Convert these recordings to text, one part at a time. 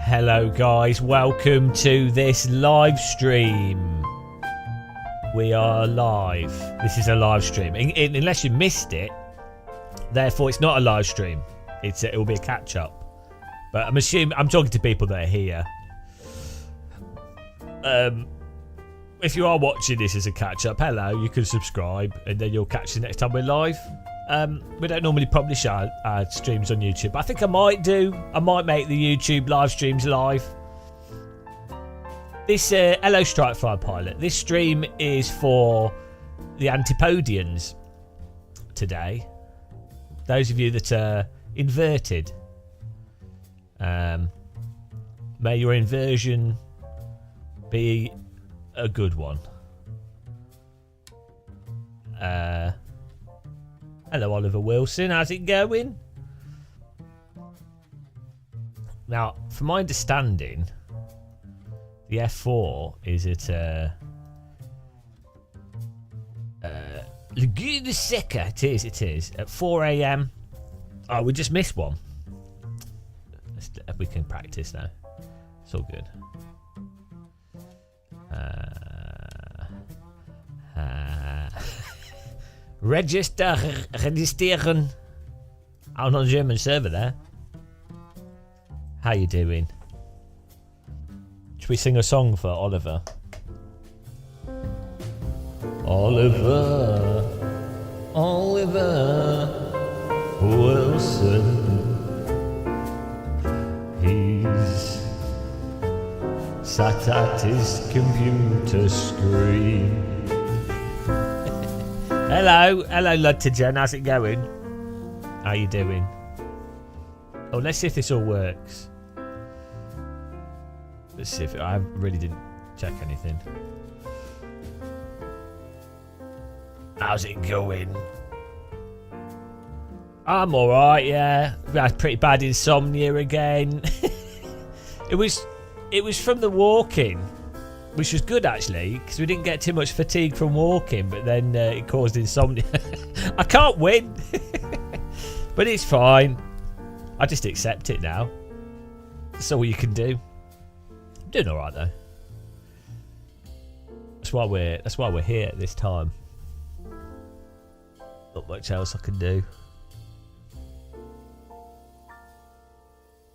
Hello guys, welcome to this live stream. We are live. This is a live stream. Unless you missed it, therefore it's not a live stream. It will be a catch up. But I'm talking to people that are here. If you are watching this as a catch up, hello, you can subscribe and then you'll catch the next time we're live. We don't normally publish our streams on YouTube, but I think I might do. I might make the YouTube live streams live. This hello Strikefly Pilot. This stream is for the Antipodians today. Those of you that are inverted. May your inversion be a good one. Hello, Oliver Wilson. How's it going? Now, from my understanding, the F4 is at Laguna Seca. It is at 4 AM. Oh, we just missed one. We can practice now. It's all good. Registrieren. I'm on a German server there. How you doing? Should we sing a song for Oliver? Oliver Wilson. He's sat at his computer screen. Hello Ludtigen, how's it going? How you doing? Oh, let's see if this all works. Let's see if I really didn't check anything. How's it going? I'm alright, yeah. We had pretty bad insomnia again. It was from the walking, which was good actually, because we didn't get too much fatigue from walking, but then it caused insomnia. I can't win, but it's fine. I just accept it now. That's all you can do. I'm doing all right though. That's why we're here at this time. Not much else I can do.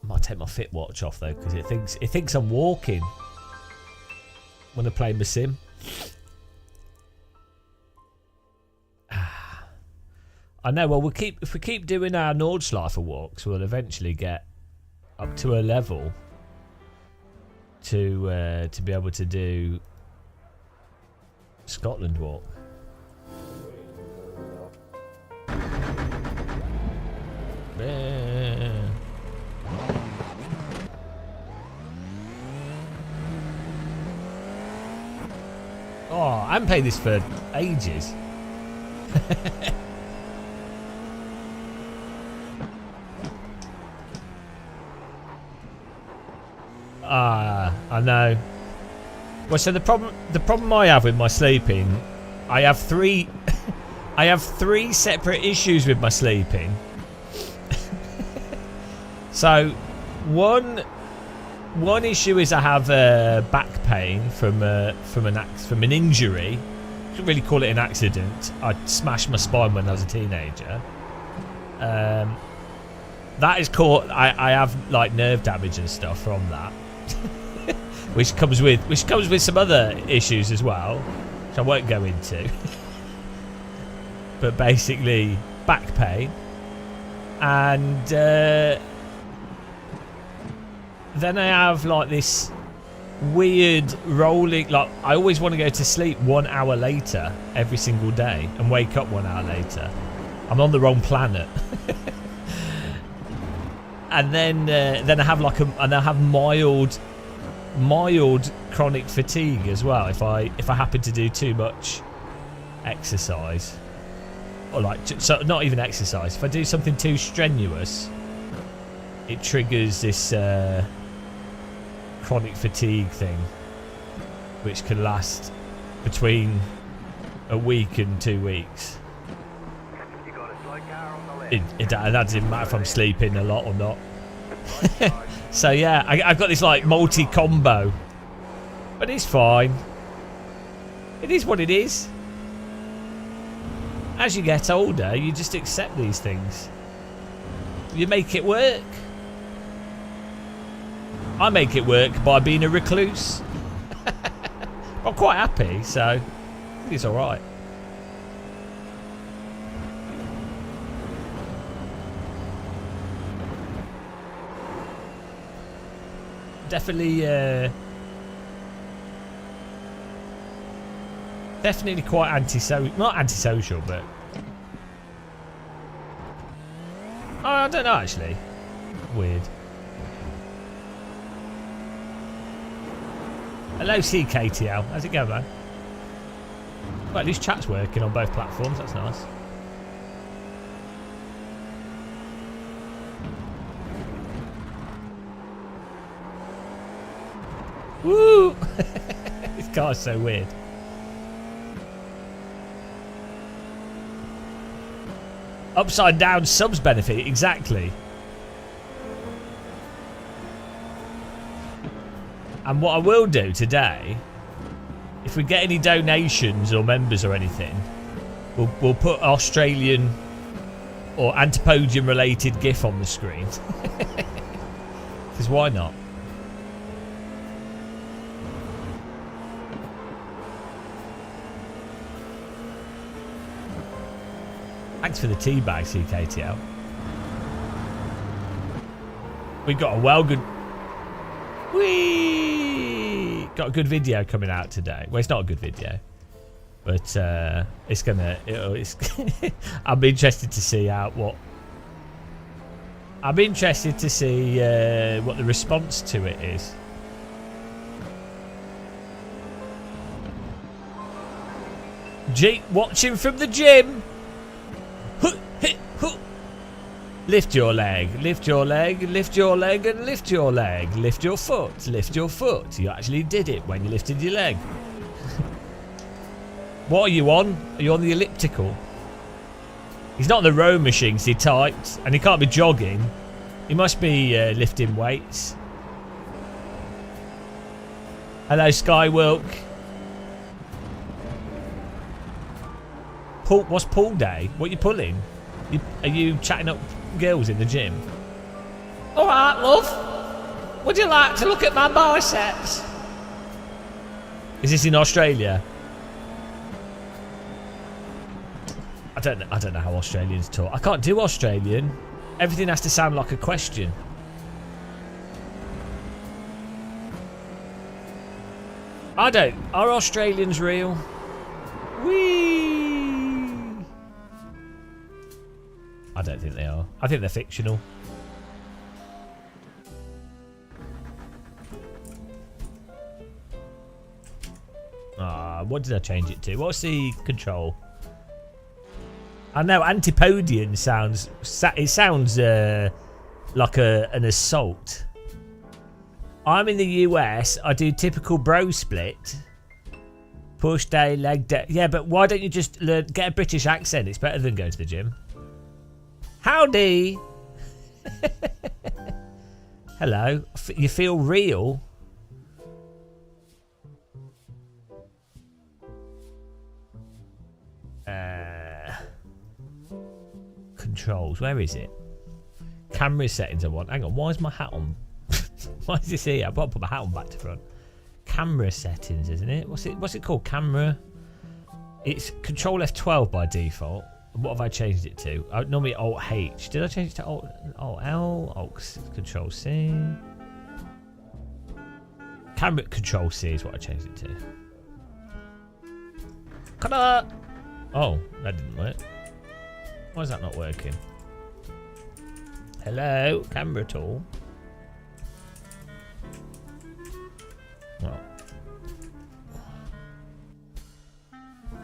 I might take my Fit watch off though, because it thinks I'm walking when I play my sim. I know. Well, if we keep doing our Nordschleife walks, we'll eventually get up to a level to be able to do Scotland walk. Oh, I haven't played this for ages. I know. Well, so the problem I have with my sleeping, I have three separate issues with my sleeping. So one issue is I have back pain from an injury. I couldn't really call it an accident. I smashed my spine when I was a teenager. That is caught. I have like nerve damage and stuff from that, which comes with some other issues as well, which I won't go into. But basically, back pain, and then I have like this weird rolling, like I always want to go to sleep 1 hour later every single day and wake up 1 hour later. I'm on the wrong planet. And then I have mild chronic fatigue as well if I happen to do too much exercise, or like so not even exercise. If I do something too strenuous, it triggers this chronic fatigue thing, which can last between a week and 2 weeks. That doesn't matter if I'm sleeping a lot or not. So yeah, I've got this like multi-combo. But it's fine. It is what it is. As you get older, you just accept these things. You make it work. I make it work by being a recluse. I'm quite happy, so I think it's alright. Definitely, definitely quite antisocial. Not antisocial, but I don't know actually. Weird. Hello, CKTL. How's it going, man? Well, at least chat's working on both platforms. That's nice. Woo! This car's so weird. Upside down subs benefit, exactly. And what I will do today, if we get any donations or members or anything, we'll put Australian or Antipodium related GIF on the screen. Because why not? Thanks for the tea bag, CKTL. We got a well good... Whee! Got a good video coming out today. Well, it's not a good video. But it's gonna... I'm interested to see what the response to it is. Watching from the gym. Lift your leg, lift your leg, lift your leg and lift your leg. Lift your foot, lift your foot. You actually did it when you lifted your leg. What are you on? Are you on the elliptical? He's not on the row machine, he typed. And he can't be jogging. He must be lifting weights. Hello, Skywilk. What's pull day? What are you pulling? Are you chatting up girls in the gym? Alright, love. Would you like to look at my biceps? Is this in Australia? I don't know how Australians talk. I can't do Australian. Everything has to sound like a question. Are Australians real? Whee! I don't think they are. I think they're fictional. What did I change it to? What's the control? I know Antipodium sounds... It sounds like an assault. I'm in the US. I do typical bro split. Push day, leg day. Yeah, but why don't you just get a British accent? It's better than going to the gym. Howdy. Hello. You feel real? Controls. Where is it? Camera settings I want. Hang on. Why is my hat on? Why is this here? I've got to put my hat on back to front. Camera settings, isn't it? What's it called? Camera. It's Control F12 by default. What have I changed it to? Normally Alt H. Did I change it to Alt L? Alt Control C. Camera Control C is what I changed it to. Ta-da! Oh, that didn't work. Why is that not working? Hello, camera tool. Well,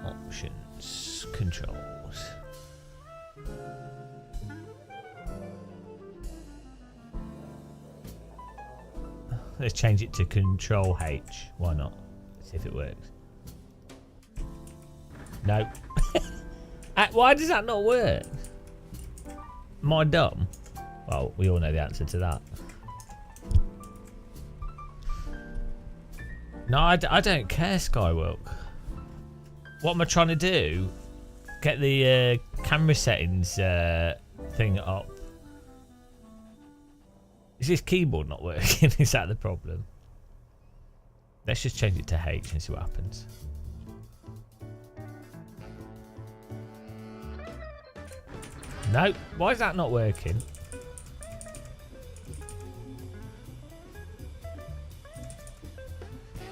options, controls. Let's change it to Control H. Why not? Let's see if it works. No. Why does that not work? Am I dumb? Well, we all know the answer to that. No, I don't care, Skywalk. What am I trying to do? Get the camera settings thing up. Is this keyboard not working? Is that the problem? Let's just change it to H and see what happens. No, why is that not working?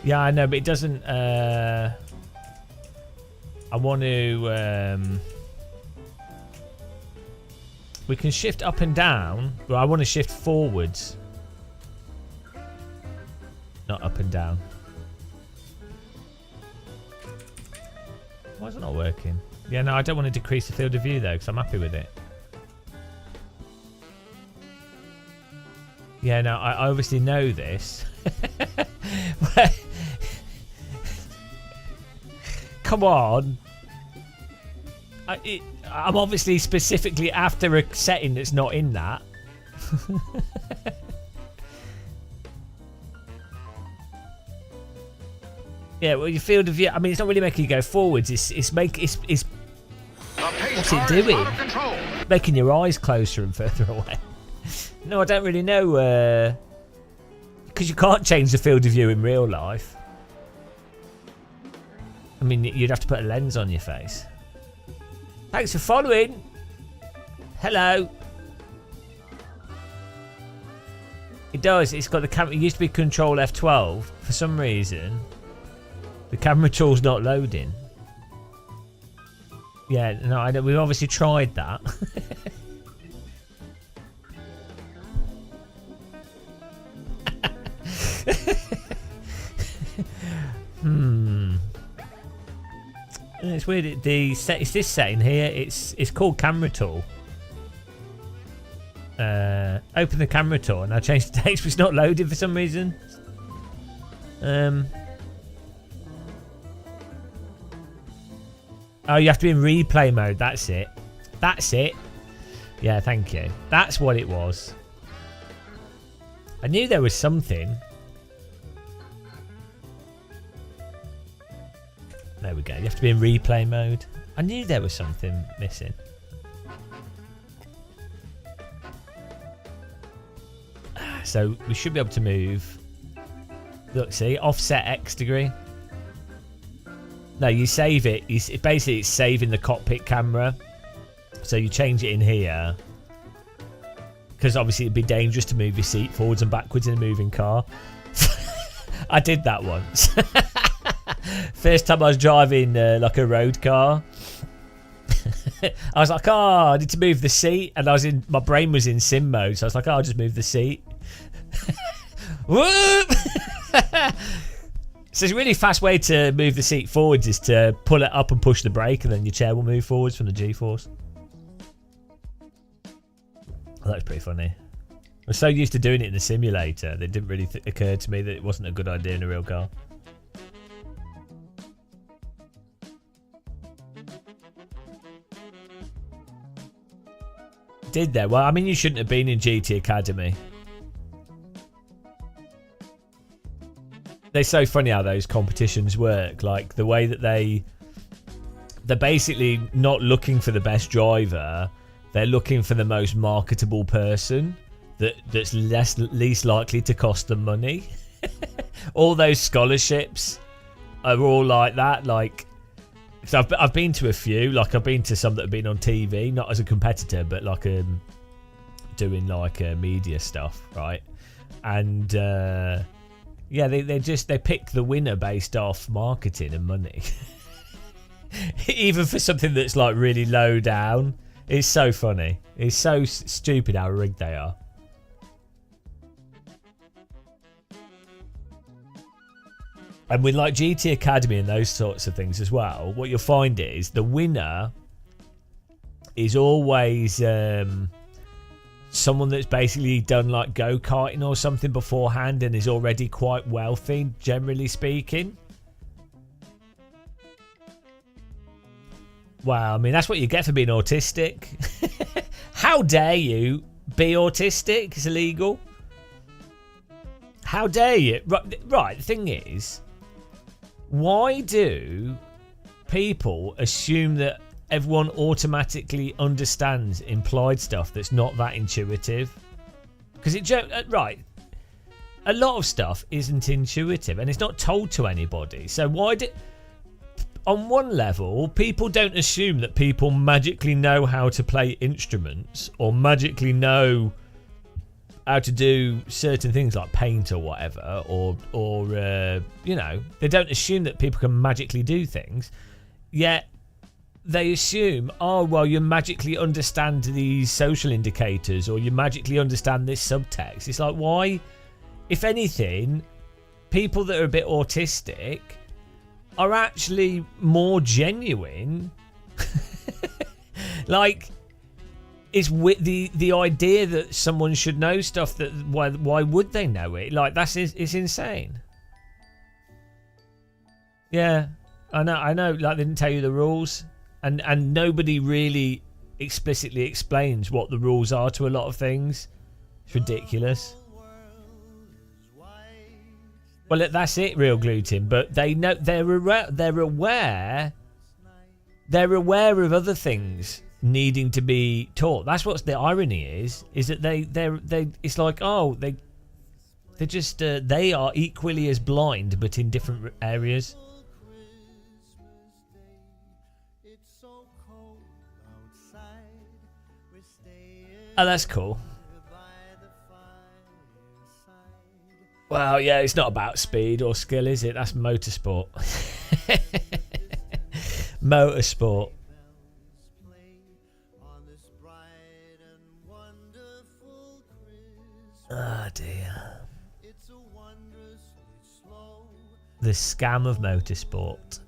Yeah, I know, but it doesn't. I want to. We can shift up and down, but I want to shift forwards, not up and down. Why is it not working? Yeah, no, I don't want to decrease the field of view though, because I'm happy with it. Yeah, no, I obviously know this. Come on. I'm obviously specifically after a setting that's not in that. Yeah, well, your field of view. I mean, it's not really making you go forwards. It's what's it doing? Making your eyes closer and further away. No, I don't really know. Because you can't change the field of view in real life. I mean, you'd have to put a lens on your face. Thanks for following. Hello. It does. It's got the camera. It used to be Control F12. For some reason, the camera tool's not loading. Yeah, no, I don't. We've obviously tried that. It's weird. It's this setting here. It's called Camera Tool. Open the Camera Tool, and I changed the text, but it's not loaded for some reason. Oh, you have to be in replay mode. That's it. That's it. Yeah, thank you. That's what it was. I knew there was something. There we go. You have to be in replay mode. I knew there was something missing. So we should be able to move. Look, see, offset X degree. No, you save it. Basically, it's saving the cockpit camera. So you change it in here. Because obviously it'd be dangerous to move your seat forwards and backwards in a moving car. I did that once. First time I was driving like a road car. I was like, oh, I need to move the seat. And my brain was in sim mode. So I was like, oh, I'll just move the seat. Whoop! So it's a really fast way to move the seat forwards is to pull it up and push the brake, and then your chair will move forwards from the G-force. Well, that's pretty funny. I was so used to doing it in the simulator that it didn't really occur to me that it wasn't a good idea in a real car. Did there? Well, I mean, you shouldn't have been in GT Academy. They're so funny how those competitions work. Like the way that they're basically not looking for the best driver. They're looking for the most marketable person that's least likely to cost them money. All those scholarships are all like that. Like, so I've been to a few. Like I've been to some that have been on TV, not as a competitor, but like doing like media stuff, right? And yeah, they pick the winner based off marketing and money. Even for something that's like really low down. It's so funny. It's so stupid how rigged they are. And with like GT Academy and those sorts of things as well, what you'll find is the winner is always someone that's basically done like go-karting or something beforehand and is already quite wealthy, generally speaking. Wow, I mean, that's what you get for being autistic. How dare you be autistic? It's illegal. How dare you? Right, the thing is, Why do people assume that everyone automatically understands implied stuff that's not that intuitive? Because right, a lot of stuff isn't intuitive and it's not told to anybody. So why do... On one level, people don't assume that people magically know how to play instruments or magically know how to do certain things like paint or whatever, or you know, they don't assume that people can magically do things. Yet they assume, oh well, you magically understand these social indicators or you magically understand this subtext. It's like, why? If anything, people that are a bit autistic are actually more genuine. Like, it's the idea that someone should know stuff that why would they know it? Like, it's insane. Yeah, I know. Like, they didn't tell you the rules, and nobody really explicitly explains what the rules are to a lot of things. It's ridiculous. Well, that's it, real gluten. But they know they're aware of other things needing to be taught. That's what the irony is that they it's like, oh, they're just they are equally as blind but in different areas. Oh, that's cool. Well, yeah, it's not about speed or skill, is it? That's motorsport. Motorsport. Oh dear. The scam of motorsport.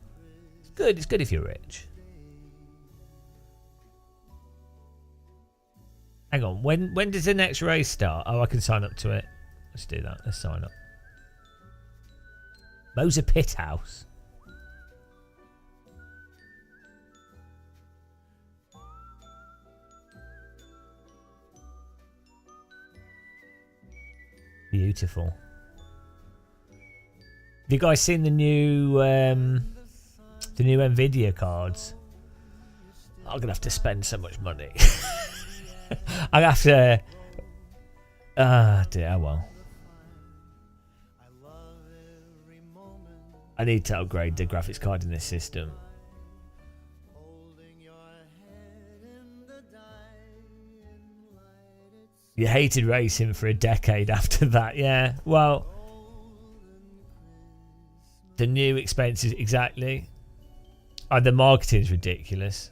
It's good. It's good if you're rich. Hang on. When does the next race start? Oh, I can sign up to it. Let's do that. Let's sign up. Moser Pit House. Beautiful. Have you guys seen the new Nvidia cards? I'm gonna have to spend so much money. I'm gonna have to. Ah, dear. Well. I need to upgrade the graphics card in this system. You hated racing for a decade after that, yeah. Well, the new expenses, exactly. Oh, the marketing's ridiculous.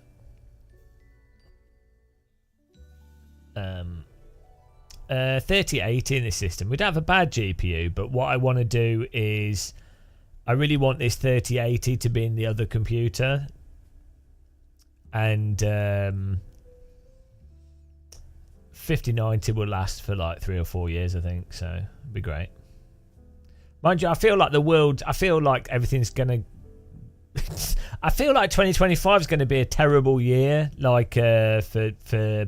3080 in this system. We don't have a bad GPU, but what I want to do is I really want this 3080 to be in the other computer. And 5090 will last for like 3 or 4 years, I think. So it'd be great. Mind you, I feel like everything's going to... I feel like 2025 is going to be a terrible year, like for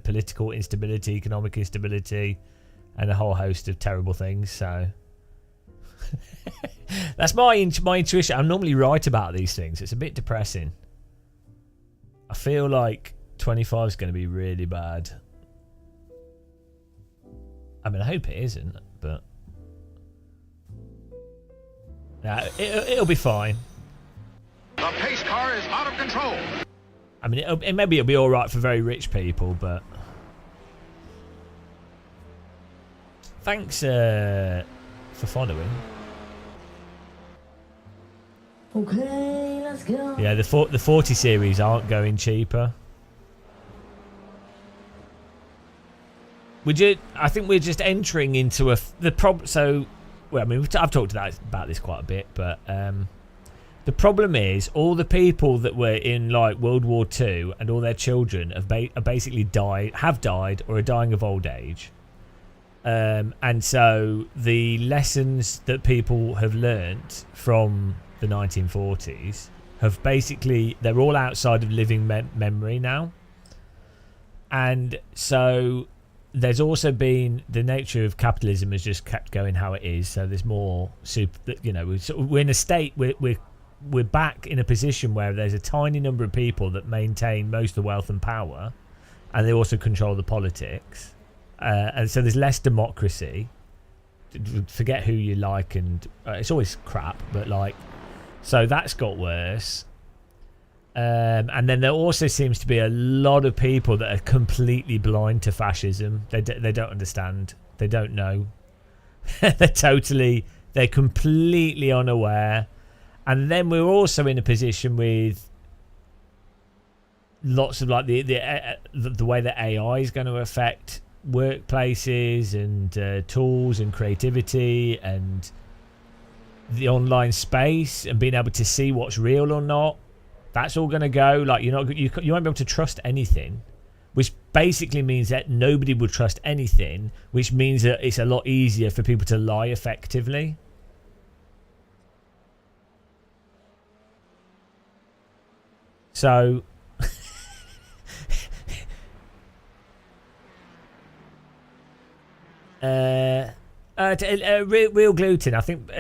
political instability, economic instability, and a whole host of terrible things. So that's my intuition. I'm normally right about these things. It's a bit depressing. I feel like 25 is going to be really bad. I mean, I hope it isn't, but no, it'll be fine. The pace car is out of control. I mean, maybe it'll be all right for very rich people, but thanks for following. Okay, let's go. Yeah, the 40 series aren't going cheaper. I think we're just entering into the problem. So, well, I mean, I've talked about this quite a bit, but the problem is all the people that were in like World War II and all their children have basically died or are dying of old age. And so the lessons that people have learnt from the 1940s have basically, they're all outside of living memory now. And so there's also been the nature of capitalism has just kept going how it is. So there's more we're in a state we're we're back in a position where there's a tiny number of people that maintain most of the wealth and power, and they also control the politics, and so there's less democracy. Forget who you like, and it's always crap, but like, so that's got worse. And then there also seems to be a lot of people that are completely blind to fascism. They don't understand. They don't know. They're completely unaware. And then we're also in a position with lots of like the way that AI is going to affect workplaces and tools and creativity and the online space and being able to see what's real or not. That's all going to go. Like you won't be able to trust anything, which basically means that nobody would trust anything, which means that it's a lot easier for people to lie effectively. So real gluten. I think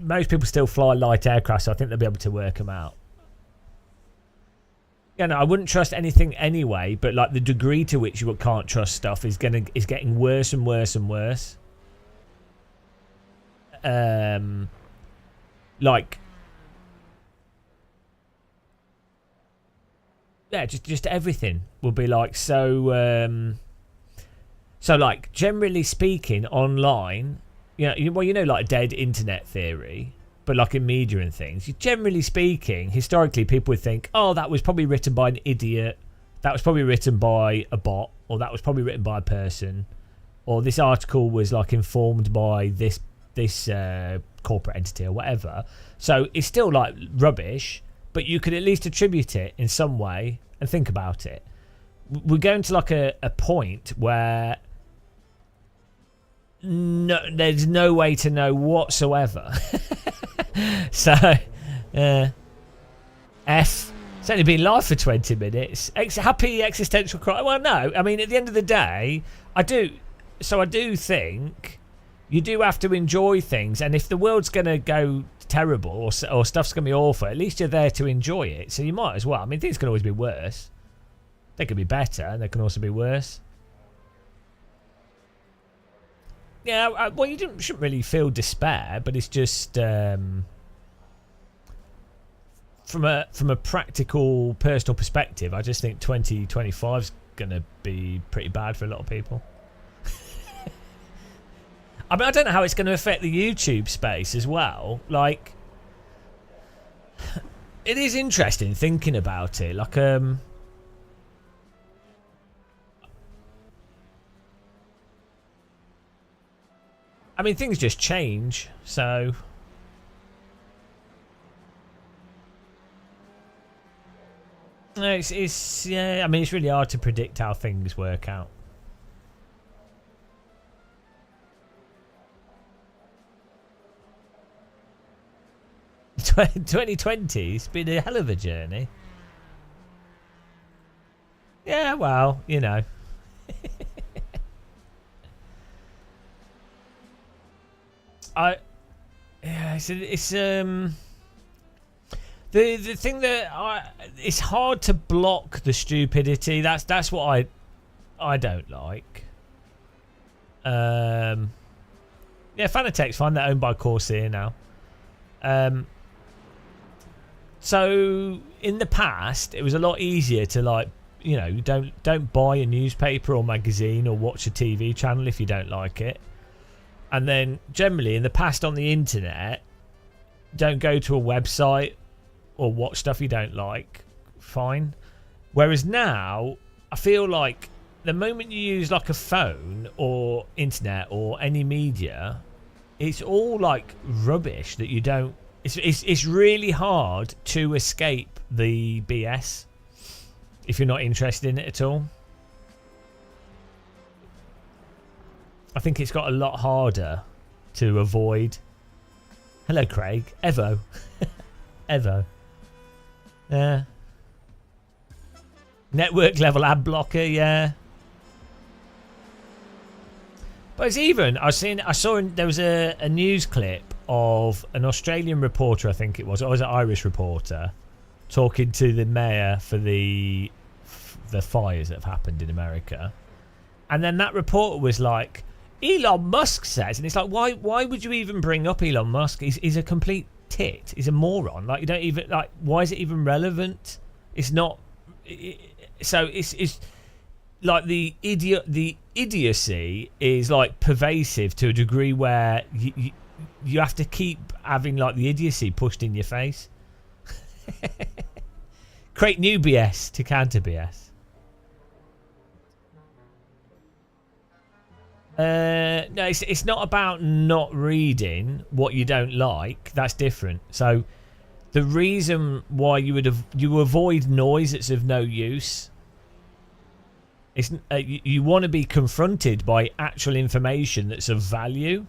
most people still fly light aircraft, so I think they'll be able to work them out. Yeah, no, I wouldn't trust anything anyway, but like the degree to which you can't trust stuff is getting worse and worse and worse. Like, yeah, just everything will be like so. So like generally speaking, online, like dead internet theory. But like in media and things, generally speaking, historically, people would think, oh, that was probably written by an idiot. That was probably written by a bot. Or that was probably written by a person. Or this article was like informed by this corporate entity or whatever. So it's still like rubbish, but you could at least attribute it in some way and think about it. We're going to like a point where there's no way to know whatsoever. So, F. It's only been live for 20 minutes. Happy existential cry. Well, no. I mean, at the end of the day, I do think you do have to enjoy things. And if the world's going to go terrible or stuff's going to be awful, at least you're there to enjoy it. So you might as well. I mean, things can always be worse. They can be better, and they can also be worse. Yeah, well, you shouldn't really feel despair, but it's just from a practical, personal perspective, I just think 2025 is going to be pretty bad for a lot of people. I mean, I don't know how it's going to affect the YouTube space as well. Like, it is interesting thinking about it. Like, I mean, things just change, so... It's yeah, I mean, it's really hard to predict how things work out. $2020's been a hell of a journey. Yeah, well, you know. It's the thing that it's hard to block the stupidity. That's what I don't like. Yeah, Fanatec's fine. They're owned by Corsair now. So in the past, it was a lot easier to, like, you know, don't buy a newspaper or magazine or watch a TV channel if you don't like it. And then generally in the past on the internet, don't go to a website or watch stuff you don't like. Fine. Whereas now, I feel like the moment you use like a phone or internet or any media, it's all like rubbish that you don't. It's really hard to escape the BS if you're not interested in it at all. I think it's got a lot harder to avoid. Hello, Craig. EVEO. EVEO. Yeah. Network level ad blocker, yeah. But it's even. I saw there was a news clip of an Australian reporter, I think it was, or it was an Irish reporter, talking to the mayor for the fires that have happened in America. And then that reporter was like, Elon Musk says, and it's like, why would you even bring up Elon Musk? He's a complete tit. He's a moron. Like, you don't even, like, why is it even relevant? It's not. So it's like the idiocy is like pervasive to a degree where you have to keep having like the idiocy pushed in your face. Create new BS to counter BS. No, it's not about not reading what you don't like. That's different. So the reason why you avoid noise that's of no use. It's you want to be confronted by actual information that's of value.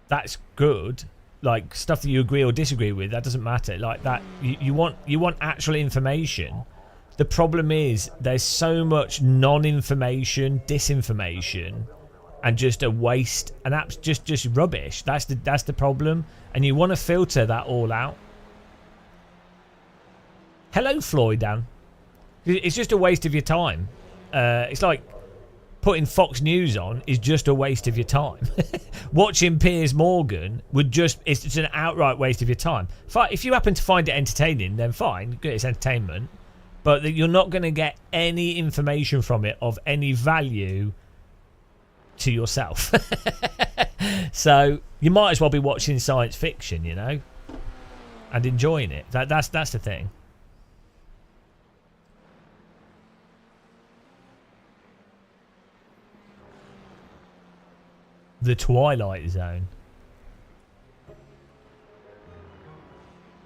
That's good. Like stuff that you agree or disagree with, that doesn't matter. Like that, you want actual information. The problem is there's so much non-information, disinformation, and just a waste, and that's just rubbish. That's the problem, and you want to filter that all out. Hello, Floyd Dan. It's just a waste of your time. It's like putting Fox News on is just a waste of your time. Watching Piers Morgan it's just an outright waste of your time. If you happen to find it entertaining, then fine, good, it's entertainment. But you're not going to get any information from it of any value to yourself. So you might as well be watching science fiction, you know, and enjoying it. That's the thing. The Twilight Zone.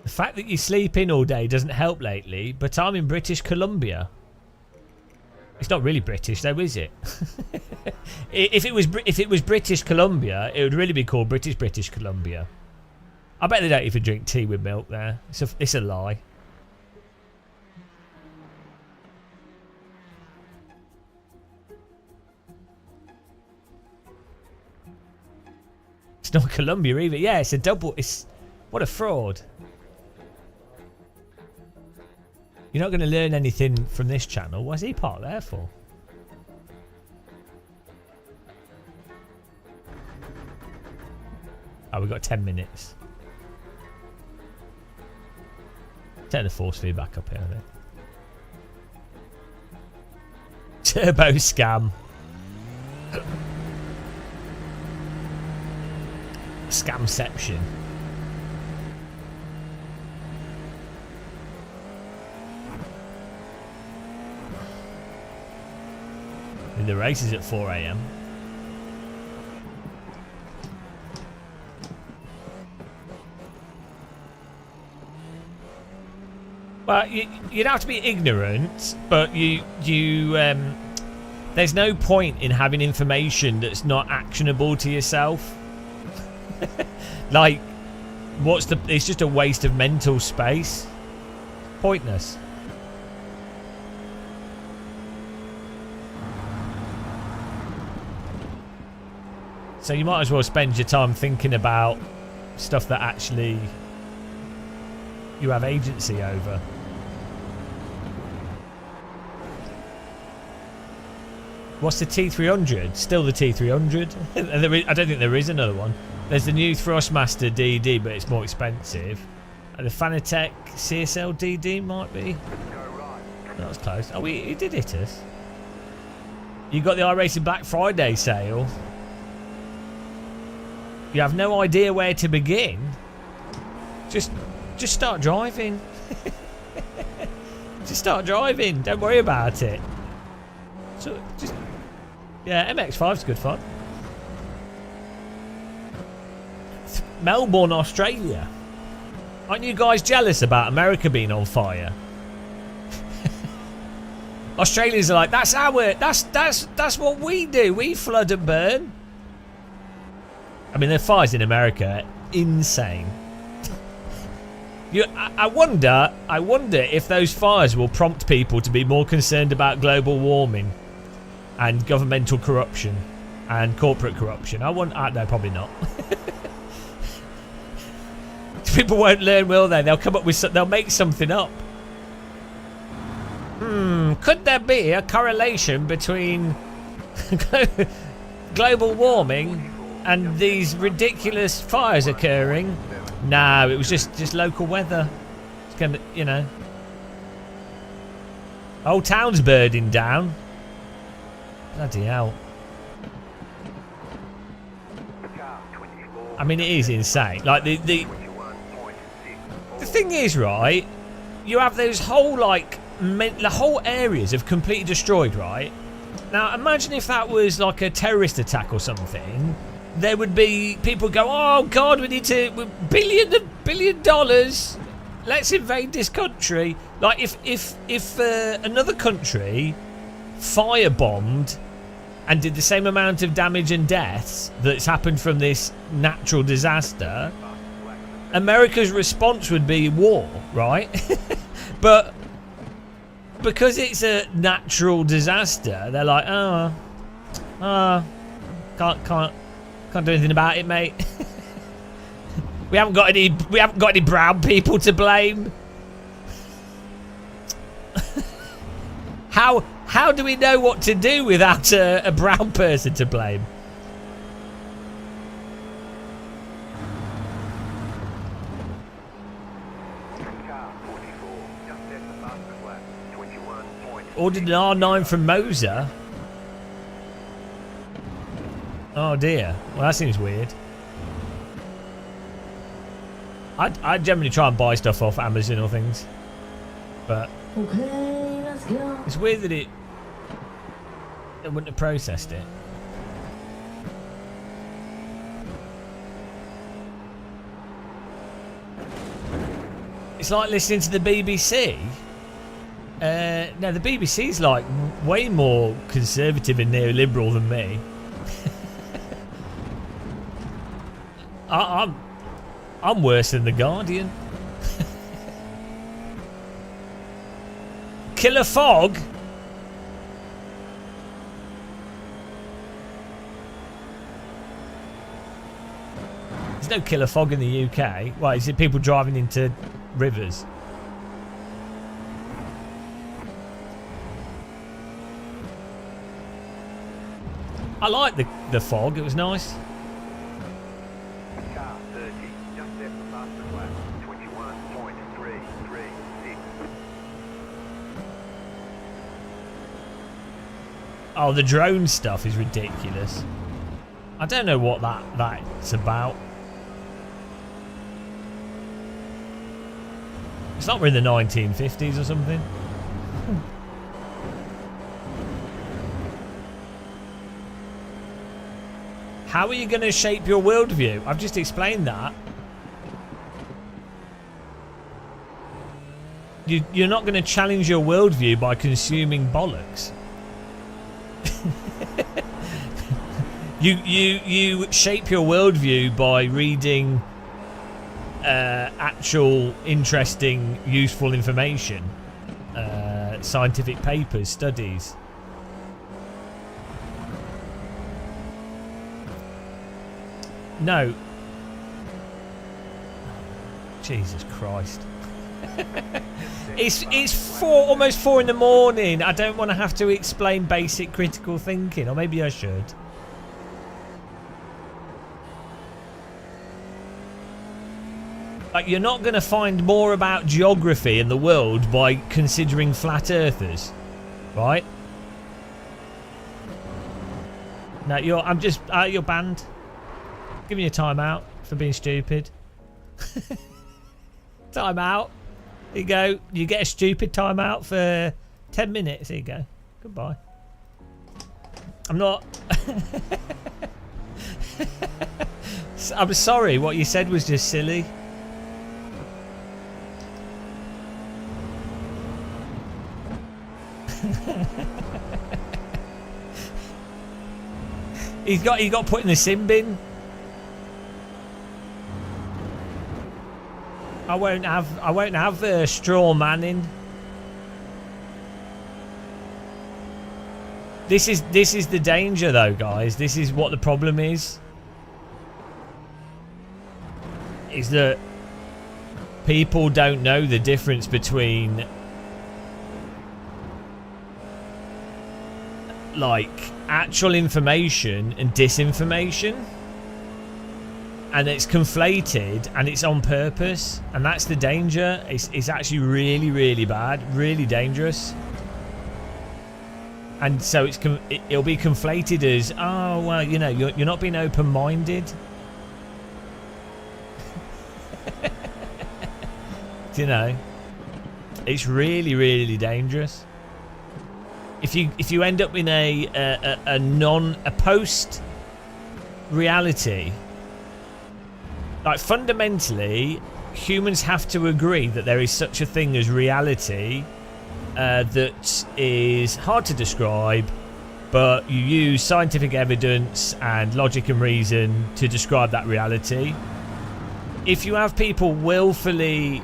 The fact that you sleep in all day doesn't help lately, but I'm in British Columbia. It's not really British though, is it? If it was British Columbia, it would really be called British Columbia. I bet they don't even drink tea with milk there. It's a lie. It's not Columbia either. Yeah, it's a double. What a fraud. You're not going to learn anything from this channel. What's he parked there for? Oh, we've got 10 minutes. Turn the force feed back up here, I think. Turbo scam. Scamception. And the race is at 4 AM. Well, you'd have to be ignorant, but there's no point in having information that's not actionable to yourself. Like, it's just a waste of mental space. Pointless. So you might as well spend your time thinking about stuff that actually you have agency over. What's the T300? Still the T300? I don't think there is another one. There's the new Thrustmaster DD, but it's more expensive. And the Fanatec CSL DD might be. That was close. Oh, he did hit us. You got the iRacing Black Friday sale. You have no idea where to begin. Just start driving. Just start driving. Don't worry about it. So yeah, MX-5's good fun. Melbourne, Australia. Aren't you guys jealous about America being on fire? Australians are like, that's what we do. We flood and burn. I mean, the fires in America, insane. I wonder if those fires will prompt people to be more concerned about global warming and governmental corruption and corporate corruption. No, probably not. people won't learn, will they? They'll come up with they'll make something up. Could there be a correlation between global warming and these ridiculous fires occurring? No, it was just local weather. It's gonna, you know. Whole town's burning down. Bloody hell. I mean, it is insane. Like the thing is, right? You have those whole the whole areas have completely destroyed, right? Now imagine if that was like a terrorist attack or something. There would be people go, oh God, we need to billion dollars. Let's invade this country. Like if another country firebombed and did the same amount of damage and deaths that's happened from this natural disaster, America's response would be war, right? But because it's a natural disaster, they're like, can't do anything about it, mate. we haven't got any brown people to blame. How do we know what to do without a brown person to blame? Ordered an R9 from Moser. Oh dear. Well, that seems weird. I generally try and buy stuff off Amazon or things, but Okay, let's go. it's weird that it wouldn't have processed it. It's like listening to the BBC. No, the BBC's like way more conservative and neoliberal than me. I'm worse than the Guardian. Killer fog. There's no killer fog in the UK. Why is it people driving into rivers? I like the fog. It was nice. Car 30, just left the master flat, 21.336. Oh, the drone stuff is ridiculous. I don't know what that's about. It's like we're in the 1950s or something. How are you going to shape your worldview? I've just explained that. You're not going to challenge your worldview by consuming bollocks. You shape your worldview by reading actual, interesting, useful information, scientific papers, studies. No. Jesus Christ. It's almost 4 in the morning. I don't want to have to explain basic critical thinking, or maybe I should. Like, you're not going to find more about geography in the world by considering flat earthers, right? No, you're banned. Give me a timeout for being stupid. Timeout. Here you go. You get a stupid timeout for 10 minutes. Here you go. Goodbye. I'm not... I'm sorry. What you said was just silly. He got put in the sin bin. I won't have straw manning. This is the danger, though, guys. This is what the problem is. Is that people don't know the difference between like actual information and disinformation, and it's conflated and it's on purpose, and that's the danger. It's actually really, really bad, really dangerous. And so it'll be conflated as, oh well, you know, you're not being open-minded. You know, it's really, really dangerous. If you end up in a post reality, like fundamentally, humans have to agree that there is such a thing as reality that is hard to describe, but you use scientific evidence and logic and reason to describe that reality. If you have people willfully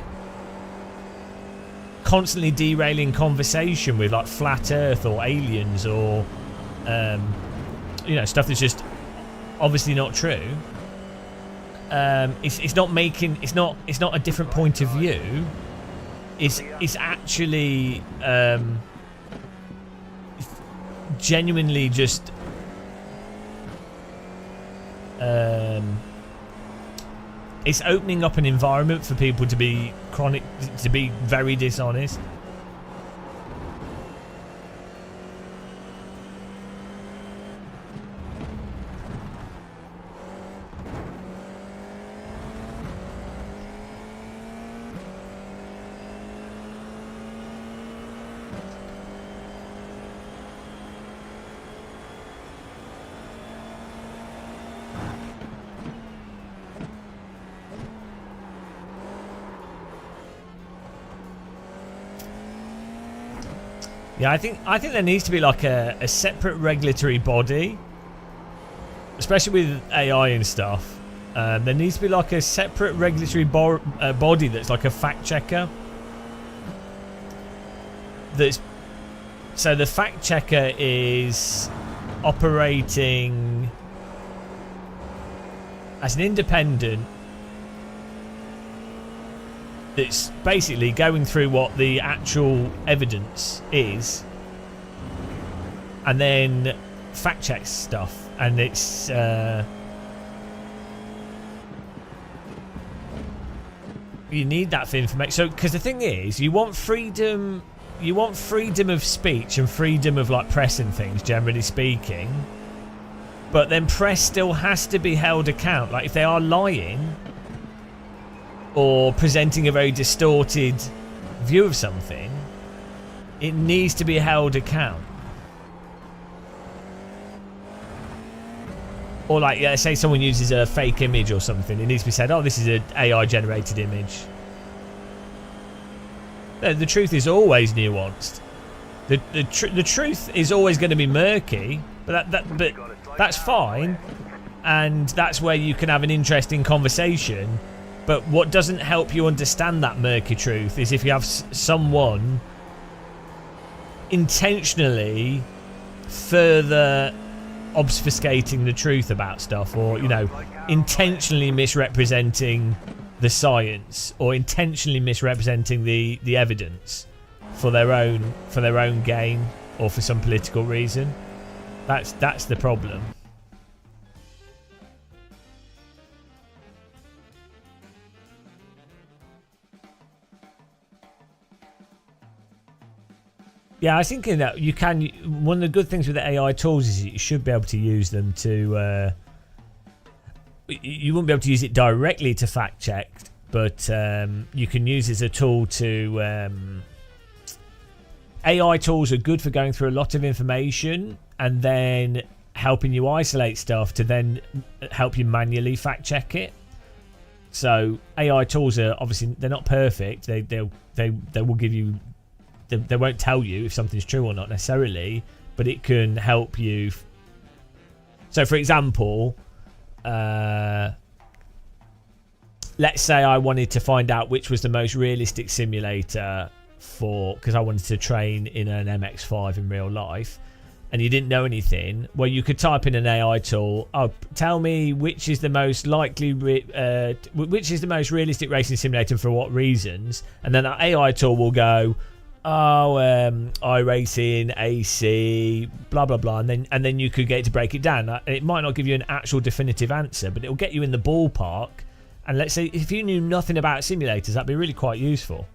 constantly derailing conversation with like flat earth or aliens or you know, stuff that's just obviously not true, it's not a different point of view. It's actually genuinely just it's opening up an environment for people to be very dishonest. Yeah, I think there needs to be like a separate regulatory body, especially with AI and stuff. There needs to be like a separate regulatory body that's like a fact checker. So the fact checker is operating as an independent that's basically going through what the actual evidence is and then fact checks stuff, and it's you need that for information. So because the thing is, you want freedom of speech and freedom of like press and things, generally speaking, but then press still has to be held account. Like if they are lying or presenting a very distorted view of something, it needs to be held account. Or like, yeah, say someone uses a fake image or something, it needs to be said, oh, this is an AI generated image. The truth is always nuanced. The truth is always going to be murky, but that's fine, and that's where you can have an interesting conversation. But what doesn't help you understand that murky truth is if you have someone intentionally further obfuscating the truth about stuff, or, you know, intentionally misrepresenting the science, or intentionally misrepresenting the evidence for their own gain or for some political reason. That's the problem. Yeah, I think that you can. One of the good things with the AI tools is you should be able to use them to. You wouldn't be able to use it directly to fact check, but you can use it as a tool to. AI tools are good for going through a lot of information and then helping you isolate stuff to then help you manually fact check it. So AI tools are obviously, they're not perfect. They will give you. They won't tell you if something's true or not necessarily, but it can help you. So, for example, let's say I wanted to find out which was the most realistic simulator because I wanted to train in an MX-5 in real life. and you didn't know anything, well, you could type in an AI tool, oh, tell me which is the most likely, which is the most realistic racing simulator for what reasons, and then that AI tool will go, oh, iRacing, AC, blah blah blah, and then you could get it to break it down. It might not give you an actual definitive answer, but it'll get you in the ballpark. And let's say if you knew nothing about simulators, that'd be really quite useful.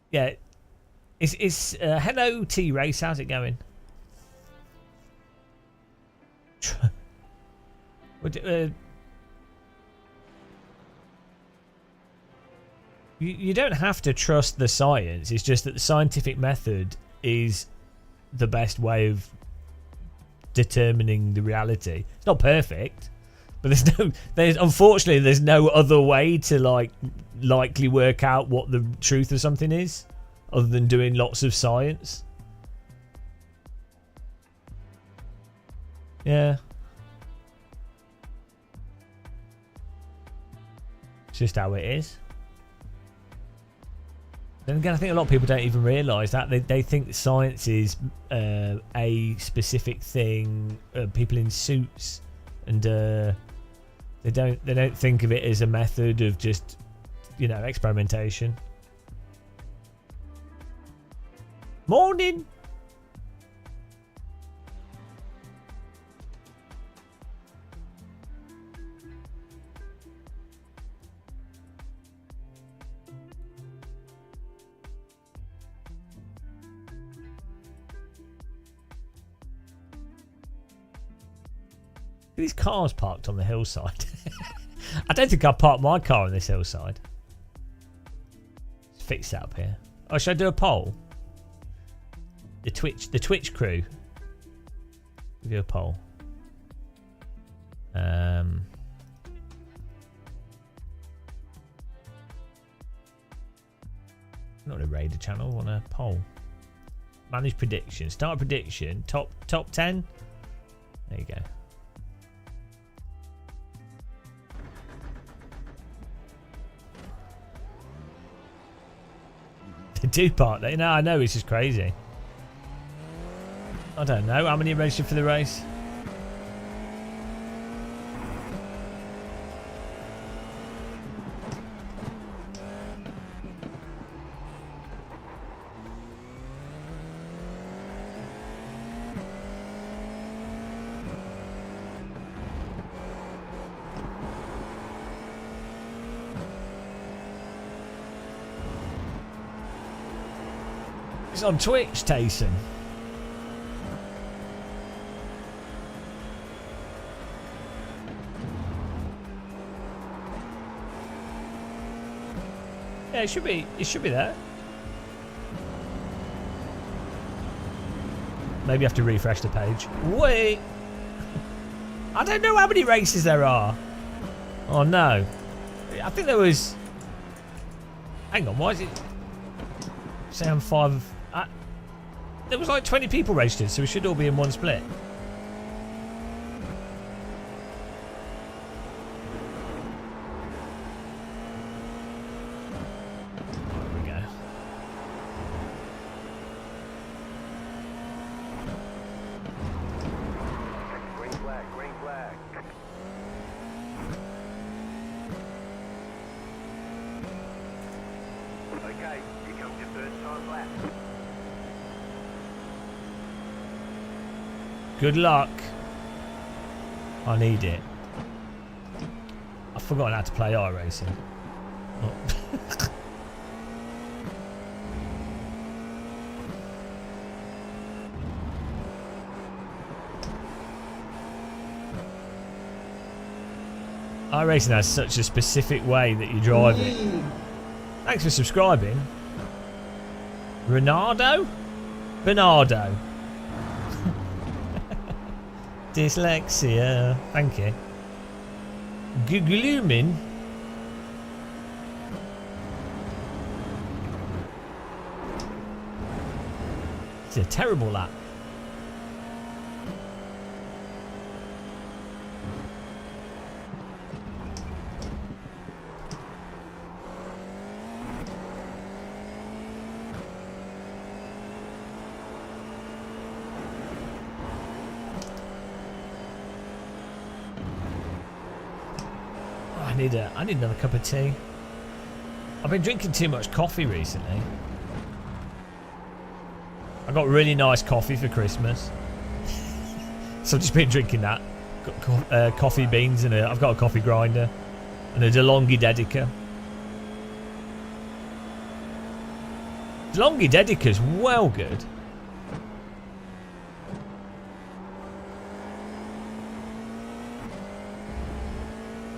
Yeah, it's hello T Race. How's it going? You don't have to trust the science. It's just that the scientific method is the best way of determining the reality. It's not perfect, but unfortunately there's no other way to likely work out what the truth of something is other than doing lots of science. Yeah. It's just how it is. Then again, I think a lot of people don't even realise that. They think science is a specific thing, people in suits, and they don't think of it as a method of just, you know, experimentation. Morning. These cars parked on the hillside. I don't think I parked my car on this hillside. Let's fix that up here. Oh, should I do a poll? The Twitch crew. We'll do a poll. Not a Raider channel, I want a poll. Manage prediction. Start a prediction. Top 10. There you go. They do part there. No, I know, it's just crazy. I don't know. How many are registered for the race? It's on Twitch, Tayson. Yeah, it should be there. Maybe I have to refresh the page. Wait. I don't know how many races there are. Oh no. I think there was... Hang on, why is it... Sound 5... There was like 20 people registered, so we should all be in one split. There we go. Green flag, green flag. Okay, here comes your third time lap. Good luck. I need it. I've forgotten how to play iRacing. Oh. iRacing has such a specific way that you drive it. Thanks for subscribing. Bernardo? Dyslexia. Thank you. Glumin. It's a terrible lap. need another cup of tea. I've been drinking too much coffee recently. I got really nice coffee for Christmas. So I've just been drinking that. Got coffee beans and I've got a coffee grinder and a DeLonghi Dedica. DeLonghi Dedica's well good.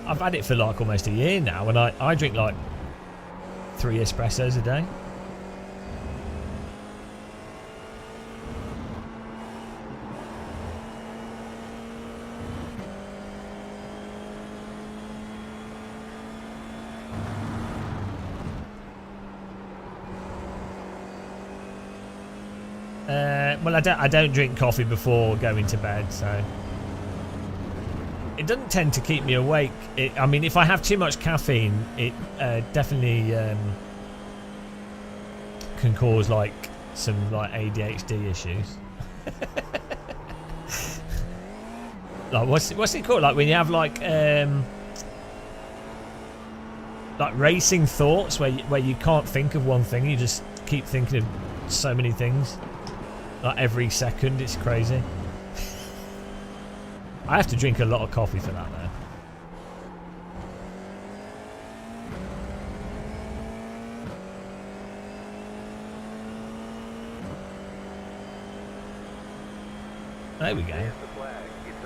I've had it for like almost a year now, and I drink like 3 espressos a day. Well, I don't drink coffee before going to bed, so it doesn't tend to keep me awake. I mean, if I have too much caffeine, it definitely can cause like some like ADHD issues. Like what's it called? Like when you have like racing thoughts where you can't think of one thing, you just keep thinking of so many things. Like every second, it's crazy. I have to drink a lot of coffee for that though. There we go. There's the flag. It's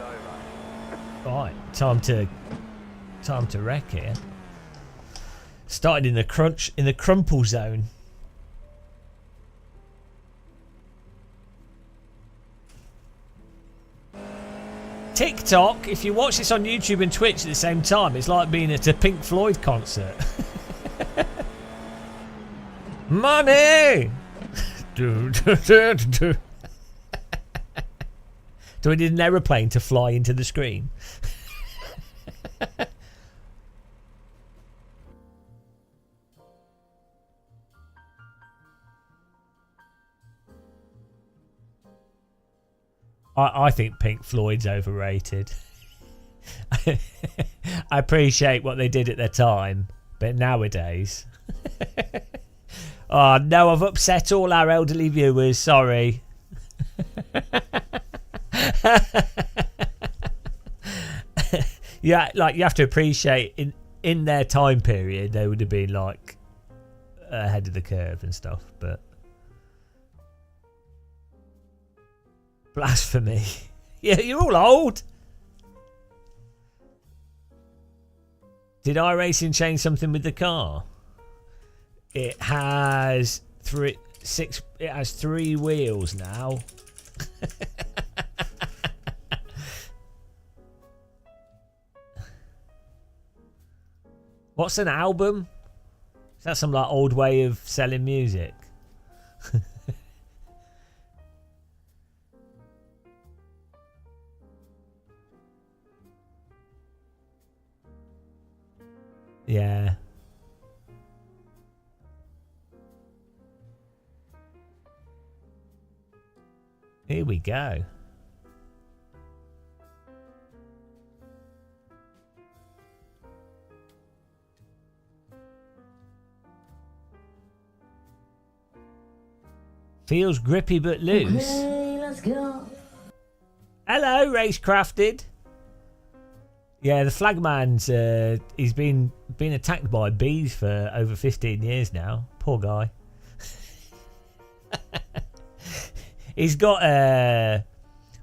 over. Right, time to wreck here. Started in the crumple zone. TikTok, if you watch this on YouTube and Twitch at the same time, it's like being at a Pink Floyd concert. Money! Do we need an aeroplane to fly into the screen? I think Pink Floyd's overrated. I appreciate what they did at their time, but nowadays... Oh no, I've upset all our elderly viewers, sorry. Yeah, like you have to appreciate in their time period they would have been like ahead of the curve and stuff, but... Blasphemy. Yeah, you're all old. Did iRacing change something with the car? It has three wheels now. What's an album? Is that some like old way of selling music? Yeah. Here we go. Feels grippy but loose. Okay, let's go. Hello, Racecrafted. Yeah, the flagman's he's been attacked by bees for over 15 years now. Poor guy. He's got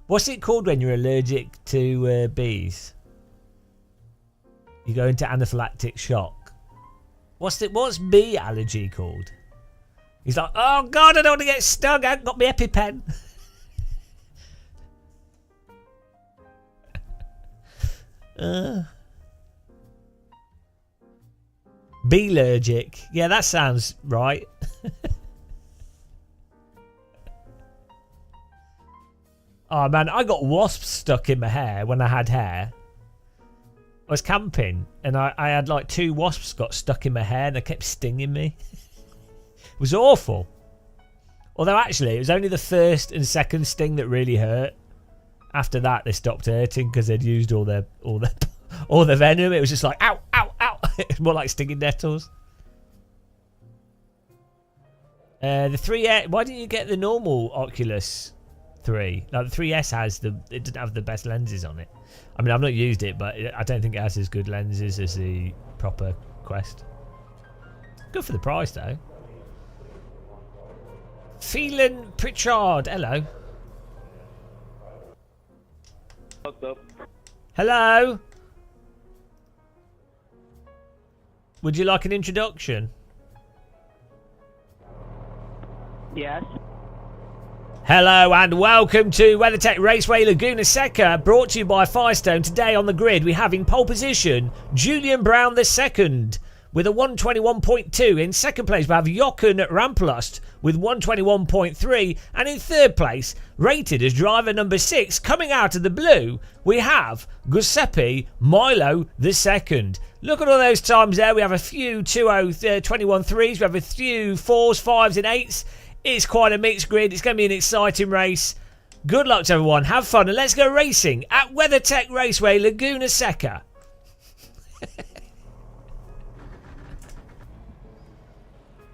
what's it called when you're allergic to bees? You go into anaphylactic shock. What's bee allergy called? He's like, oh god, I don't want to get stung. I haven't got my EpiPen. Bee-allergic. Yeah, that sounds right. Oh man, I got wasps stuck in my hair when I had hair. I was camping and I had like 2 wasps got stuck in my hair and they kept stinging me. It was awful. Although actually it was only the first and second sting that really hurt. After that they stopped hurting because they'd used all their venom. It was just like ow, ow, ow. More like stinging nettles. The 3S. Why didn't you get the normal Oculus 3? Like the 3S has the. It didn't have the best lenses on it. I mean, I've not used it, but I don't think it has as good lenses as the proper Quest. Good for the price, though. Phelan Pritchard, hello. What's up? Hello. Would you like an introduction? Yes. Hello and welcome to WeatherTech Raceway Laguna Seca, brought to you by Firestone. Today on the grid we have in pole position Julian Brown II with a 121.2. In second place we have Jochen Rampelust with 121.3, and in third place, rated as driver number 6, coming out of the blue, we have Giuseppe Milo II. Look at all those times there. We have a few 21 threes, we have a few 4s, 5s and 8s. It's quite a mixed grid. It's going to be an exciting race. Good luck to everyone. Have fun and let's go racing at WeatherTech Raceway Laguna Seca.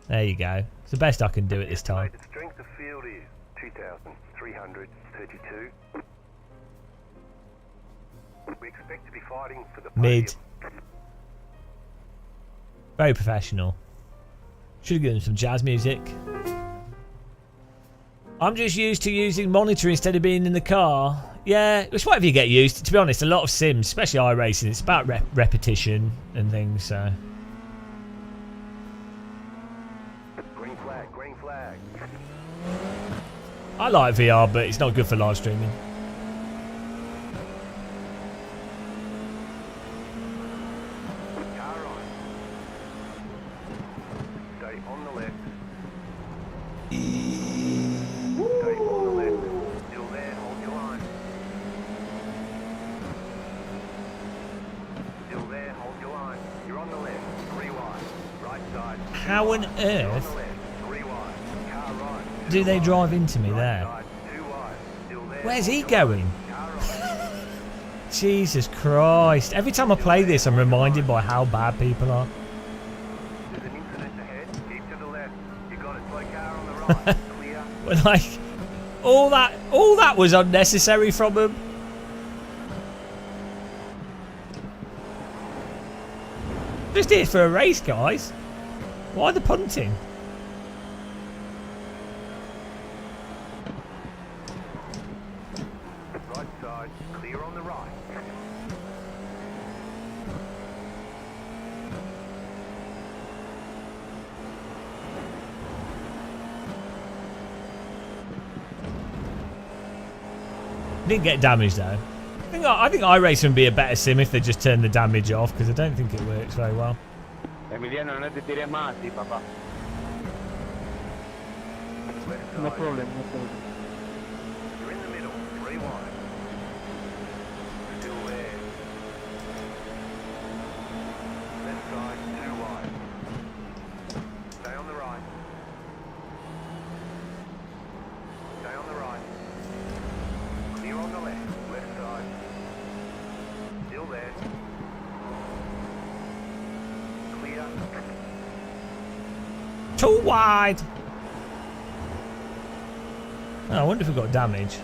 There you go. It's the best I can do at this time. The strength of field is 2,332. We expect to be fighting for the Mid. podium. Very professional. Should have given some jazz music. I'm just used to using monitor instead of being in the car. Yeah, it's whatever you get used to. To be honest, a lot of sims, especially iRacing, it's about repetition and things, so... Green flag, green flag. I like VR, but it's not good for live streaming. Car on. Stay on the left. Stay on the left. Still there, hold your line. Still there, hold your line. You're on the left, 3 wide. Right side. How on You're on the earth left, 3 wide. Car right. do they drive into me Right there? side, 2 wide. Still there, Where's hold he your going? line. Car right. Jesus Christ. Every time I play this, I'm reminded by how bad people are. There's an incident ahead. Keep to the left. You got a slow car on the right. Clear. But like, all that was unnecessary from him. Just here for a race, guys. Why the punting? Right side. Clear on the right. Didn't get damaged though. I think iRacing would be a better sim if they just turned the damage off, because I don't think it works very well. Emiliano, non te tires más, sí, papá. Left No side. problem, no problem. You're in the middle. 3 wide. Still there. Left side. 2 wide. Stay on the right. Stay on the right. Clear on the left. Left side. Still there. Clear. Too wide. Oh, I wonder if we got damage.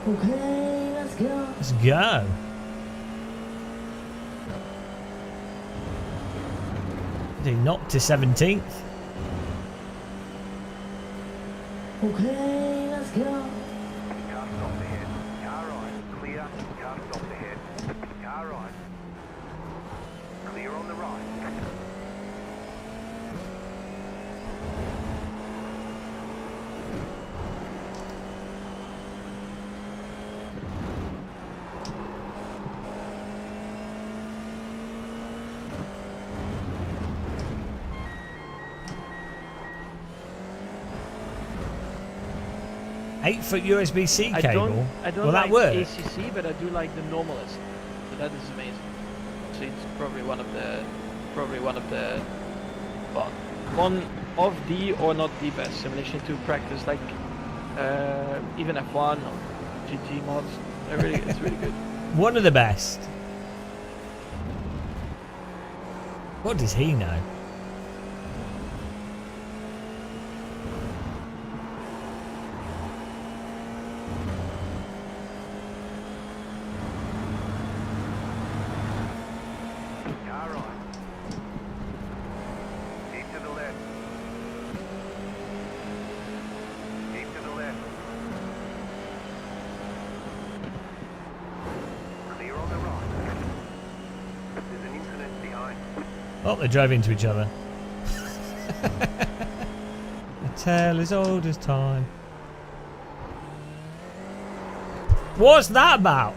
Okay, let's go. Let's go. He knocked to 17th. Okay, let's go. Car stop ahead. Car right. Clear. Car stop ahead. Car right. Clear on the right. Eight-foot USB-C I cable. don't Will that like work? ACC, but I do like the normalist. So that is amazing. So it's probably one of the, well, one of the or not the best simulation to practice like even F1 or GT mods. It's really good. One of the best. What does he know? Car right. Keep to the left. Keep to the left. Clear on the right. There's an incident behind. Oh, they drove into each other. A tale as old as time. What's that about?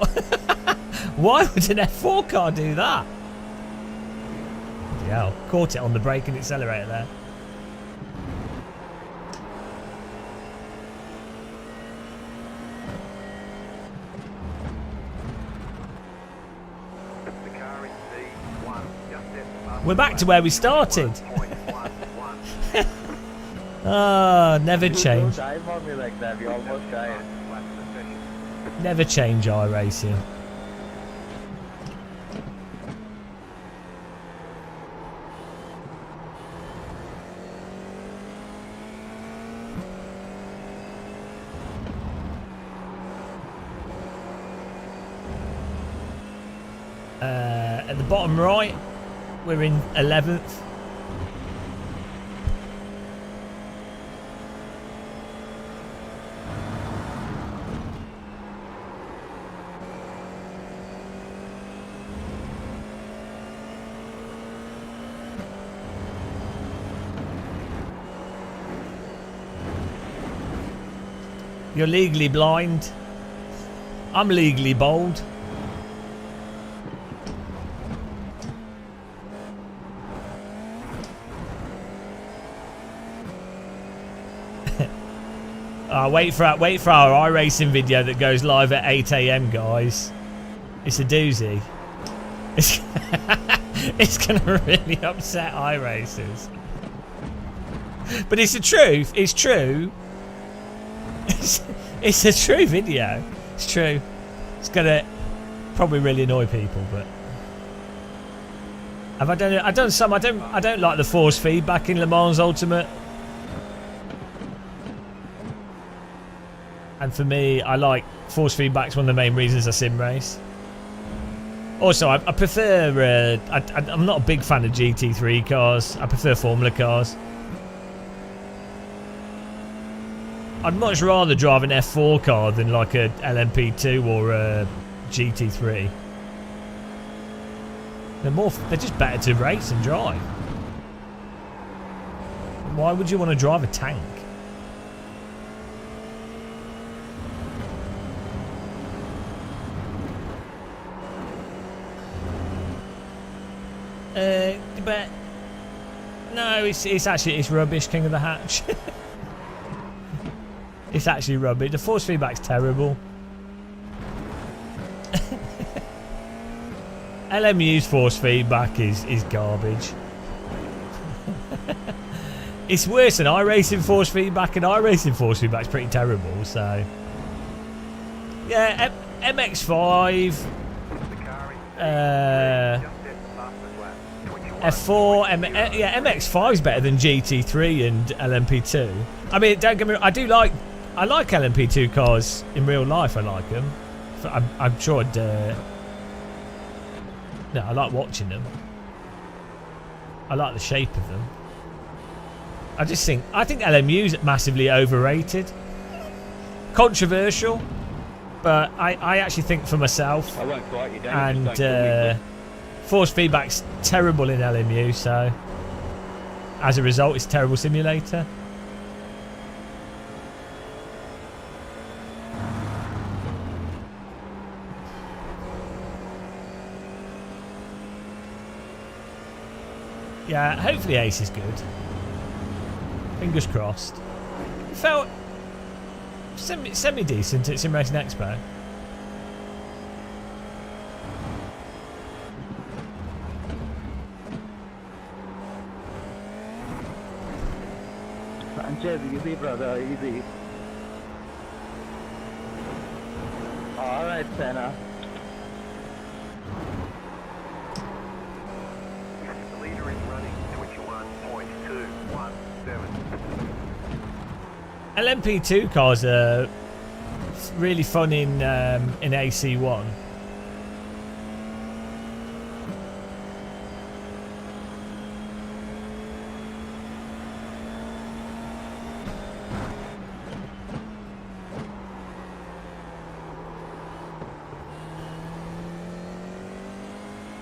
Why would an F4 car do that? Yeah, caught it on the brake and accelerator there. The car in C1. Just set the We're back to where we started. Ah, never change. Don't dive on me like that. We almost died. Never change iRacing. At the bottom right, we're in 11th. You're legally blind. I'm legally bold. Wait for our iRacing video that goes live at 8 AM, guys. It's a doozy. It's gonna really upset iRacers. But it's the truth. It's true. It's a true video. It's true. It's gonna probably really annoy people, but I've done some. I don't like the force feedback in Le Mans Ultimate. And for me, I like force feedback's one of the main reasons I sim race. Also, I prefer. I'm not a big fan of GT3 cars. I prefer Formula cars. I'd much rather drive an F4 car than like a LMP2 or a GT3. They're just better to race and drive. Why would you want to drive a tank? But no, it's rubbish, King of the Hatch. It's actually rubbish. The force feedback's terrible. LMU's force feedback is garbage. It's worse than iRacing force feedback, and iRacing force feedback's pretty terrible. So yeah, MX5. F4, MX5's better than GT3 and LMP2. I mean, don't get me wrong, I like LMP2 cars in real life. I like them. I'm sure I'd. No, I like watching them. I like the shape of them. I think LMU's massively overrated. Controversial, but I actually think for myself. I won't quite you down. And force feedback's terrible in LMU, so as a result, it's a terrible simulator. Yeah, hopefully Ace is good. Fingers crossed. It felt semi-decent at Sim Racing Expo. Sanchez, easy, brother, easy. right, Senna. The leader is running 21.217. LMP2 cars are really fun in AC1.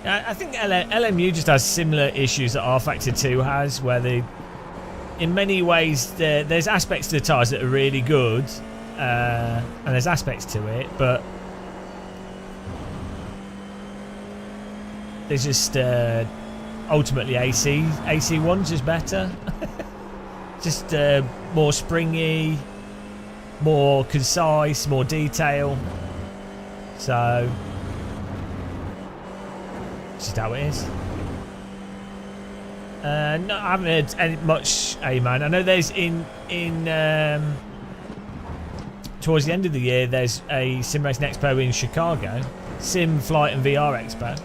I think LMU just has similar issues that R Factor 2 has, where they, in many ways, there's aspects to the tyres that are really good, and there's aspects to it, but there's just ultimately AC1's just better. Just more springy, more concise, more detail. So just how it is. No, I haven't heard much, man. I know there's towards the end of the year there's a Sim Racing Expo in Chicago, Sim Flight and VR Expo,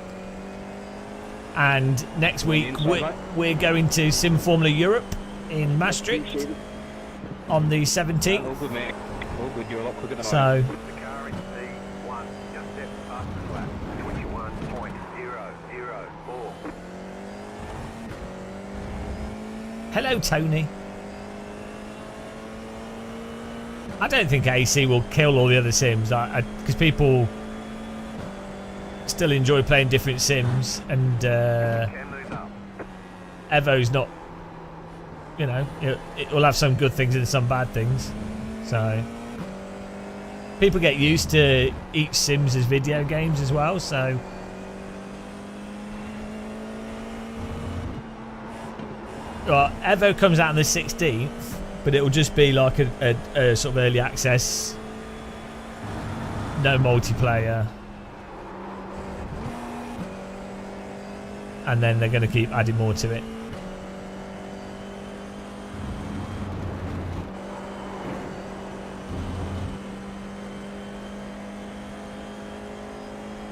and next week we're going to Sim Formula Europe in Maastricht on the 17th. All good, mate. All good. You're a lot quicker than I am. So The car in C1 just stepped past the flat. 21.004. hello, Tony. I don't think AC will kill all the other sims, because people still enjoy playing different sims, and Can move up. EVEO's not, you know, it will have some good things and some bad things. So people get used to each sims as video games as well. So well, EVEO comes out on the 16th, but it will just be like a sort of early access, no multiplayer, and then they're going to keep adding more to it.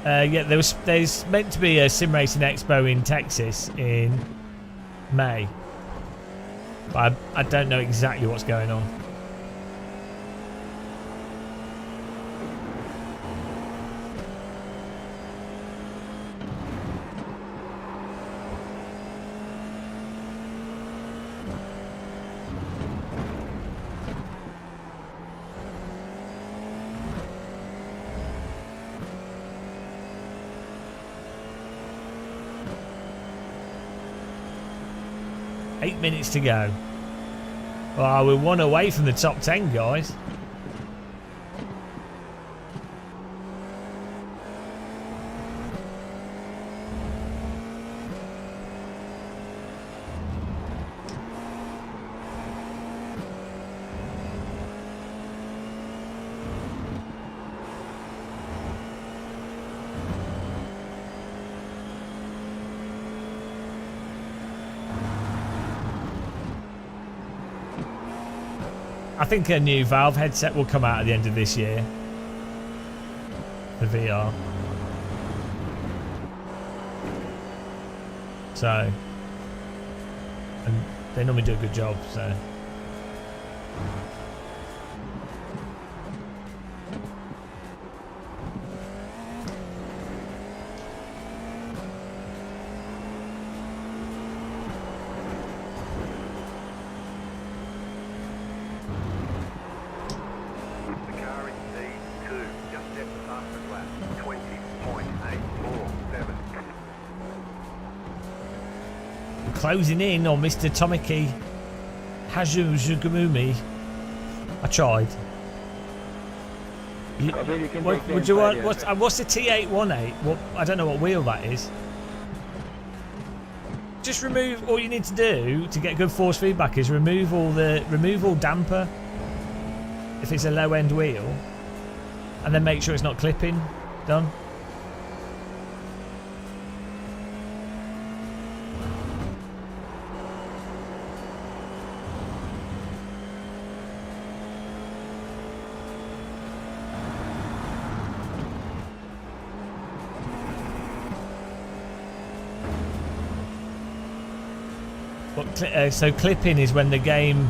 Yeah, there's meant to be a Sim Racing Expo in Texas in May, but I don't know exactly what's going on. Eight minutes to go. Well, we're one away from the top 10, guys. I think a new Valve headset will come out at the end of this year. The VR. So, and they normally do a good job, so. The car in C2 just stepped past the flat. 20.847. Closing in on Mr. Tomiki Hajuzugumumi. I tried. I believe you can What take the would you want? inside, What's the T818? What, I don't know what wheel that is. Just remove. All you need to do to get good force feedback is remove all damper if it's a low end wheel, and then make sure it's not clipping. Done. So clipping is when the game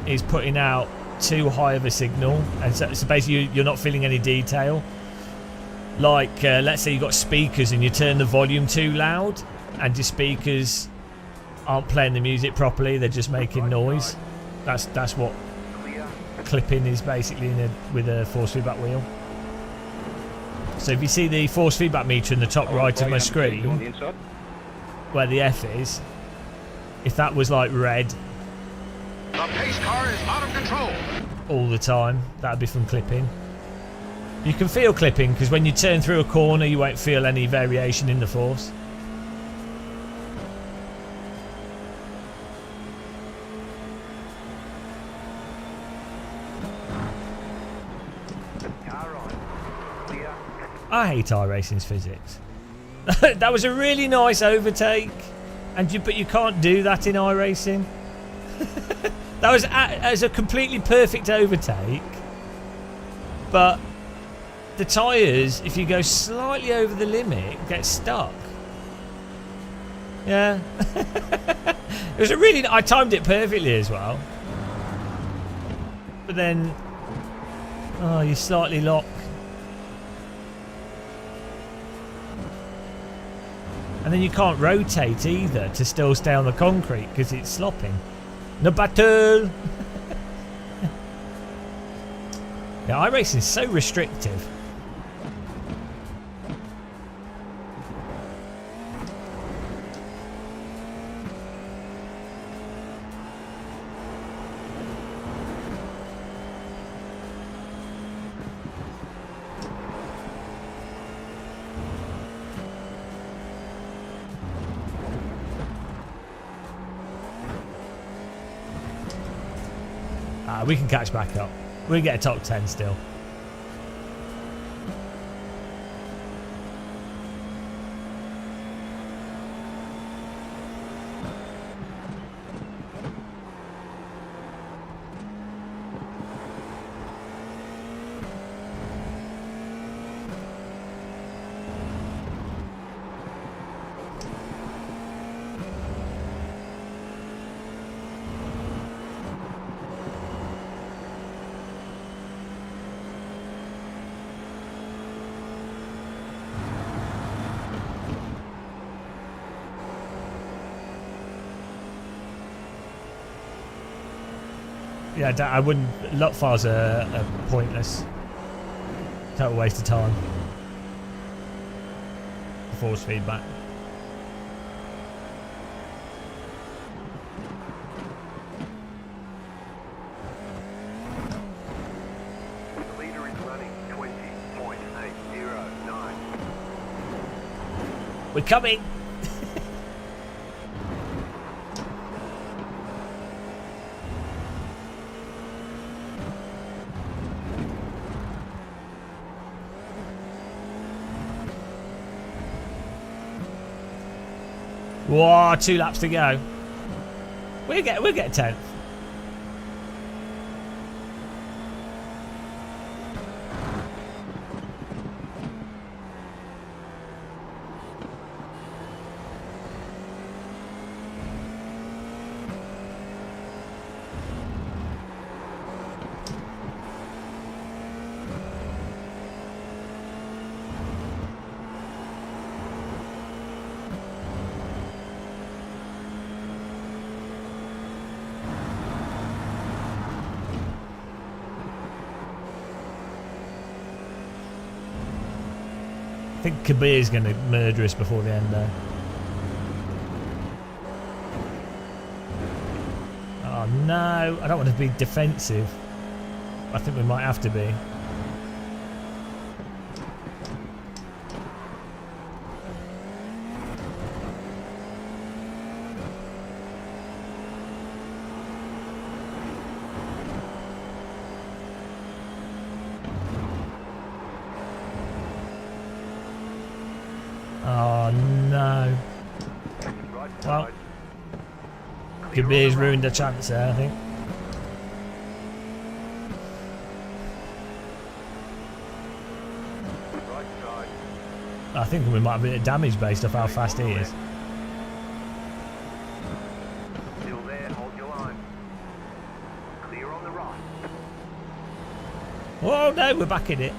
is putting out too high of a signal, and so basically you're not feeling any detail. Like let's say you've got speakers and you turn the volume too loud, and your speakers aren't playing the music properly; they're just making noise. That's what Clear. clipping is basically with a force feedback wheel. So if you see the force feedback meter in the top right of my On screen, the inside. where the F is, if that was like red The pace car is out of control. all the time, that'd be from clipping. You can feel clipping because when you turn through a corner you won't feel any variation in the force. Car on. Clear. I hate iRacing's physics. That was a really nice overtake, but you can't do that in iRacing. That was as a completely perfect overtake, but the tyres, if you go slightly over the limit, get stuck. Yeah. It was I timed it perfectly as well. But then, oh, you slightly lock. And then you can't rotate either to still stay on the concrete because it's slopping. No battle. Yeah, iRacing is so restrictive. We can catch back up. We can get a top 10 still. Yeah, I wouldn't. Lot files are pointless. Total waste of time. Force feedback. The leader is running 20.809. We're coming. Whoa, 2 laps to go. We'll get 10th. I think Kabir's going to murder us before the end there. Oh no, I don't want to be defensive. I think we might have to be. Oh no. Right Well, side. Kabir's ruined a chance there, I think. Right side. I think we might have a bit of damage based off how fast he is. Oh no, we're back in it.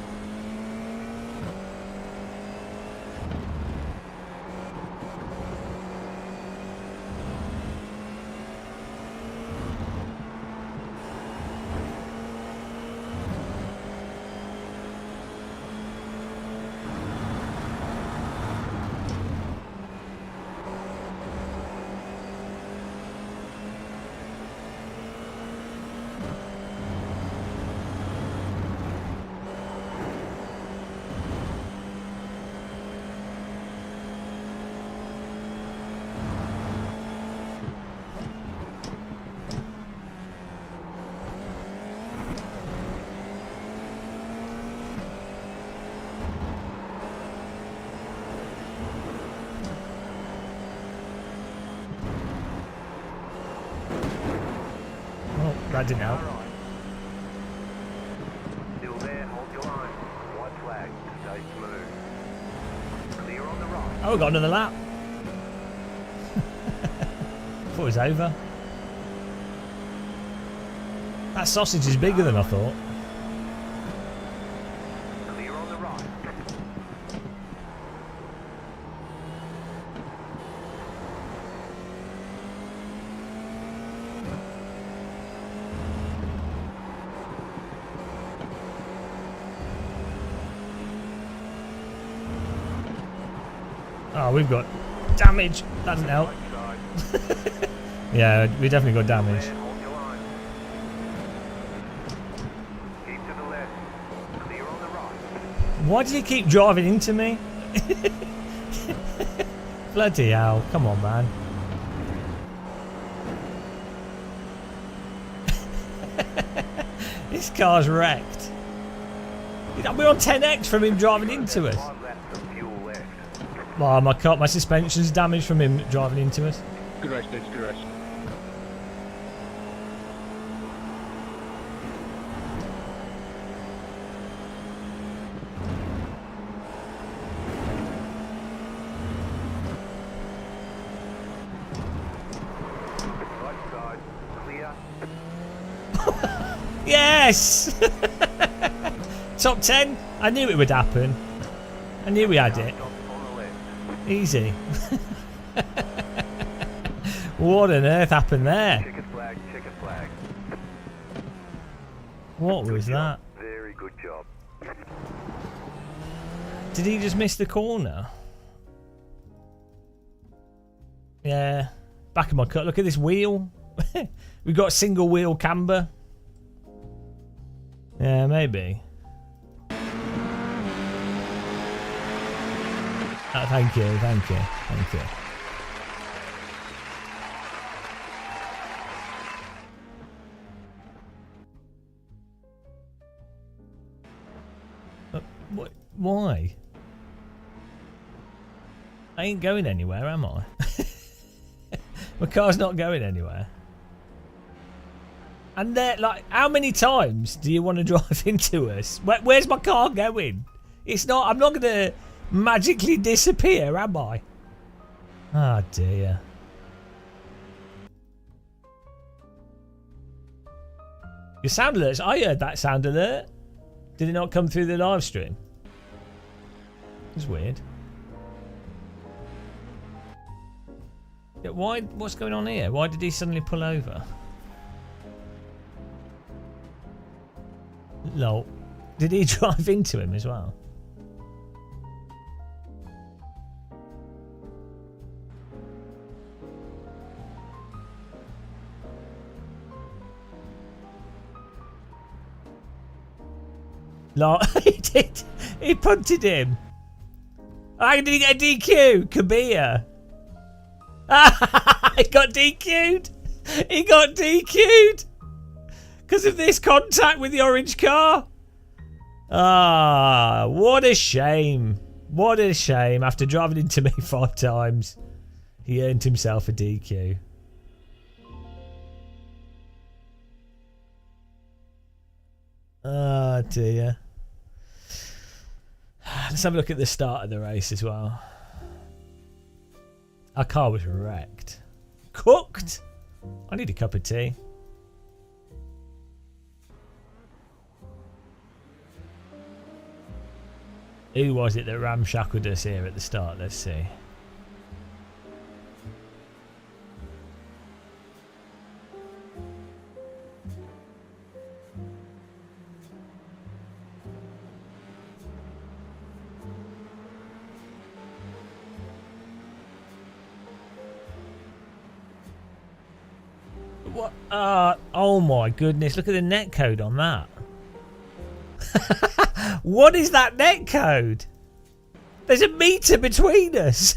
Oh, that didn't help. Alright. Still there, hold your line. White flag, stay smooth. Clear on the right. Oh, we got another lap. Thought it was over. That sausage is bigger than I thought. Clear on the right. Oh, we've got damage. That doesn't help. Right side. Yeah, we definitely got damage. There, hold your line. Keep to the left. Clear on the right. Why did he keep driving into me? Bloody hell. Come on, man. This car's wrecked. We're on 10x from him driving into us. 5 laps of fuel left. Oh, my suspension's damaged from him driving into us. Good race, dudes. Good race. Right side. Clear. Yes! Top 10? I knew it would happen. I knew we had it. Stop on the left. Easy. What on earth happened there? Checkered flag, checkered flag. What was that? Very good job. Did he just miss the corner? Yeah. Back of my cut. Look at this wheel. We've got single wheel camber. Yeah, maybe. Oh, thank you, thank you, thank you. What? Why? I ain't going anywhere, am I? My car's not going anywhere. And they're like, how many times do you want to drive into us? Where's my car going? It's not. I'm not gonna magically disappear, am I? Ah, oh, dear. Your sound alerts. I heard that sound alert. Did it not come through the live stream? It's weird. Yeah, why? What's going on here? Why did he suddenly pull over? Lol. Did he drive into him as well? Lol. He did. He punted him. How did he get a DQ? Kabir. He got DQ'd. He got DQ'd. Because of this contact with the orange car. Ah, what a shame. What a shame. After driving into me 5 times, he earned himself a DQ. Oh dear. Let's have a look at the start of the race as well. Our car was wrecked. Cooked. I need a cup of tea. Who was it that ramshackled us here at the start? Let's see. What? Oh my goodness! Look at the net code on that. What is that net code? There's a meter between us.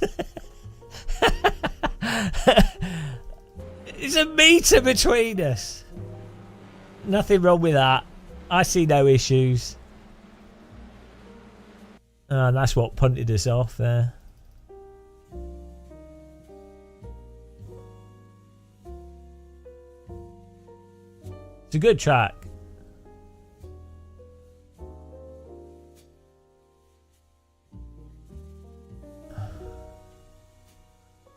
There's a meter between us. Nothing wrong with that. I see no issues. And that's what punted us off there. It's a good track.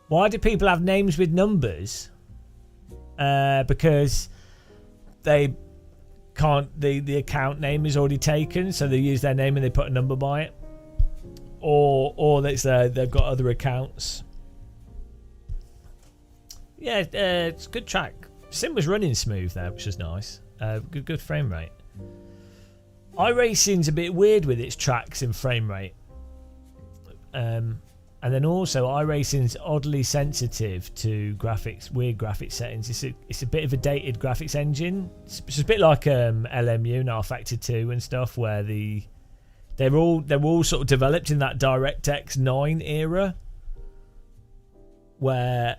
Why do people have names with numbers? Because they can't. The account name is already taken, so they use their name and they put a number by it, or they've got other accounts. Yeah, it's a good track. Sim was running smooth there, which was nice. Good frame rate. iRacing's a bit weird with its tracks and frame rate. And then also iRacing's oddly sensitive to graphics, weird graphics settings. It's a bit of a dated graphics engine. It's a bit like LMU and rFactor 2 and stuff, where they're all sort of developed in that DirectX 9 era, where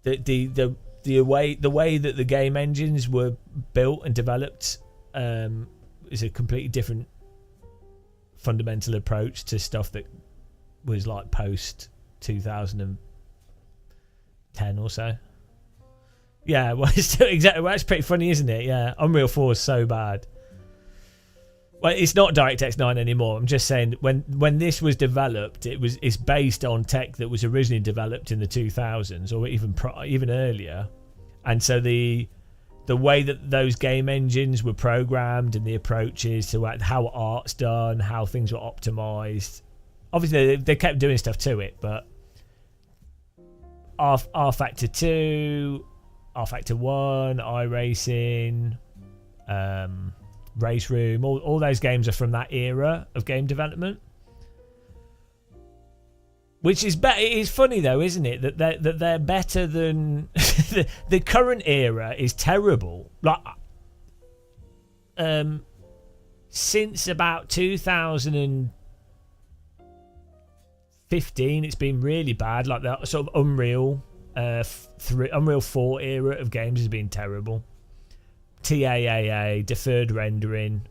the way that the game engines were built and developed is a completely different fundamental approach to stuff that was like post 2010 or so. Yeah, well, it's still exactly. Well, that's pretty funny, isn't it? Yeah, Unreal 4 is so bad. Well, it's not DirectX 9 anymore. I'm just saying when this was developed, it's based on tech that was originally developed in the 2000s or even earlier, and so the way that those game engines were programmed and the approaches to how art's done, how things were optimized. Obviously, they kept doing stuff to it, but rFactor 2, rFactor 1, iRacing, Race Room, all those games are from that era of game development. Which is better. It is funny though, isn't it, that they're better than the current era is terrible. Like, since about 2015, it's been really bad. Like that sort of Unreal 4 era of games has been terrible. TAAA, deferred rendering.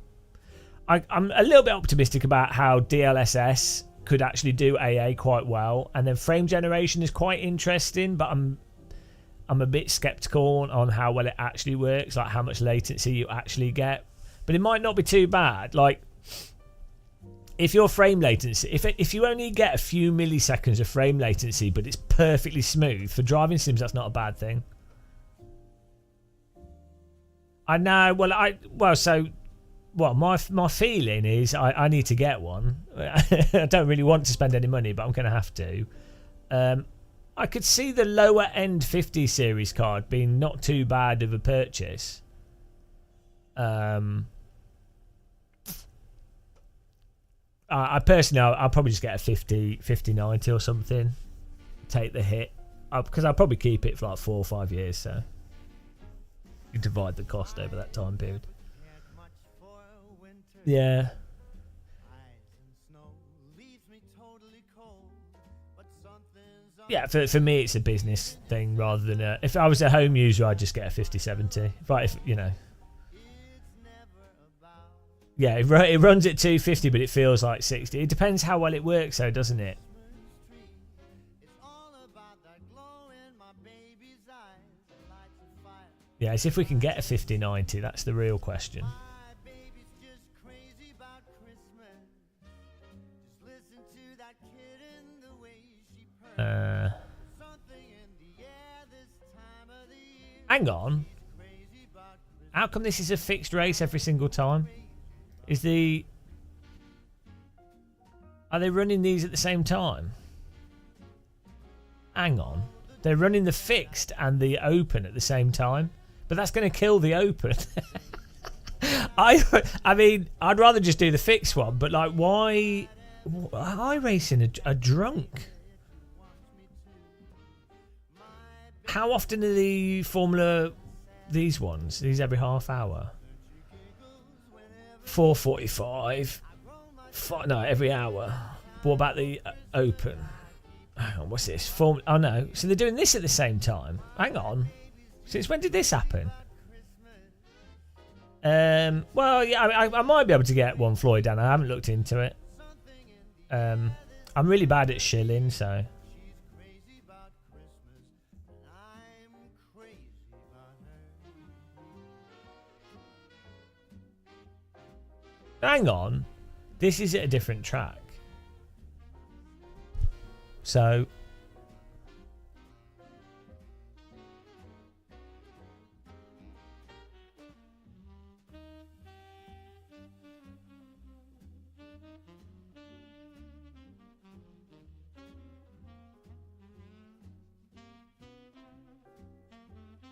I'm a little bit optimistic about how DLSS could actually do AA quite well, and then frame generation is quite interesting, but I'm a bit skeptical on how well it actually works, like how much latency you actually get. But it might not be too bad. Like, if your frame latency, if you only get a few milliseconds of frame latency, but it's perfectly smooth for driving sims, that's not a bad thing. I know. My feeling is I need to get one. I don't really want to spend any money, but I'm going to have to. I could see the lower end 50 series card being not too bad of a purchase. I personally, I'll probably just get a 5090 or something. Take the hit, because I'll probably keep it for like 4 or 5 years. So you divide the cost over that time period. Yeah. Yeah, for me it's a business thing rather than a. If I was a home user, I'd just get a 5070. If you know. Yeah, it runs at 250, but it feels like 60. It depends how well it works, though, doesn't it? Yeah, it's if we can get a 5090. That's the real question. Hang on. How come this is a fixed race every single time? Is the Are they running these at the same time? Hang on. They're running the fixed and the open at the same time. But that's going to kill the open. I mean, I'd rather just do the fixed one. But like, why iRacing are drunk? How often are the Formula... These ones? These every half hour? 4:45. No, every hour. What about the open? Hang on, what's this? Oh no, so they're doing this at the same time. Hang on. Since when did this happen? Well, yeah, I might be able to get one Floyd down. I haven't looked into it. I'm really bad at shilling, so... Hang on. This is at a different track. So...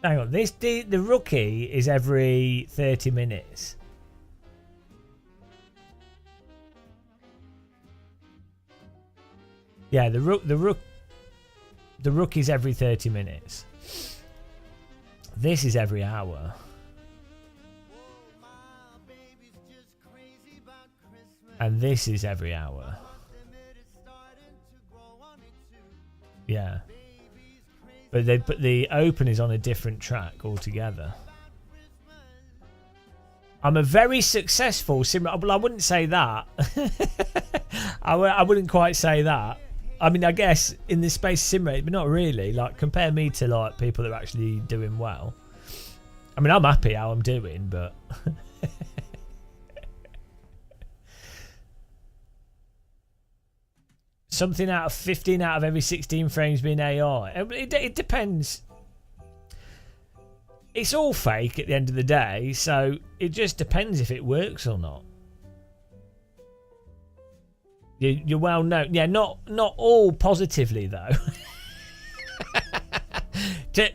Hang on, the rookie is every 30 minutes. Yeah, the rookie's every 30 minutes. This is every hour. And this is every hour. Yeah. But the open is on a different track altogether. I'm a very successful sim. Well, I wouldn't say that. I wouldn't quite say that. I mean, I guess in this space sim rate, but not really. Like, compare me to like people that are actually doing well. I mean, I'm happy how I'm doing, but something out of 15 out of every 16 frames being AI. It depends. It's all fake at the end of the day, so it just depends if it works or not. You're well known. Yeah, not all positively, though.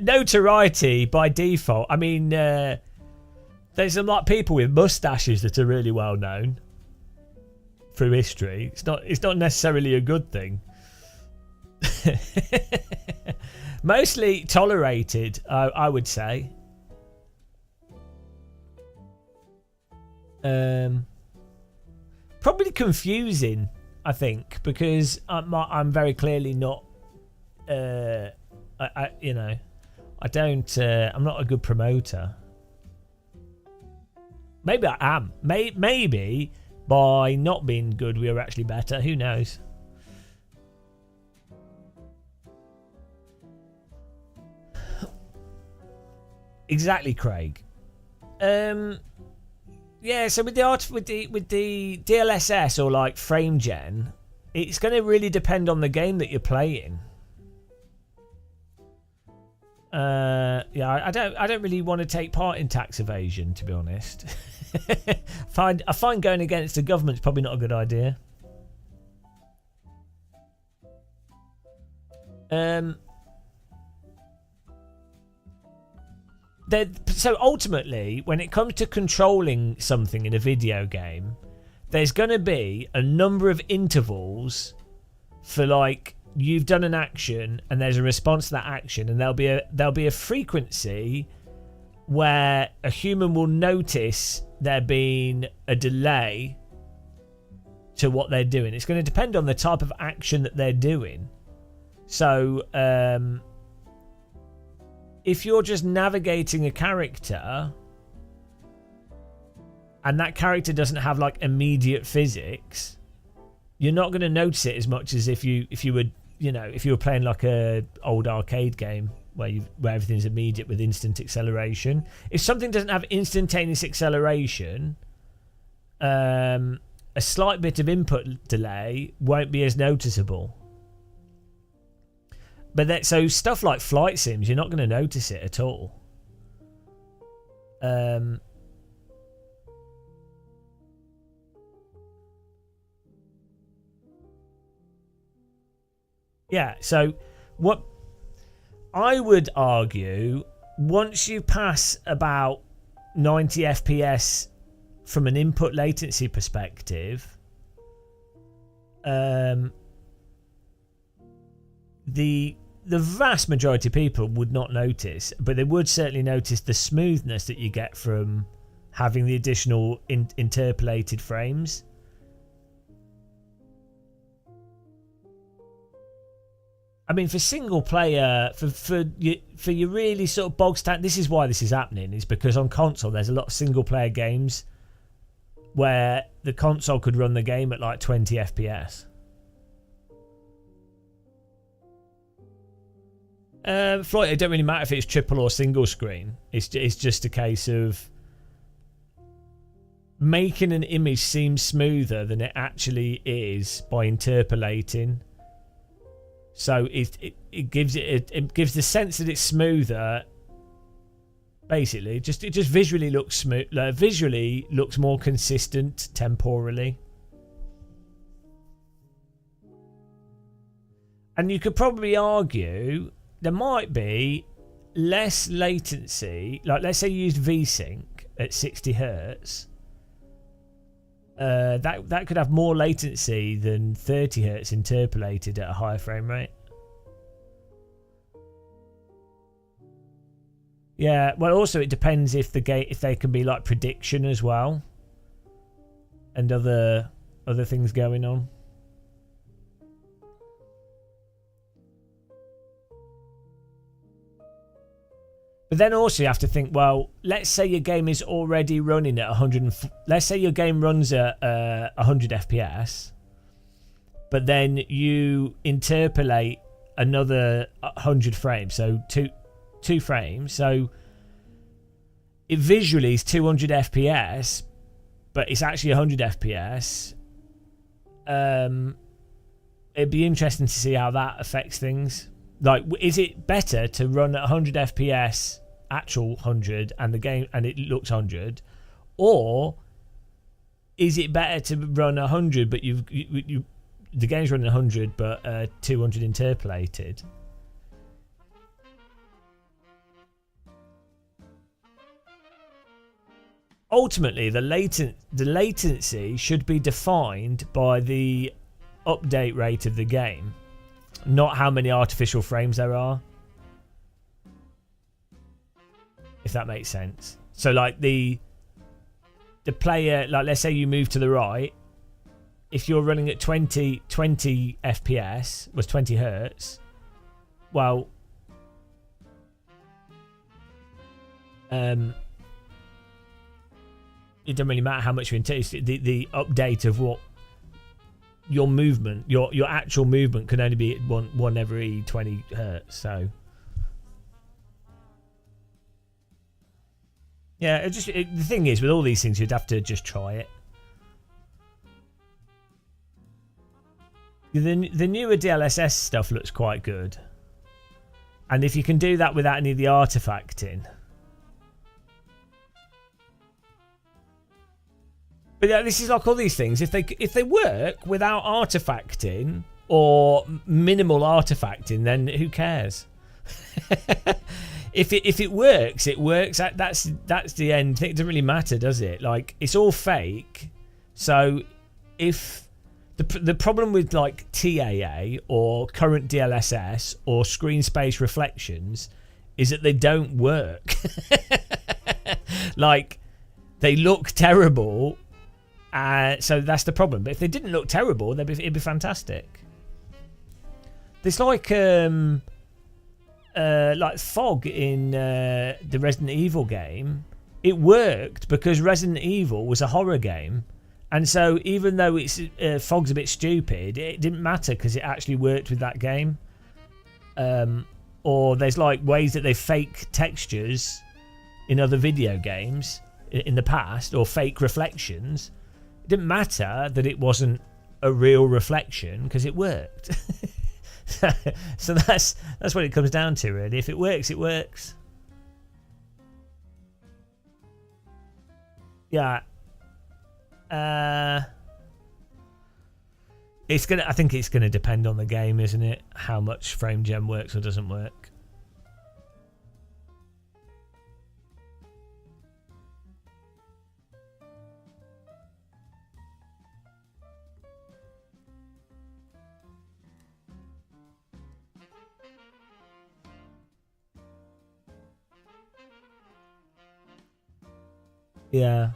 Notoriety by default. I mean, there's some like people with mustaches that are really well known through history. It's not necessarily a good thing. Mostly tolerated, I would say. Probably confusing, I think, because I'm very clearly not. I'm not a good promoter. Maybe I am. Maybe by not being good, we are actually better. Who knows? Exactly, Craig. Yeah, so with the DLSS or like frame gen, it's going to really depend on the game that you're playing. Yeah, I don't really want to take part in tax evasion, to be honest. I find going against the government's probably not a good idea. So ultimately, when it comes to controlling something in a video game, there's going to be a number of intervals for like you've done an action and there's a response to that action, and there'll be a frequency where a human will notice there being a delay to what they're doing. It's going to depend on the type of action that they're doing. So if you're just navigating a character and that character doesn't have like immediate physics, you're not going to notice it as much as if you were playing like a old arcade game where everything's immediate with instant acceleration. If something doesn't have instantaneous acceleration, a slight bit of input delay won't be as noticeable. But so stuff like flight sims, you're not going to notice it at all. Yeah, so what I would argue, once you pass about 90 FPS from an input latency perspective, the vast majority of people would not notice, but they would certainly notice the smoothness that you get from having the additional interpolated frames. I mean, for single player, for your really sort of bog standard, this is why this is happening, is because on console there's a lot of single player games where the console could run the game at like 20 FPS. Floyd, it don't really matter if it's triple or single screen. It's just a case of making an image seem smoother than it actually is by interpolating. So it gives the sense that it's smoother. Basically, it just visually looks smooth. Visually looks more consistent temporally. And you could probably argue there might be less latency. Like, let's say you used VSync at 60 hertz. That could have more latency than 30 hertz interpolated at a higher frame rate. Yeah, well, also it depends if they can be like prediction as well, and other things going on. But then also you have to think, well, let's say your game is already running at 100. Let's say your game runs at 100 FPS, but then you interpolate another 100 frames, so two frames. So it visually is 200 FPS, but it's actually 100 FPS. It'd be interesting to see how that affects things. Like, is it better to run at 100 FPS, actual 100, and the game and it looks 100, or is it better to run 100 but the game's running 100 but 200 interpolated? Ultimately, the latency should be defined by the update rate of the game, not how many artificial frames there are. If that makes sense. So like the player, like let's say you move to the right, if you're running at 20 FPS, was 20 hertz, well, it doesn't really matter how much you interpolate. The update of what your movement, your actual movement can only be one every 20 hertz. So yeah, the thing is with all these things, you'd have to just try it. The newer DLSS stuff looks quite good, and if you can do that without any of the artifacting. But yeah, this is like all these things. If they work without artifacting or minimal artifacting, then who cares? If it works, it works. That's the end. It doesn't really matter, does it? Like, it's all fake. So if the problem with like TAA or current DLSS or screen space reflections is that they don't work. Like, they look terrible. So that's the problem. But if they didn't look terrible, it'd be fantastic. There's like fog in the Resident Evil game. It worked because Resident Evil was a horror game, and so even though it's fog's a bit stupid, it didn't matter because it actually worked with that game. Or there's like ways that they fake textures in other video games in the past, or fake reflections. It didn't matter that it wasn't a real reflection because it worked. So that's what it comes down to, really. If it works, it works. Yeah. I think it's gonna depend on the game, isn't it? How much frame gen works or doesn't work. Yeah.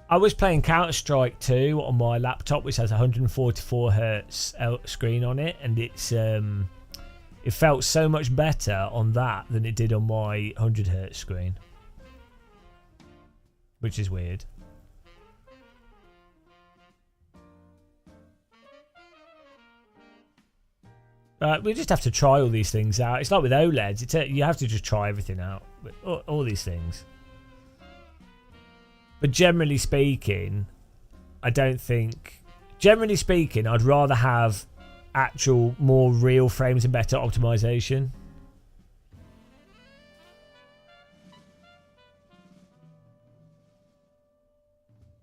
I was playing Counter-Strike 2 on my laptop, which has 144 hertz screen on it, and it felt so much better on that than it did on my 100 hertz screen, which is weird. We just have to try all these things out. It's like with OLEDs. You have to just try everything out. All these things. But generally speaking, I don't think... Generally speaking, I'd rather have actual, more real frames and better optimization.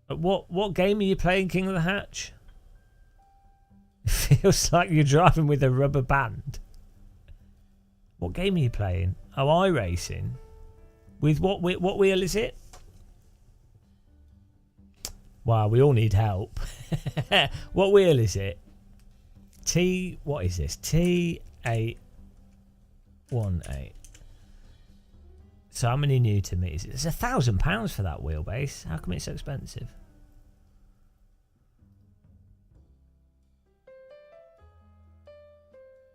What game are you playing, King of the Hatch? It feels like you're driving with a rubber band. What game are you playing? Oh, iRacing. With what wheel is it? Wow, we all need help. What wheel is it? What is this? T818. So how many Newton meters? It's £1,000 for that wheelbase. How come it's so expensive?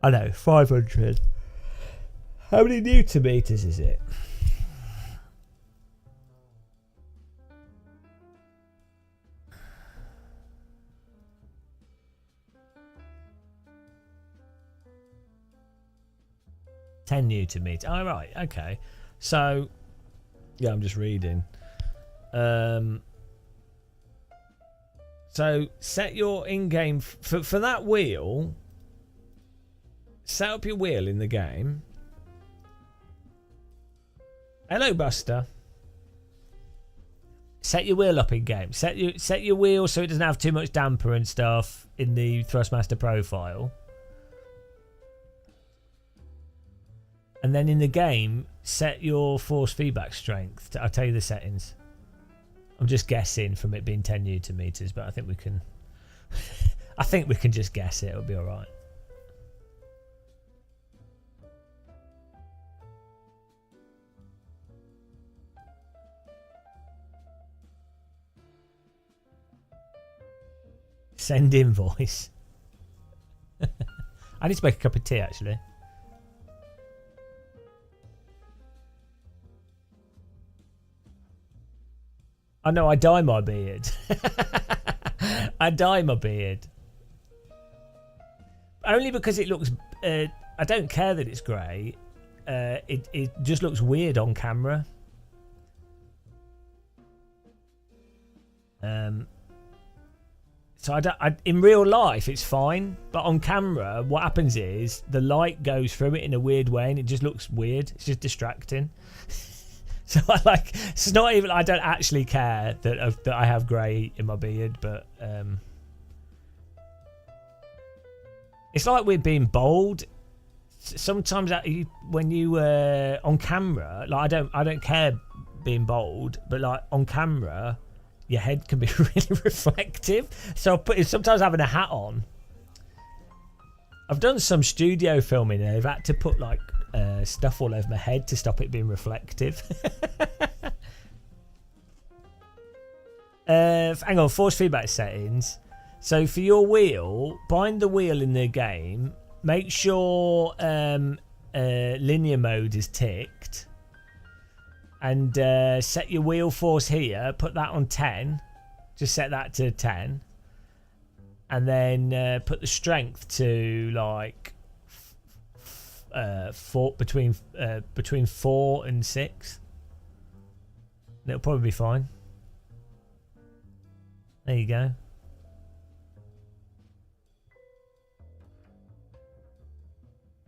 I know, 500. How many Newton meters is it? Newton meter. Oh, right. Okay. So, yeah, I'm just reading. So, set your in-game... For that wheel, set up your wheel in the game. Hello, Buster. Set your wheel up in game. Set your wheel so it doesn't have too much damper and stuff in the Thrustmaster profile. And then in the game, set your force feedback strength. I'll tell you the settings. I'm just guessing from it being 10 Newton meters, but I think we can. I think we can just guess it. It'll be all right. Send invoice. I need to make a cup of tea, actually. I know, I dye my beard. I dye my beard. Only because it looks... I don't care that it's grey. It just looks weird on camera. So in real life, it's fine. But on camera, what happens is the light goes through it in a weird way and it just looks weird. It's just distracting. So it's not even, I don't actually care that I have grey in my beard, but it's like we're being bold. Sometimes when you on camera, like I don't care being bold, but like on camera, your head can be really reflective. So sometimes having a hat on. I've done some studio filming and they've had to put like stuff all over my head to stop it being reflective. Hang on, force feedback settings. So for your wheel, bind the wheel in the game. Make sure linear mode is ticked. And set your wheel force here. Put that on 10. Just set that to 10. And then put the strength to like... between 4 and 6. And it'll probably be fine. There you go.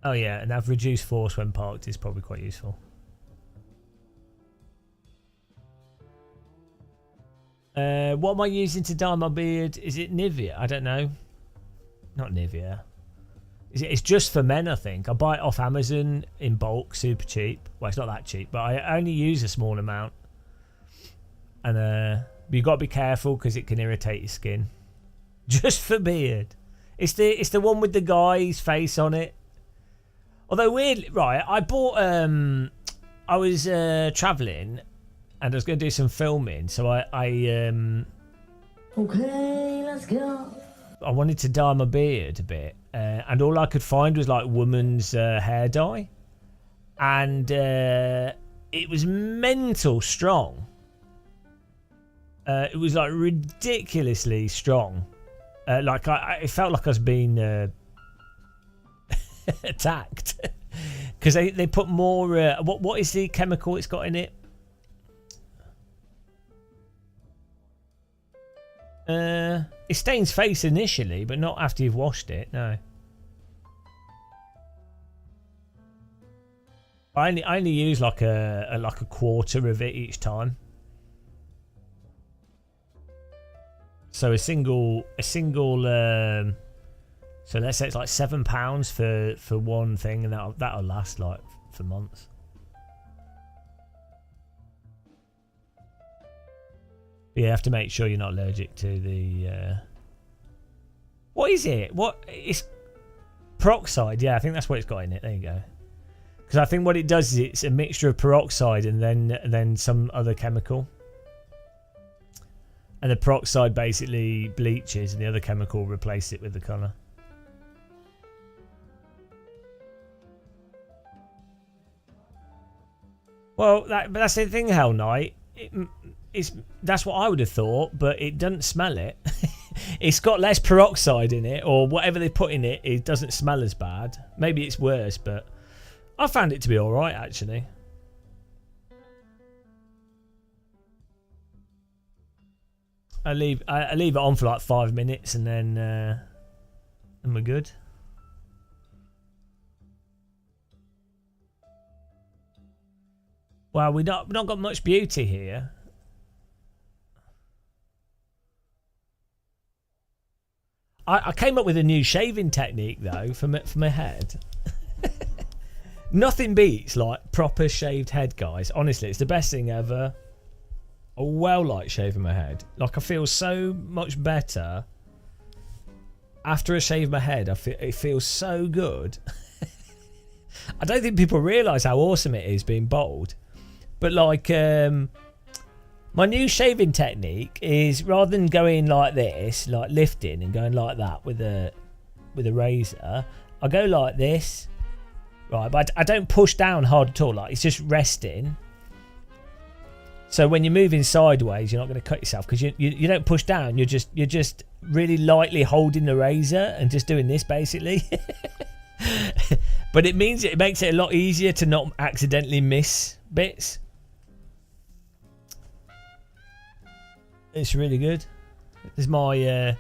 Oh yeah, and have reduced force when parked is probably quite useful. What am I using to dye my beard? Is it Nivea? I don't know. Not Nivea. It's just for men, I think. I buy it off Amazon in bulk, super cheap. Well, it's not that cheap, but I only use a small amount. And you got to be careful because it can irritate your skin. Just for beard. It's the one with the guy's face on it. Although weird, right? I bought. I was traveling, and I was going to do some filming, so I Okay, let's go. I wanted to dye my beard a bit, and all I could find was like woman's hair dye, and it was mental strong. It was like ridiculously strong. Like it felt like I was being attacked because they put more. What is the chemical it's got in it? It stains face initially, but not after you've washed it. No. I only use like a quarter of it each time. So a single. So let's say it's like £7 for one thing, and that'll last like for months. But you have to make sure you're not allergic to the. What is it? It's peroxide? Yeah, I think that's what it's got in it. There you go. Because I think what it does is it's a mixture of peroxide and then some other chemical. And the peroxide basically bleaches, and the other chemical replaces it with the colour. Well, that's the thing, Hell Knight. That's what I would have thought, but it doesn't smell it. It's got less peroxide in it, or whatever they put in it. It doesn't smell as bad. Maybe it's worse, but I found it to be all right actually. I leave it on for like 5 minutes, and then we're good. Well, we've not got much beauty here. I came up with a new shaving technique though for my head. Nothing beats like proper shaved head, guys. Honestly, it's the best thing ever. I well like shaving my head. Like I feel so much better after I shave my head. It feels so good. I don't think people realise how awesome it is being bald. But like my new shaving technique is, rather than going like this, like lifting and going like that with a razor, I go like this, right? But I don't push down hard at all. Like it's just resting. So when you're moving sideways, you're not going to cut yourself because you don't push down. You're just really lightly holding the razor and just doing this basically. But it makes it a lot easier to not accidentally miss bits. It's really good. This is my.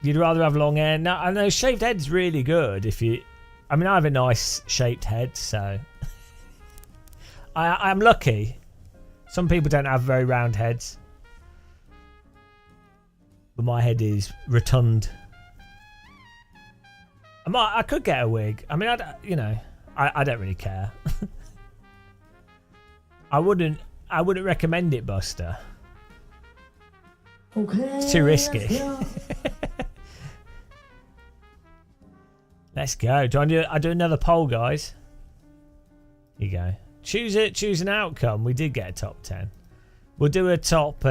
You'd rather have long hair. No, I know shaved head's really good if you. I mean, I have a nice shaped head, so. I'm lucky. Some people don't have very round heads, but my head is rotund. I could get a wig. I mean, I don't really care. I wouldn't recommend it, Buster. Okay, It's too risky. Let's go. I do another poll, guys? Here you go. Choose an outcome. We did get a top 10. We'll do a top. Do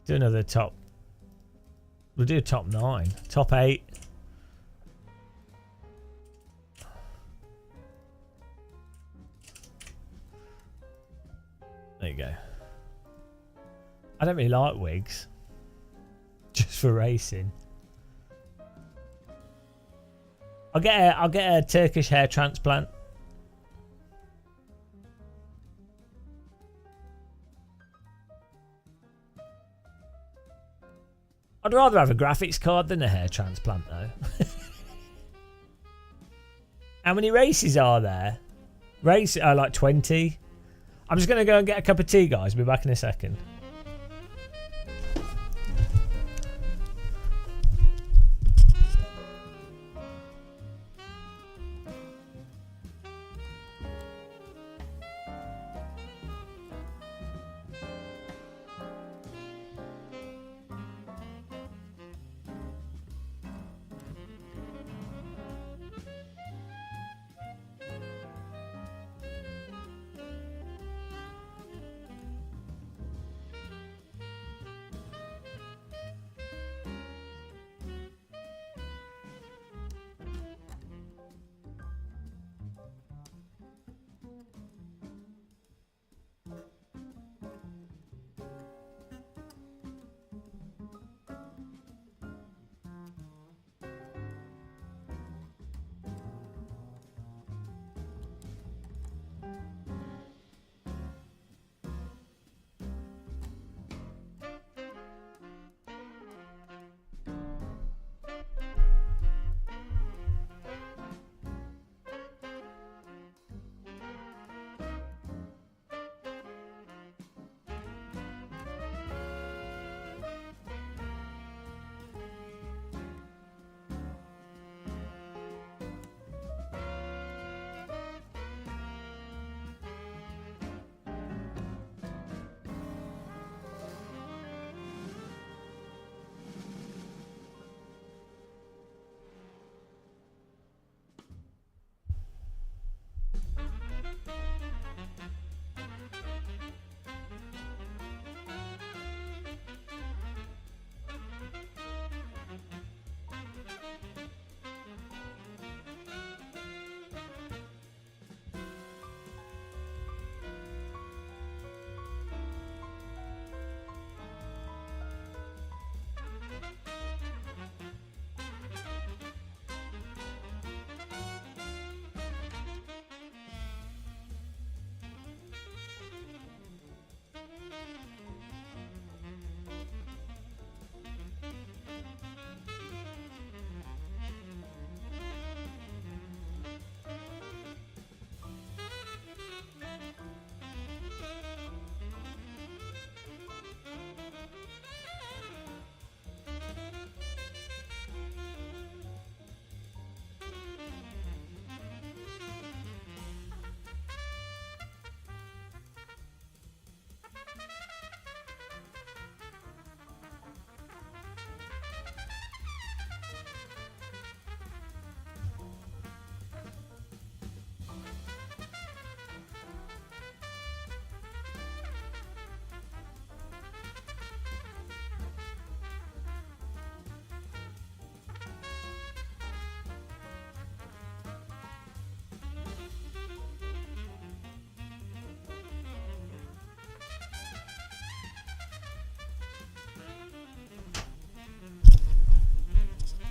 another top. We'll do a top 9, top 8. There you go. I don't really like wigs. Just for racing. I'll get a Turkish hair transplant. I'd rather have a graphics card than a hair transplant though. How many races are there? Races are like 20. I'm just going to go and get a cup of tea, guys. Be back in a second.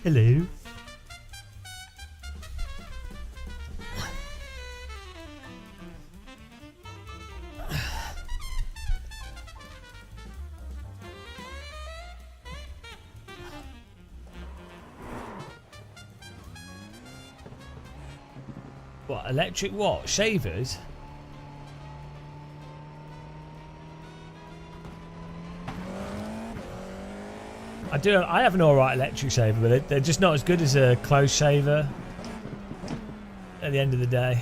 Hello. What, electric what? Shavers? I have an alright electric shaver, but they're just not as good as a close shaver at the end of the day.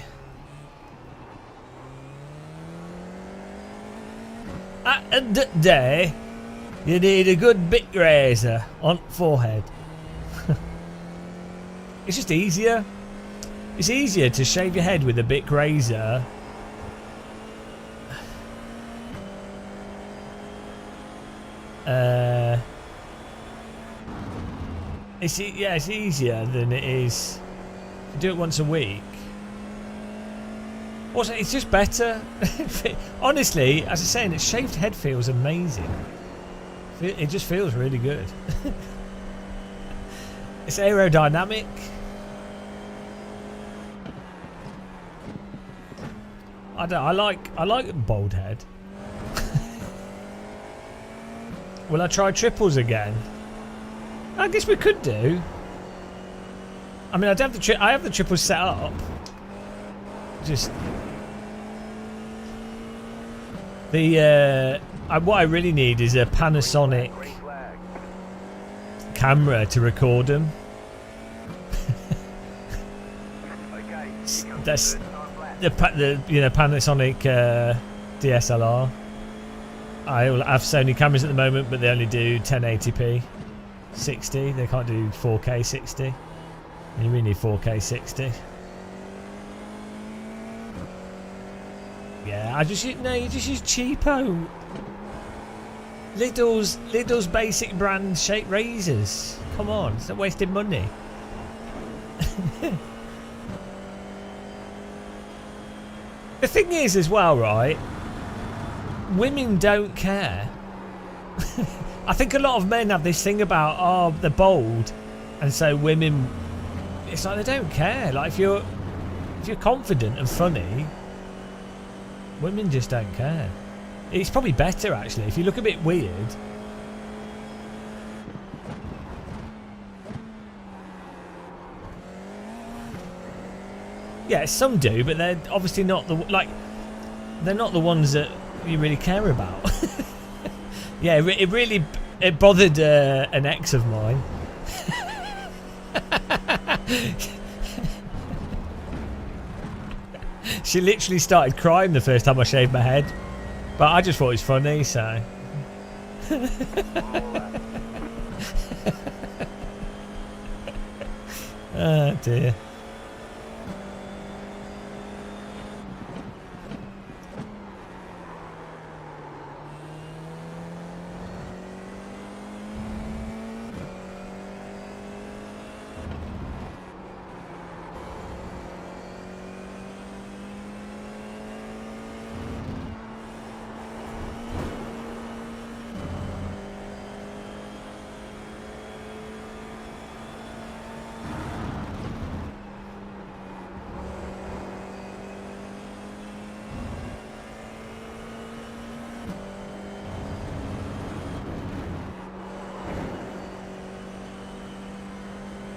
At the end of the day, you need a good bit razor on forehead. It's just easier. It's easier to shave your head with a Bic razor. It's easier than it is to do it once a week. Also, it's just better. Honestly, as I'm saying, a shaved head feels amazing. It just feels really good. It's aerodynamic. I like a bald head. Will I try triples again? I guess we could do. I mean, I have the triples set up. Just What I really need is a Panasonic Green flag. camera to record them. Okay. That's First time flat. the Panasonic DSLR. I have Sony cameras at the moment, but they only do 1080p 60. They can't do 4K 60. And you really need 4K 60. Yeah, you just use cheapo Lidl's basic brand shaped razors. Come on, it's not wasting money. The thing is as well, right? Women don't care. I think a lot of men have this thing about, oh, they're bold, and so women, it's like they don't care. Like if you're confident and funny, women just don't care. It's probably better actually if you look a bit weird. Yeah, some do, but they're obviously not they're not the ones that you really care about. Yeah, it bothered an ex of mine. She literally started crying the first time I shaved my head, but I just thought it was funny, so. Oh dear.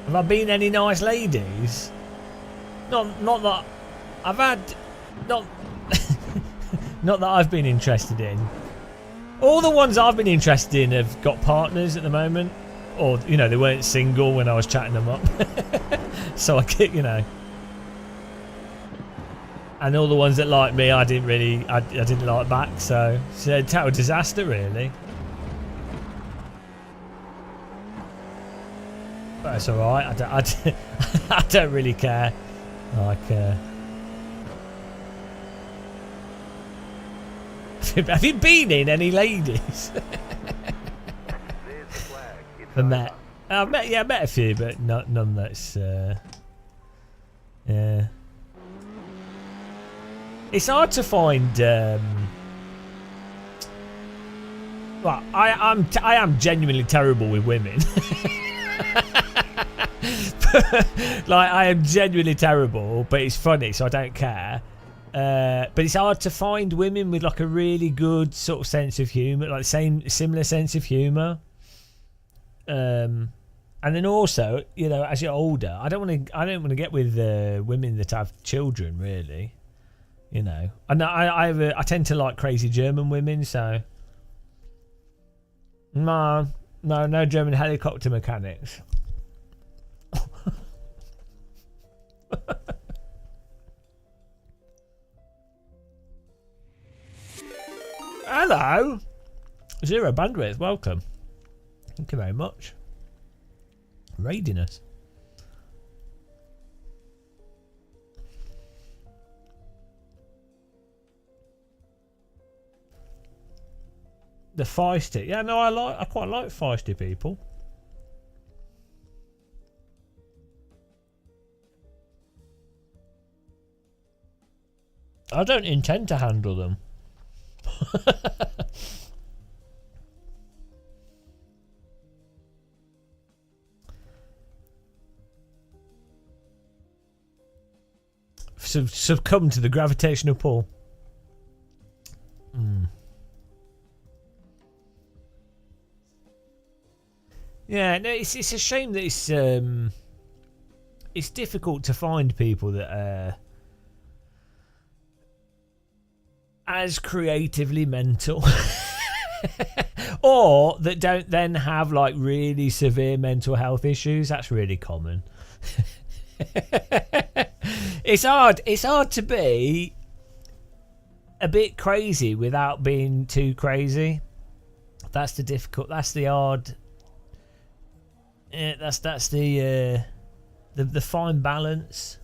Have I been any nice ladies? Not that I've had. Not not that I've been interested in. All the ones I've been interested in have got partners at the moment, or they weren't single when I was chatting them up. So I get and all the ones that like me, I didn't like back. So it's a total disaster, really. But it's alright, I don't really care. Like, have you been in any ladies? There's the flag. It's I met a few, but none that's, yeah. It's hard to find, well, I am genuinely terrible with women. Like, I am genuinely terrible, but it's funny, so I don't care. But it's hard to find women with like a really good sort of sense of humour, like similar sense of humour. And then also, as you're older, I don't want to get with women that have children, really. And I tend to like crazy German women, so no German helicopter mechanics. Hello, Zero Bandwidth, welcome. Thank you very much. Raiding us. The feisty, yeah, no, I quite like feisty people. I don't intend to handle them. Succumb to the gravitational pull. Yeah, no, it's a shame that it's difficult to find people that as creatively mental. Or that don't then have like really severe mental health issues. That's really common. It's hard to be a bit crazy without being too crazy. That's the hard. Yeah, that's the fine balance.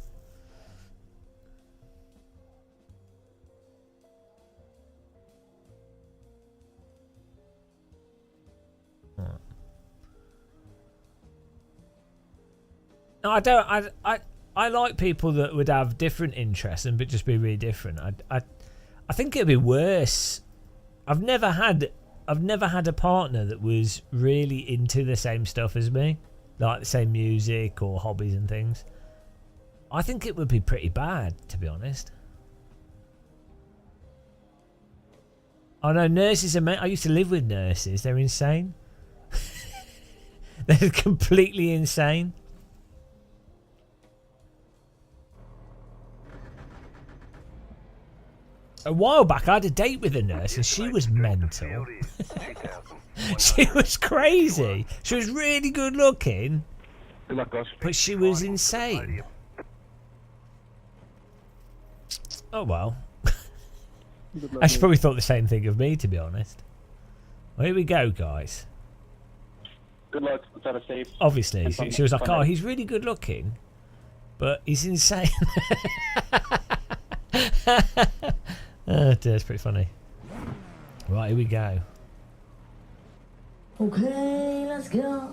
No, I don't. I like people that would have different interests and but just be really different. I think it'd be worse. I've never had a partner that was really into the same stuff as me, like the same music or hobbies and things. I think it would be pretty bad, to be honest. I know nurses are. I used to live with nurses. They're insane. They're completely insane. A while back, I had a date with a nurse and she was mental. She was crazy. She was really good looking, but she was insane. Oh well. She probably thought the same thing of me, to be honest. Well, here we go, guys. Good luck. Let's have a safe. Obviously, she was like, "Oh, he's really good looking, but he's insane." Oh dear, it's pretty funny. Right, here we go. Okay, let's go.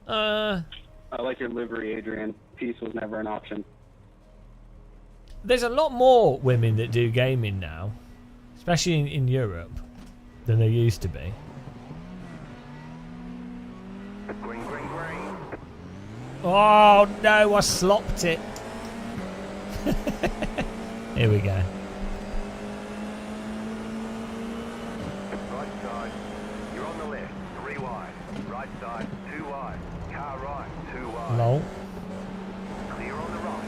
I like your livery, Adrian. Peace was never an option. There's a lot more women that do gaming now, especially in Europe, than there used to be. Green, green, green. Oh no, I slopped it. Here we go. Right side. You're on the left. 3 wide. Right side. 2 wide. Car right. 2 wide. Lol. Clear on the right.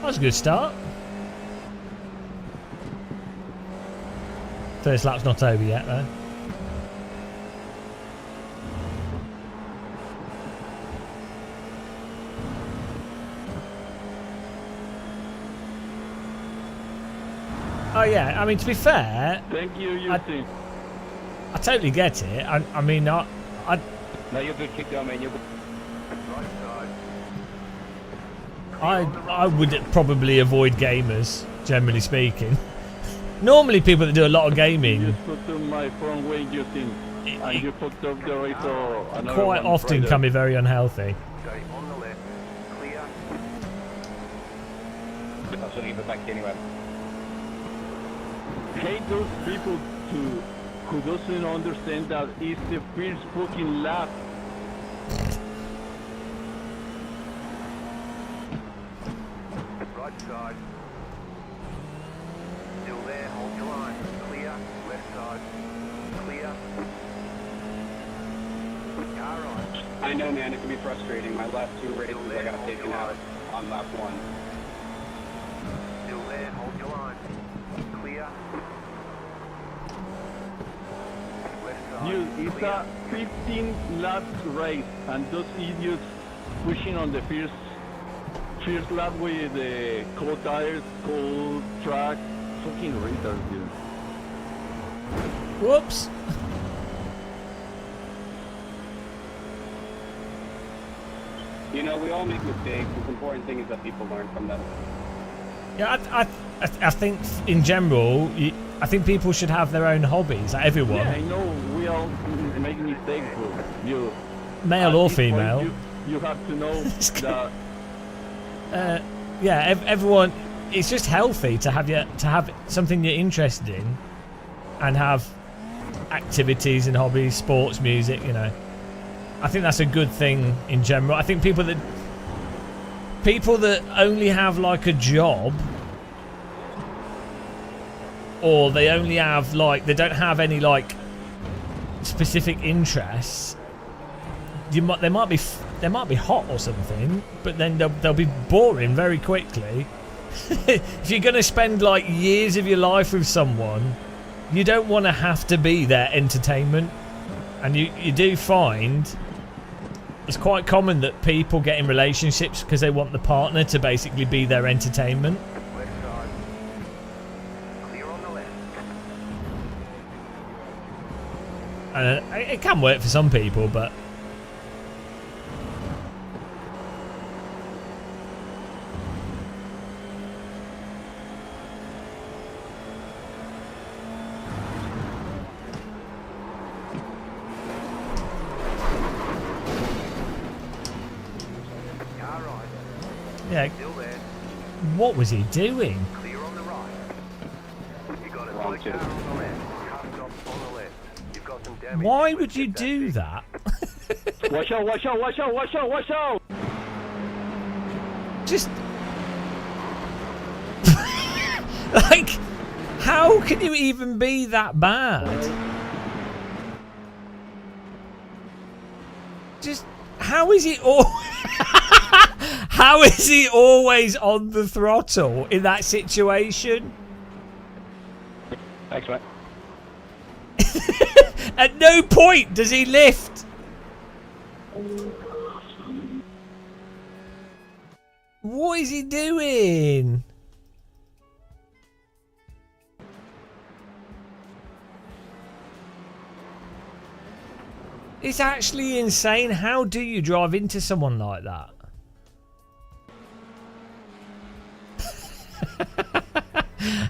That was a good start. First lap's not over yet though. Oh yeah, I mean to be fair, Thank you, I totally get it. I mean, No, you're good. Keep going, man. You're good. Right side. I would probably avoid gamers, generally speaking. Normally, people that do a lot of gaming put to my front way, you think. And you put up the right, so another quite one often right can be very unhealthy. Stay on the left. Clear. I'll send you back anyway. Hate those people who doesn't understand that it's the first fucking lap. Right side. Still there. Hold your line. Clear. Left side. Clear. Car right. I know, man, it can be frustrating. My last 2 races I got taken out on lap 1. Still there. Hold your line. Clear. Left side. Dude, it's Clear. a 15 laps race, and those idiots pushing on the first lap with the cold tires, cold track, fucking retards, dude. Whoops. You know, we all make mistakes. The important thing is that people learn from them. Yeah, I think in general, I think people should have their own hobbies. Like everyone, Yeah, I know we all make mistakes, but you, male at or this point, female. you have to know that. Yeah, everyone. It's just healthy to have something you're interested in, and have activities and hobbies, sports, music. You know, I think that's a good thing in general. I think people that only have like a job, or they only have like they don't have any like specific interests, they might be hot or something, but then they'll be boring very quickly. If you're going to spend like years of your life with someone, you don't want to have to be their entertainment. And you do find it's quite common that people get in relationships because they want the partner to basically be their entertainment. Left side. Clear on the left. And it can work for some people, but Car right. yeah, Still there. what was he doing? Clear on the right. You got a Wrong slow car on the left. Car stop on the left. You've got some damage. Why Let's would you get do fixed. that? Watch out, watch out, watch out, watch out, watch out! Just like, how can you even be that bad? Just how is he all? How is he always on the throttle in that situation? Thanks, mate. At no point does he lift. What is he doing? It's actually insane. How do you drive into someone like that?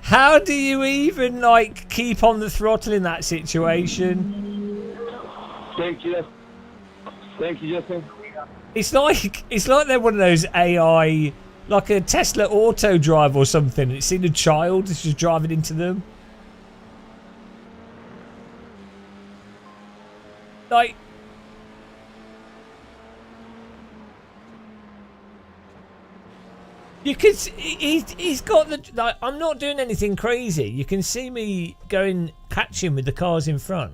How do you even like keep on the throttle in that situation? Thank you. Thank you, Justin. It's like they're one of those AI, like a Tesla auto drive or something. It's seen a child that's just driving into them. Like, you can see, he's got the, like, I'm not doing anything crazy. You can see me going catching with the cars in front.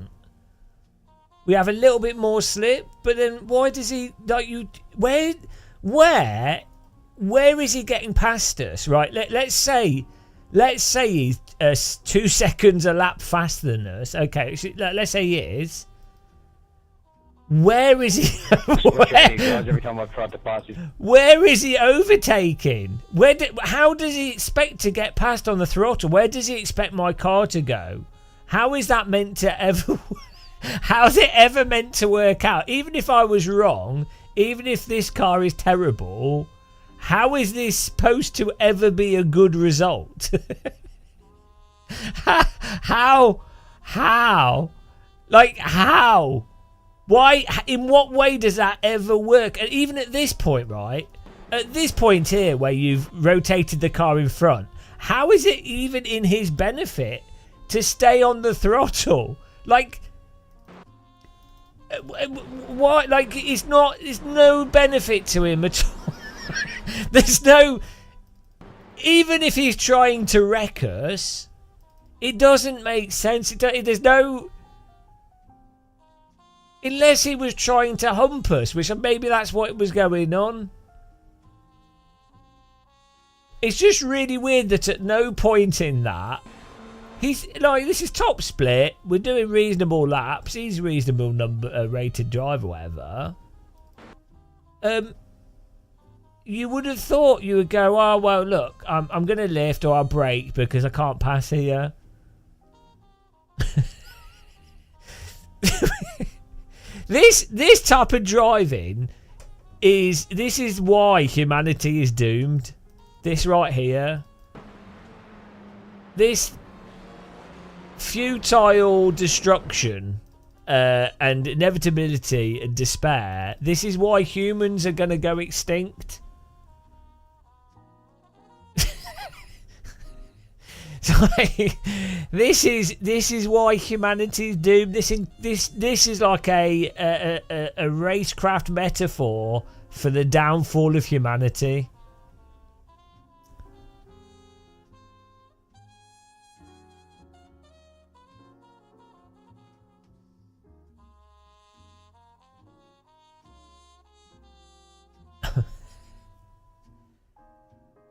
We have a little bit more slip, but then why does he, like, you, where is he getting past us? Right, let's say he's 2 seconds a lap faster than us. Okay, so let's say he is. Where is he? Every time I've tried to pass you. Where is he overtaking? How does he expect to get past on the throttle? Where does he expect my car to go? How is that meant to ever? How's it ever meant to work out? Even if I was wrong, even if this car is terrible, how is this supposed to ever be a good result? How? Like, how? Why? In what way does that ever work? And even at this point, right? At this point here, where you've rotated the car in front, how is it even in his benefit to stay on the throttle? Like, why? Like, it's not. There's no benefit to him at all. There's no. Even if he's trying to wreck us, it doesn't make sense. There's no. Unless he was trying to hump us, which maybe that's what was going on. It's just really weird that at no point in that, he's like, this is top split. We're doing reasonable laps. He's a reasonable number rated driver, whatever. You would have thought you would go, oh well, look, I'm going to lift or I'll brake because I can't pass here. This type of driving this is why humanity is doomed. This right here. This futile destruction and inevitability and despair. This is why humans are going to go extinct. So, this is why humanity is doomed. This is like a racecraft metaphor for the downfall of humanity.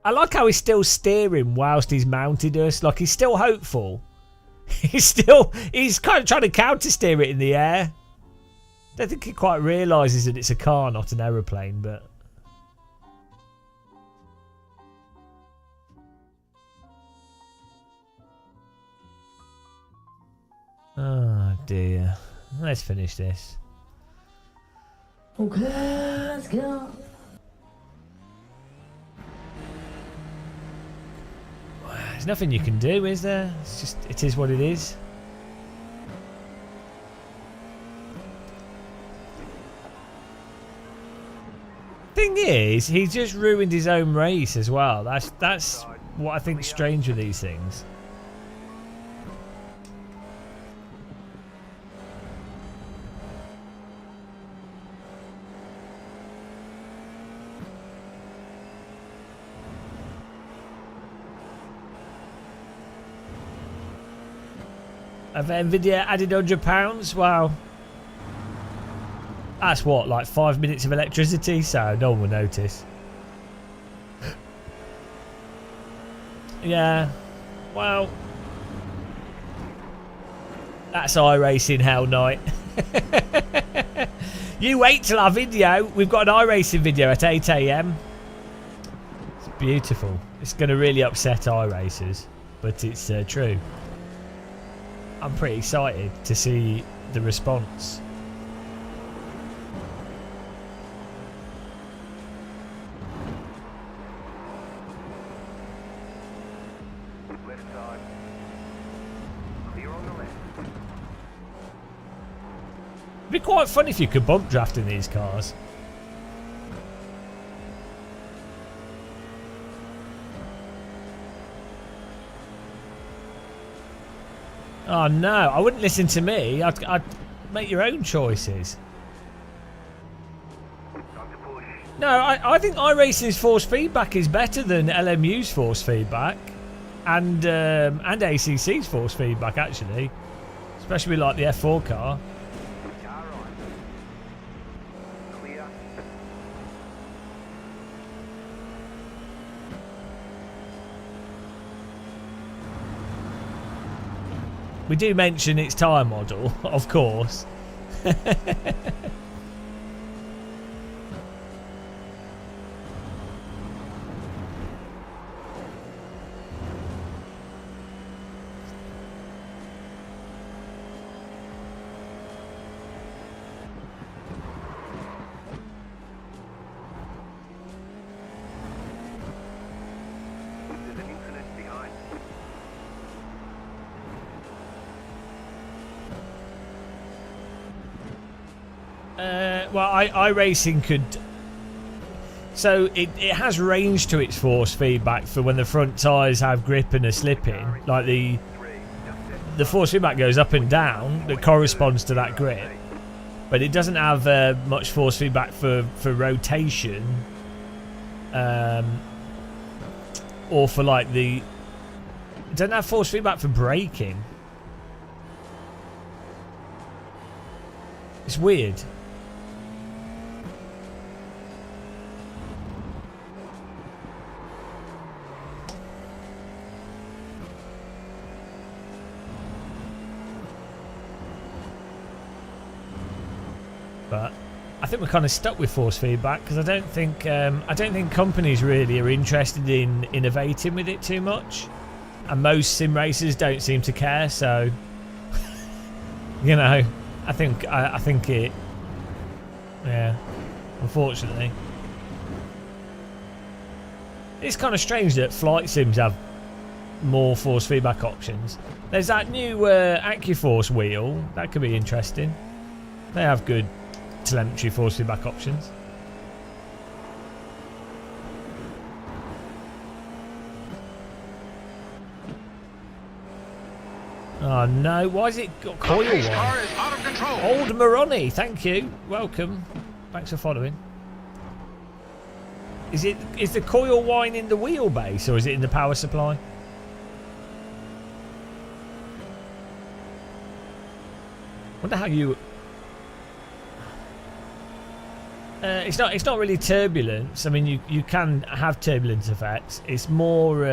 I like how he's still steering whilst he's mounted us. Like, he's still hopeful. He's kind of trying to counter steer it in the air. I don't think he quite realises that it's a car, not an aeroplane, but... Oh dear. Let's finish this. Okay, let's go. There's nothing you can do, is there? It's just, it is what it is. Thing is, he just ruined his own race as well. That's what I think's strange with these things. Have Nvidia added £100? Wow. That's what, like 5 minutes of electricity, so no one will notice. Yeah. Well. That's iRacing Hell Night. You wait till our video. We've got an iRacing video at 8 AM. It's beautiful. It's going to really upset iRacers, but it's true. I'm pretty excited to see the response. Left side. Clear on the left. It'd be quite fun if you could bump draft in these cars. Oh no, I wouldn't listen to me. I'd make your own choices. Time to push. No, I think iRacing's force feedback is better than LMU's force feedback, and ACC's force feedback actually, especially like the F4 car. Car right. Clear. We do mention its tyre model, of course. There's an incident behind. Well, iRacing could... So it has range to its force feedback for when the front tyres have grip and are slipping. Like the force feedback goes up and down that corresponds to that grip. But it doesn't have much force feedback for rotation. Or for like the... It doesn't have force feedback for braking. It's weird. But I think we're kind of stuck with force feedback because I don't think companies really are interested in innovating with it too much, and most sim racers don't seem to care. So, you know, I think it. Yeah, unfortunately, it's kind of strange that flight sims have more force feedback options. There's that new AccuForce wheel that could be interesting. They have good telemetry force feedback options. Oh no, why has it got coil one? Car is out of control. Old Moroni, thank you. Welcome. Thanks for following. Is the coil wine in the wheelbase or is it in the power supply? Wonder how you... It's not really turbulence. I mean, you can have turbulence effects. It's more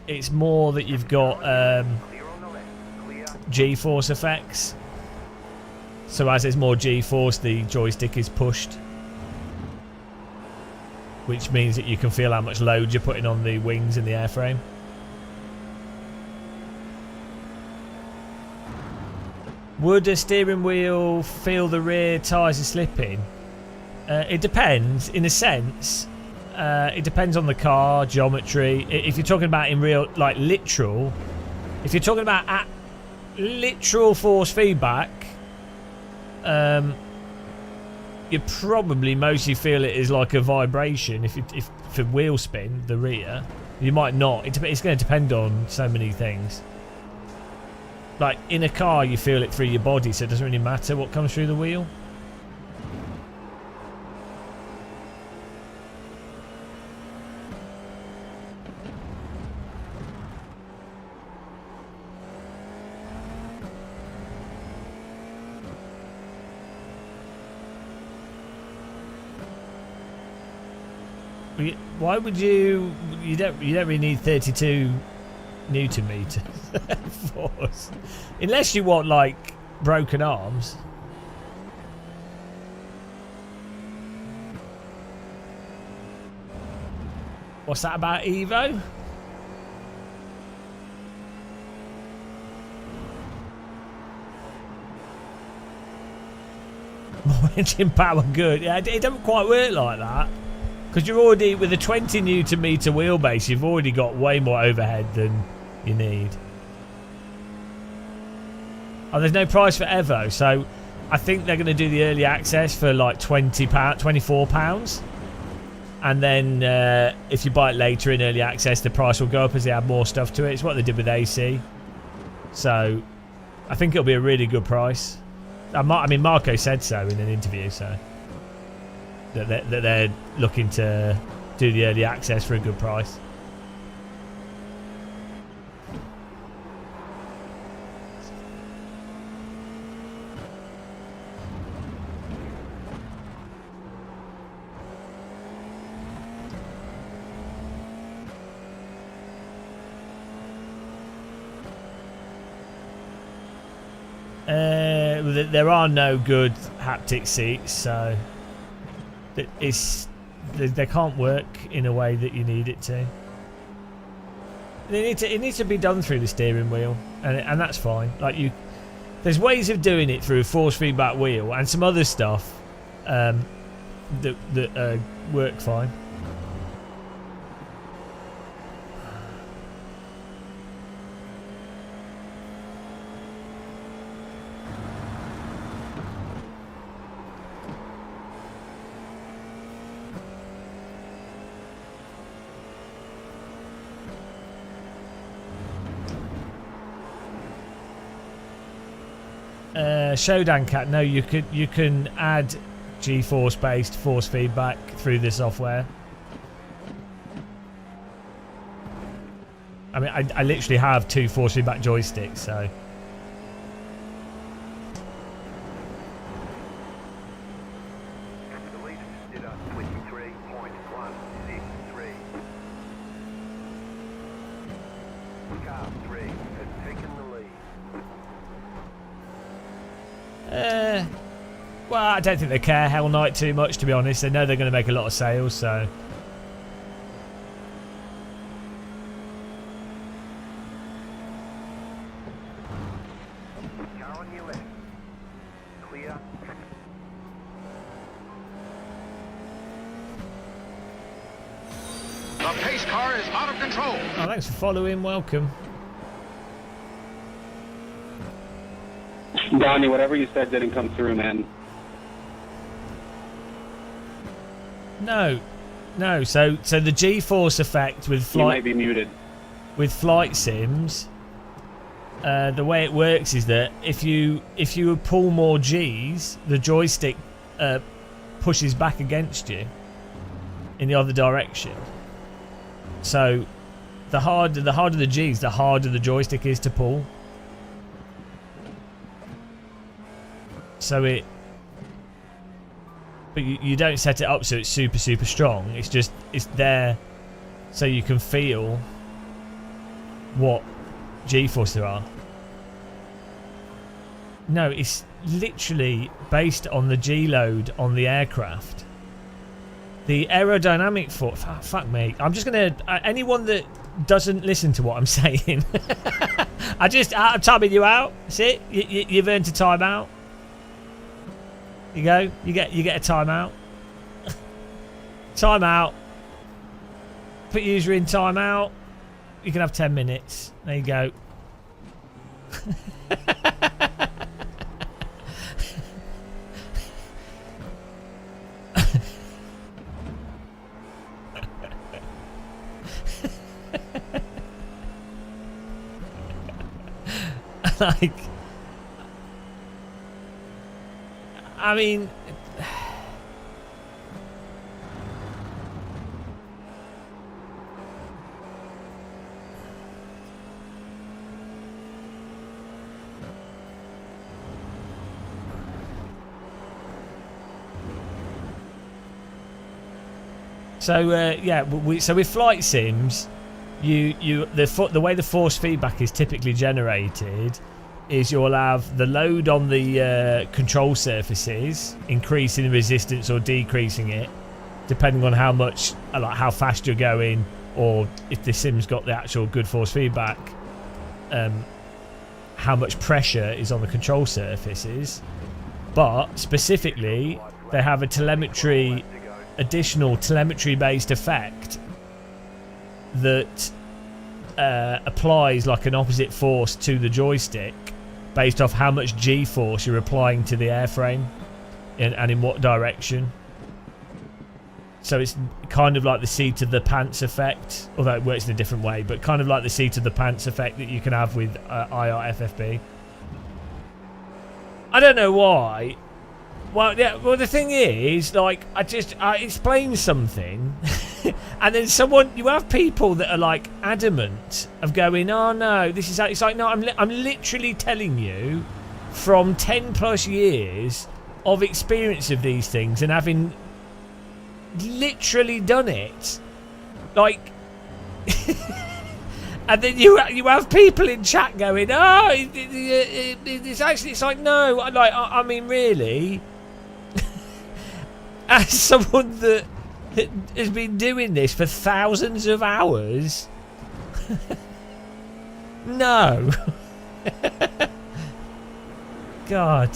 that you've got Clear on the left. Clear. G-force effects. So as there's more G-force, the joystick is pushed, which means that you can feel how much load you're putting on the wings and the airframe. Would a steering wheel feel the rear tyres are slipping? It depends, in a sense. It depends on the car, geometry. If you're talking about in real, like literal, if you're talking about at literal force feedback, you probably mostly feel it as like a vibration. If for wheel spin, the rear, you might not. It's going to depend on so many things. Like in a car, you feel it through your body, so it doesn't really matter what comes through the wheel. Why would you? You don't really need 32 Newton meters force, unless you want like broken arms. What's that about EVEO? More engine power, good. Yeah, it doesn't quite work like that. Because you're already, with a 20 Newton meter wheelbase, you've already got way more overhead than you need. Oh, there's no price for EVEO, so I think they're going to do the early access for like £24. And then if you buy it later in early access, the price will go up as they add more stuff to it. It's what they did with AC. So I think it'll be a really good price. I mean, Marco said so in an interview, so that they're looking to do the early access for a good price. There are no good haptic seats, so they can't work in a way that you need it to. It needs to be done through the steering wheel, and that's fine. Like there's ways of doing it through a force feedback wheel and some other stuff that work fine. Showdown Cat, no, you can add G-force based force feedback through the software. I mean, I literally have 2 force feedback joysticks, so The lead is at 23.163. Car 3 has taken the lead. well, I don't think they care Hell Knight too much, to be honest. They know they're going to make a lot of sales, so Car on your left. Clear. The pace car is out of control. oh, thanks for following. Welcome. Donnie, whatever you said didn't come through, man. No. So the G-force effect with You might be muted. flight sims, the way it works is that if you pull more G's, the joystick pushes back against you in the other direction. So the harder the G's, the harder the joystick is to pull. So but you don't set it up so it's super strong. It's just, it's there so you can feel what G-force there are. No, it's literally based on the G-load on the aircraft. The aerodynamic force. Fuck me. I'm just gonna. Anyone that doesn't listen to what I'm saying, I'm timing you out. See, you've earned a timeout. You go. You get a timeout. Timeout. Put user in timeout. You can have 10 minutes. There you go. Like, I mean, so yeah, so with flight sims, the way the force feedback is typically generated is you'll have the load on the control surfaces increasing resistance or decreasing it depending on how much, like how fast you're going, or if the sim's got the actual good force feedback, how much pressure is on the control surfaces. But specifically they have a additional telemetry based effect that applies like an opposite force to the joystick based off how much G-force you're applying to the airframe and in what direction. So it's kind of like the seat of the pants effect, although it works in a different way, but kind of like the seat of the pants effect that you can have with IRFFB. I don't know why. Well, yeah. Well, the thing is, like, I explain something, and then you have people that are like adamant of going, oh no, this is. It's like, no, I'm literally telling you, from 10+ years of experience of these things and having literally done it, like. And then you have people in chat going, oh, it's actually, it's like, no, like, I mean, really. As someone that has been doing this for thousands of hours, no. God.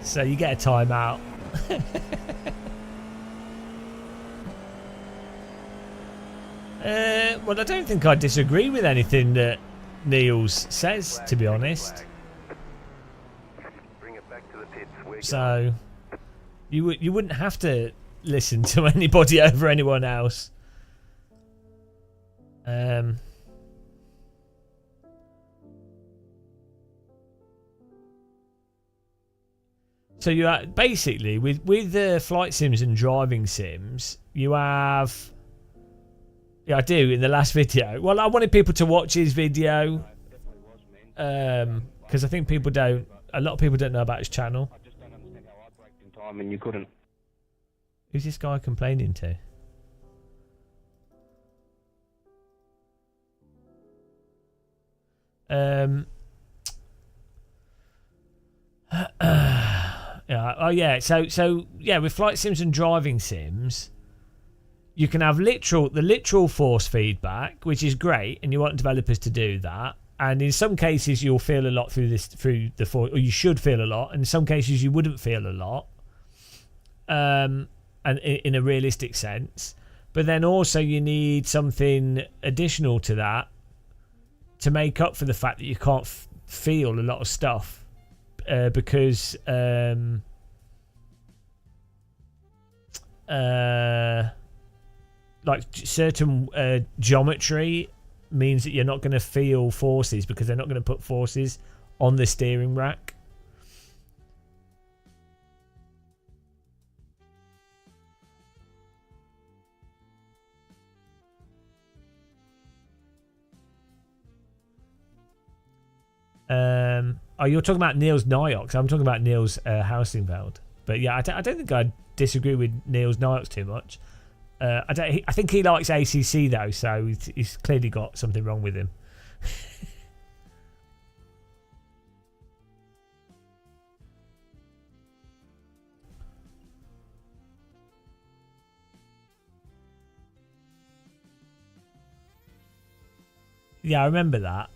So you get a timeout. Well, I don't think I disagree with anything that Niels says, to be honest. Bring it back to the pits. So you wouldn't have to listen to anybody over anyone else. So you are basically with the flight sims and driving sims, you have. Yeah, I do in the last video. Well, I wanted people to watch his video because I think a lot of people don't know about his channel. I just don't understand how I braked in time and you couldn't. Who's this guy complaining to? Yeah. Oh yeah. So yeah, with flight sims and driving sims, you can have the literal force feedback, which is great, and you want developers to do that. And in some cases, you'll feel a lot through the force, or you should feel a lot. And in some cases, you wouldn't feel a lot, and in a realistic sense. But then also, you need something additional to that to make up for the fact that you can't feel a lot of stuff because. Like certain geometry means that you're not going to feel forces because they're not going to put forces on the steering rack. Oh, you're talking about Niels Niox. I'm talking about Niels Housingveld. But yeah, I don't think I disagree with Niels Niox too much. I think he likes ACC though, so he's clearly got something wrong with him. Yeah, I remember that.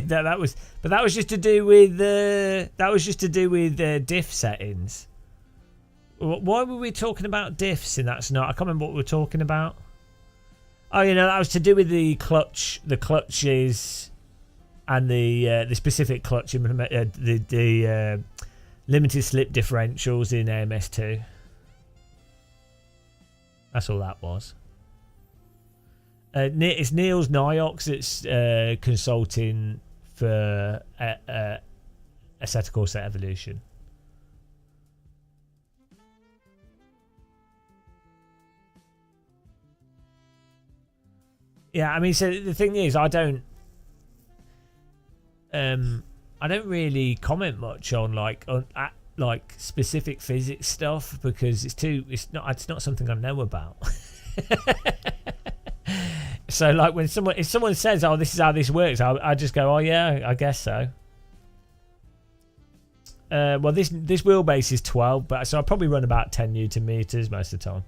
that was just to do with diff settings. Why were we talking about diffs in that scenario? I can't remember what we were talking about. Oh, that was to do with the clutches, and the specific clutch the limited slip differentials in AMS2. That's all that was. It's Niels Niox that's consulting for Assetto Corsa Evolution. Yeah, I mean, so the thing is, I don't really comment much on like specific physics stuff because it's not something I know about. So like if someone says, "Oh, this is how this works," I just go, "Oh yeah, I guess so." Well, this wheelbase is 12, but so I probably run about 10 Newton meters most of the time.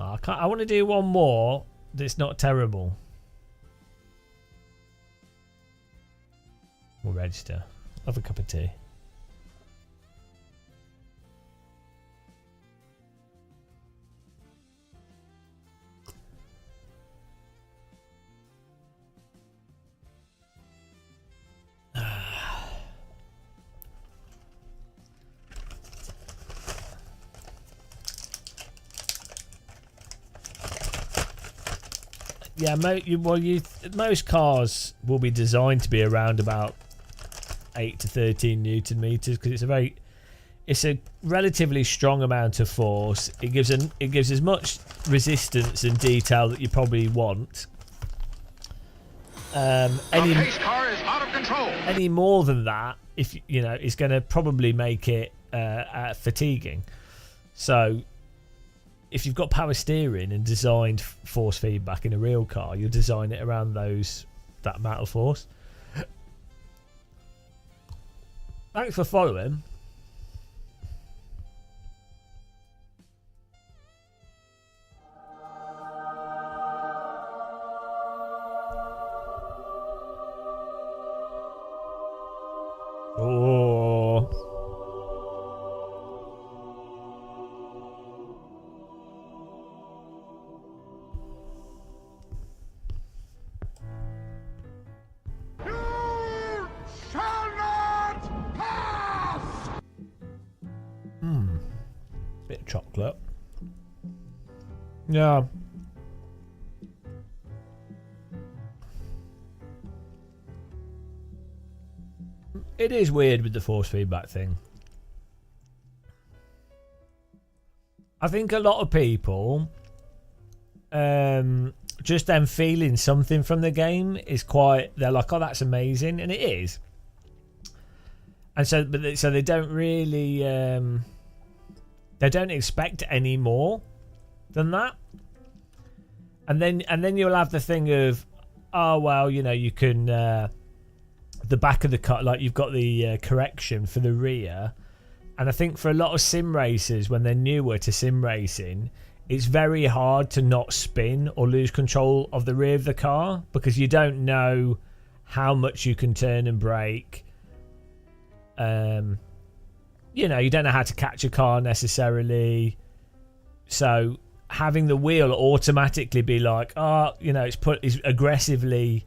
Oh, I want to do one more that's not terrible. We'll register. Have a cup of tea. Yeah, most cars will be designed to be around about 8 to 13 Newton meters because it's a relatively strong amount of force. It gives as much resistance and detail that you probably want. The pace car is out of control. Any more than that, if is going to probably make it fatiguing. So if you've got power steering and designed force feedback in a real car, you'll design it around that amount of force. Thanks for following. Oh. Bit of chocolate. Yeah. It is weird with the force feedback thing. I think a lot of people just them feeling something from the game is they're like, oh, that's amazing, and it is. And so they don't really they don't expect any more than that. And then you'll have the thing of, oh well, you can the back of the car, like you've got the correction for the rear. And I think for a lot of sim racers, when they're newer to sim racing, it's very hard to not spin or lose control of the rear of the car because you don't know how much you can turn and brake. You don't know how to catch a car necessarily. So having the wheel automatically be like, it's aggressively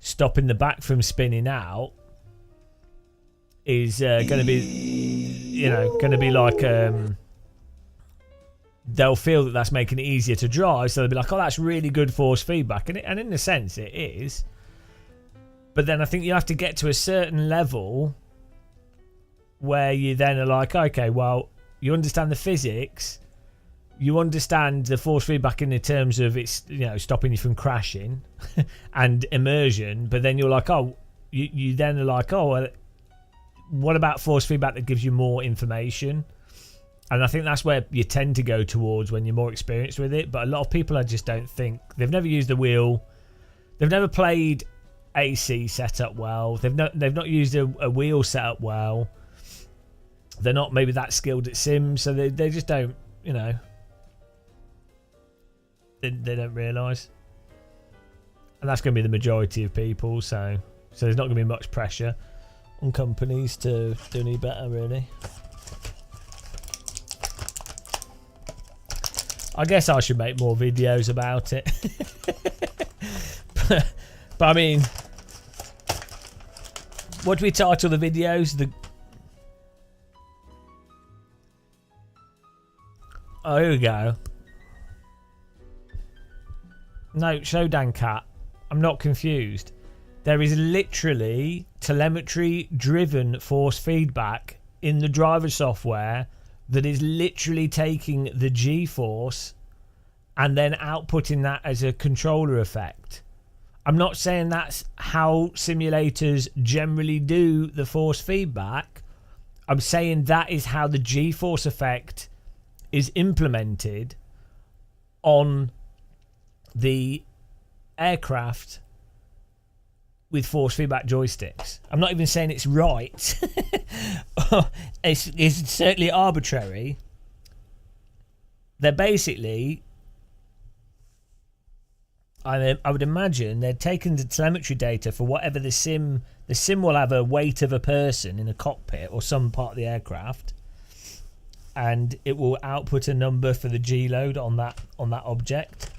stopping the back from spinning out is going to be like they'll feel that that's making it easier to drive, so they'll be like, oh, that's really good force feedback, and in a sense it is. But then I think you have to get to a certain level where you then are like, okay, well, you understand the physics, you understand the force feedback in the terms of it's, you know, stopping you from crashing and immersion, but then you're like, oh, you then are like, oh, well, what about force feedback that gives you more information? And I think that's where you tend to go towards when you're more experienced with it. But a lot of people, I just don't think, they've never used the wheel, they've never played AC setup well, they've not used a wheel setup well, they're not maybe that skilled at sims, so they just don't, you know, they don't realise. And that's going to be the majority of people, so there's not going to be much pressure on companies to do any better, really. I guess I should make more videos about it. but I mean, what do we title the videos? Oh, here we go. No, Showdown Cat. I'm not confused. There is literally telemetry driven force feedback in the driver software that is literally taking the G-force and then outputting that as a controller effect. I'm not saying that's how simulators generally do the force feedback. I'm saying that is how the G-force effect is implemented on the aircraft with force feedback joysticks. I'm not even saying it's right. It's certainly arbitrary. They're basically, I would imagine they're taking the telemetry data for whatever the sim will have a weight of a person in a cockpit or some part of the aircraft, and it will output a number for the G load on that object,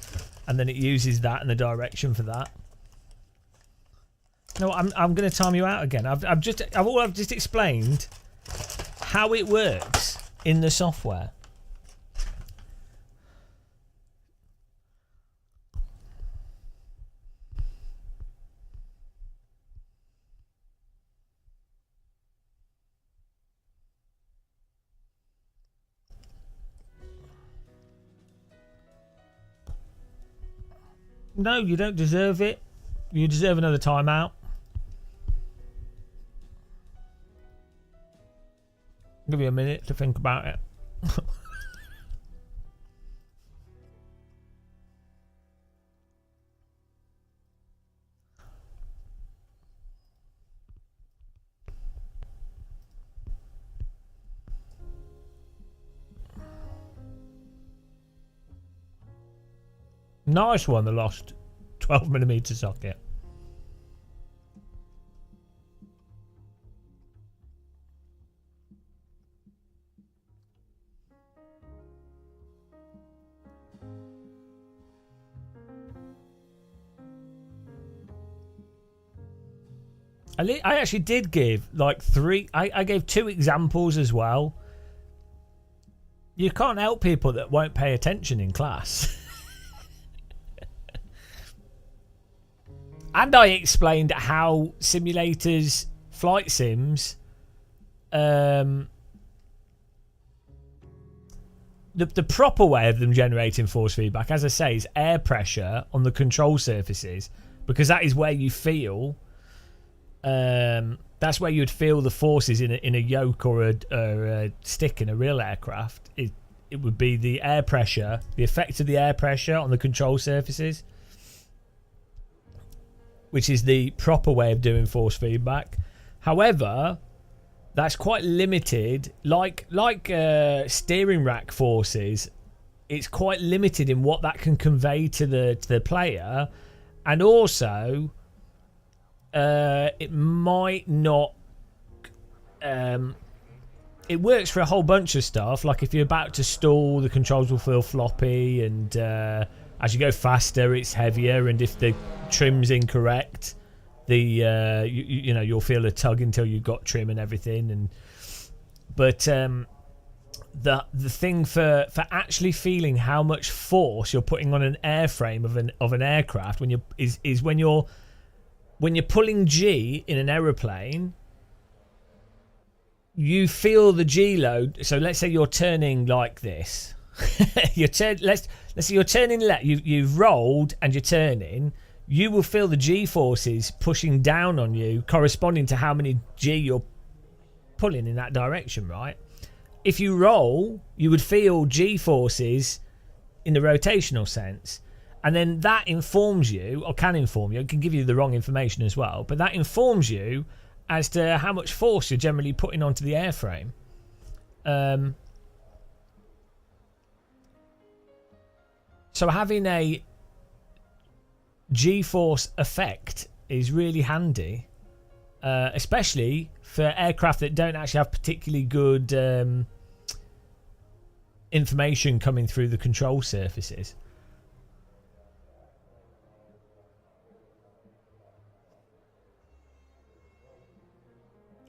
and then it uses that and the direction for that. No, I'm going to time you out again. I've just explained how it works in the software. No, you don't deserve it. You deserve another timeout. Give you a minute to think about it. Nice one, the lost 12mm socket. I actually did give like 3. I gave 2 examples as well. You can't help people that won't pay attention in class. And I explained how simulators, flight sims, the proper way of them generating force feedback, as I say, is air pressure on the control surfaces, because that is where you feel. That's where you'd feel the forces in a yoke or a stick in a real aircraft. It would be the air pressure, the effect of the air pressure on the control surfaces, which is the proper way of doing force feedback. However, that's quite limited. Like steering rack forces, it's quite limited in what that can convey to the player, and also it might not. It works for a whole bunch of stuff. Like if you're about to stall, the controls will feel floppy, and as you go faster, it's heavier. And if the trim's incorrect, you know, you'll feel a tug until you've got trim and everything. But the thing for actually feeling how much force you're putting on an airframe of an aircraft when you're pulling G in an aeroplane. you feel the G load. So let's say you're turning like this. Let's say you're turning left. You've rolled and you're turning. You will feel the G forces pushing down on you, corresponding to how many G you're pulling in that direction, right? If you roll, you would feel G forces in the rotational sense, and then that informs you, or can inform you. It can give you the wrong information as well, but that informs you as to how much force you're generally putting onto the airframe. So having a G-force effect is really handy, especially for aircraft that don't actually have particularly good information coming through the control surfaces.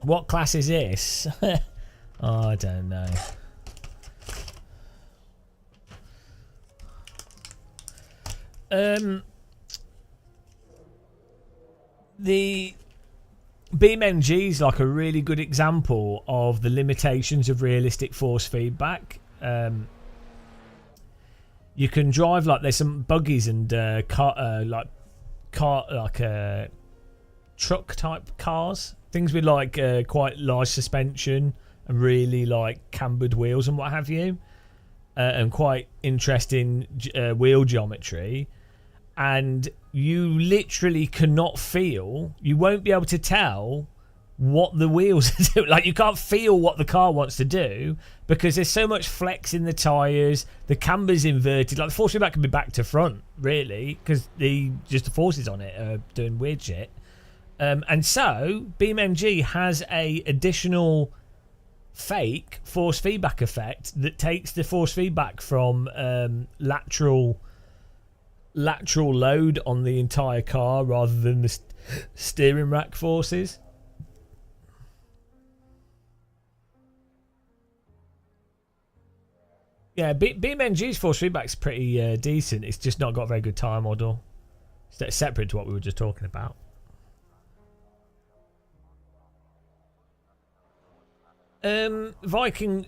What class is this? Oh, I don't know. The BeamNG is like a really good example of the limitations of realistic force feedback. You can drive like there's some buggies and truck type cars, things with like quite large suspension and really like cambered wheels and what have you, and quite interesting wheel geometry. And you literally cannot feel, you won't be able to tell what the wheels are doing. Like, you can't feel what the car wants to do because there's so much flex in the tyres, the camber's inverted. Like, the force feedback can be back to front, really, because the forces on it are doing weird shit. And so, BeamNG has a additional fake force feedback effect that takes the force feedback from lateral load on the entire car rather than the steering rack forces. Yeah, BeamNG's force feedback's pretty decent. It's just not got a very good tire model. It's separate to what we were just talking about. Viking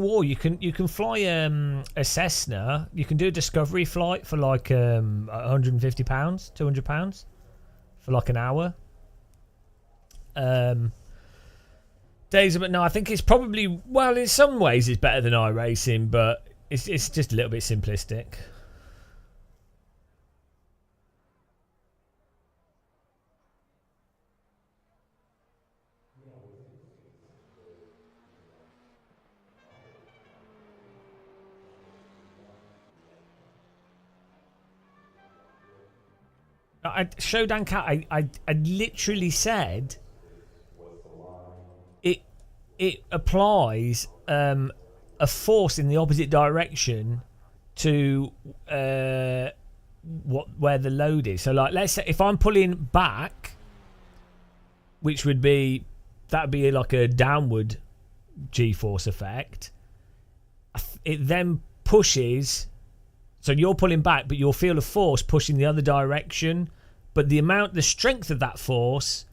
War, you can fly a Cessna. You can do a discovery flight for like £150, £200 for like an hour. Days of no, I think it's probably, well, in some ways it's better than iRacing, but it's just a little bit simplistic. Showdown Cat, I literally said it applies a force in the opposite direction to where the load is. So like, let's say if I'm pulling back, which would be, that'd be like a downward G-force effect, it then pushes. So you're pulling back, but you'll feel a force pushing the other direction. But the strength of that force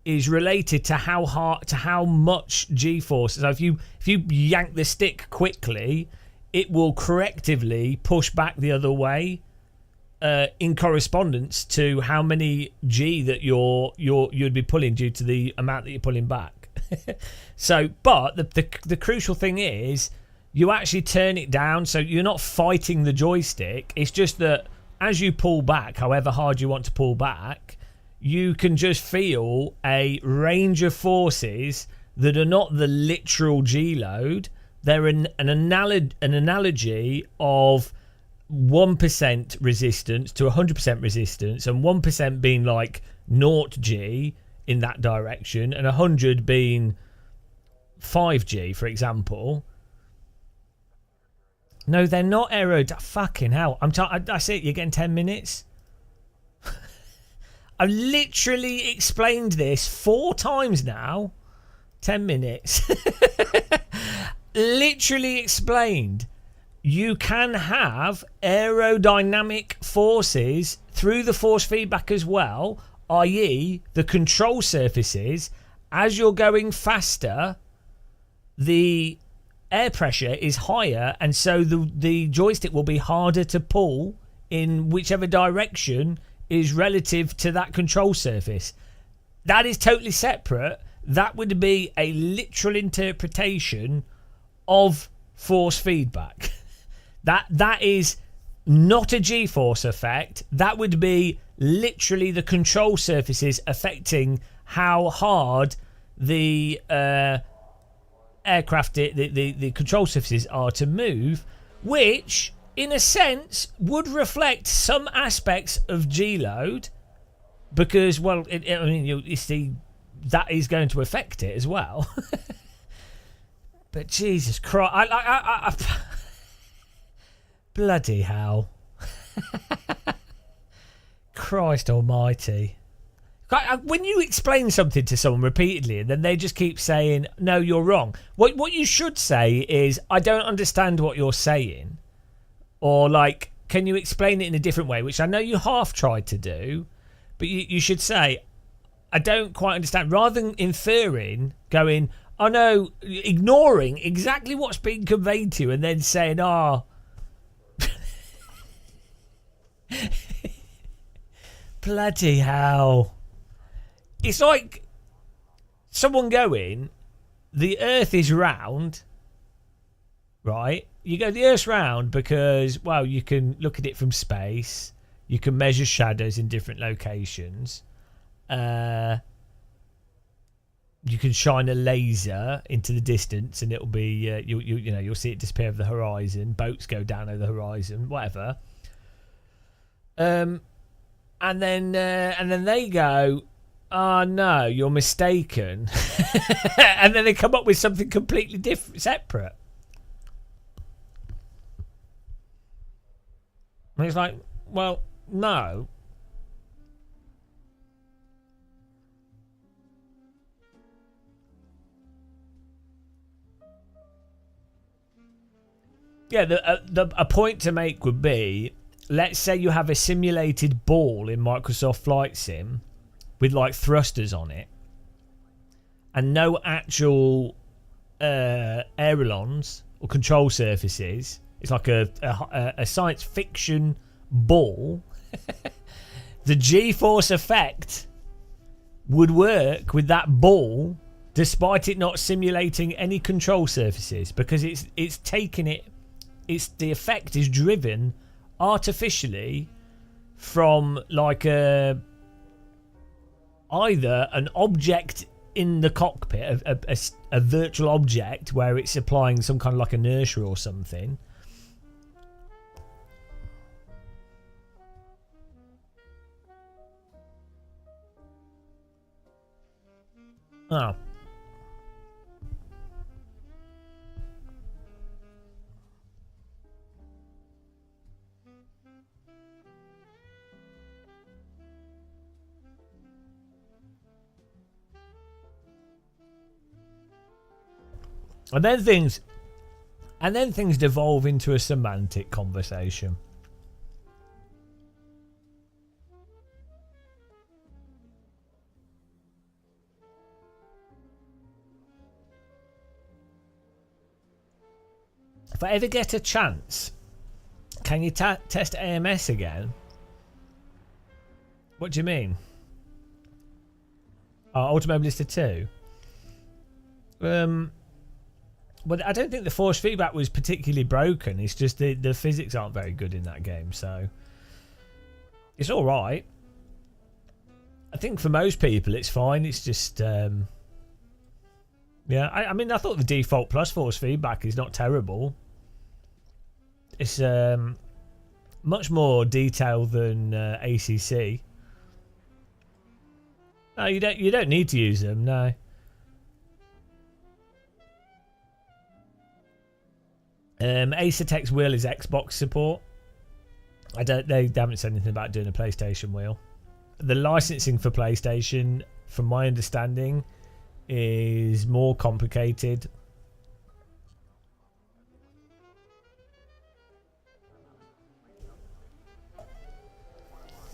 is related to how much G-force. So if you yank the stick quickly, it will correctively push back the other way, in correspondence to how many G that you'd be pulling due to the amount that you're pulling back. So, but the crucial thing is, you actually turn it down, so you're not fighting the joystick. It's just that as you pull back, however hard you want to pull back, you can just feel a range of forces that are not the literal G load. They're an analogy of 1% resistance to 100% resistance, and 1% being like 0G in that direction, and 100 being 5G, for example. No, they're not fucking hell. I see it. You're getting 10 minutes. I've literally explained this 4 times now. 10 minutes. Literally explained. You can have aerodynamic forces through the force feedback as well, i.e. the control surfaces, as you're going faster, the air pressure is higher, and so the joystick will be harder to pull in whichever direction is relative to that control surface. That is totally separate. That would be a literal interpretation of force feedback. That is not a G-force effect. That would be literally the control surfaces affecting how hard the aircraft, the control surfaces are to move, which in a sense would reflect some aspects of G-load, because, well, I mean, you see, that is going to affect it as well. But Jesus Christ, I bloody hell. Christ almighty. When you explain something to someone repeatedly and then they just keep saying, no, you're wrong, what you should say is, I don't understand what you're saying. Or, like, can you explain it in a different way? Which I know you half tried to do, but you should say, I don't quite understand. Rather than inferring, going, oh no, ignoring exactly what's being conveyed to you and then saying, oh. Bloody hell. It's like someone going, the earth is round, right? You go, the earth's round because, well, you can look at it from space. You can measure shadows in different locations. You can shine a laser into the distance and it'll be, you'll see it disappear over the horizon. Boats go down over the horizon, whatever. And then they go, oh no, you're mistaken. And then they come up with something completely different, separate. And it's like, well, no. Yeah, a point to make would be, let's say you have a simulated ball in Microsoft Flight Sim with like thrusters on it and no actual ailerons or control surfaces. It's like a science fiction ball. The G-force effect would work with that ball despite it not simulating any control surfaces, because it's taking it. The effect is driven artificially from like either an object in the cockpit, a virtual object where it's applying some kind of like inertia or something. Oh. And then things devolve into a semantic conversation. If I ever get a chance, can you test AMS again? What do you mean? Oh, Automobilista 2. Well, I don't think the force feedback was particularly broken. It's just the physics aren't very good in that game, so it's all right. I think for most people it's fine. It's just yeah. I mean, I thought the default plus force feedback is not terrible. It's much more detailed than ACC. No, you don't need to use them. No. Acertech's wheel is Xbox support. They haven't said anything about doing a PlayStation wheel. The licensing for PlayStation, from my understanding, is more complicated.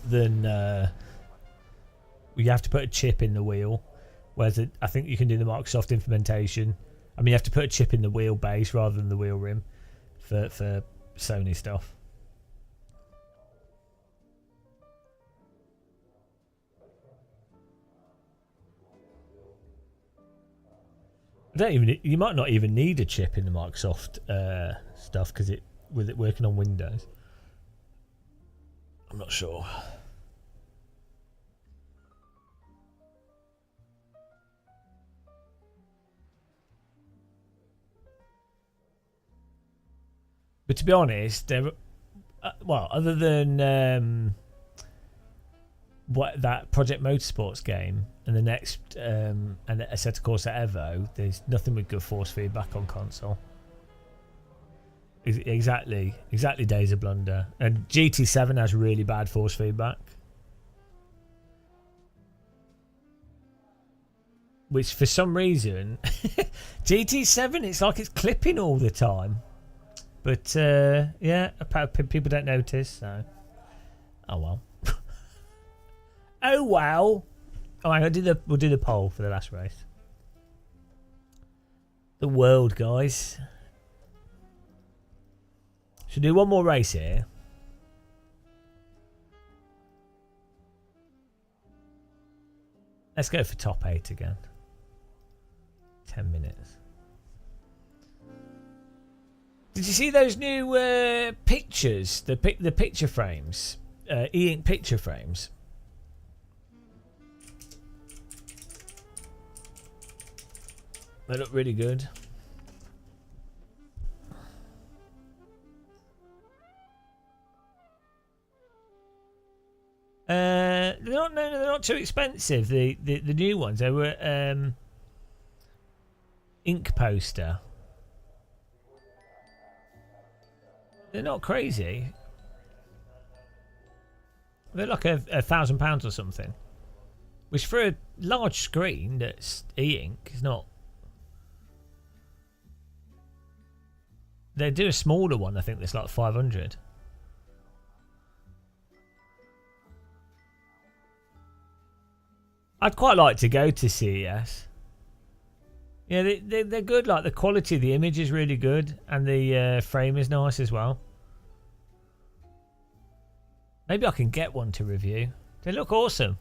Than you have to put a chip in the wheel, whereas I think you can do the Microsoft implementation. I mean, you have to put a chip in the wheelbase rather than the wheel rim for Sony stuff. You might not even need a chip in the Microsoft stuff because with it working on Windows. I'm not sure. But to be honest, there, well, other than what that Project Motorsports game and the next and Assetto Corsa Evo, there's nothing with good force feedback on console. Exactly Days of Blunder. And GT7 has really bad force feedback, which for some reason GT7 it's like it's clipping all the time. But yeah, people don't notice, so oh well. Oh well. Oh, we'll do the poll for the last race. The world, guys. Should do one more race here. Let's go for top 8 again. 10 minutes. Did you see those new pictures? The picture frames, e-ink picture frames. They look really good. They're not too expensive. The new ones. They were ink poster. They're not crazy. They're like £1,000 or something. Which for a large screen that's e-ink is not. They do a smaller one, I think that's like 500. I'd quite like to go to CES. Yeah, they're good. Like the quality of the image is really good, and the frame is nice as well. Maybe I can get one to review. They look awesome.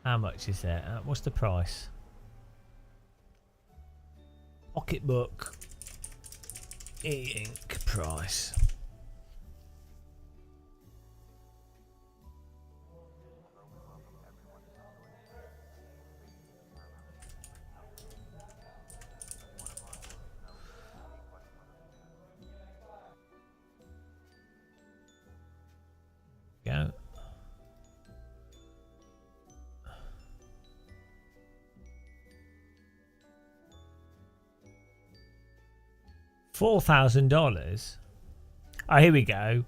How much is that? What's the price? Pocketbook e-ink price. Go. $4,000. Oh, here we go.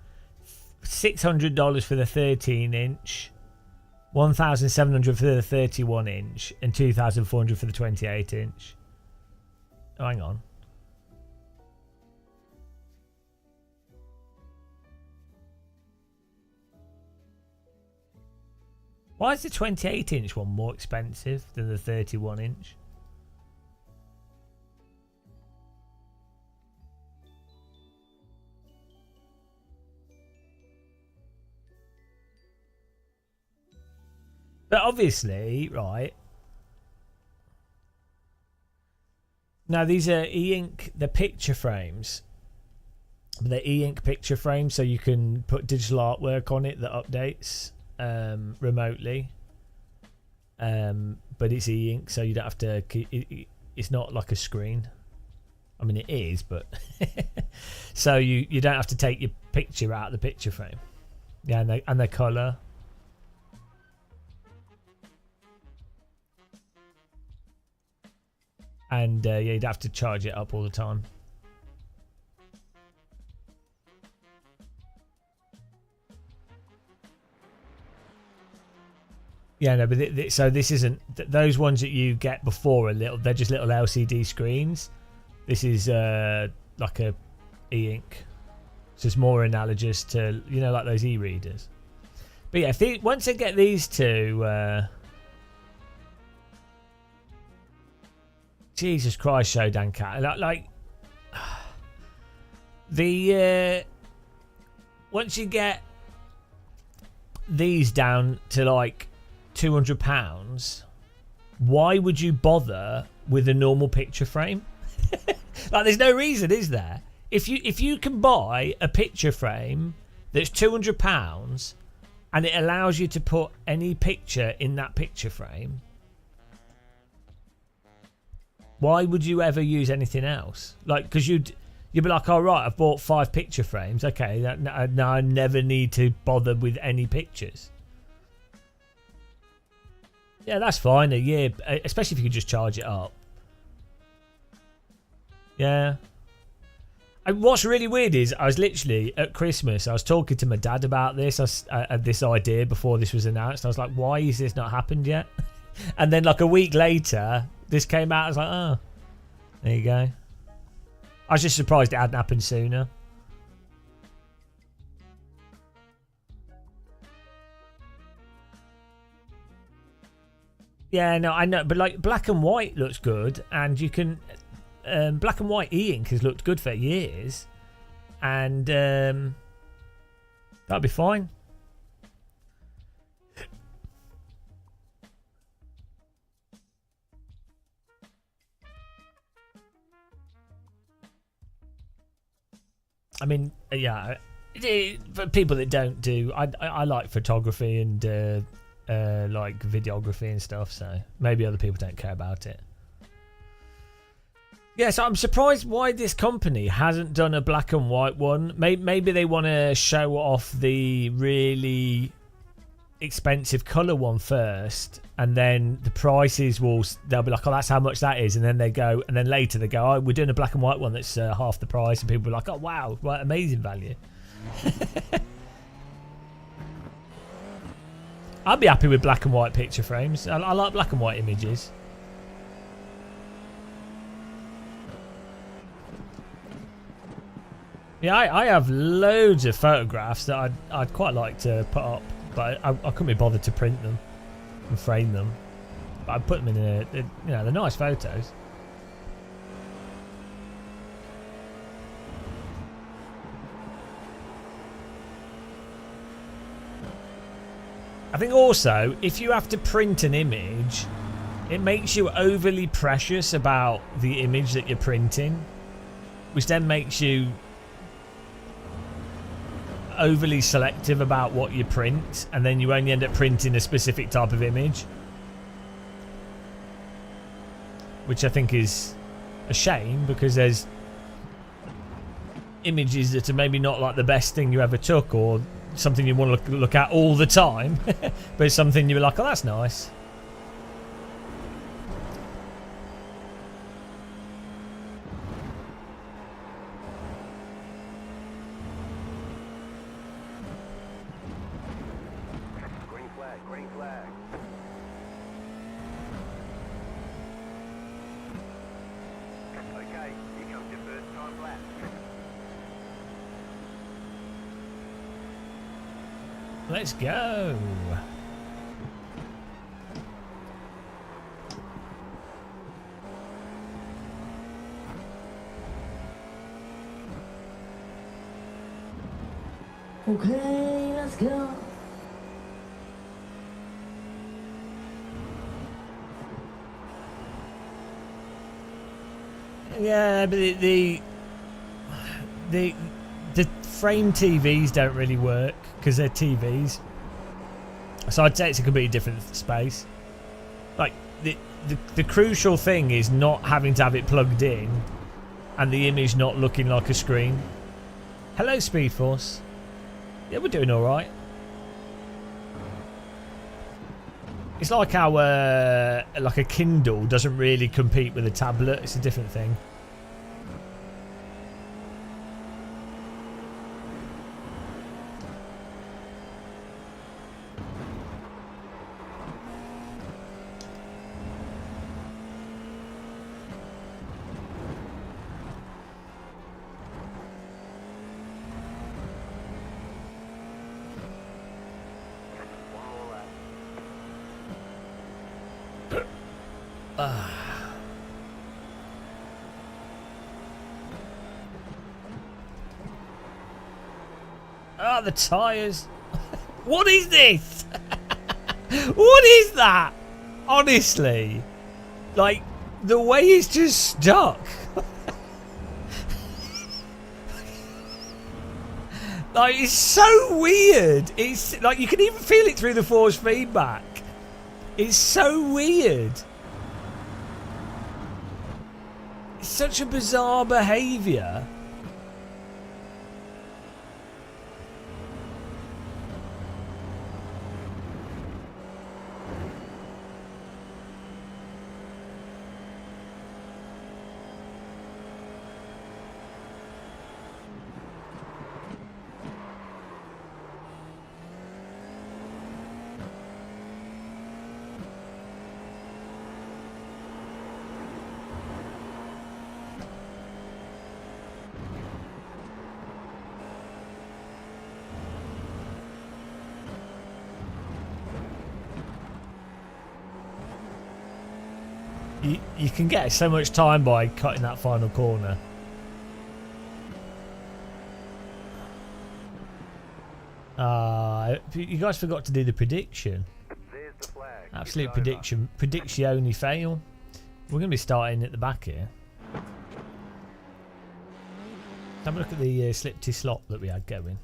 $600 for the 13-inch, $1,700 for the 31-inch, and $2,400 for the 28-inch. Oh, hang on. Why is the 28-inch one more expensive than the 31-inch? But obviously, right. Now these are e-ink, the picture frames. They're e-ink picture frames, so you can put digital artwork on it that updates remotely. But it's e-ink, so you don't have to. It's not like a screen. I mean, it is, but so you don't have to take your picture out of the picture frame. Yeah, and the color. And yeah, you'd have to charge it up all the time. Yeah, no, but so this isn't those ones that you get before they're just little LCD screens. This is like a e-ink, so it's more analogous to like those e-readers. But yeah, once they get these two, Jesus Christ, Shodan Cat, like the once you get these down to like £200, why would you bother with a normal picture frame? Like, there's no reason, is there? If you can buy a picture frame that's £200 and it allows you to put any picture in that picture frame, why would you ever use anything else? Like, because you'd be like, oh right, I've bought 5 picture frames. Okay, now I never need to bother with any pictures. Yeah, that's fine. Yeah, especially if you can just charge it up. Yeah. And what's really weird is I was literally at Christmas, I was talking to my dad about this. I had this idea before this was announced. I was like, why is this not happened yet? And then like a week later, this came out. I was like, oh, there you go. I was just surprised it hadn't happened sooner. Yeah, no, I know, but like black and white looks good, and you can black and white e-ink has looked good for years, and that'll be fine. I mean, yeah, for people that don't do, I like photography and like videography and stuff, so maybe other people don't care about it. Yeah, so I'm surprised why this company hasn't done a black and white one. Maybe they want to show off the really expensive colour one first, and then the prices they'll be like, oh, that's how much that is, and then later they go, oh, we're doing a black and white one that's half the price, and people are like, oh wow, what amazing value. I'd be happy with black and white picture frames. I like black and white images. Yeah, I have loads of photographs that I'd quite like to put up, but I couldn't be bothered to print them and frame them. But I'd put them in they're nice photos. I think also, if you have to print an image, it makes you overly precious about the image that you're printing, which then makes you overly selective about what you print, and then you only end up printing a specific type of image, which I think is a shame, because there's images that are maybe not like the best thing you ever took, or something you want to look at all the time, but it's something you're like, oh, that's nice. Green flag, green flag. Okay, here comes your first time lap. Let's go. Okay, let's go. Yeah, but the frame TVs don't really work because they're TVs. So I'd say it's a completely different space. Like the crucial thing is not having to have it plugged in and the image not looking like a screen. Hello, Speed Force. Yeah, we're doing all right. It's like how like a Kindle doesn't really compete with a tablet. It's a different thing. Ah, the tyres. What is this? What is that? Honestly. Like, the way it's just stuck. Like, it's so weird. It's like, you can even feel it through the force feedback. It's so weird. It's such a bizarre behaviour. You can get so much time by cutting that final corner. You guys forgot to do the prediction. There's the flag. Absolute It's over. prediction fail. We're going to be starting at the back here. Have a look at the slip-to slot that we had going.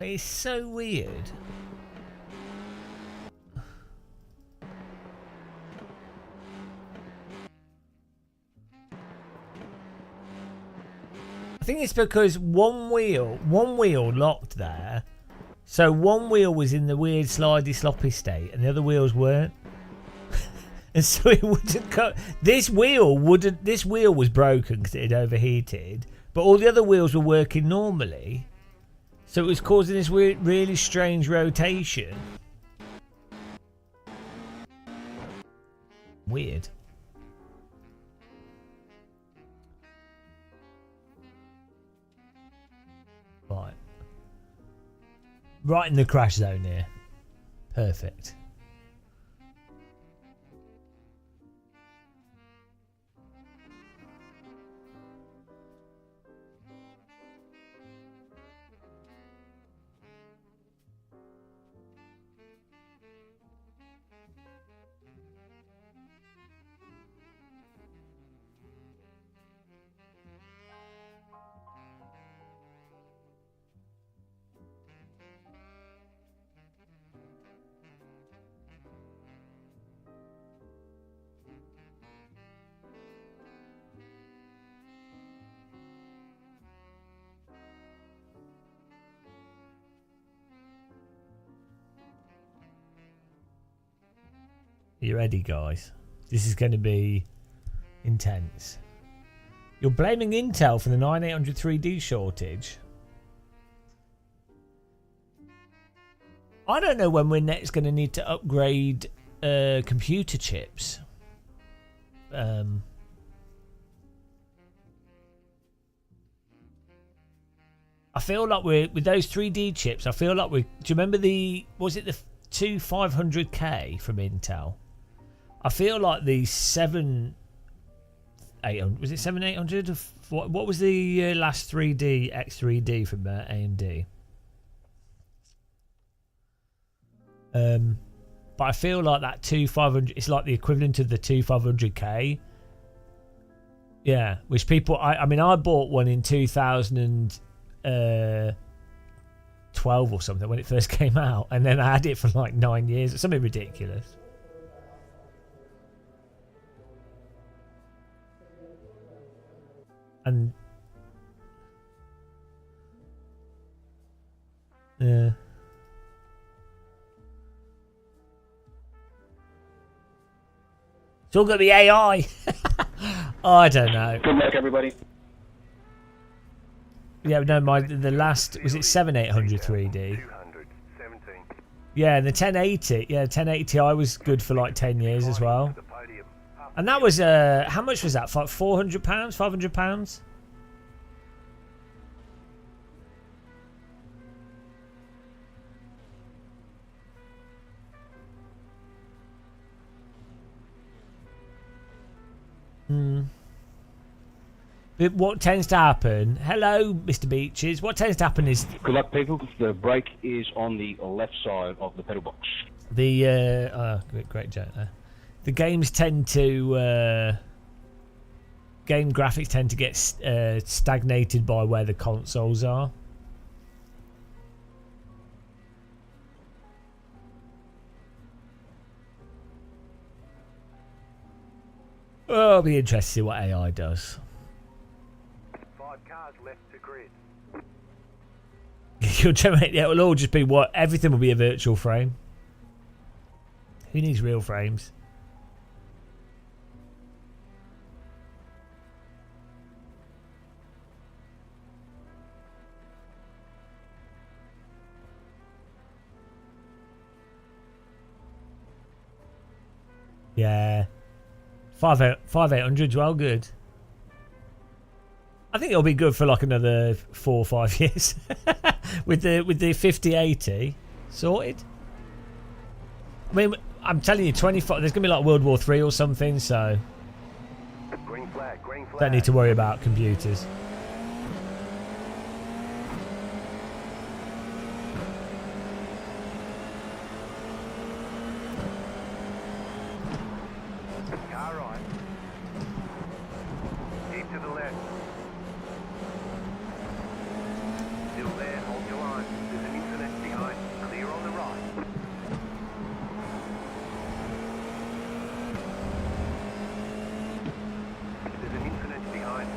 It's so weird. I think it's because one wheel locked there. So one wheel was in the weird slidey sloppy state and the other wheels weren't. And so it wouldn't cut. This wheel was broken because it had overheated, but all the other wheels were working normally. So it was causing this weird, really strange rotation. Weird. Right. Right in the crash zone here. Perfect. You ready, guys? This is going to be intense. You're blaming Intel for the 9800 3D shortage. I don't know when we're next going to need to upgrade computer chips. I feel like we're with those 3D chips. I feel like do you remember was it the 2500K from Intel? I feel like the 7800, was it 7800? What was the last 3D X3D from AMD? But I feel like that 2500, it's like the equivalent of the 2500K. Yeah, which people, I mean, I bought one in 2012 or something when it first came out, and then I had it for like 9 years. It's something ridiculous. And yeah. It's all going to be AI. Oh, I don't know. Good luck, everybody. Yeah, no, the last, was it 7800 3D? 200, 17. Yeah, and the 1080, yeah, 1080 Ti was good for like 10 years as well. The And that was how much was that? £400, £500? But what tends to happen? Hello, Mr. Beaches. What tends to happen is Good luck, people. The brake is on the left side of the pedal box. the great joke there. The games tend to game graphics tend to get stagnated by where the consoles are. Oh, it'll be interesting to see what AI does. 5 cars left to grid. You'll generate, yeah, it'll all just be what everything will be a virtual frame. Who needs real frames? Yeah. 5800's well good. I think it'll be good for like another 4 or 5 years with the 5080 sorted. I mean, I'm telling you, 25. There's gonna be like World War III or something, so Green flag, green flag. don't need to worry about computers. Car right. Keep to the left. Still there, hold your line. There's an incident behind. Clear on the right. There's an incident behind.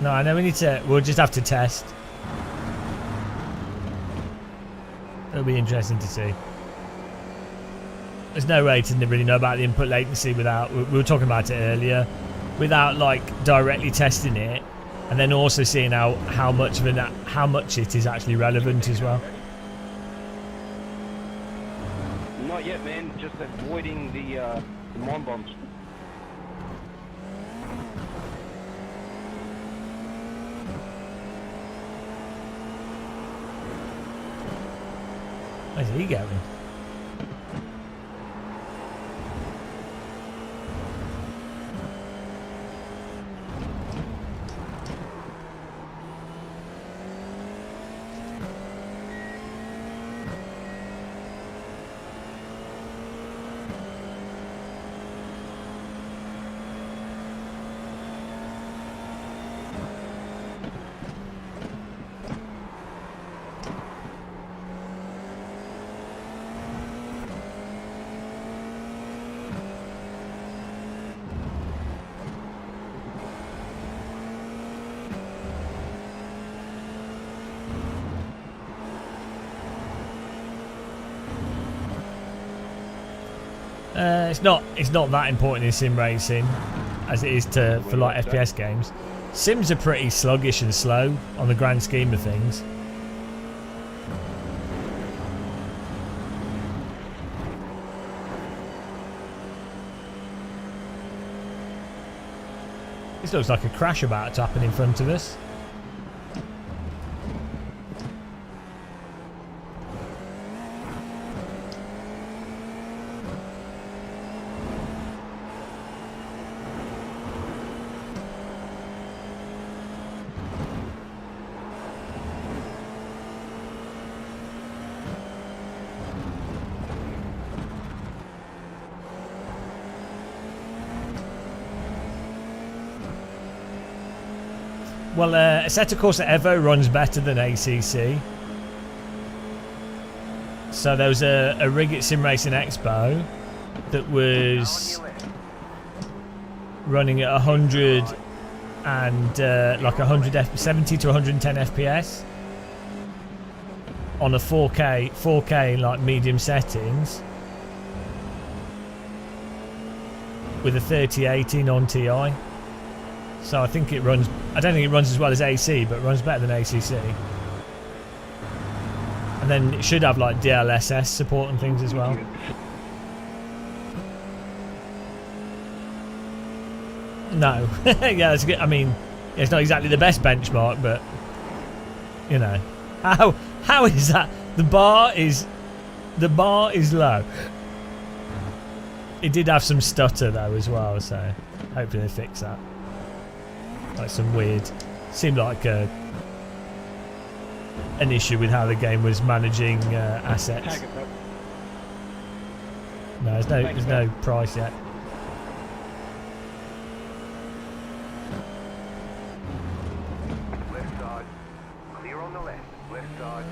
No, I know we need to. We'll just have to test. It'll be interesting to see. There's no way to really know about the input latency without. We were talking about it earlier, without like directly testing it, and then also seeing how much it is actually relevant as well. Not yet, man. Just avoiding the mine bombs. Where's he going? It's not that important in sim racing as it is for like FPS games. Sims are pretty sluggish and slow on the grand scheme of things. This looks like a crash about to happen in front of us. Well, Assetto Corsa Evo runs better than ACC. So there was a rig at Sim Racing Expo that was running at 100 and like 70 to 110 FPS on a 4K like medium settings with a 3080 non-TI. So I think it runs. I don't think it runs as well as AC, but it runs better than ACC. And And then it should have like DLSS support and things as well. No. Yeah, it's good. I mean, it's not exactly the best benchmark, but you know. How is that? The bar is low. It did have some stutter though as well, so hopefully they fix that. Like some weird, seemed like an issue with how the game was managing assets. No, there's no price yet. Left side. Clear on the left. Left side.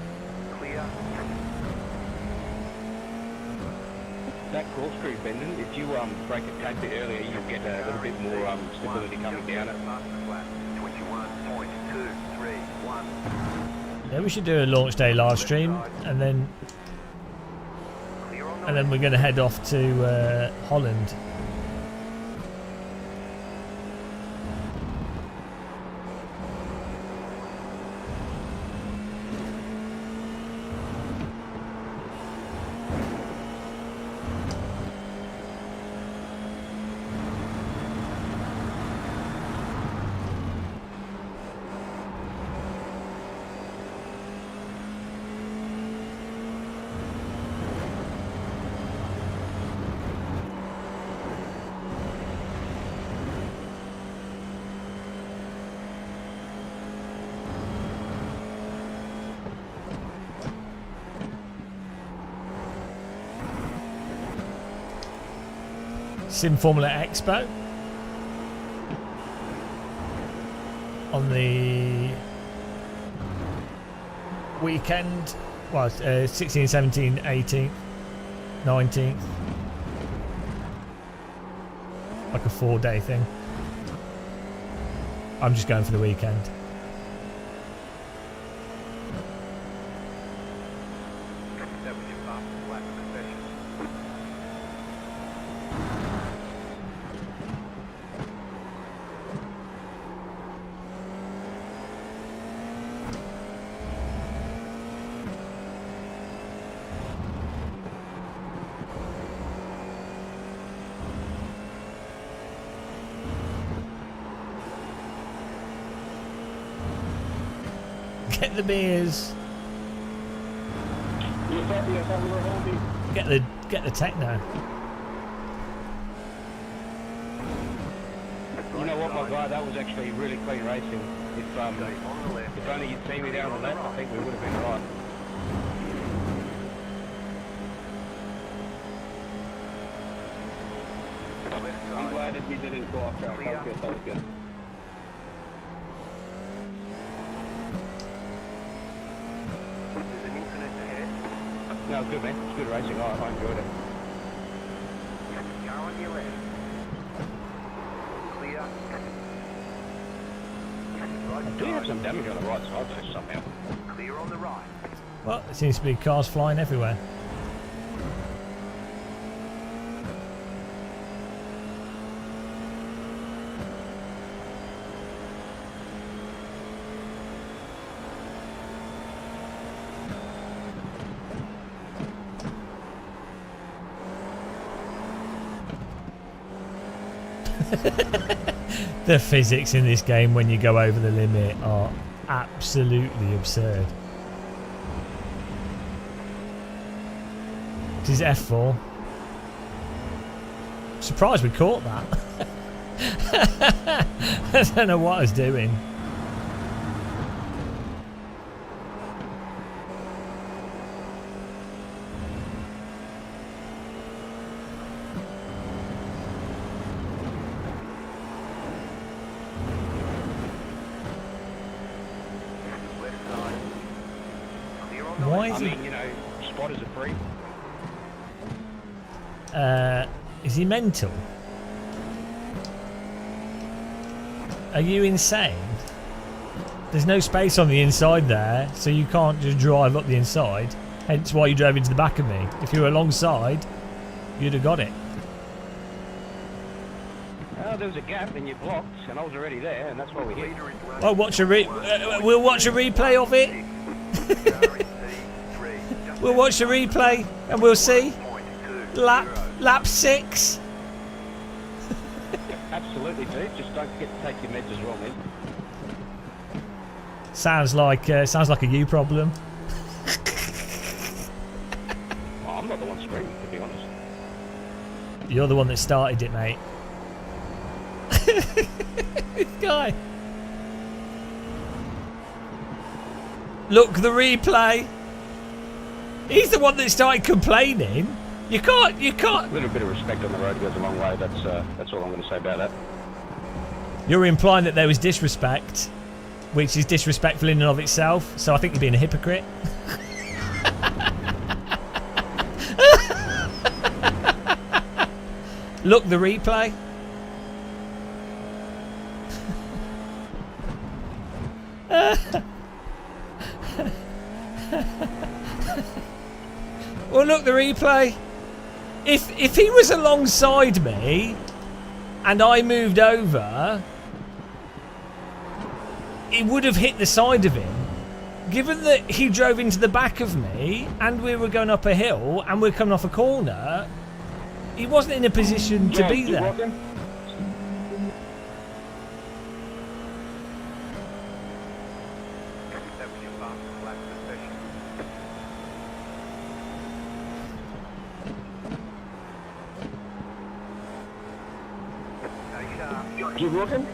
Clear. That corkscrew bending, if you break it a bit earlier, you'll get a little bit more stability coming down it. 21.231. Yeah, we should do a launch day live stream, and then we're going to head off to Holland. Sim Formula Expo on the weekend, well, 16, 17, 18th, 19th, like a 4-day thing. I'm just going for the weekend. That was your fastest lap of the session. Get the beers. Get the techno. You know what, my guy, that was actually really clean racing. If only you'd seen me down the left, I think we would have been right. I'm glad that we didn't go off track. That was good. There's an infinite ahead. No, good man. It's good racing. I enjoyed it. Car on your left. Clear. I do have some damage on the right side though, somehow. Clear on the right. Well, it seems to be cars flying everywhere. The physics in this game when you go over the limit are absolutely absurd. This is F4. Surprised we caught that. I don't know what I was doing. Why is I mean, you know, spotters are free. Is he mental? Are you insane? There's no space on the inside there, so you can't just drive up the inside. Hence why you drove into the back of me. If you were alongside, you'd have got it. Oh, there was a gap and you blocked, and I was already there, and that's why we hit. Oh, we'll watch a replay of it. We'll watch the replay and we'll see. 1.20. Lap 6. Absolutely, dude. Just don't forget to take your meds as well, man. Sounds like a you problem. Oh, I'm not the one screaming, to be honest. You're the one that started it, mate. This guy. Look, the replay. He's the one that started complaining. You can't. A little bit of respect on the road goes a long way. That's all I'm going to say about that. You're implying that there was disrespect, which is disrespectful in and of itself. So I think you're being a hypocrite. Look, the replay. Well, look, the replay. If he was alongside me and I moved over, it would have hit the side of him. Given that he drove into the back of me and we were going up a hill and we're coming off a corner, he wasn't in a position to be there. You walking?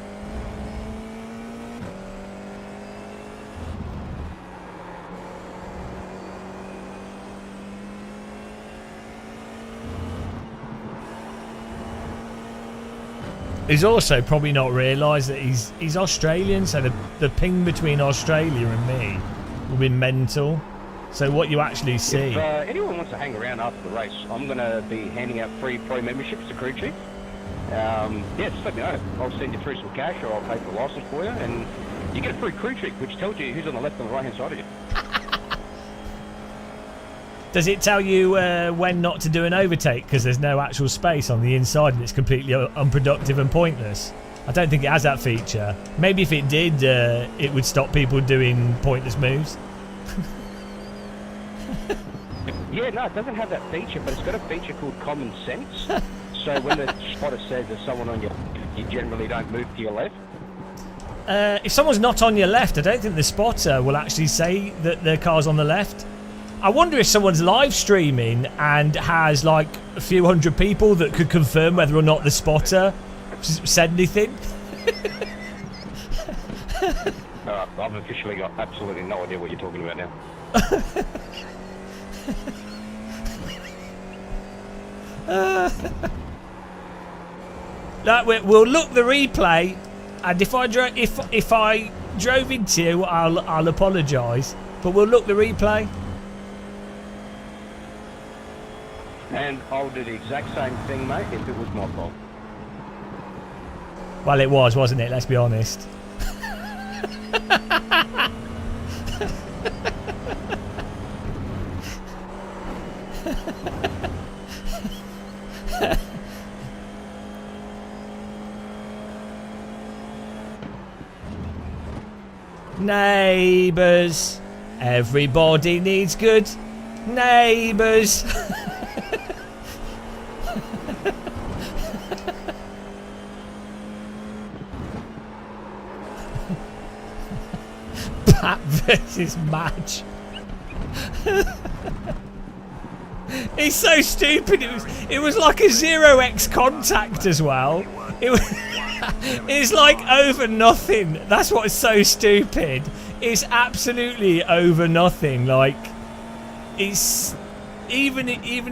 He's also probably not realised that he's Australian, so the ping between Australia and me will be mental. So what you actually see... If anyone wants to hang around after the race, I'm going to be handing out free pro memberships to crew chief. Yeah, just let me know. I'll send you through some cash or I'll pay for the license for you, and you get a free crew chief which tells you who's on the left and the right hand side of you. Does it tell you when not to do an overtake because there's no actual space on the inside and it's completely unproductive and pointless? I don't think it has that feature. Maybe if it did, it would stop people doing pointless moves. Yeah, no, it doesn't have that feature, but it's got a feature called common sense. So when the spotter says there's someone on your left, you generally don't move to your left. If someone's not on your left, I don't think the spotter will actually say that their car's on the left. I wonder if someone's live streaming and has like a few hundred people that could confirm whether or not the spotter said anything. I've officially got absolutely no idea what you're talking about now. We'll look the replay, and if I drove into you, I'll apologise. But we'll look the replay. And I'll do the exact same thing, mate, if it was my fault. Well, it was, wasn't it? Let's be honest. Neighbours. Everybody needs good neighbours. Pat versus Madge. It's so stupid. It was like a 0x contact as well. It's like over nothing. That's what's so stupid. It's absolutely over nothing. Like, it's even if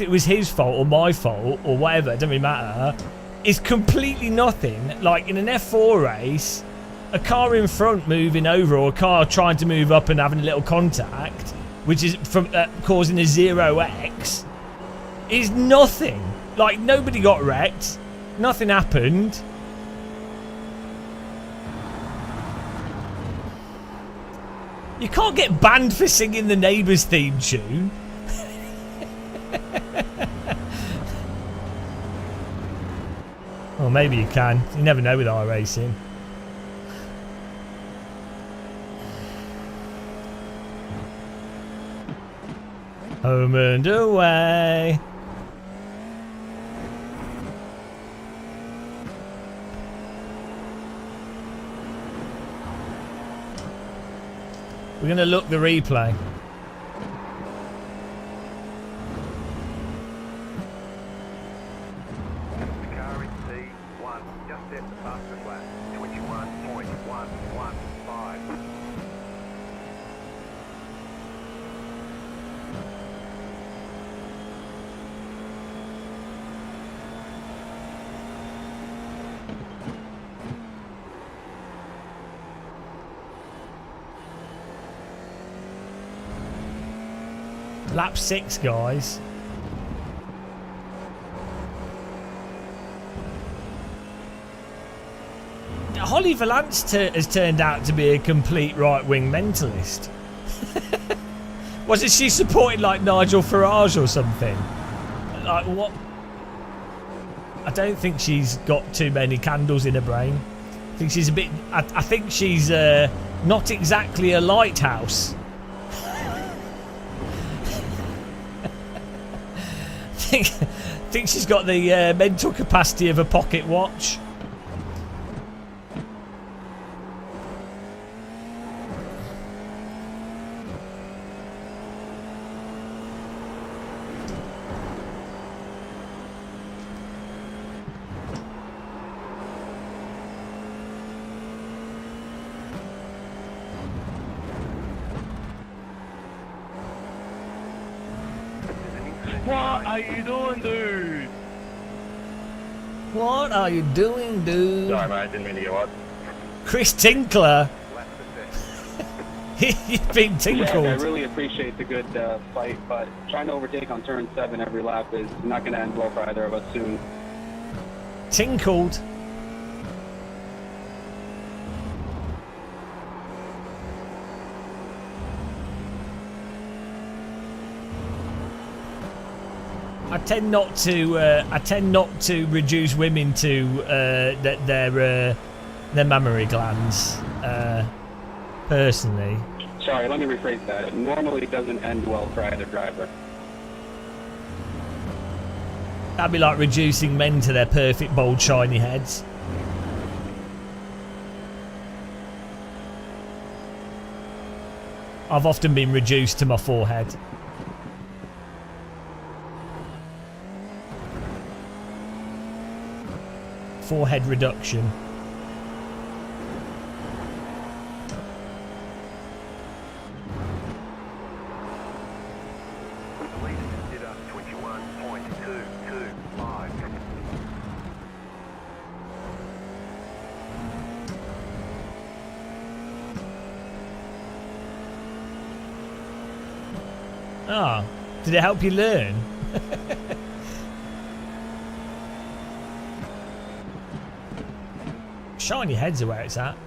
it was his fault or my fault or whatever, it doesn't really matter. It's completely nothing. Like in an F4 race, a car in front moving over or a car trying to move up and having a little contact, which is from causing a 0x, is nothing. Like, nobody got wrecked. Nothing happened. You can't get banned for singing the Neighbours theme tune. Well, maybe you can. You never know with iRacing. Home and away. We're going to look the replay. The car in C1 just set the fastest lap. 21.115. Lap 6, guys. Holly Valance has turned out to be a complete right-wing mentalist. Wasn't she supporting like Nigel Farage or something? Like what? I don't think she's got too many candles in her brain. I think she's a bit. I think she's not exactly a lighthouse. I think she's got the mental capacity of a pocket watch. What are you doing, dude? What are you doing, dude? Sorry, mate, I didn't mean to go up. Chris Tinkler. Lap to set. You've been Yeah, I tinkled. really appreciate the good fight, but trying to overtake on turn 7 every lap is not going to end well for either of us soon. Tinkled. I tend not to reduce women to their mammary glands. Personally, Sorry, let me rephrase that. It normally doesn't end well for either driver. that'd be like reducing men to their perfect, bold, shiny heads. I've often been reduced to my forehead. Forehead reduction. The leader did us 21.225. Ah, did it help you learn? Shiny heads are where it's at.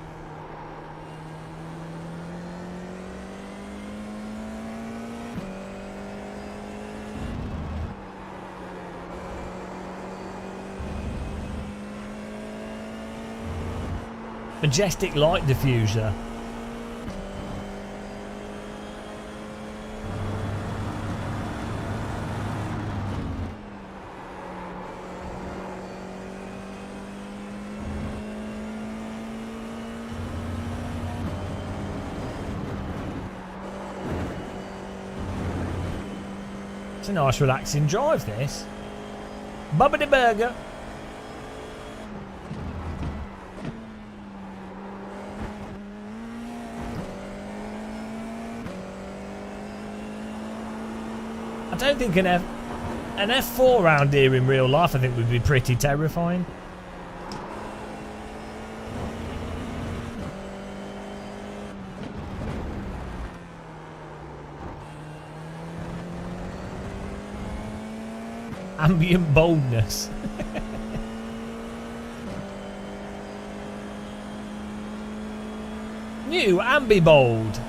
Majestic light diffuser. It's a nice relaxing drive, this. Bubbly burger. I don't think an F4 round here in real life I think would be pretty terrifying. Ambient boldness. New Ambi Bold.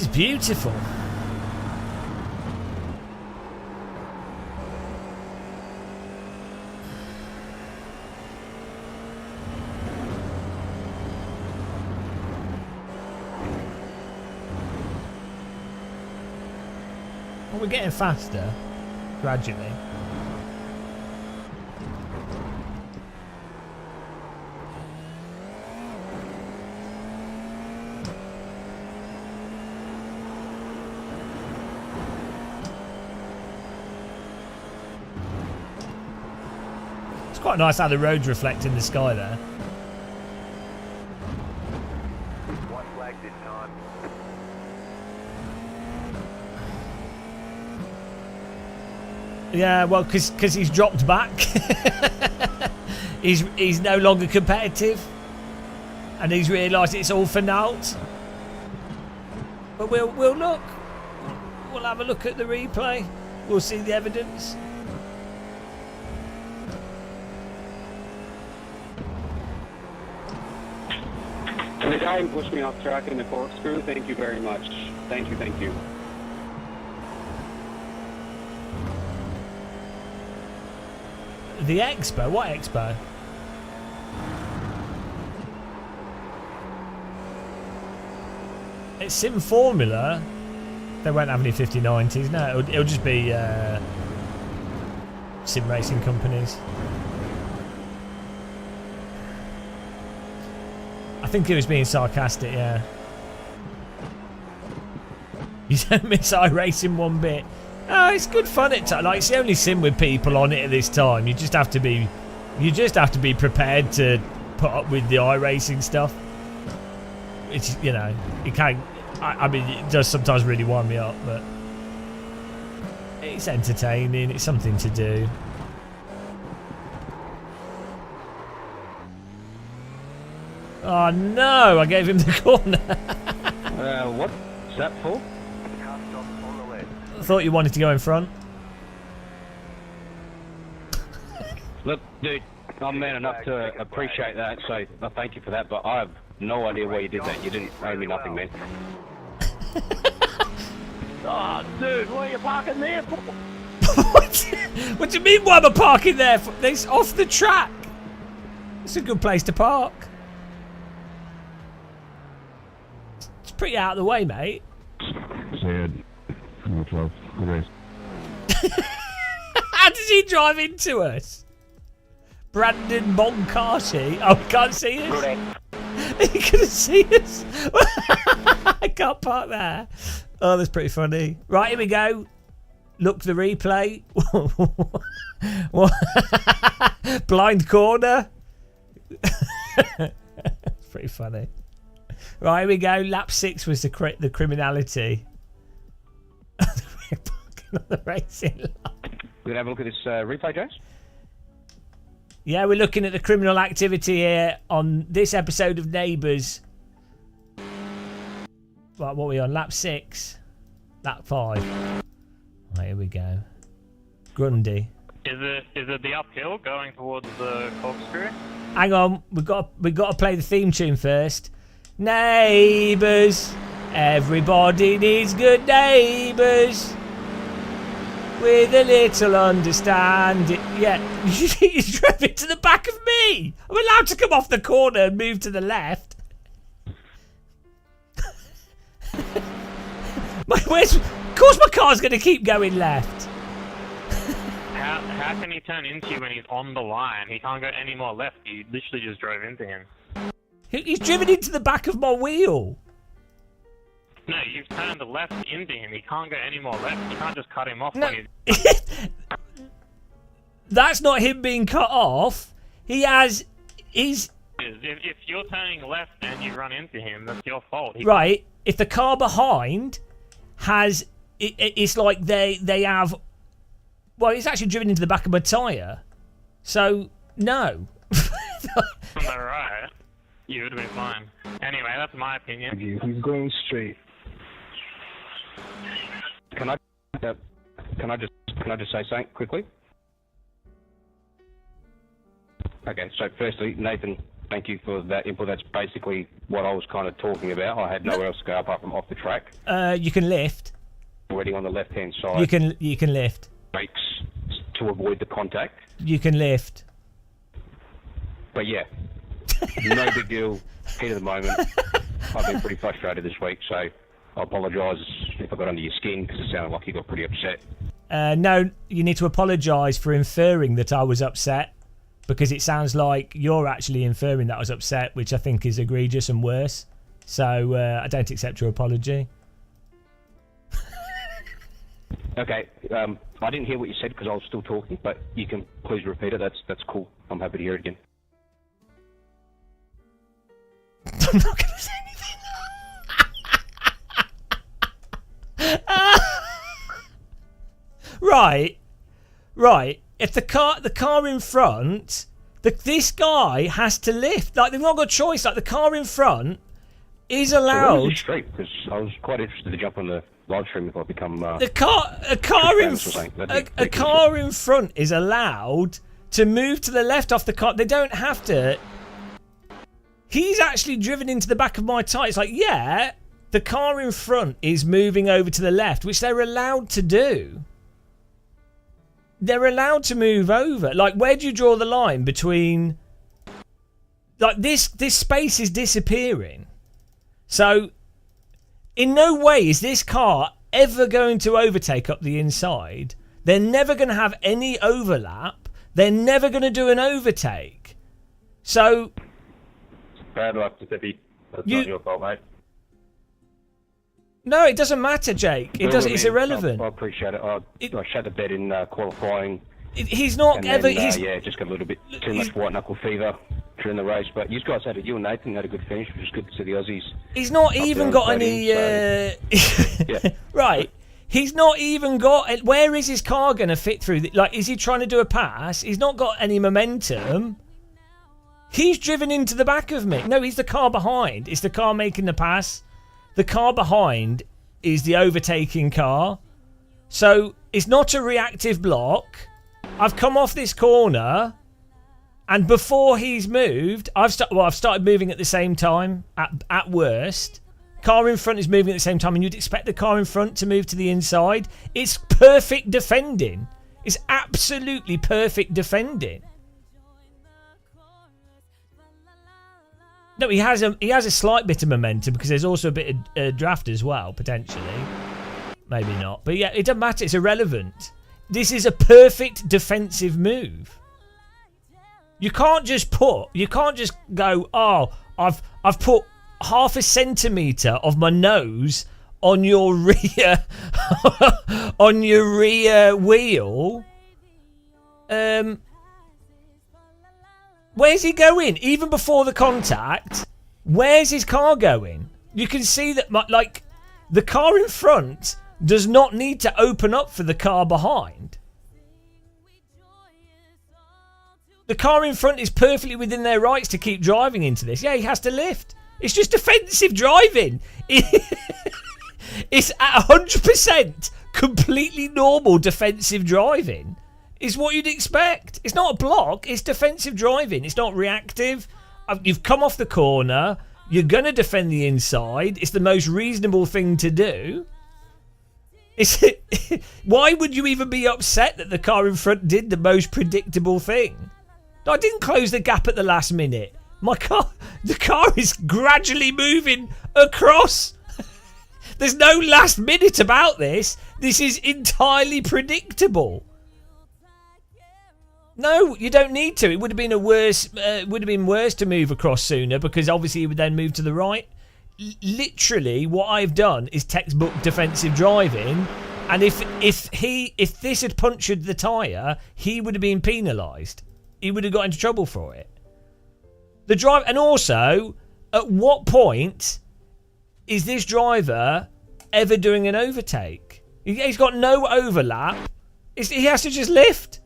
This is beautiful. Well, we're getting faster, gradually. It's quite nice how the roads reflect in the sky there. White flag this time. Yeah, well, because he's dropped back. he's no longer competitive, and he's realised it's all for naught. But we'll look. We'll have a look at the replay. We'll see the evidence. And the guy who pushed me off track in the corkscrew, thank you very much. Thank you, thank you. The expo? What expo? It's Sim Formula. They won't have any 5090s. No, it'll just be sim racing companies. I think he was being sarcastic, yeah. You don't miss iRacing one bit. Oh, it's good fun at times. Like, it's the only sim with people on it at this time. You just have to be prepared to put up with the iRacing stuff. It's, you know, it can. I mean, it does sometimes really wind me up, but it's entertaining. It's something to do. Oh no! I gave him the corner. What's that for? Car stop on the left. I thought you wanted to go in front. Look, dude, I'm man enough to appreciate that, so thank you for that, but I have no idea why you did that. You didn't owe me nothing, man. Oh, dude, what are you parking there for? What do you mean? Why am I parking there? It's off the track. It's a good place to park. It's pretty out of the way, mate. Sad. 12. Good race. How does he drive into us? Brandon Moncarty. Oh, he can't see us. He couldn't see us. I can't park there. Oh, that's pretty funny. Right, here we go. Look the replay. Blind corner. It's pretty funny. Right, here we go. Lap 6 was the criminality. Parking on the racing line. We're going to have a look at this replay, James? Yeah, we're looking at the criminal activity here on this episode of Neighbours. Right, what are we on? Lap 6. Lap 5. Right, here we go. Grundy. Is it the uphill going towards the corkscrew? Hang on, we've got to play the theme tune first. Neighbours, everybody needs good neighbours. With a little understanding. Yeah, you drove into the back of me. I'm allowed to come off the corner and move to the left. Of course my car's going to keep going left. How can he turn into you when he's on the line? He can't go any more left. You literally just drove into him. He's driven into the back of my wheel. No, you've turned left into him. He can't go any more left. You can't just cut him off No. when he's... That's not him being cut off. He's... If you're turning left and you run into him, that's your fault. Right, if the car behind has... It's like they have... Well, he's actually driven into the back of my tyre. So, no. Alright. You would have been fine. Anyway, that's my opinion. He's going straight. Can I just say something quickly? Okay, so firstly, Nathan, Thank you for that input. That's basically what I was kind of talking about. I had nowhere else to go apart from off the track. You can lift. Already on the left-hand side. You can lift. Brakes to avoid the contact. You can lift. But yeah, no big deal. Heat of the moment. I've been pretty frustrated this week, so I apologise if I got under your skin because it sounded like you got pretty upset. No, you need to apologise for inferring that I was upset, because it sounds like you're actually inferring that I was upset, which I think is egregious and worse. So I don't accept your apology. Okay, I didn't hear what you said because I was still talking, but you can please repeat it. That's cool. I'm happy to hear it again. I'm not going to say anything. Right. If the car in front, this guy has to lift. Like, they've not got a choice. Like, the car in front is allowed. Straight, because I was quite interested to jump on the live stream if I become. A car in front is allowed to move to the left off the car. They don't have to. He's actually driven into the back of my tyre. It's like, yeah, the car in front is moving over to the left, which they're allowed to do. They're allowed to move over. Like, where do you draw the line between... Like, this space is disappearing. So, in no way is this car ever going to overtake up the inside. They're never going to have any overlap. They're never going to do an overtake. So... Bad luck, Giuseppe. That's not your fault, mate. No, it doesn't matter, Jake. It doesn't. It's irrelevant. I appreciate it. I shut the bed in qualifying. He's not ever. Just got a little bit too much white knuckle fever during the race. But you guys you and Nathan had a good finish, which is good to see the Aussies. He's not even got any. Yeah. Right. He's not even got. Where is his car going to fit through? Like, is he trying to do a pass? He's not got any momentum. He's driven into the back of me. No, he's the car behind. It's the car making the pass. The car behind is the overtaking car. So it's not a reactive block. I've come off this corner, and before he's moved, I've started moving at the same time. At worst, car in front is moving at the same time, and you'd expect the car in front to move to the inside. It's perfect defending. It's absolutely perfect defending. No, he has a slight bit of momentum because there's also a bit of draft as well, potentially. Maybe not. But yeah, it doesn't matter. It's irrelevant. This is a perfect defensive move. You can't just go, oh, I've put half a centimetre of my nose on your rear on your rear wheel. Where's he going? Even before the contact, where's his car going? You can see that, like, the car in front does not need to open up for the car behind. The car in front is perfectly within their rights to keep driving into this. Yeah, he has to lift. It's just defensive driving. It's at 100% completely normal defensive driving. Is what you'd expect. It's not a block, it's defensive driving. It's not reactive. You've come off the corner, you're going to defend the inside. It's the most reasonable thing to do. Why would you even be upset that the car in front did the most predictable thing? I didn't close the gap at the last minute. The car is gradually moving across. There's no last minute about this. This is entirely predictable. No, you don't need to. It would have been worse to move across sooner, because obviously he would then move to the right. Literally, what I've done is textbook defensive driving, and if this had punctured the tyre, he would have been penalised. He would have got into trouble for it. And also, at what point is this driver ever doing an overtake? He's got no overlap. He has to just lift.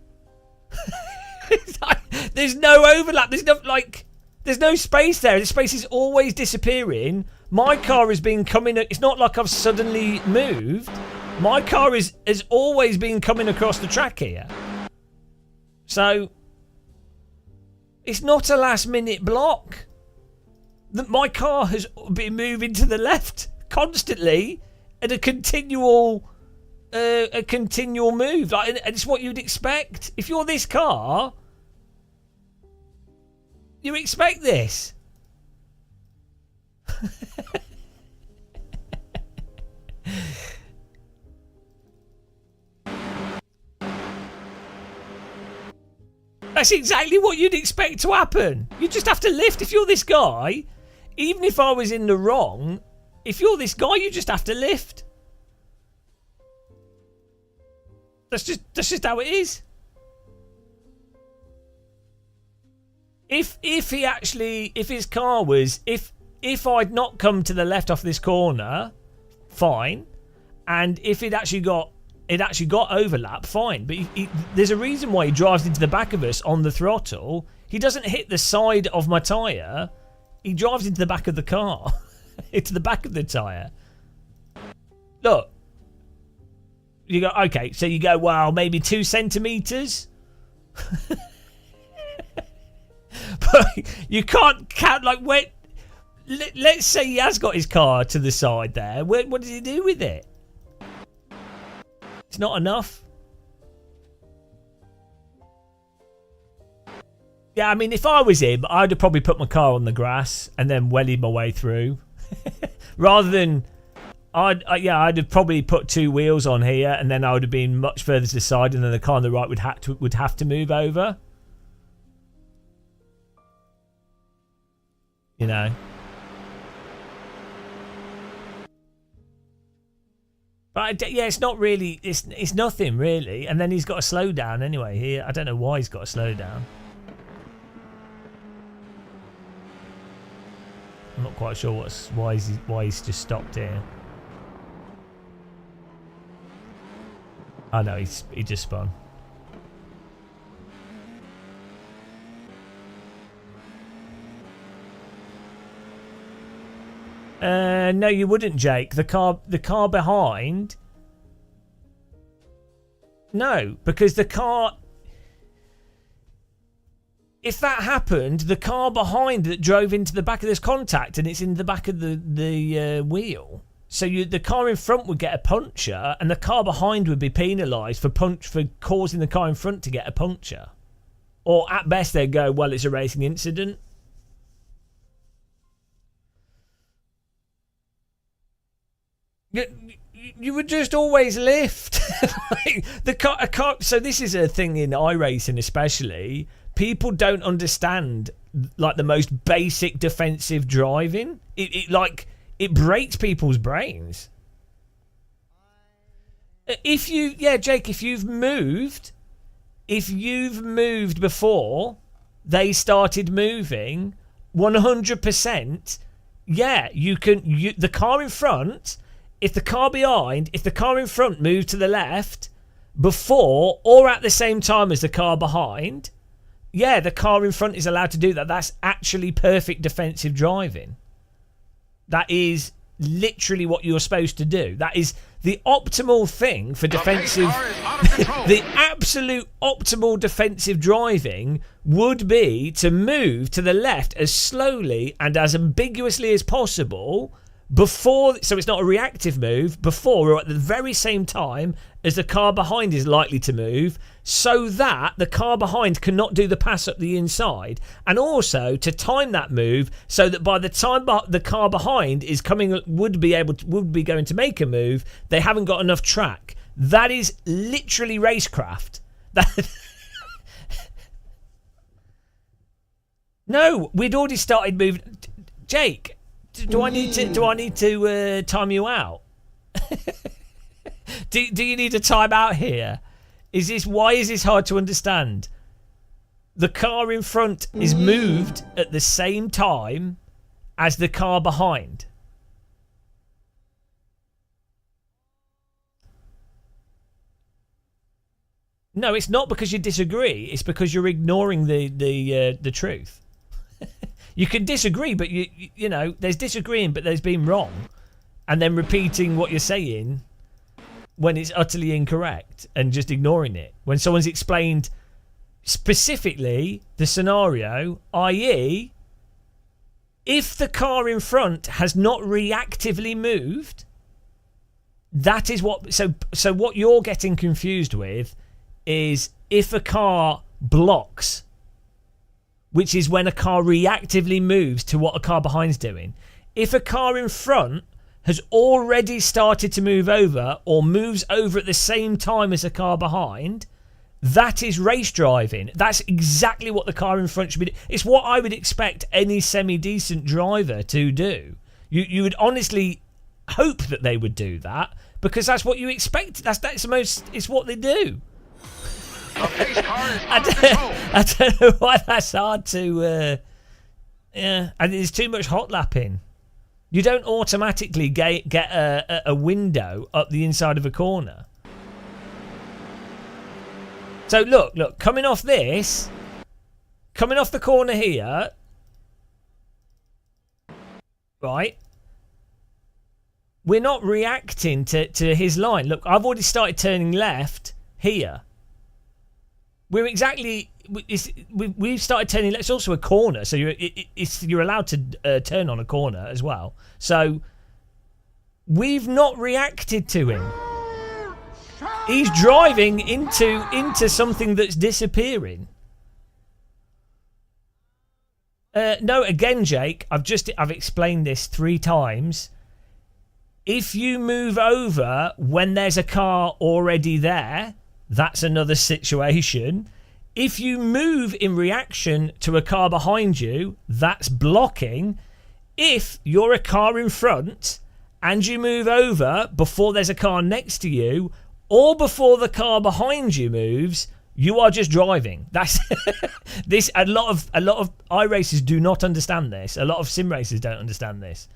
There's no overlap. There's no space there. The space is always disappearing. My car has been coming. It's not like I've suddenly moved. My car has always been coming across the track here. So It's not a last minute block. My car has been moving to the left constantly at a continual move. Like, and it's what you'd expect. If you're this car, you expect this. That's exactly what you'd expect to happen. You just have to lift. If you're this guy, even if I was in the wrong, if you're this guy, you just have to lift. That's just how it is. If his car was, if I'd not come to the left off this corner, fine, and if it actually got overlap, fine. But there's a reason why he drives into the back of us on the throttle. He doesn't hit the side of my tyre. He drives into the back of the car. Into the back of the tyre. Look. You go, okay, so you go, well, maybe 2 centimetres? But you can't count, like, when... Let's say he has got his car to the side there. What does he do with it? It's not enough. Yeah, I mean, if I was him, I'd have probably put my car on the grass and then wellied my way through. Rather than... I'd have probably put 2 wheels on here and then I would have been much further to the side and then the car on the right would have to move over. You know. But yeah, it's not really, it's nothing really. And then he's got a slow down anyway here. I don't know why he's got a slow down. I'm not quite sure why he's just stopped here. Oh no, he just spun. No, you wouldn't, Jake. The car behind. No, because the car. If that happened, the car behind that drove into the back of this contact, and it's in the back of the wheel. So the car in front would get a puncture, and the car behind would be penalised for causing the car in front to get a puncture. Or at best, they'd go, well, it's a racing incident. You would just always lift. A car. So this is a thing in iRacing, especially. People don't understand like the most basic defensive driving. It breaks people's brains. Jake, if you've moved before they started moving, 100%, yeah, the car in front, if the car behind, if the car in front moved to the left before or at the same time as the car behind, yeah, the car in front is allowed to do that. That's actually perfect defensive driving. That is literally what you're supposed to do. That is the optimal thing for defensive. The absolute optimal defensive driving would be to move to the left as slowly and as ambiguously as possible before, so it's not a reactive move, before or at the very same time as the car behind is likely to move, so that the car behind cannot do the pass up the inside, and also to time that move so that by the time the car behind is coming, would be going to make a move, they haven't got enough track. That is literally racecraft. No, we'd already started moving. Jake, do I need to time you out? Do you need a time out here? Why is this hard to understand? The car in front is moved at the same time as the car behind. No, it's not because you disagree. It's because you're ignoring the truth. You can disagree, but you know, there's disagreeing, but there's being wrong, and then repeating what you're saying when it's utterly incorrect and just ignoring it. When someone's explained specifically the scenario, i.e., if the car in front has not reactively moved, that is what. So what you're getting confused with is if a car blocks, which is when a car reactively moves to what a car behind's doing. If a car in front has already started to move over or moves over at the same time as a car behind, that is race driving. That's exactly what the car in front should be doing. It's what I would expect any semi-decent driver to do. You would honestly hope that they would do that because that's what you expect. That's the most. It's what they do. The pace car is out of control. I don't know why that's hard to. Yeah, and there's too much hot lapping. You don't automatically get a window up the inside of a corner. So look, coming off the corner here, right? We're not reacting to his line. Look, I've already started turning left here. We've started turning left. It's also a corner, so you're allowed to turn on a corner as well. So we've not reacted to him. He's driving into something that's disappearing. No, again, Jake, I've explained this 3 times. If you move over when there's a car already there, that's another situation. If you move in reaction to a car behind you, that's blocking. If you're a car in front and you move over before there's a car next to you, or before the car behind you moves, you are just driving. That's this. A lot of iRacers do not understand this. A lot of sim racers don't understand this.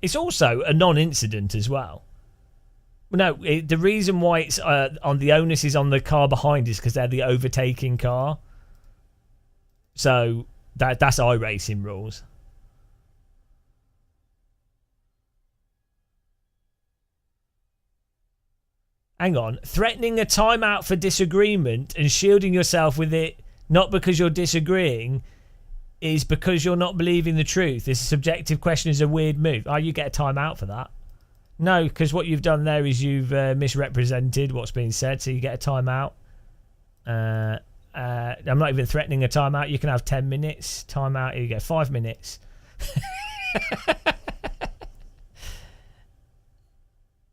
It's also a non-incident as well. No, the reason why it's on the onus is on the car behind is because they're the overtaking car. So that's iRacing rules. Hang on. Threatening a timeout for disagreement and shielding yourself with it, not because you're disagreeing, is because you're not believing the truth. This subjective question is a weird move. Oh, you get a timeout for that. No, because what you've done there is you've misrepresented what's been said, so you get a timeout. I'm not even threatening a timeout. You can have 10 minutes. Timeout, here you go, 5 minutes.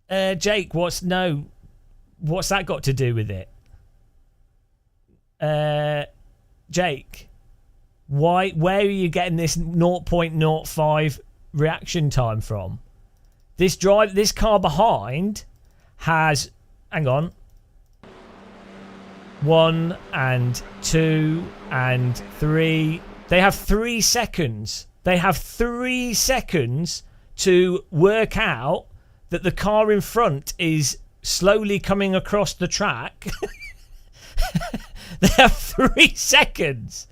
Jake, what's that got to do with it? Jake, where are you getting this 0.05 reaction time from? This car behind has, hang on, 1 and 2 and 3. They have 3 seconds. They have 3 seconds to work out that the car in front is slowly coming across the track. They have 3 seconds.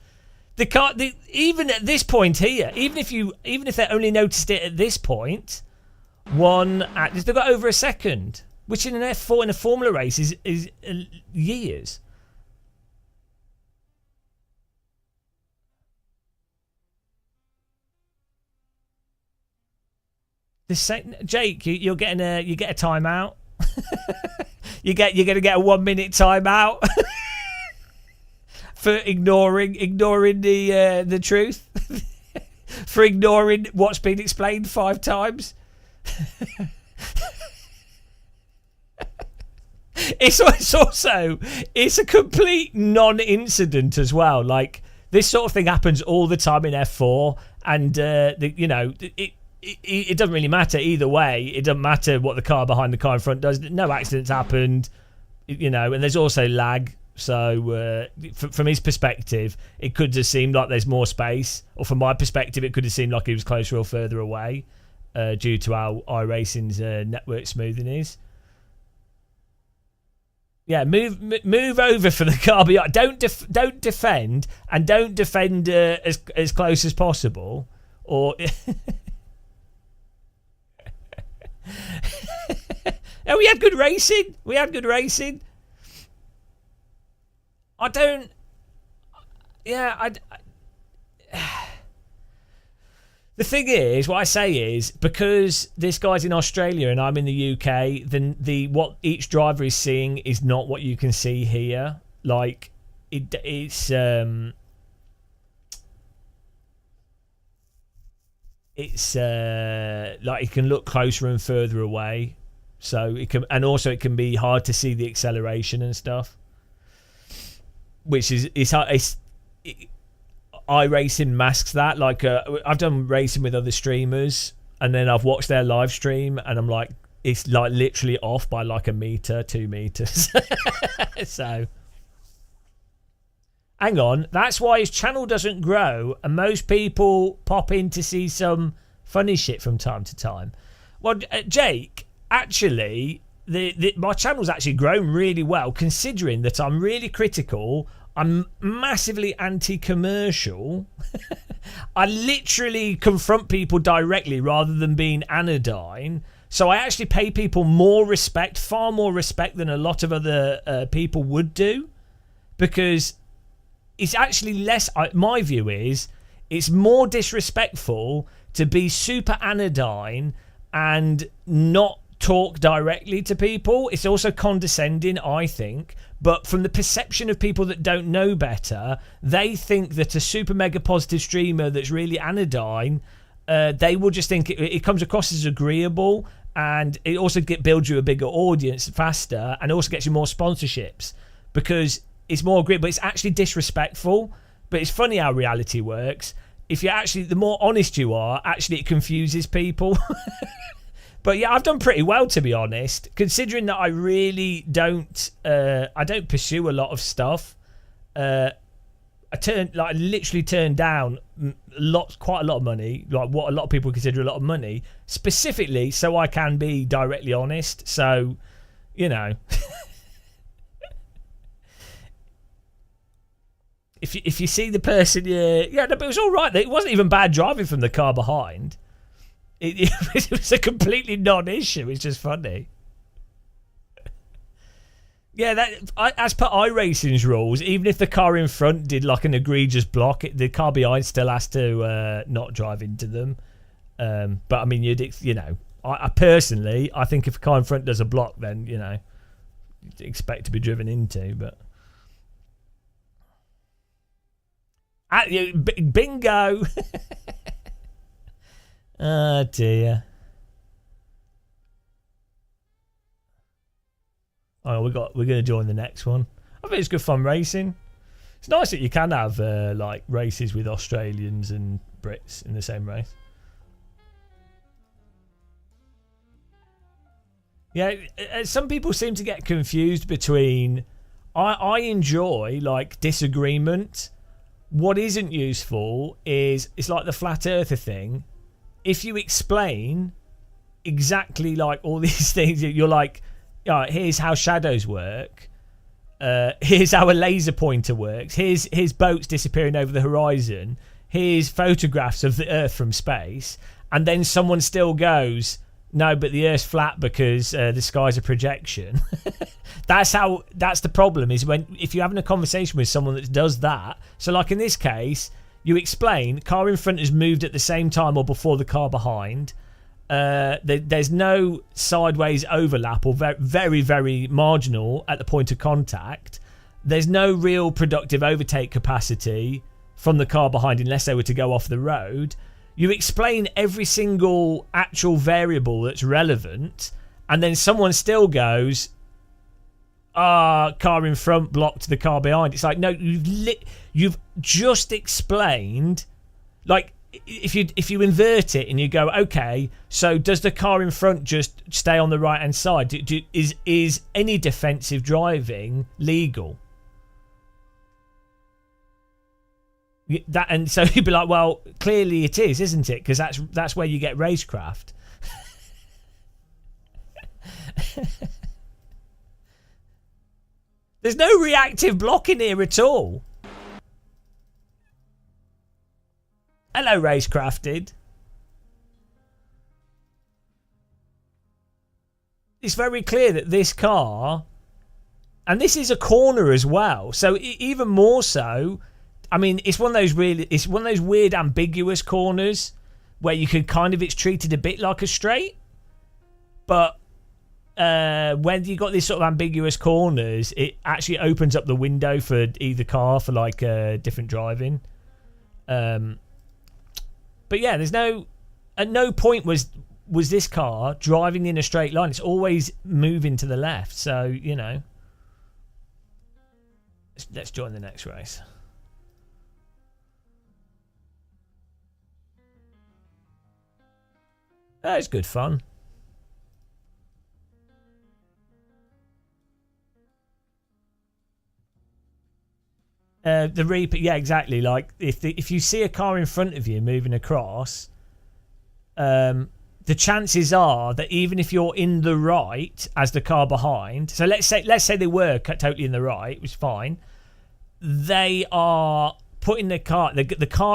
The car, even at this point here, even if they only noticed it at this point, they've got over a second, which in an F4 in a Formula race is years. Jake, you're getting you get a timeout. you're gonna get a 1 minute timeout for ignoring the truth, for ignoring what's been explained 5 times. It's a complete non-incident as well. Like, this sort of thing happens all the time in F4, and it doesn't really matter either way. It doesn't matter what the car behind the car in front does. No accidents happened, and there's also lag. So from his perspective, it could have seemed like there's more space, or from my perspective, it could have seemed like he was closer or further away, due to how iRacing's network smoothing is. Yeah, move over for the car behind. Don't defend, and don't defend as close as possible, or Yeah, we had good racing. We had good racing. I don't. Yeah, the thing is, what I say is, because this guy's in Australia and I'm in the UK, then what each driver is seeing is not what you can see here. Like, it's like it can look closer and further away, so it can, and also it can be hard to see the acceleration and stuff, which is iRacing masks that. Like, I've done racing with other streamers, and then I've watched their live stream, and I'm like, it's like literally off by like a meter, 2 meters. So, hang on, that's why his channel doesn't grow, and most people pop in to see some funny shit from time to time. Well, Jake, actually, my channel's actually grown really well, considering that I'm really critical. I'm massively anti-commercial. I literally confront people directly rather than being anodyne. So I actually pay people more respect, far more respect than a lot of other people would do. Because it's actually less... my view is, it's more disrespectful to be super anodyne and not talk directly to people. It's also condescending, I think. But from the perception of people that don't know better, they think that a super mega positive streamer that's really anodyne, they will just think it comes across as agreeable, and it also builds you a bigger audience faster, and also gets you more sponsorships because it's more agreeable. But it's actually disrespectful. But it's funny how reality works. If you actually, the more honest you are, actually it confuses people. But yeah, I've done pretty well, to be honest, considering that I really don't. I don't pursue a lot of stuff. I literally turned down quite a lot of money, like what a lot of people consider a lot of money, specifically so I can be directly honest. So, you know, if you see the person, yeah, no, but it was all right. It wasn't even bad driving from the car behind. It was a completely non-issue. It's just funny. Yeah, as per iRacing's rules, even if the car in front did like an egregious block, the car behind still has to not drive into them. But I mean, I personally, I think if a car in front does a block, then you'd expect to be driven into. But bingo. Oh dear. Oh, we're gonna join the next one. I think it's good fun racing. It's nice that you can have like races with Australians and Brits in the same race. Yeah, some people seem to get confused between. I enjoy like disagreement. What isn't useful is it's like the flat earther thing. If you explain exactly like all these things, you're like, all right, here's how shadows work. Here's how a laser pointer works. Here's boats disappearing over the horizon. Here's photographs of the Earth from space. And then someone still goes, no, but the Earth's flat because the sky's a projection. That's the problem, is if you're having a conversation with someone that does that. So like in this case, you explain, car in front has moved at the same time or before the car behind. There's no sideways overlap or very, very marginal at the point of contact. There's no real productive overtake capacity from the car behind unless they were to go off the road. You explain every single actual variable that's relevant, and then someone still goes, car in front blocked the car behind. It's like, no, you've just explained. Like, if you invert it and you go, okay, so does the car in front just stay on the right hand side? Is any defensive driving legal? And so you'd be like, well, clearly it is, isn't it? Because that's where you get racecraft. There's no reactive blocking here at all. Hello, Racecrafted. it's very clear that this car, and this is a corner as well, so even more so. I mean, it's one of those weird ambiguous corners where you could kind of, it's treated a bit like a straight, but when you got these sort of ambiguous corners, it actually opens up the window for either car for like different driving. But yeah, at no point was this car driving in a straight line. It's always moving to the left. So, you know, let's join the next race. It's good fun. The Reaper, yeah, exactly. Like if you see a car in front of you moving across, the chances are that even if you're in the right as the car behind, so let's say they were totally in the right, which is fine. They are putting the car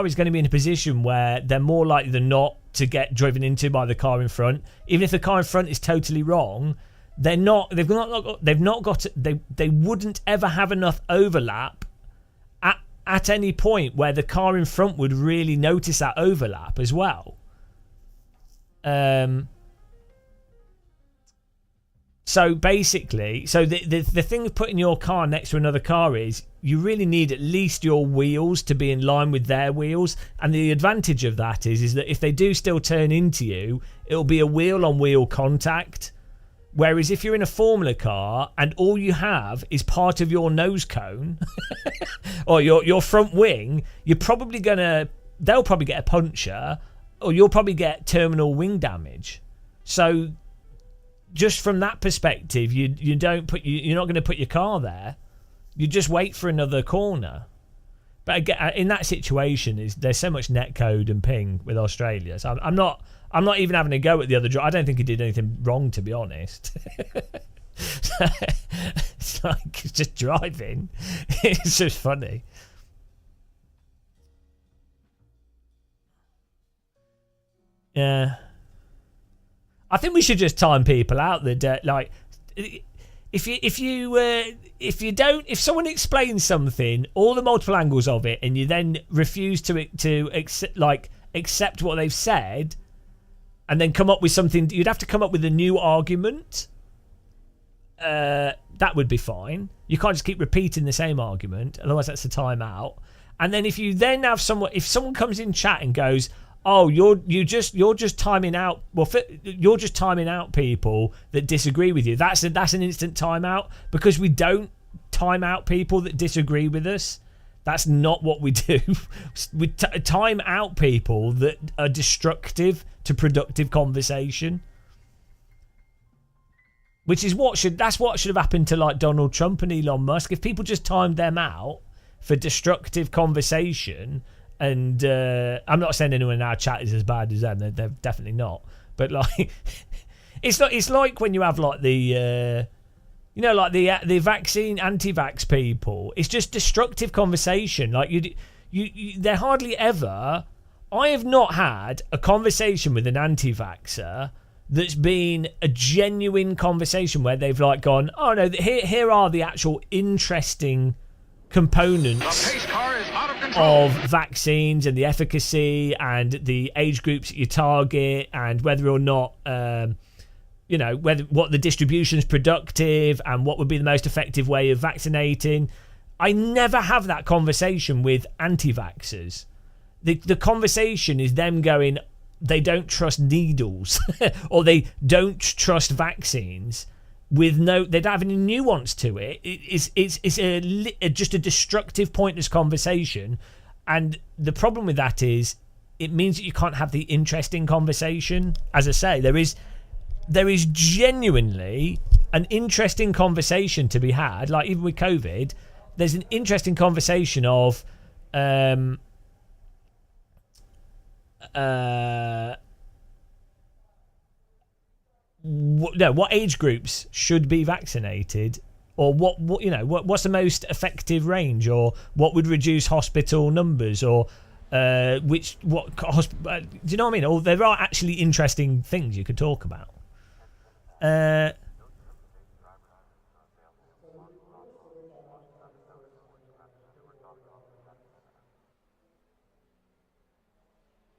is going to be in a position where they're more likely than not to get driven into by the car in front. Even if the car in front is totally wrong, they wouldn't ever have enough overlap at any point where the car in front would really notice that overlap as well. So basically, the thing of putting your car next to another car is you really need at least your wheels to be in line with their wheels. And the advantage of that is that if they do still turn into you, it'll be a wheel-on-wheel contact. Whereas if you're in a Formula car and all you have is part of your nose cone or your front wing, they'll probably get a puncture, or you'll probably get terminal wing damage. So just from that perspective, you're not going to put your car there. You just wait for another corner. But again, in that situation, there's so much netcode and ping with Australia. So I'm not even having a go at the other driver. I don't think he did anything wrong, to be honest. It's like, it's just driving. It's just funny. Yeah. I think we should just time people out. Like, if someone explains something, all the multiple angles of it, and you then refuse to accept what they've said, and then come up with something, you'd have to come up with a new argument. That would be fine. You can't just keep repeating the same argument, otherwise that's a timeout. And then if someone comes in chat and goes, "Oh, you're just timing out. Well, you're just timing out people that disagree with you." That's an instant timeout, because we don't time out people that disagree with us. That's not what we do. We time out people that are destructive to productive conversation. Which is what should have happened to like Donald Trump and Elon Musk. If people just timed them out for destructive conversation. And I'm not saying anyone in our chat is as bad as them. They're definitely not. But like, it's like when you have like the vaccine anti-vax people. It's just destructive conversation. Like they're hardly ever. I have not had a conversation with an anti-vaxxer that's been a genuine conversation where they've like gone, "Oh no, here are the actual interesting components of vaccines and the efficacy and the age groups that you target and whether or not what the distribution is productive and what would be the most effective way of vaccinating." I never have that conversation with anti-vaxxers. The conversation is them going, they don't trust needles or they don't trust vaccines. They don't have any nuance to it. It's just a destructive, pointless conversation, and the problem with that is it means that you can't have the interesting conversation. As I say, there is genuinely an interesting conversation to be had. Like even with COVID, there's an interesting conversation of what age groups should be vaccinated, or what's the most effective range, or what would reduce hospital numbers, or do you know what I mean? Or there are actually interesting things you could talk about.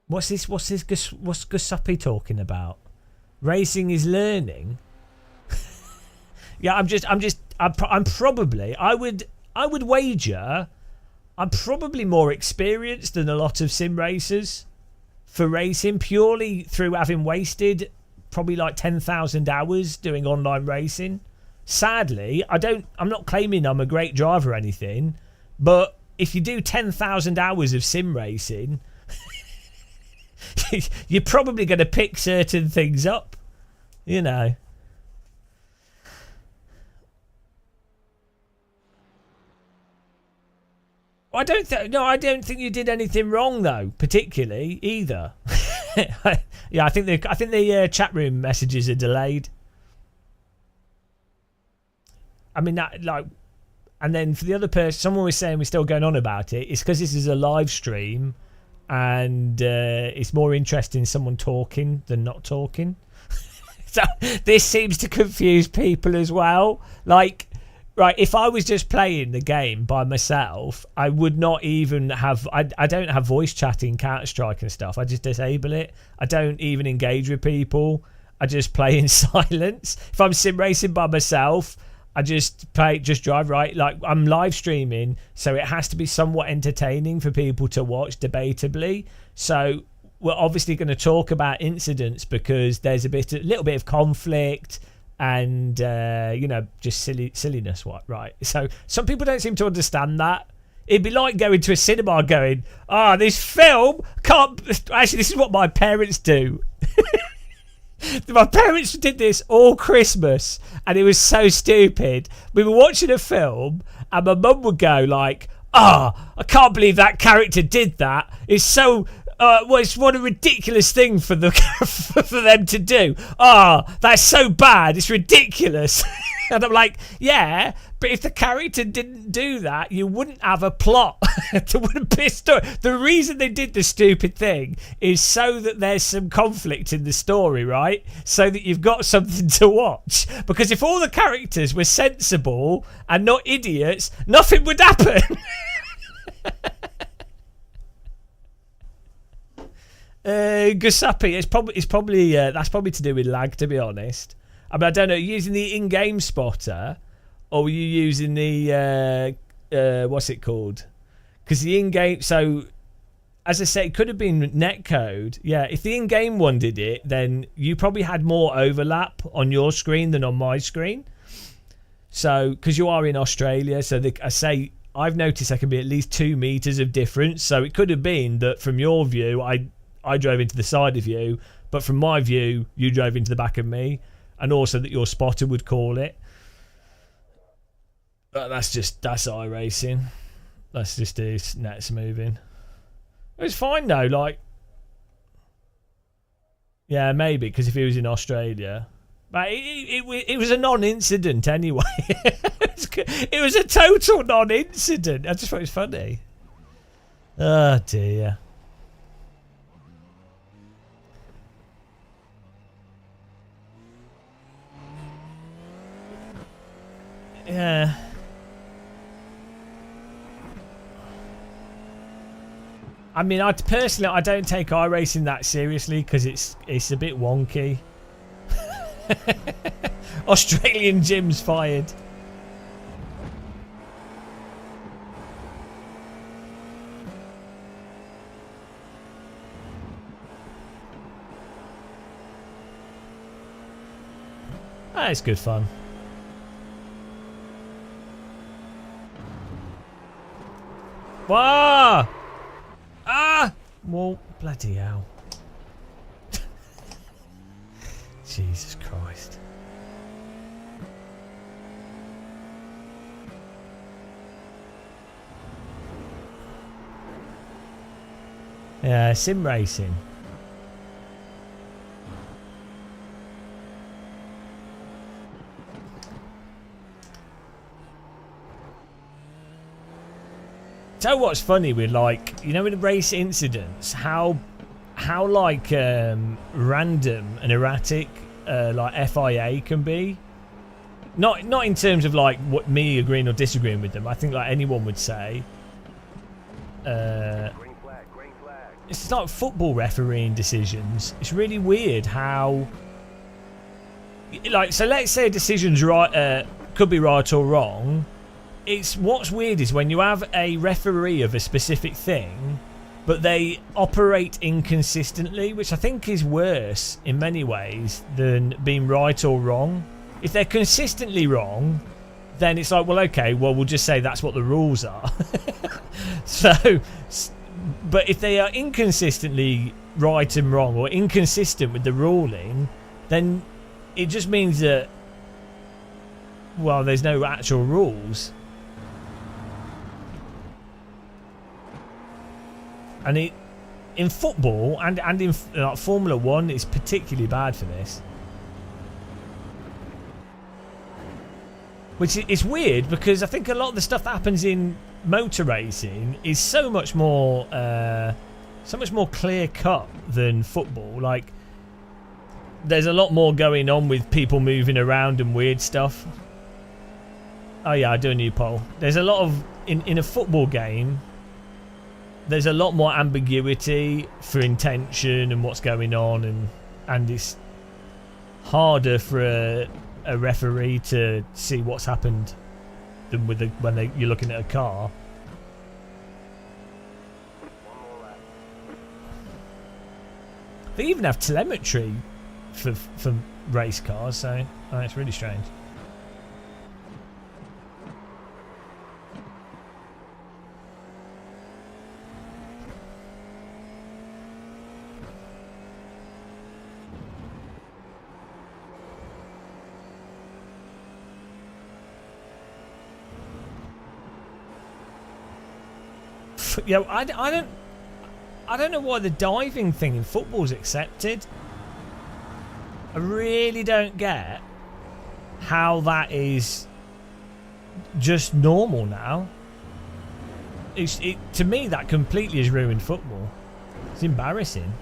What's this? What's Gusuppy talking about? Racing is learning. Yeah, I'm probably. I would wager. I'm probably more experienced than a lot of sim racers for racing, purely through having wasted probably like 10,000 hours doing online racing. Sadly, I'm not claiming I'm a great driver or anything, but if you do 10,000 hours of sim racing, you're probably going to pick certain things up, you know. I don't think you did anything wrong though, particularly either. Yeah, I think the chat room messages are delayed. I mean that, like, and then for the other person, someone was saying we're still going on about it. It's because this is a live stream, and it's more interesting someone talking than not talking. So this seems to confuse people as well. Like, right, if I was just playing the game by myself, I would not even have... I don't have voice chatting, Counter-Strike and stuff. I just disable it. I don't even engage with people. I just play in silence. If I'm sim racing by myself, I just drive, right? Like, I'm live streaming, so it has to be somewhat entertaining for people to watch, debatably. So we're obviously going to talk about incidents because there's a little bit of conflict and you know, just silliness, what, right? So some people don't seem to understand that. It'd be like going to a cinema going, this film can't... Actually, this is what my parents do. My parents did this all Christmas, and it was so stupid. We were watching a film, and my mum would go like, I can't believe that character did that. It's so... it's what a ridiculous thing for for them to do. That's so bad. It's ridiculous. And I'm like, yeah, but if the character didn't do that, you wouldn't have a plot. There wouldn't be a story. The reason they did the stupid thing is so that there's some conflict in the story, right? So that you've got something to watch. Because if all the characters were sensible and not idiots, nothing would happen. Gusuppy, it's probably that's probably to do with lag, to be honest. I mean, I don't know, using the in-game spotter, or were you using the what's it called? Because the in-game, so as I say, it could have been netcode. Yeah, if the in-game one did it, then you probably had more overlap on your screen than on my screen. So because you are in Australia, so I've noticed there can be at least 2 meters of difference. So it could have been that from your view, I drove into the side of you, but from my view, you drove into the back of me, and also that your spotter would call it. But that's iRacing. That's just his nets moving. It's fine though, like, yeah, maybe because if he was in Australia, but it was a non-incident anyway. It was a total non-incident. I just thought it was funny. Oh dear. Yeah. I mean, I don't take iRacing that seriously because it's a bit wonky. Australian gyms fired. It's good fun. Whoa! Well, bloody hell. Jesus Christ. Yeah, sim racing. So what's funny with, like, you know, with race incidents, how like random and erratic like FIA can be. Not in terms of like what me agreeing or disagreeing with them. I think like anyone would say. Green flag, green flag. it's like football refereeing decisions. It's really weird how, like, so let's say a decision's right, could be right or wrong. It's what's weird is when you have a referee of a specific thing, but they operate inconsistently, which I think is worse in many ways than being right or wrong. If they're consistently wrong, then it's like, well, okay, well, we'll just say that's what the rules are. So, but if they are inconsistently right and wrong, or inconsistent with the ruling, then it just means that, well, there's no actual rules. And it, in football and in like Formula 1, it's particularly bad for this. Which is weird because I think a lot of the stuff that happens in motor racing is so much more clear cut than football. Like, there's a lot more going on with people moving around and weird stuff. Oh yeah, I do a new poll. There's a lot of in a football game. There's a lot more ambiguity for intention and what's going on, and it's harder for a referee to see what's happened than with when you're looking at a car. They even have telemetry for race cars, so it's really strange. Yeah, I don't know why the diving thing in football's accepted. I really don't get how that is just normal now. To me, that completely has ruined football. It's embarrassing.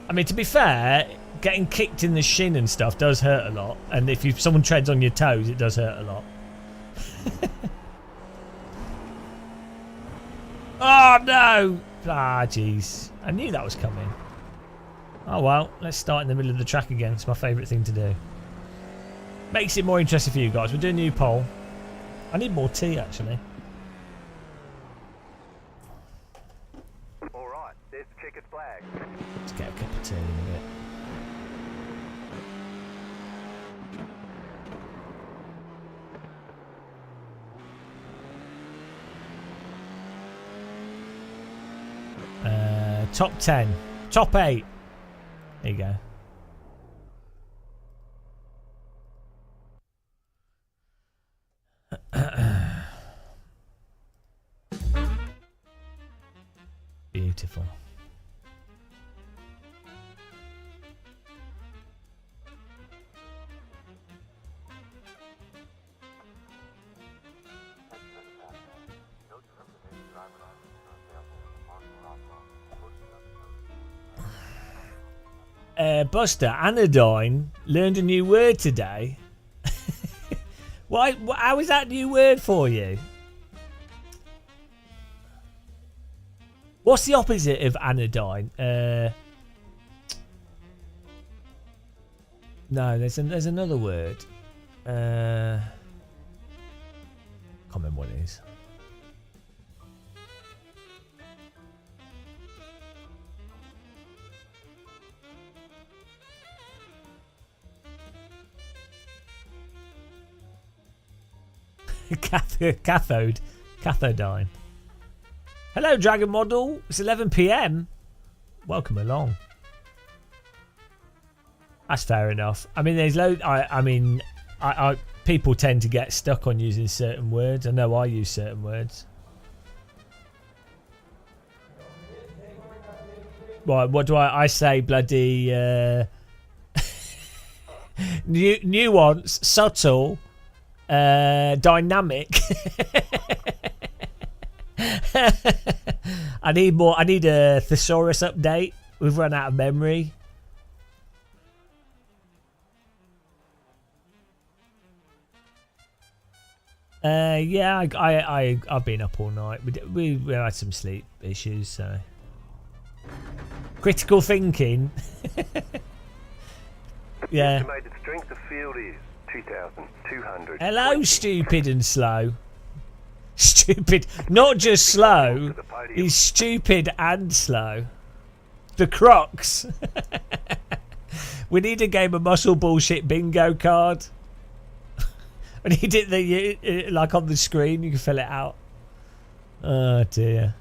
I mean, to be fair, getting kicked in the shin and stuff does hurt a lot. And if someone treads on your toes, it does hurt a lot. Oh, no! Ah, jeez. I knew that was coming. Oh, well. Let's start in the middle of the track again. It's my favourite thing to do. Makes it more interesting for you guys. We're doing a new poll. I need more tea, actually. Alright, there's the checkered flag. Let's get a cup of tea in a bit. Top 10. Top 8. There you go. Beautiful. Buster, anodyne learned a new word today. Why? How is that a new word for you? What's the opposite of anodyne? No, there's another word. Can't remember what it is. Cathodine. Hello, Dragon Model. It's 11 PM. Welcome along. That's fair enough. I mean, there's loads. I people tend to get stuck on using certain words. I know I use certain words. Right, what do I say? Bloody nuance, subtle. Dynamic. I need more. I need a thesaurus update. We've run out of memory. Yeah, I've been up all night. We had some sleep issues, so critical thinking. Yeah. Estimated strength of field is 2,200. Hello, stupid and slow. Stupid, not just slow. He's stupid and slow. The Crocs. We need a game of muscle bullshit bingo card. I need it like on the screen. You can fill it out. Oh dear.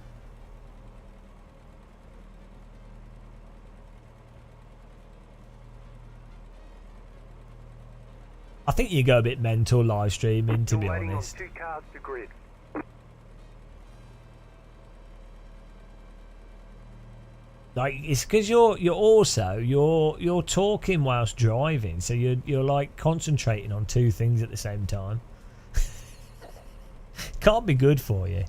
I think you go a bit mental live streaming, to be honest. 2 cards to grid. Like it's because you're talking whilst driving, so you're like concentrating on 2 things at the same time. Can't be good for you.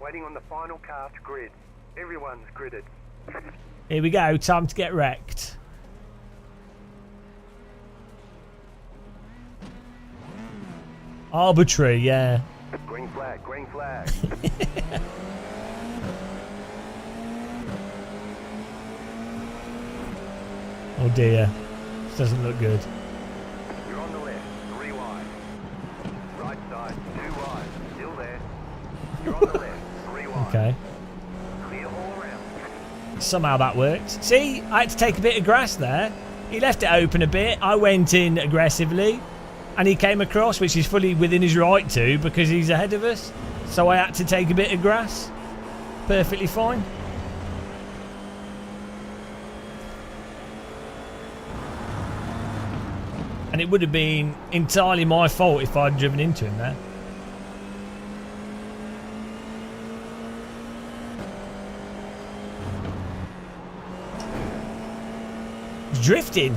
Waiting on the final cast grid. Everyone's gridded. Here we go. Time to get wrecked. Arbitrary, yeah. Green flag, green flag. Oh dear. This doesn't look good. You're on the left, 3 wide. Right side, 2 wide. Still there. You're on the left, 3 wide. Okay. Clear all around. Somehow that worked. See, I had to take a bit of grass there. He left it open a bit. I went in aggressively. And he came across, which is fully within his right to, because he's ahead of us. So I had to take a bit of grass. Perfectly fine. And it would have been entirely my fault if I'd driven into him there. He's drifting.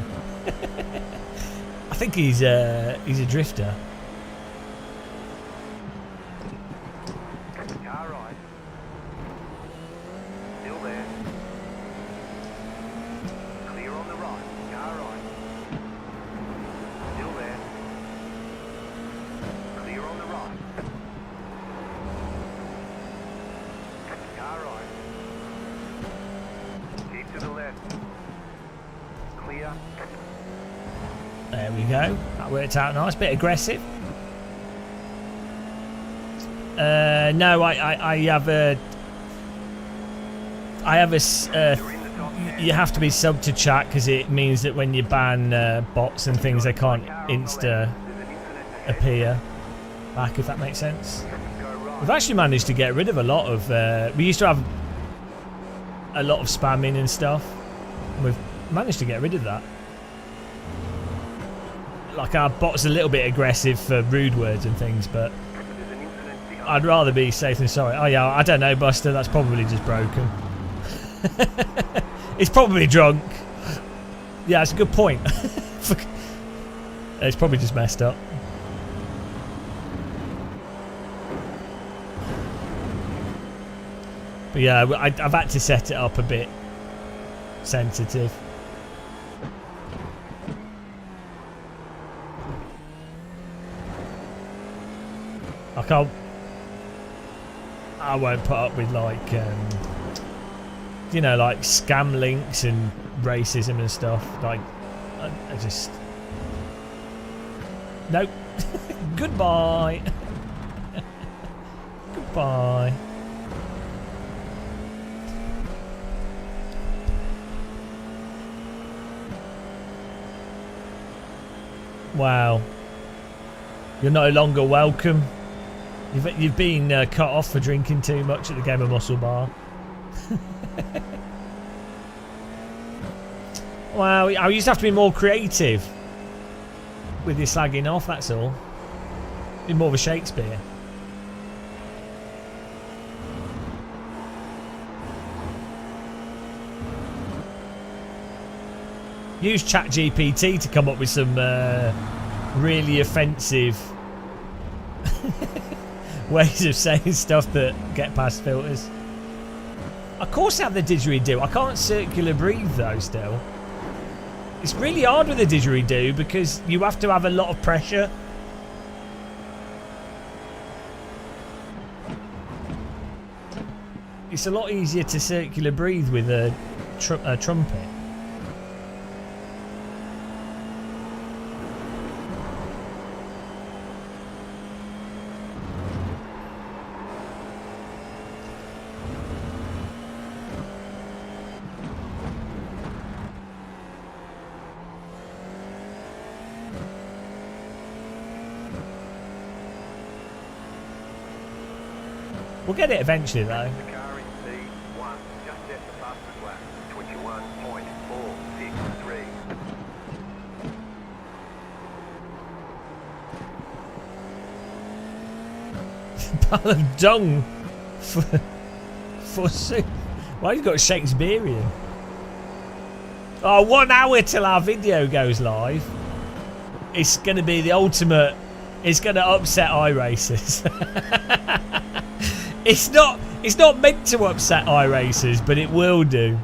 I think he's a drifter. Car right. Still there. Clear on the right. Car right. Still there. Clear on the right. Car right. Keep to the left. Clear. There we go. That worked out nice. Bit aggressive. No, I have a. You have to be sub to chat because it means that when you ban bots and things, they can't insta appear back. If that makes sense. We've actually managed to get rid of a lot of. We used to have a lot of spamming and stuff. And we've managed to get rid of that. Like our bot's a little bit aggressive for rude words and things, but I'd rather be safe than sorry. Oh yeah, I don't know, Buster. That's probably just broken. It's probably drunk. Yeah, that's a good point. It's probably just messed up. But yeah, I've had to set it up a bit sensitive. Like I won't put up with like you know, like scam links and racism and stuff. Like I just nope. Goodbye. Goodbye. Wow. You're no longer welcome. You've been cut off for drinking too much at the Game of Muscle Bar. Wow, I used to have to be more creative with your slagging off, that's all. Be more of a Shakespeare. Use ChatGPT to come up with some really offensive ways of saying stuff that get past filters. Of course I have the didgeridoo. I can't circular breathe though still. It's really hard with the didgeridoo because you have to have a lot of pressure. It's a lot easier to circular breathe with a trumpet. We'll get it eventually though. The car in C1, just set the fastest lap, 21.463. Pile of dung for soup. Why you got Shakespearean? Oh, 1 hour till our video goes live. It's going to be the ultimate. It's going to upset iRacers. It's not meant to upset iRacers, but it will do.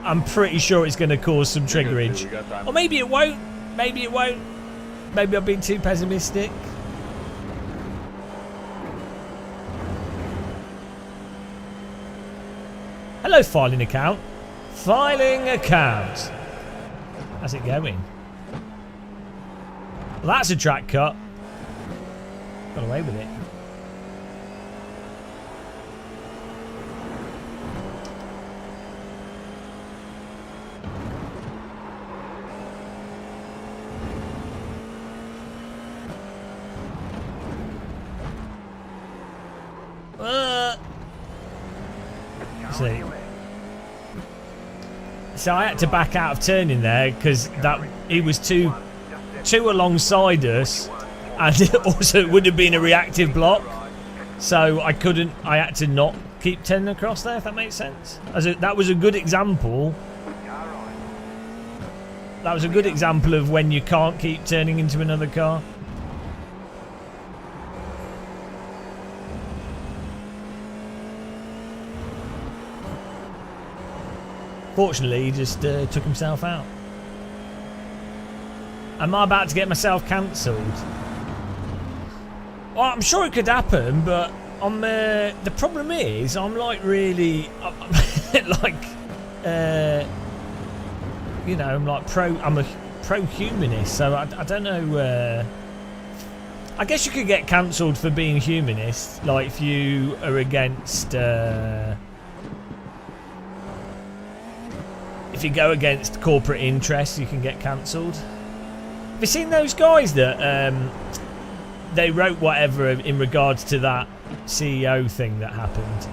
I'm pretty sure it's going to cause some triggerage. Or maybe it won't. Maybe it won't. Maybe I've been too pessimistic. Hello, filing account. Filing account. How's it going? Well, that's a track cut. Got away with it. See. So I had to back out of turning there because that he was too alongside us, and it also would have been a reactive block. So I couldn't. I had to not keep turning across there. If that makes sense. That was a good example. That was a good example of when you can't keep turning into another car. Fortunately, he just took himself out. Am I about to get myself cancelled? Well, I'm sure it could happen, but the problem is I'm like really like you know, I'm a pro-humanist, so I don't know. I guess you could get cancelled for being humanist, like if you are against. If you go against corporate interests, you can get cancelled. Have you seen those guys that they wrote whatever in regards to that CEO thing that happened,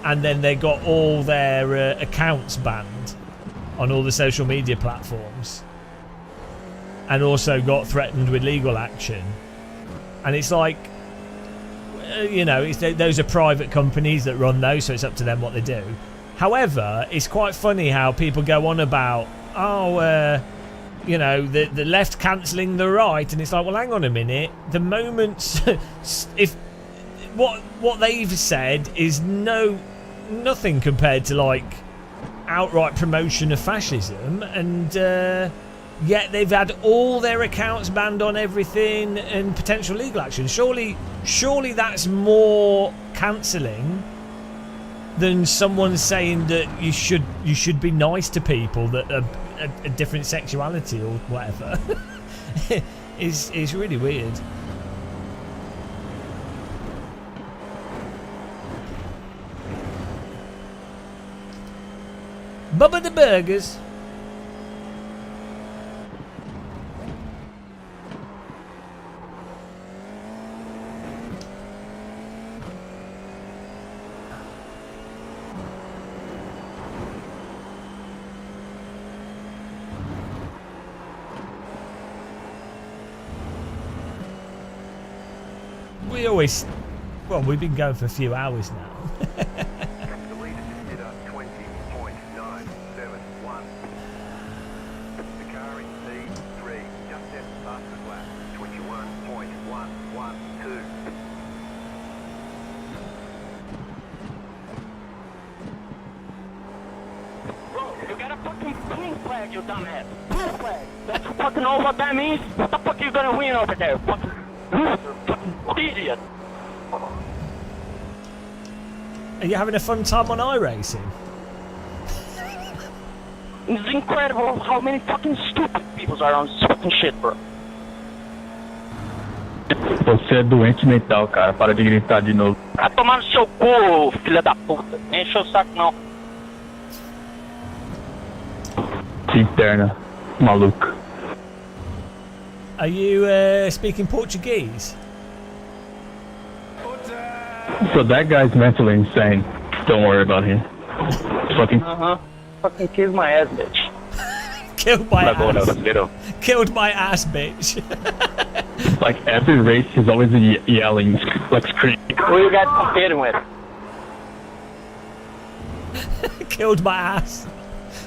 and then they got all their accounts banned on all the social media platforms, and also got threatened with legal action? And it's like, you know, those are private companies that run those, so it's up to them what they do. However, it's quite funny how people go on about, you know, the left cancelling the right, and it's like, well, hang on a minute. The moment, if what they've said is nothing compared to like outright promotion of fascism, and yet they've had all their accounts banned on everything and potential legal action. Surely that's more cancelling than someone saying that you should be nice to people that are a different sexuality or whatever. It's really weird. Bubba the Burgers. Well, we've been going for a few hours now. The leader just did a 20.971. The car in C3 just set the fastest lap, 21.112. flag, you dumbass. Blue flag. That's fucking all what that means? What the fuck are you gonna win over there? Fucking loser. Fucking idiot. Are you having a fun time on iRacing? It's incredible how many fucking stupid people are on this fucking shit, bro. Você é doente mental, cara. Para de gritar de novo. Vai tomar no seu cu, filha da puta. Não enche o saco, não. Interna. Maluco. Are you speaking Portuguese? So that guy's mentally insane. Don't worry about him. Fucking. Fucking kiss my ass, bitch. Killed my Tá bom, não, ass. brasileiro. Killed my ass, bitch. Like every race, he's always yelling, like screaming. Who you guys competing with? Killed my ass.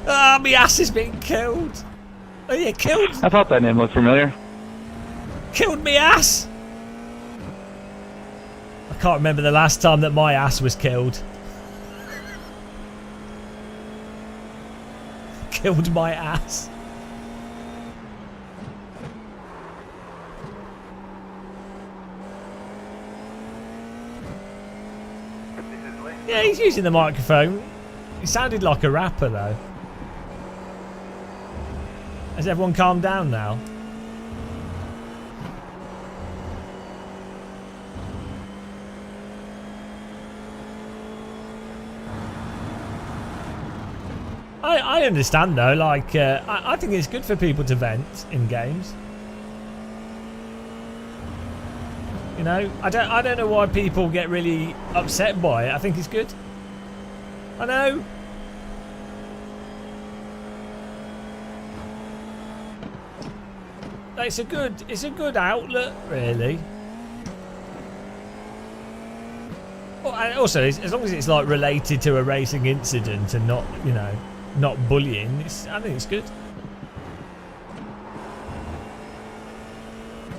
Ah, my ass is being killed. Oh, yeah, killed. I thought that name looked familiar. Killed me ass. I can't remember the last time that my ass was killed. Killed my ass. Yeah, he's using the microphone. He sounded like a rapper though. Has everyone calmed down now? I understand though, like I think it's good for people to vent in games. You know, I don't know why people get really upset by it. I think it's good. I know. It's a good outlet, really. Well, and also, as long as it's like related to a racing incident and not, you know, not bullying, I think it's good.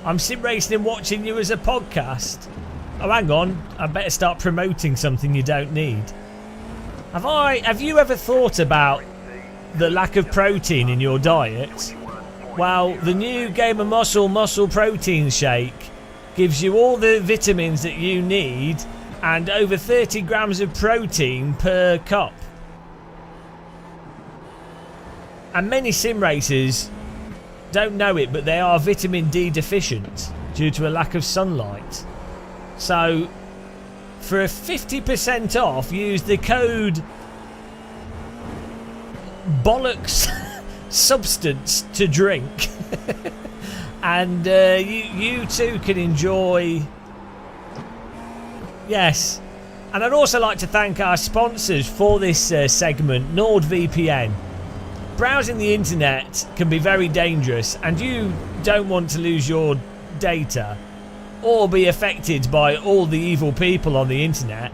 I'm sim racing and watching you as a podcast. Oh, hang on. I better start promoting something you don't need. Have you ever thought about the lack of protein in your diet? Well, the new Gamer Muscle Protein Shake gives you all the vitamins that you need and over 30 grams of protein per cup. And many sim racers don't know it, but they are vitamin D deficient due to a lack of sunlight. So, for a 50% off, use the code bollocks substance to drink, and you too can enjoy. Yes, and I'd also like to thank our sponsors for this segment, NordVPN. Browsing the internet can be very dangerous, and you don't want to lose your data or be affected by all the evil people on the internet.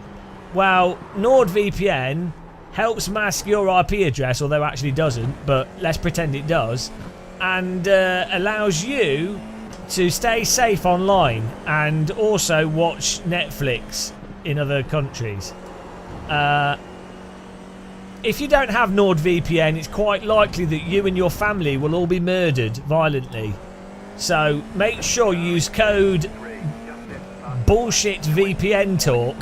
Well, NordVPN helps mask your IP address, although it actually doesn't, but let's pretend it does, and allows you to stay safe online and also watch Netflix in other countries. If you don't have NordVPN, it's quite likely that you and your family will all be murdered violently. So make sure you use code bullshit VPN talk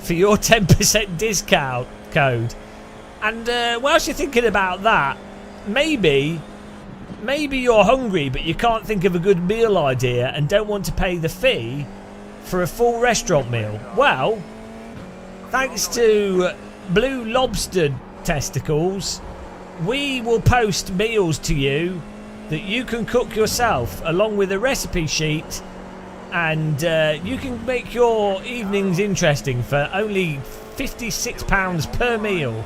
for your 10% discount code. And whilst you're thinking about that, maybe you're hungry but you can't think of a good meal idea and don't want to pay the fee for a full restaurant meal. Well, thanks to Blue Lobster Testicles, we will post meals to you that you can cook yourself along with a recipe sheet, and you can make your evenings interesting for only £56 per meal.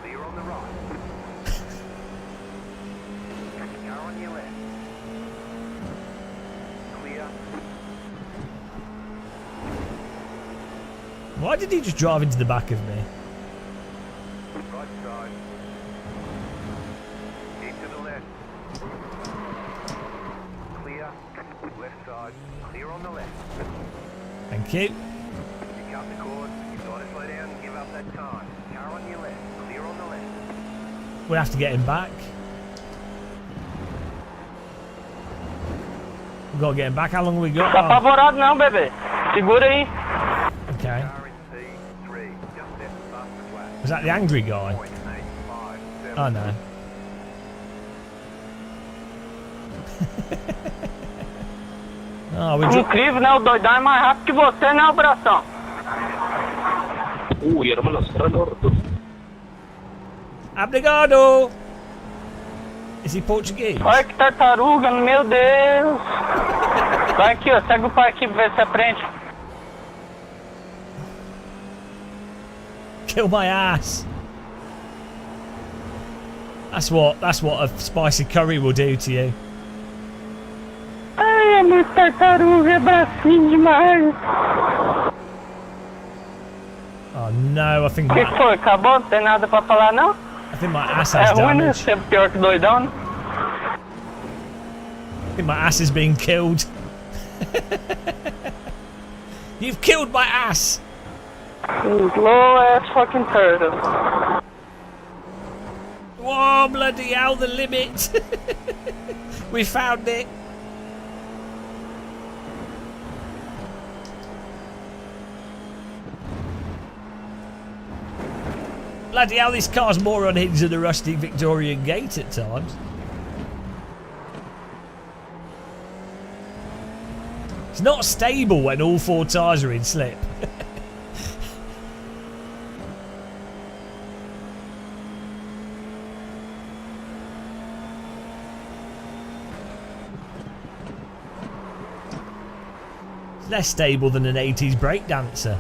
Clear on the right. Car on your left. Clear. Why did he just drive into the back of me? Right side. Keep to the left. Clear. Left side. Clear on the left. Thank you. You cut the cord. You've got to slow down and give up that time. Car on your left. Clear on the left. We'll have to get him back. We've got to get him back. How long have we got? Tá apavorado não, bebê. Segura aí. Okay. Car in C3, just left the faster flat. Was that the angry guy? 0.857. Oh no. Oh, we dropped. Incrível, né? O doidão é mais rápido que você, né, Abração? Obrigado! Is he Portuguese? Olha que tartaruga, meu Deus. Vai aqui, ó. Segue o pai aqui pra ver se aprende. Kill my ass! That's what a spicy curry will do to you. Ai, é muito tartaruga, é bracinho demais. Oh no, I think O que my, foi? Acabou? Não tem nada pra falar, não? I think my ass É has ruim, né? damage. Ser pior que doidão, né? I think my ass is being killed. You've killed my ass! Slow ass fucking turtle. Whoa, bloody hell, the limit! We found it! Bloody hell, this car's more unhinged than a rusty Victorian gate at times. It's not stable when all four tyres are in slip. It's less stable than an 80s breakdancer.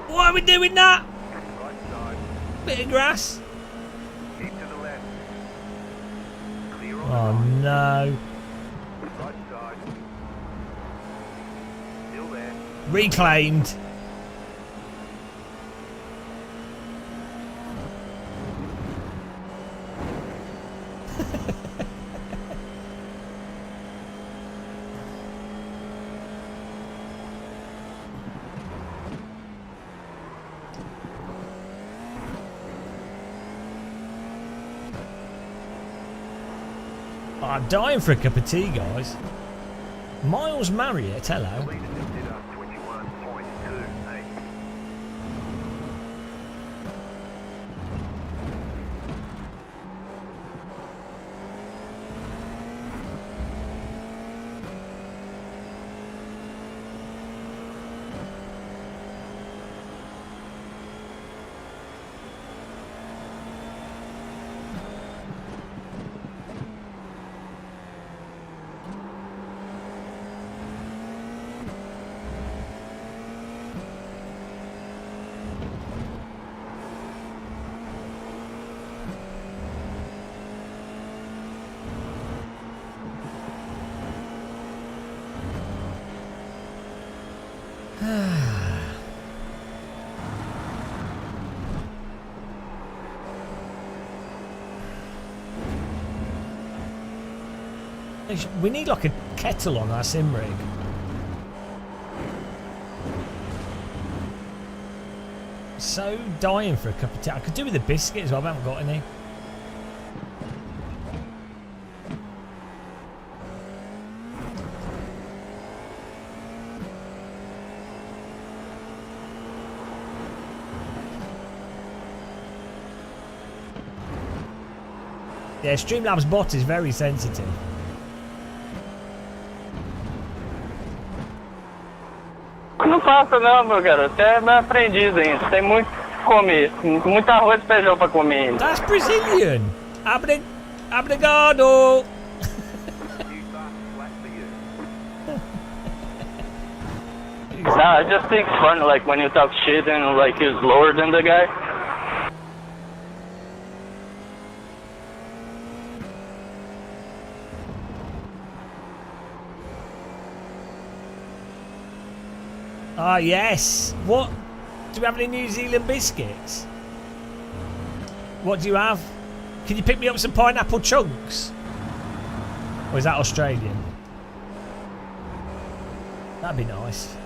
Why are we doing that? Right side, Bit of grass. keep to the left. Clear on Oh no. the right side. Still there. Reclaimed. Oh, I'm dying for a cup of tea, guys. Miles Marriott, hello. Lead assisted up 21.28. We need like a kettle on our sim rig. So dying for a cup of tea. I could do with a biscuit as well, but I haven't got any. Yeah, Streamlabs bot is very sensitive. Não faça não, meu garoto. Você é meu aprendiz ainda. Tem muito que comer. Muito arroz e feijão pra comer ainda. That's Brazilian. Obrigado. Nah, I just think it's fun, like, when you talk shit and, like, he's lower than the guy. Ah, yes. What? Do we have any New Zealand biscuits? What do you have? Can you pick me up some pineapple chunks? Or is that Australian? That'd be nice.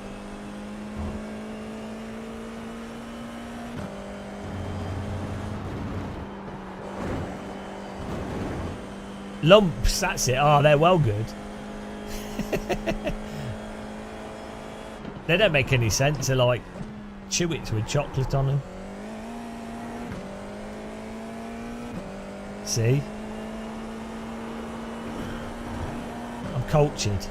Lumps, that's it. Oh, they're well good. They don't make any sense to like chew it with chocolate on them. See? I'm cultured.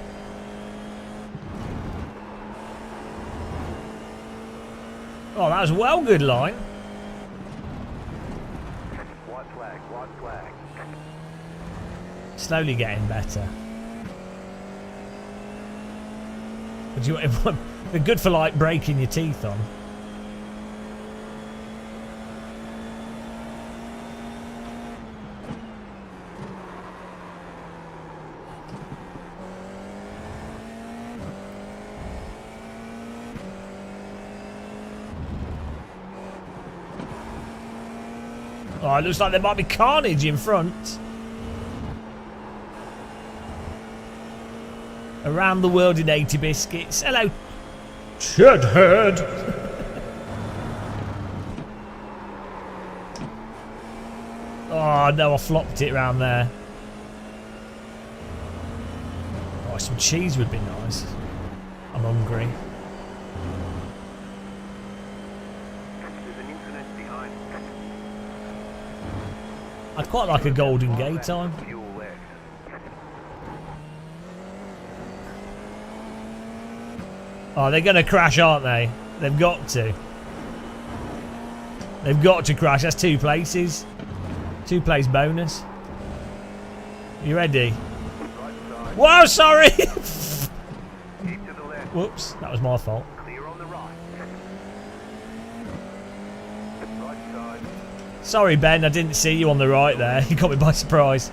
Oh, that was well good line. White flag, white flag. Slowly getting better. But you, they're good for like breaking your teeth on. Oh, it looks like there might be carnage in front. Around the world in 80 biscuits. Hello, Chedhead. Oh no, I flopped it around there. Oh, some cheese would be nice. I'm hungry. There's an incident behind. I'd quite like a Golden Gate time. Fuel left. Oh, they're going to crash, aren't they? They've got to. They've got to crash. That's 2 places. 2 place bonus. You ready? Right side. Whoa, sorry! Keep to the left. Whoops, that was my fault. Clear on the right. Right side. Sorry, Ben, I didn't see you on the right there. You caught me by surprise.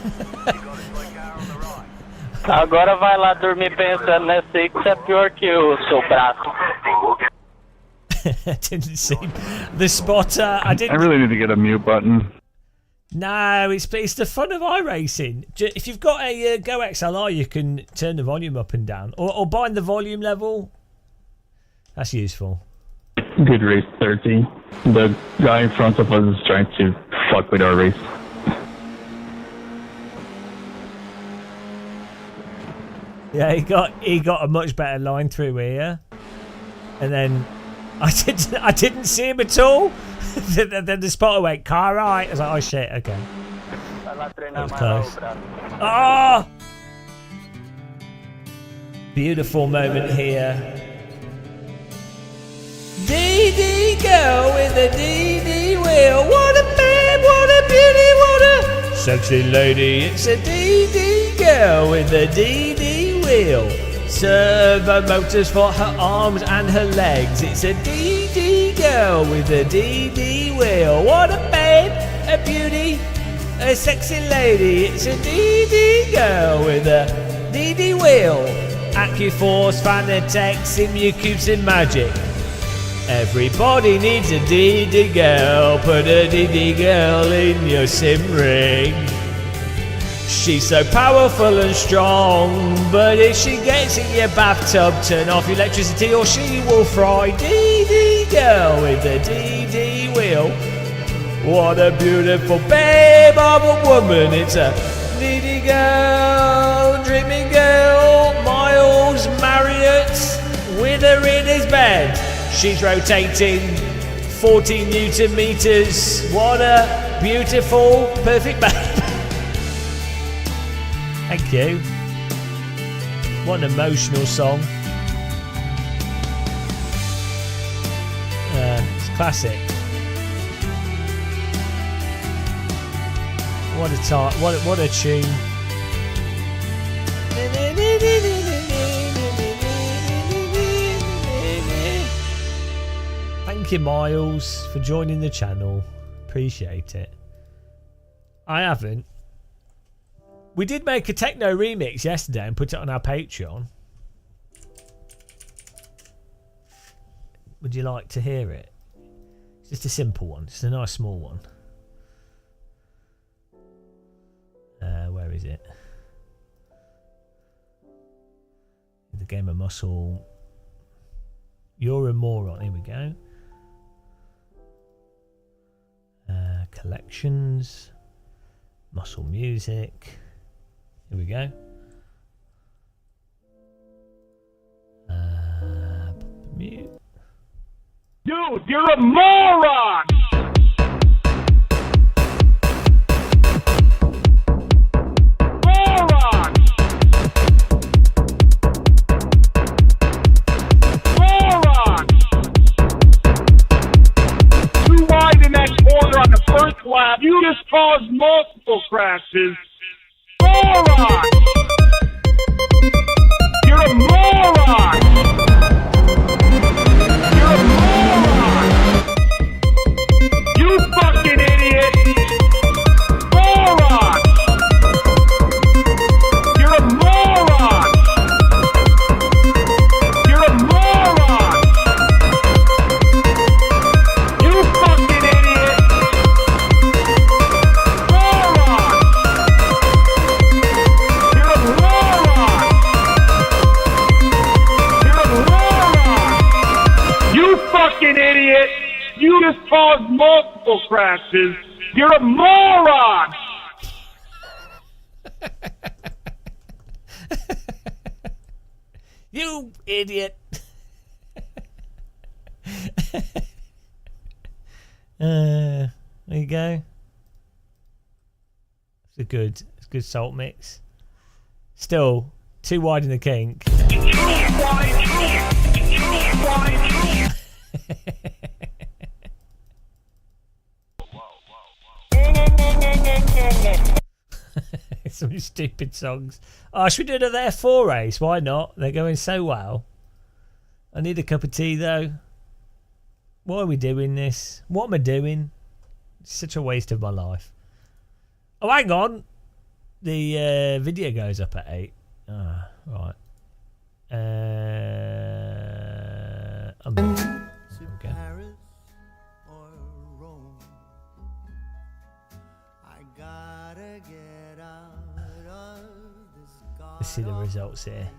You got a slow car on the right. Agora vai lá dormir pensando nesse que é pior que o seu braço. I didn't see the spotter. I didn't. I really need to get a mute button. No, it's the fun of iRacing. If you've got a Go XLR, you can turn the volume up and down, or bind the volume level. That's useful. Good race 30. The guy in front of us is trying to fuck with our race. Yeah, he got a much better line through here, and then I didn't see him at all. Then the spotter went car right. I was like, oh shit, okay. That was close. Ah! Beautiful moment here. DD girl with the DD wheel. What a babe, what a beauty, what a sexy lady. It's a DD girl with the DD wheel. Servo motors for her arms and her legs. It's a DD girl with a DD wheel. What a babe, a beauty, a sexy lady. It's a DD girl with a DD wheel. AccuForce, Fanatec, Simucubes and Magic. Everybody needs a DD girl. Put a DD girl in your sim ring. She's so powerful and strong, but if she gets in your bathtub, turn off your electricity or she will fry. DD girl with the DD wheel. What a beautiful babe of a woman. It's a DD girl, dreamy girl. Miles Marriott with her in his bed. She's rotating 14 Newton meters. What a beautiful, perfect babe. Thank you. What an emotional song. It's classic. What a time! What a tune! Thank you, Miles, for joining the channel. Appreciate it. I haven't. We did make a techno remix yesterday and put it on our Patreon. Would you like to hear it? It's just a simple one. It's a nice small one. Where is it? Game of Muscle. You're a moron. Here we go. Collections. Muscle music. Here we go. Mute. Dude, you're a moron! Moron! Moron! Too wide in that corner on the first lap. You just caused multiple crashes. Moron! You're a moron! You fucking idiot! Moron! You're a moron! You're a moron! You fucking idiot! Moron! You're a moron! You're a moron! You fucking idiot! You just caused multiple crashes. You're a moron! You idiot. There you go. It's a good salt mix. Still too wide in the kink. Some stupid songs. Oh, should we do another F4 race? Why not? They're going so well. I need a cup of tea though. Why are we doing this? What am I doing? It's such a waste of my life. Oh, hang on. The video goes up at 8. Ah, right. Okay. Let's see the results here.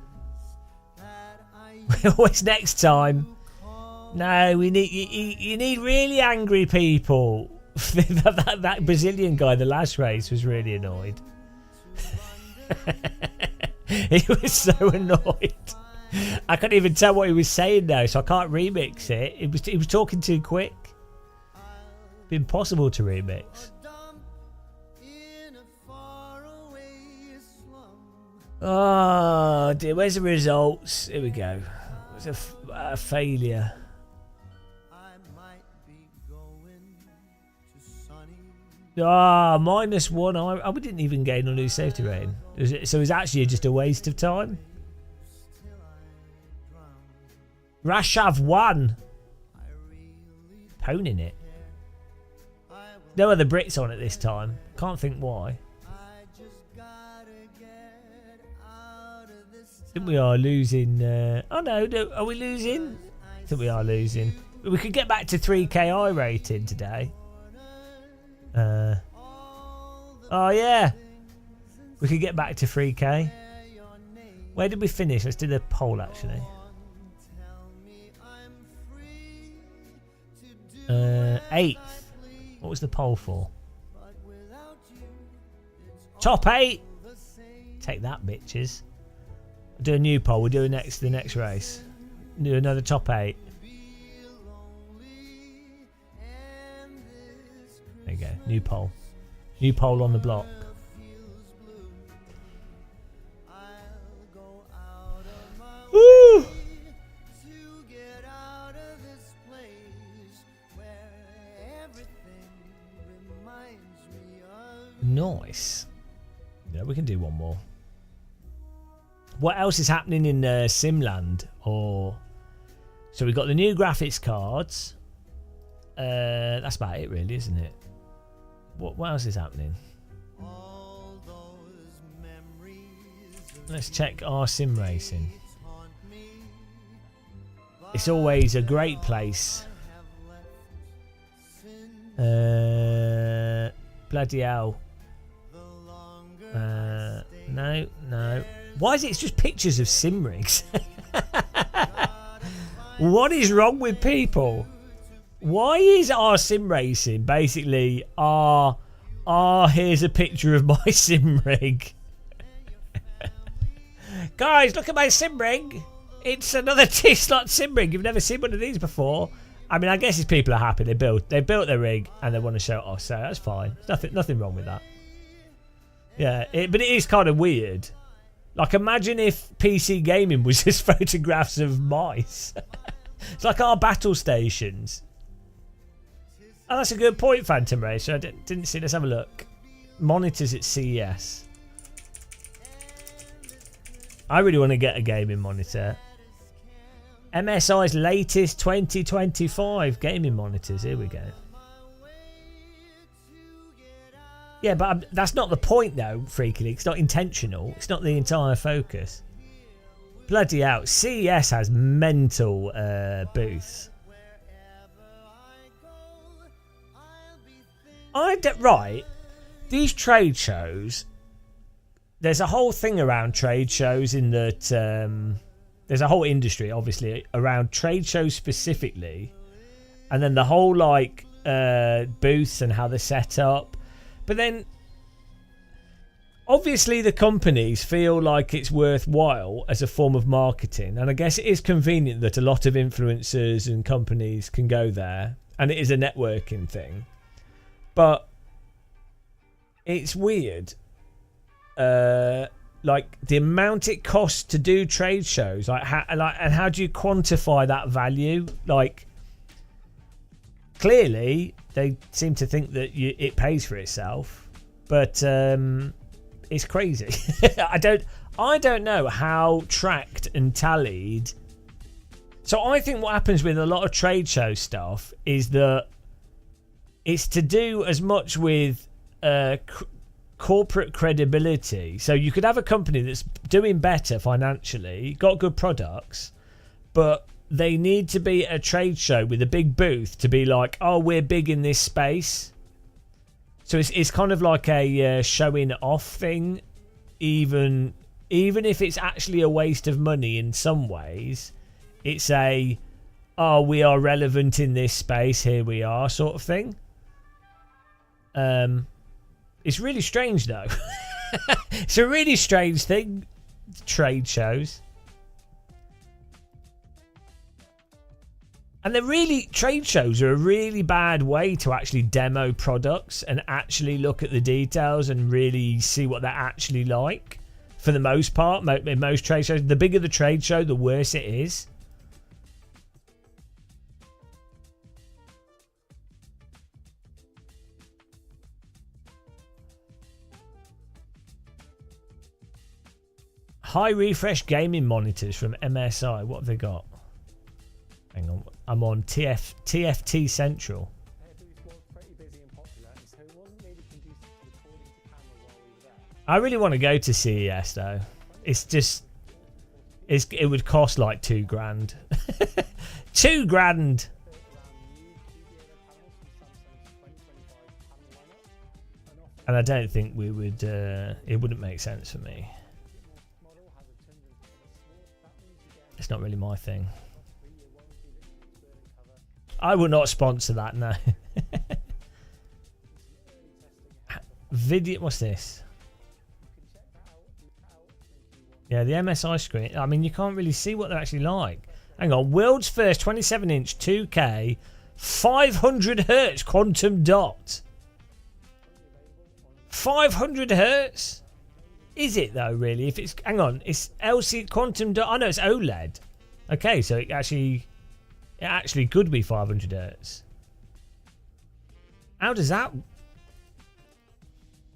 What's next time? No, we need you need really angry people. that Brazilian guy, the last race, was really annoyed. He was so annoyed. I couldn't even tell what he was saying now, so I can't remix it. He was talking too quick. It'd be impossible to remix. Oh dear, where's the results? Here we go. It was a failure. Ah, -1. I didn't even gain a new safety rating. So it was actually just a waste of time. Rashav won. Poning it. No other Brits on it this time. Can't think why. I think we are losing. Oh no, are we losing? I think we are losing. We could get back to 3KI rating today. Oh yeah, we could get back to 3K. Where did we finish? Let's do the poll actually. 8th. What was the poll for? Top 8. Take that, bitches. We'll do a new poll. We'll do the next race. Do another top 8. There you go. New poll. New poll on the block. Woo! Nice. Yeah, we can do one more. What else is happening in Simland? So we've got the new graphics cards. That's about it, really, isn't it? What else is happening? Let's check our sim racing. It's always a great place. Bloody hell. No. Why is it? It's just pictures of sim rigs. What is wrong with people? Why is our sim racing basically here's a picture of my sim rig? Guys, look at my sim rig. It's another T-slot sim rig. You've never seen one of these before. I mean, I guess if people are happy, they built their rig and they want to show it off, so that's fine. Nothing wrong with that. Yeah, but it is kind of weird. Like, imagine if PC gaming was just photographs of mice. It's like our battle stations. Oh, that's a good point, Phantom Racer. I didn't see. Let's have a look. Monitors at CES. I really want to get a gaming monitor. MSI's latest 2025 gaming monitors. Here we go. Yeah, but that's not the point, though, Freaky League. It's not intentional. It's not the entire focus. Bloody hell. CES has mental booths. Right. These trade shows, there's a whole thing around trade shows in that there's a whole industry, obviously, around trade shows specifically. And then the whole, like, booths and how they're set up. But then, obviously, the companies feel like it's worthwhile as a form of marketing. And I guess it is convenient that a lot of influencers and companies can go there. And it is a networking thing. But it's weird. Like, the amount it costs to do trade shows. And how do you quantify that value? Like, clearly, they seem to think that it pays for itself, but it's crazy. I don't know how tracked and tallied. So I think what happens with a lot of trade show stuff is that it's to do as much with corporate credibility. So you could have a company that's doing better financially, got good products, but they need to be at a trade show with a big booth to be like, oh, we're big in this space. So it's kind of like a showing off thing, even if it's actually a waste of money in some ways. It's a, oh, we are relevant in this space, here we are sort of thing. It's really strange though. It's a really strange thing, trade shows. And trade shows are a really bad way to actually demo products and actually look at the details and really see what they're actually like. For the most part, in most trade shows, the bigger the trade show, the worse it is. High refresh gaming monitors from MSI. What have they got? Hang on, I'm on TFT Central. I really want to go to CES though. It's just, it would cost like $2,000. $2,000. And I don't think we would. It wouldn't make sense for me. It's not really my thing. I will not sponsor that, no. Video, what's this? Yeah, the MSI screen. I mean, you can't really see what they're actually like. Hang on, world's first 27-inch 2K 500 hertz quantum dot. 500 hertz? Is it though, really? If it's, hang on, it's LCD quantum dot. I know it's OLED. Okay, so it actually could be 500 hertz. How does that?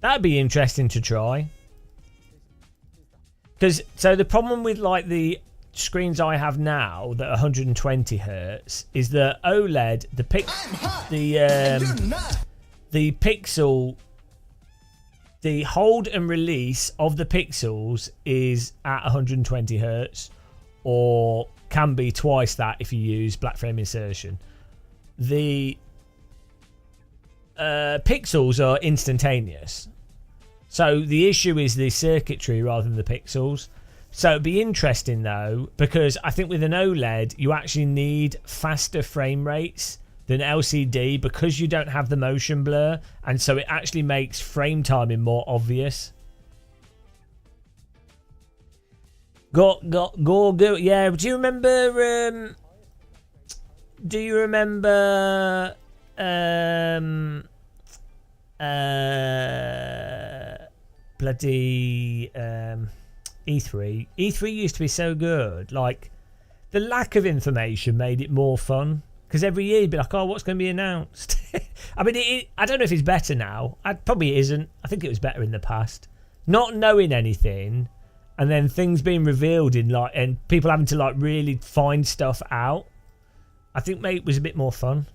That'd be interesting to try. Because so the problem with like the screens I have now that are 120 hertz is that OLED, the pixel, the hold and release of the pixels is at 120 hertz, or can be twice that if you use black frame insertion. The pixels are instantaneous. So the issue is the circuitry rather than the pixels. So it'd be interesting though, because I think with an OLED you actually need faster frame rates than LCD because you don't have the motion blur, and so it actually makes frame timing more obvious. Go. Yeah, do you remember? Do you remember? Bloody E3. E3 used to be so good. Like, the lack of information made it more fun. Because every year you'd be like, oh, what's going to be announced? I mean, I don't know if it's better now. Probably isn't. I think it was better in the past. Not knowing anything, and then things being revealed and people having to like really find stuff out. I think maybe it was a bit more fun.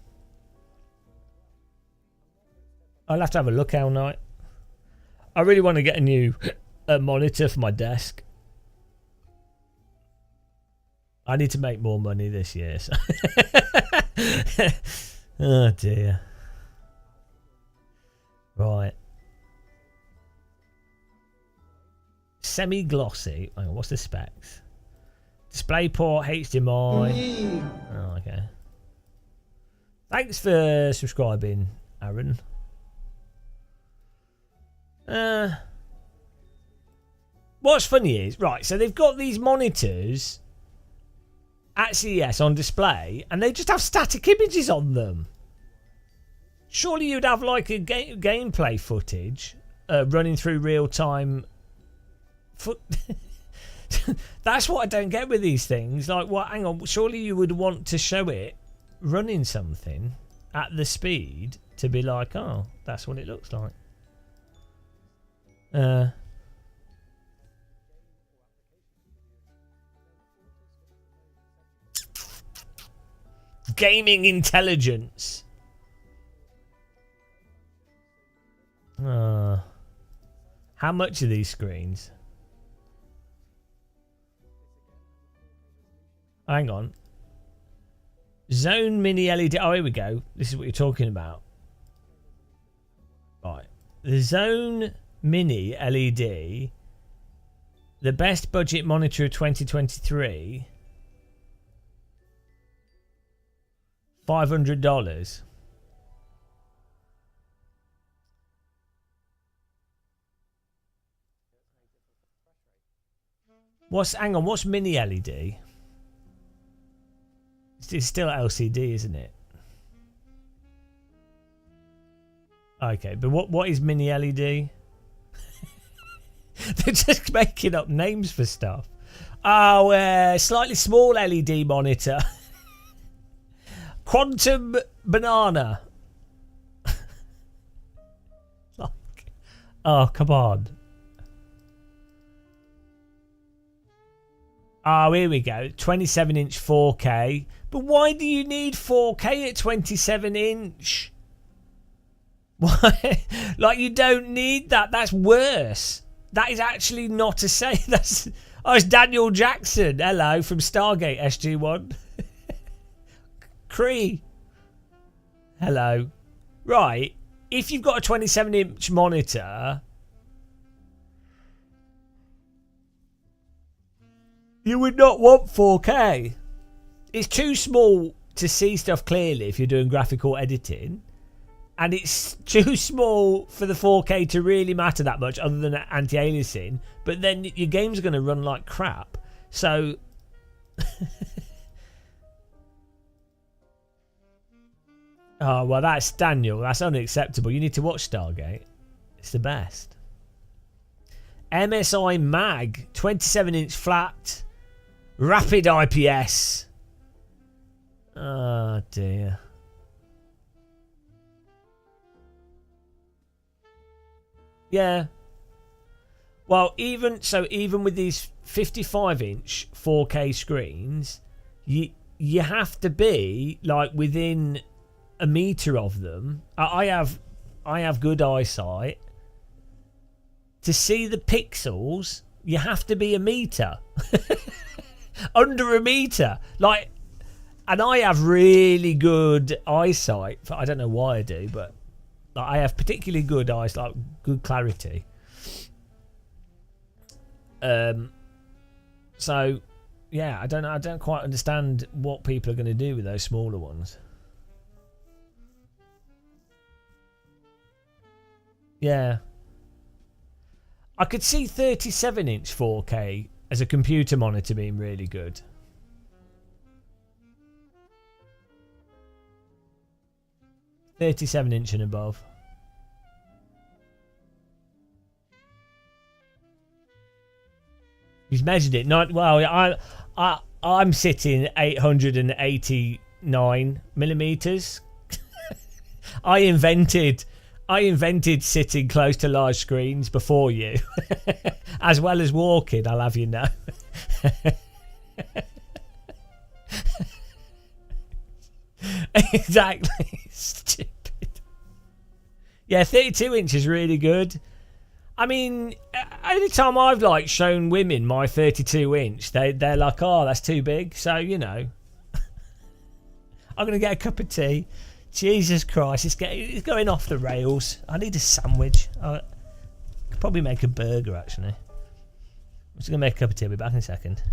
I'll have to have a look all night. I really want to get a new monitor for my desk. I need to make more money this year. So. Oh dear. Right. Semi-glossy. Hang on, what's the specs? DisplayPort, HDMI. Oh, okay. Thanks for subscribing, Aaron. What's funny is, right, so they've got these monitors at CES on display, and they just have static images on them. Surely you'd have like a gameplay footage running through real-time That's what I don't get with these things. Like, what? Hang on, surely you would want to show it running something at the speed to be like, oh, that's what it looks like. Gaming intelligence. How much are these screens? Hang on. Zone Mini LED. Oh, here we go. This is what you're talking about. Right. The Zone Mini LED. The best budget monitor of 2023. $500. Hang on, what's Mini LED? It's still LCD, isn't it? Okay, but what is Mini LED? They're just making up names for stuff. Oh, slightly small LED monitor. Quantum banana. Oh, come on. Oh, here we go. 27-inch 4K. But why do you need 4K at 27-inch? Why? Like, you don't need that. That's worse. That is actually not a say. That's... Oh, it's Daniel Jackson. Hello, from Stargate SG-1. Cree. Hello. Right. If you've got a 27-inch monitor... you would not want 4K. It's too small to see stuff clearly if you're doing graphical editing. And it's too small for the 4K to really matter that much other than anti-aliasing. But then your game's going to run like crap. So... oh, well, that's Daniel. That's unacceptable. You need to watch Stargate. It's the best. MSI Mag. 27-inch flat. Rapid IPS. Oh, dear. Yeah. Well, even with these 55-inch 4K screens, you have to be like within a meter of them. I have good eyesight. To see the pixels, you have to be a meter. Under a meter. Like, and I have really good eyesight. I don't know why I do, but like, I have particularly good eyes, like good clarity. So, yeah, I don't know. I don't quite understand what people are going to do with those smaller ones. Yeah. I could see 37-inch 4K as a computer monitor being really good. (37-inch) and above. He's measured it. Not well. I'm sitting 889 millimeters. I invented sitting close to large screens before you, as well as walking. I'll have you know. Exactly. Stupid. Yeah, 32-inch is really good. I mean, any time I've like shown women my 32-inch, they're like, "Oh, that's too big." So you know, I'm gonna get a cup of tea. Jesus Christ, it's going off the rails. I need a sandwich. I could probably make a burger actually. I'm just gonna make a cup of tea. I'll be back in a second.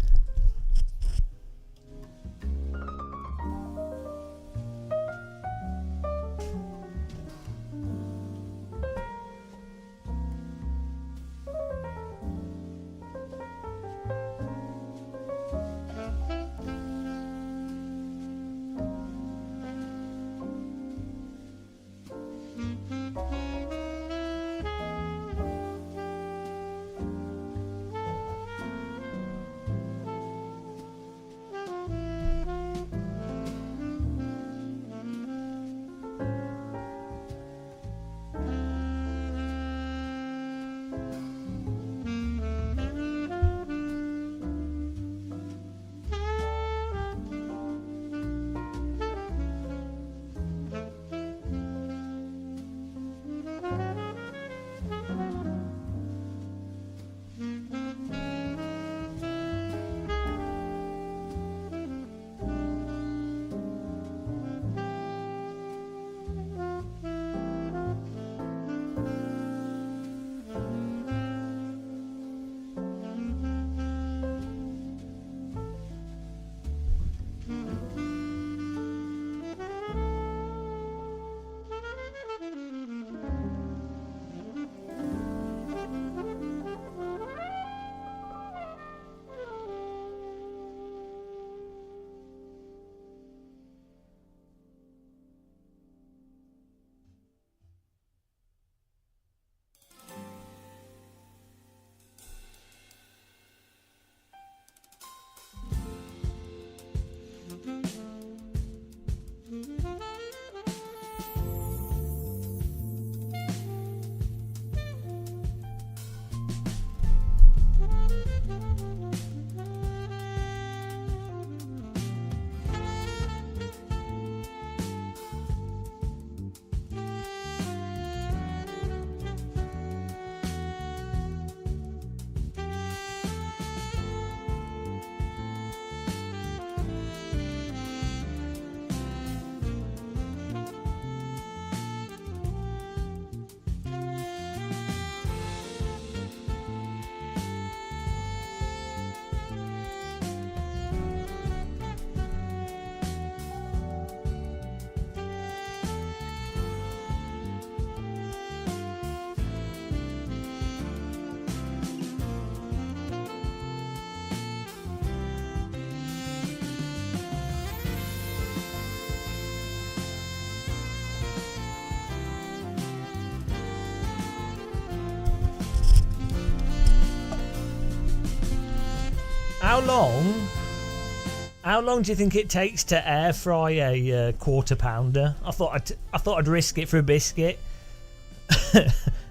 How long do you think it takes to air fry a quarter pounder? I thought I'd risk it for a biscuit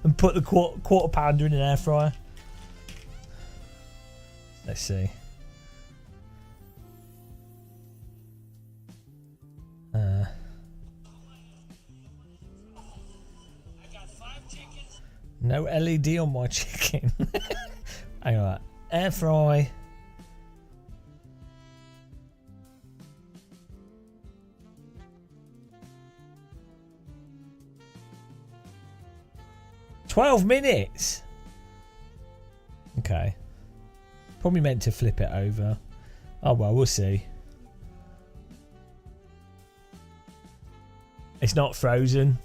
and put the quarter pounder in an air fryer. Let's see. No LED on my chicken. Hang on. Air fry. $12 minutes. Okay. Probably meant to flip it over. Oh well, we'll see. It's not frozen.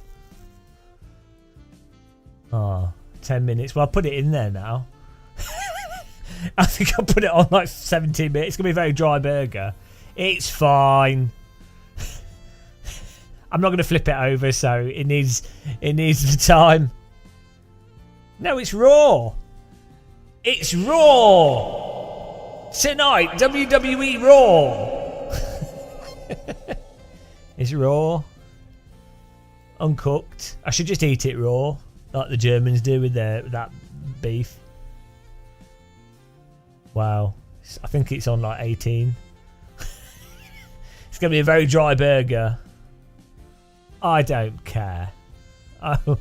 Oh, 10 minutes. Well, I'll put it in there now. I think I'll put it on like 17 minutes. It's going to be a very dry burger. It's fine. I'm not going to flip it over, so it needs the time. No, it's raw. It's raw. Tonight, WWE Raw. It's raw. Uncooked. I should just eat it raw, like the Germans do with that beef. Wow. I think it's on like 18. It's going to be a very dry burger. I don't care. Oh.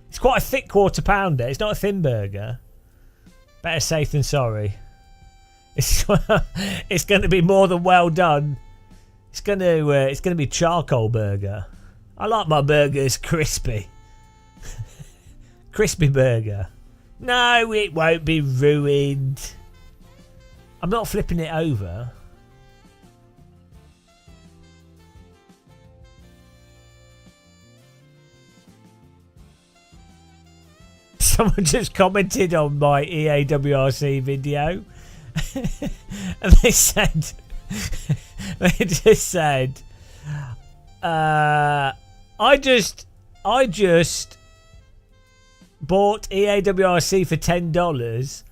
It's quite a thick quarter pounder. It's not a thin burger. Better safe than sorry. It's going to be more than well done. It's going to be charcoal burger. I like my burgers crispy. Crispy burger. No, it won't be ruined. I'm not flipping it over. Someone just commented on my EAWRC video. And they just said, I just bought EAWRC for $10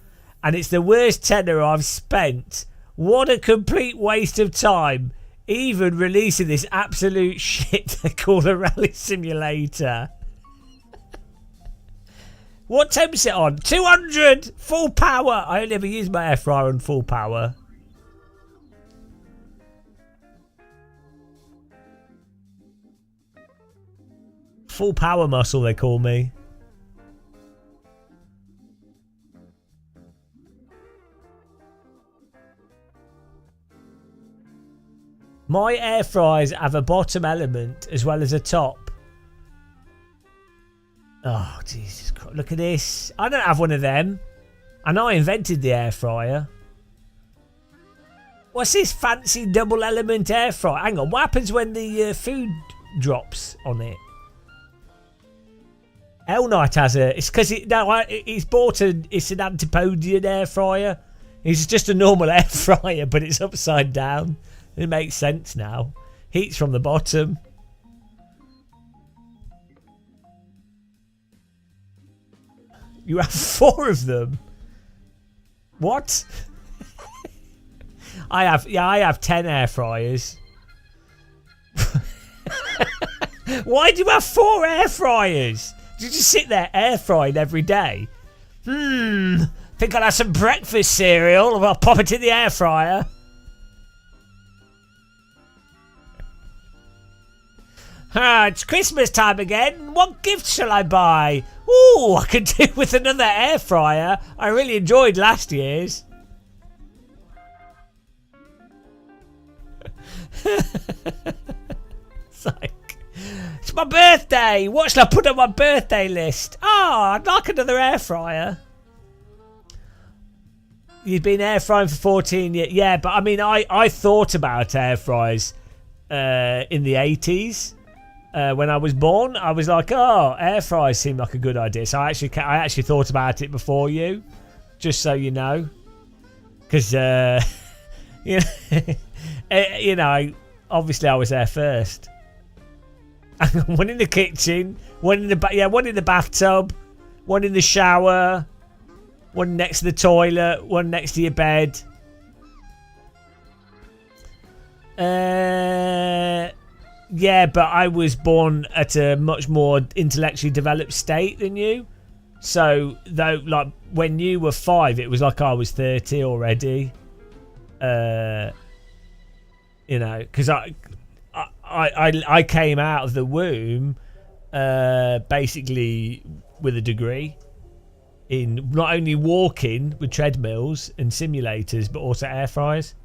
and it's the worst tenner I've spent. What a complete waste of time. Even releasing this absolute shit they call a rally simulator. What temp's it on? 200! Full power! I only ever use my air fryer on full power. Full power muscle, they call me. My air fryers have a bottom element as well as a top. Oh, Jesus Christ. Look at this. I don't have one of them. And I invented the air fryer. What's this fancy double element air fryer? Hang on, what happens when the food drops on it? Hell Knight has a... It's because he's bought it's an Antipodian air fryer. It's just a normal air fryer, but it's upside down. It makes sense now. Heat's from the bottom. You have 4 of them. What? I have 10 air fryers. Why do you have 4 air fryers? Do you just sit there air frying every day? Think I'll have some breakfast cereal. I'll pop it in the air fryer. It's Christmas time again. What gift shall I buy? Ooh, I could do with another air fryer. I really enjoyed last year's. It's like, it's my birthday. What shall I put on my birthday list? Oh, I'd like another air fryer. You've been air frying for 14 years. Yeah, but I mean, I thought about air fryers in the 80s. When I was born, I was like, oh, air fryers seem like a good idea. So I actually thought about it before you, just so you know. Because, you know, obviously I was there first. One in the kitchen, one in the bathtub, one in the shower, one next to the toilet, one next to your bed. Yeah, but I was born at a much more intellectually developed state than you. So, though, like, when you were 5, it was like I was 30 already. You know, because I came out of the womb basically with a degree in not only walking with treadmills and simulators, but also air fryers.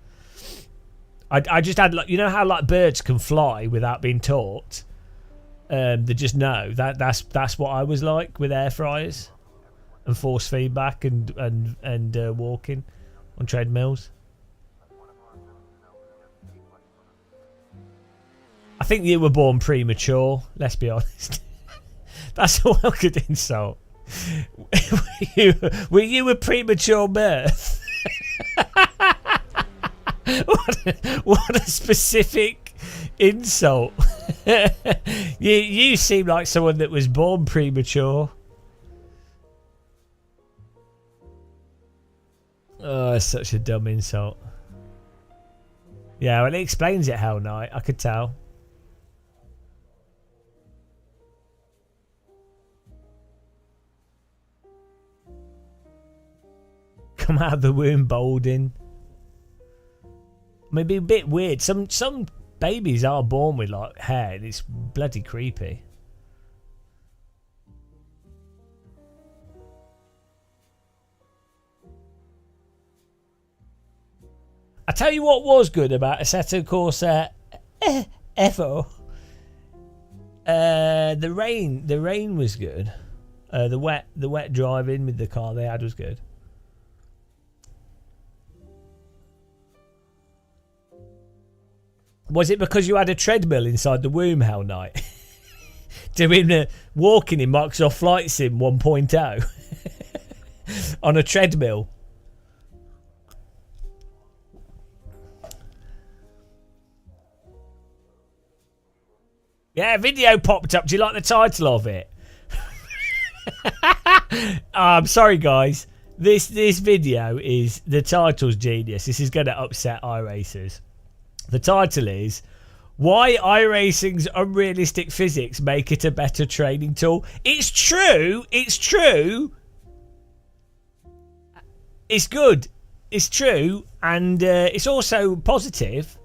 I just had, like, you know how like birds can fly without being taught. They just know that's what I was like with air fryers. and force feedback and walking on treadmills. I think you were born premature, let's be honest. That's a well good insult. Were you a premature birth? What a specific insult. You seem like someone that was born premature. Oh, it's such a dumb insult. Yeah, well, it explains it, Hell Knight. I could tell. Come out of the womb balding. Maybe a bit weird. Some babies are born with like hair, and it's bloody creepy. I tell you what was good about Assetto Corsa EVEO. The rain was good. The wet driving with the car they had was good. Was it because you had a treadmill inside the womb, Hell Knight? Doing walking in Microsoft Flight Sim 1.0 on a treadmill. Yeah, video popped up. Do you like the title of it? I'm sorry, guys. This video is the title's genius. This is going to upset iRacers. The title is Why iRacing's Unrealistic Physics Make It a Better Training Tool. It's true. It's true. It's good. It's true. And it's also positive.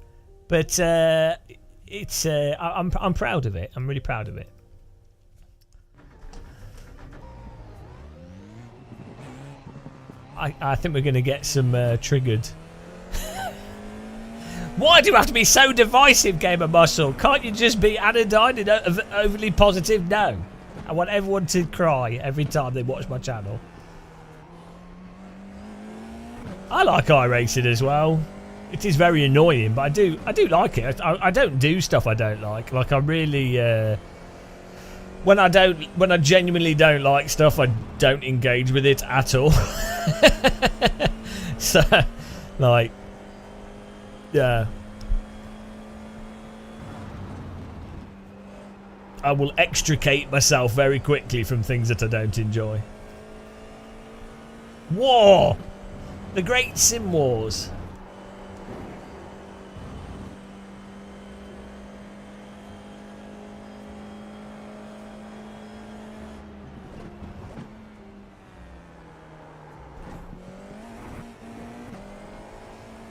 But it's I'm proud of it. I'm really proud of it. I think we're going to get some triggered. Why do you have to be so divisive, Gamer Muscle? Can't you just be anodyne and overly positive? No. I want everyone to cry every time they watch my channel. I like iRacing as well. It is very annoying, but I do like it. I don't do stuff I don't like. Like I really when I genuinely don't like stuff, I don't engage with it at all. So like yeah. I will extricate myself very quickly from things that I don't enjoy. War! The Great Sim Wars.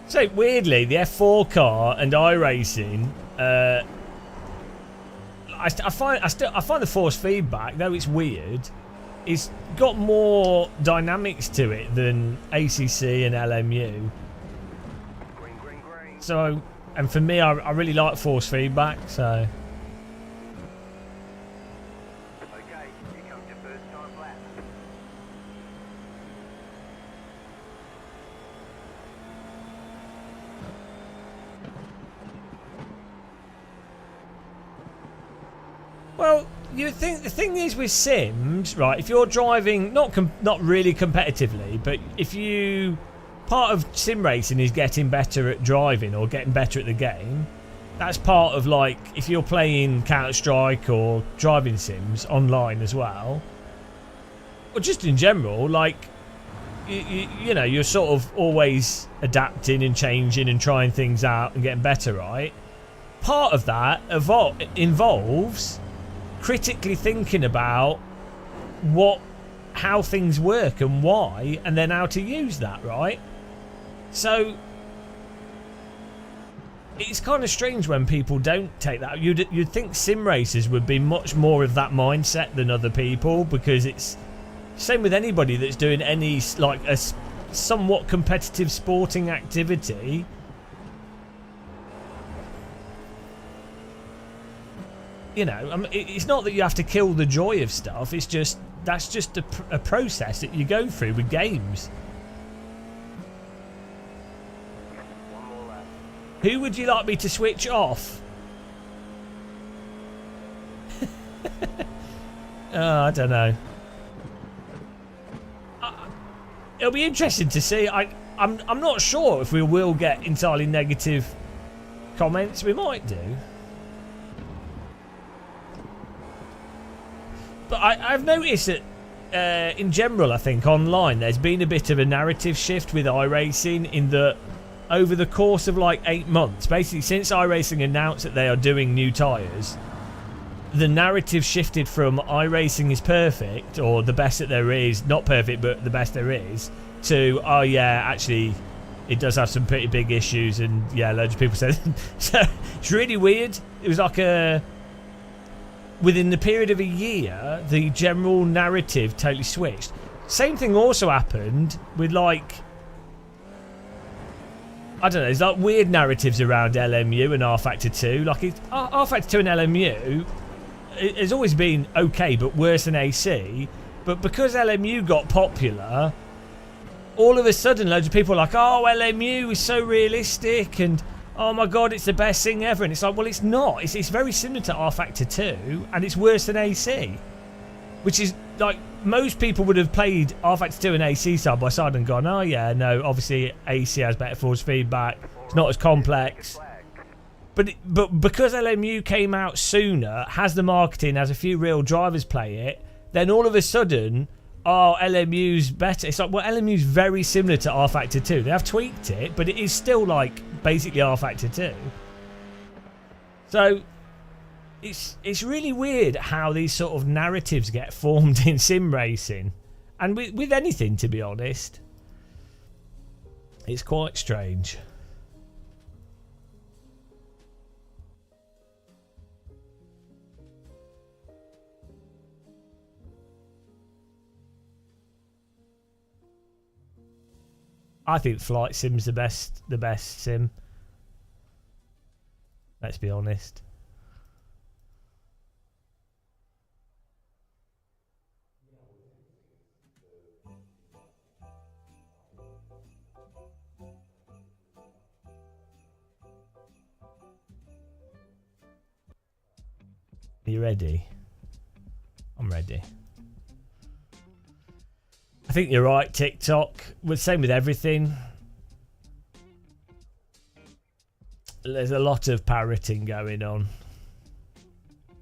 So weirdly, the F4 car and iRacing, I find the force feedback, though it's weird, it's got more dynamics to it than ACC and LMU. So, and for me, I really like force feedback. So. Okay, here comes your first time lap. Well, you think the thing is with Sims, right? If you're driving, not really competitively, but if you part of sim racing is getting better at driving or getting better at the game. That's part of like if you're playing Counter-Strike or driving sims online as well, or just in general, like you know, you're sort of always adapting and changing and trying things out and getting better, right? Part of that involves critically thinking about how things work and why, and then how to use that, right? So it's kind of strange when people don't take that. You'd think sim racers would be much more of that mindset than other people, because it's same with anybody that's doing any like a somewhat competitive sporting activity. You know, it's not that you have to kill the joy of stuff. It's just that's just a process that you go through with games. One more lap. Who would you like me to switch off? Oh, I don't know. It'll be interesting to see. I'm not sure if we will get entirely negative comments. We might do. But I've noticed that in general, I think online there's been a bit of a narrative shift with iRacing in that over the course of like 8 months, basically since iRacing announced that they are doing new tyres, the narrative shifted from iRacing is perfect, or the best that there is, not perfect but the best there is, to oh yeah, actually it does have some pretty big issues, and yeah, loads of people said so. It's really weird. It was like within the period of a year, the general narrative totally switched. Same thing also happened with like, I don't know, there's like weird narratives around LMU and R Factor 2. Like R Factor 2 and LMU has always been okay, but worse than AC. But because LMU got popular, all of a sudden loads of people are like, oh, LMU is so realistic and oh my god, it's the best thing ever. And it's like, well, it's not. It's very similar to R Factor 2 and it's worse than AC. Which is like, most people would have played R Factor 2 and AC side by side and gone, oh yeah, no, obviously AC has better force feedback. It's not as complex. But because LMU came out sooner, has the marketing, has a few real drivers play it, then all of a sudden, oh, LMU's better. It's like, well, LMU's very similar to R Factor 2. They have tweaked it, but it is still like basically R Factor 2. So it's really weird how these sort of narratives get formed in sim racing, and with anything, to be honest. It's quite strange. I think Flight Sim's the best sim. Let's be honest. Are you ready? I'm ready. I think you're right, TikTok. Well, same with everything. There's a lot of parroting going on.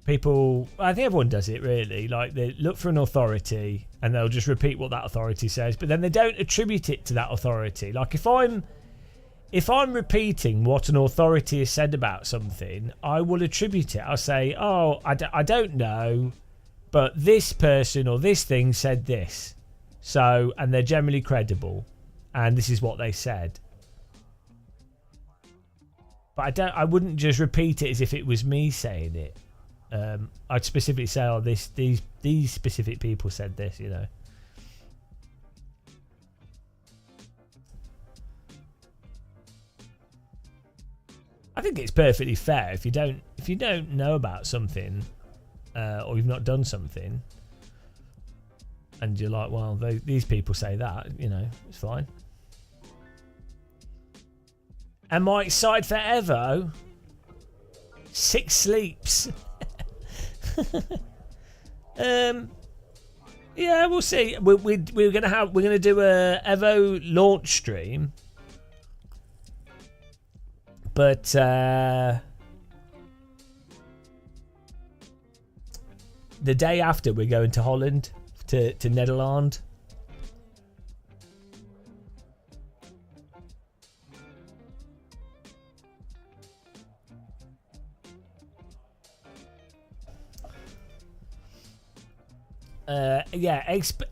People, I think everyone does it really. Like, they look for an authority and they'll just repeat what that authority says, but then they don't attribute it to that authority. Like, if I'm repeating what an authority has said about something, I will attribute it. I'll say, oh, I don't know, but this person or this thing said this. So, and they're generally credible, and this is what they said. But I wouldn't just repeat it as if it was me saying it. I'd specifically say, oh, these specific people said this, you know. I think it's perfectly fair if you don't know about something, or you've not done something, and you're like, well, these people say that, you know, it's fine. Am I excited for EVEO? 6 sleeps. Yeah, we'll see. We're gonna do a EVEO launch stream, but the day after we're going to Holland, to Netherlands. Yeah,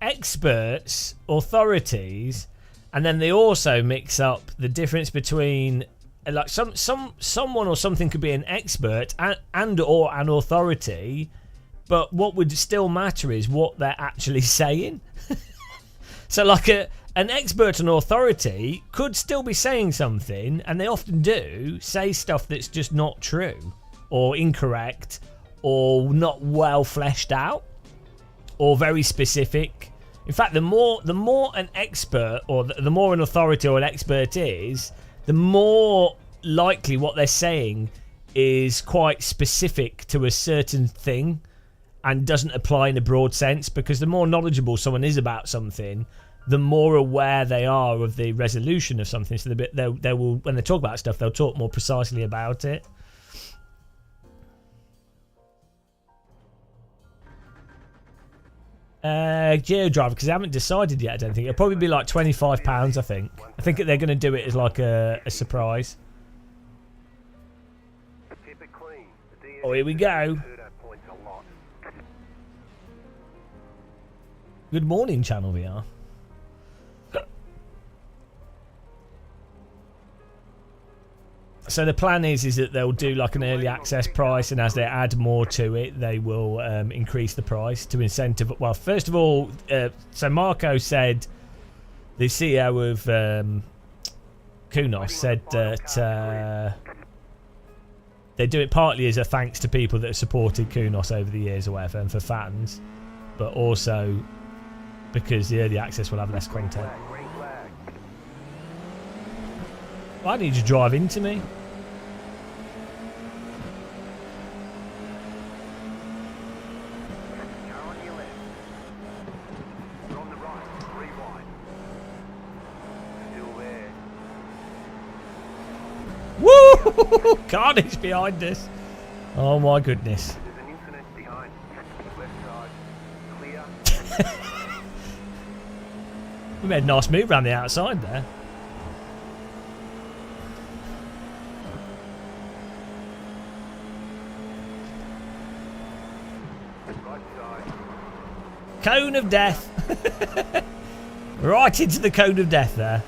experts, authorities, and then they also mix up the difference between like someone or something could be an expert and or an authority, but what would still matter is what they're actually saying. So like an expert and authority could still be saying something, and they often do say stuff that's just not true or incorrect or not well fleshed out. or very specific. In fact, the more an expert or the more an authority or an expert is, the more likely what they're saying is quite specific to a certain thing and doesn't apply in a broad sense, because the more knowledgeable someone is about something, the more aware they are of the resolution of something. So they will, when they talk about stuff, they'll talk more precisely about it. GeoDriver, because they haven't decided yet, I don't think. It'll probably be like £25, I think. I think they're going to do it as like a surprise. Oh, here we go. Good morning, Channel VR. So the plan is that they'll do like an early access price, and as they add more to it, they will increase the price to incentive. Well, first of all, so Marco said, the CEO of Kunos said that they do it partly as a thanks to people that have supported Kunos over the years or whatever, and for fans, but also because the early access will have less content. Why did you drive into me? Woo! Carnage behind us. Oh my goodness. There's an incident behind. Left side. Clear. We made a nice move around the outside there. Right side. Cone of death. Right into the cone of death there.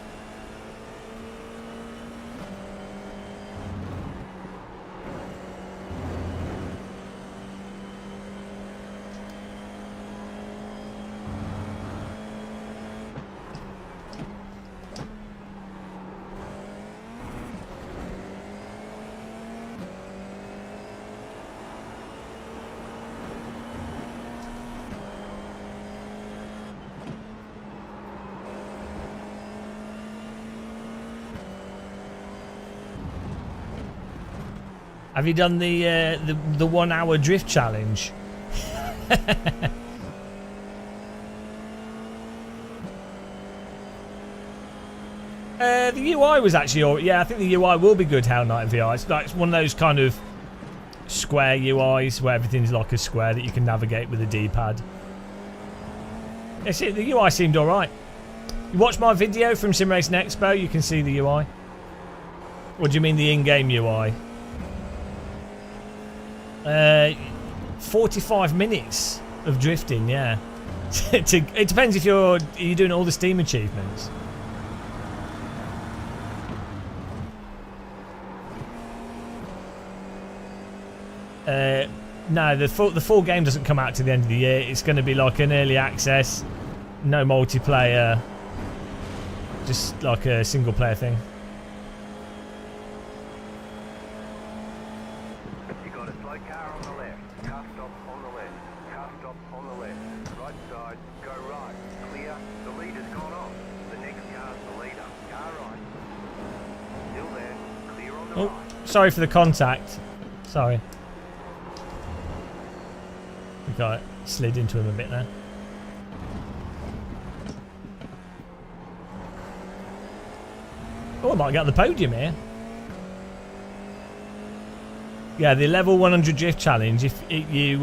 Have you done the 1 hour drift challenge? The UI was actually all, yeah, I think the UI will be good, Hell Knight VR. It's like one of those kind of square UIs where everything's like a square that you can navigate with a D-pad. Yeah, see, the UI seemed alright. You watch my video from Sim Racing Expo, you can see the UI. What do you mean the in-game UI? 45 minutes of drifting, yeah. It depends if you're doing all the Steam achievements. No, the full game doesn't come out to the end of the year. It's going to be like an early access, no multiplayer, just like a single player thing. You got a slow car on the left. Car stop on the left. Car stop on the left. Right side. Go right. Clear. The leader's gone off. The next car's the leader. Car right. Still there. Clear on the right. Sorry for the contact. Sorry. I think I slid into him a bit there. Oh, I might get on the podium here. Yeah, the level 100 drift challenge. If you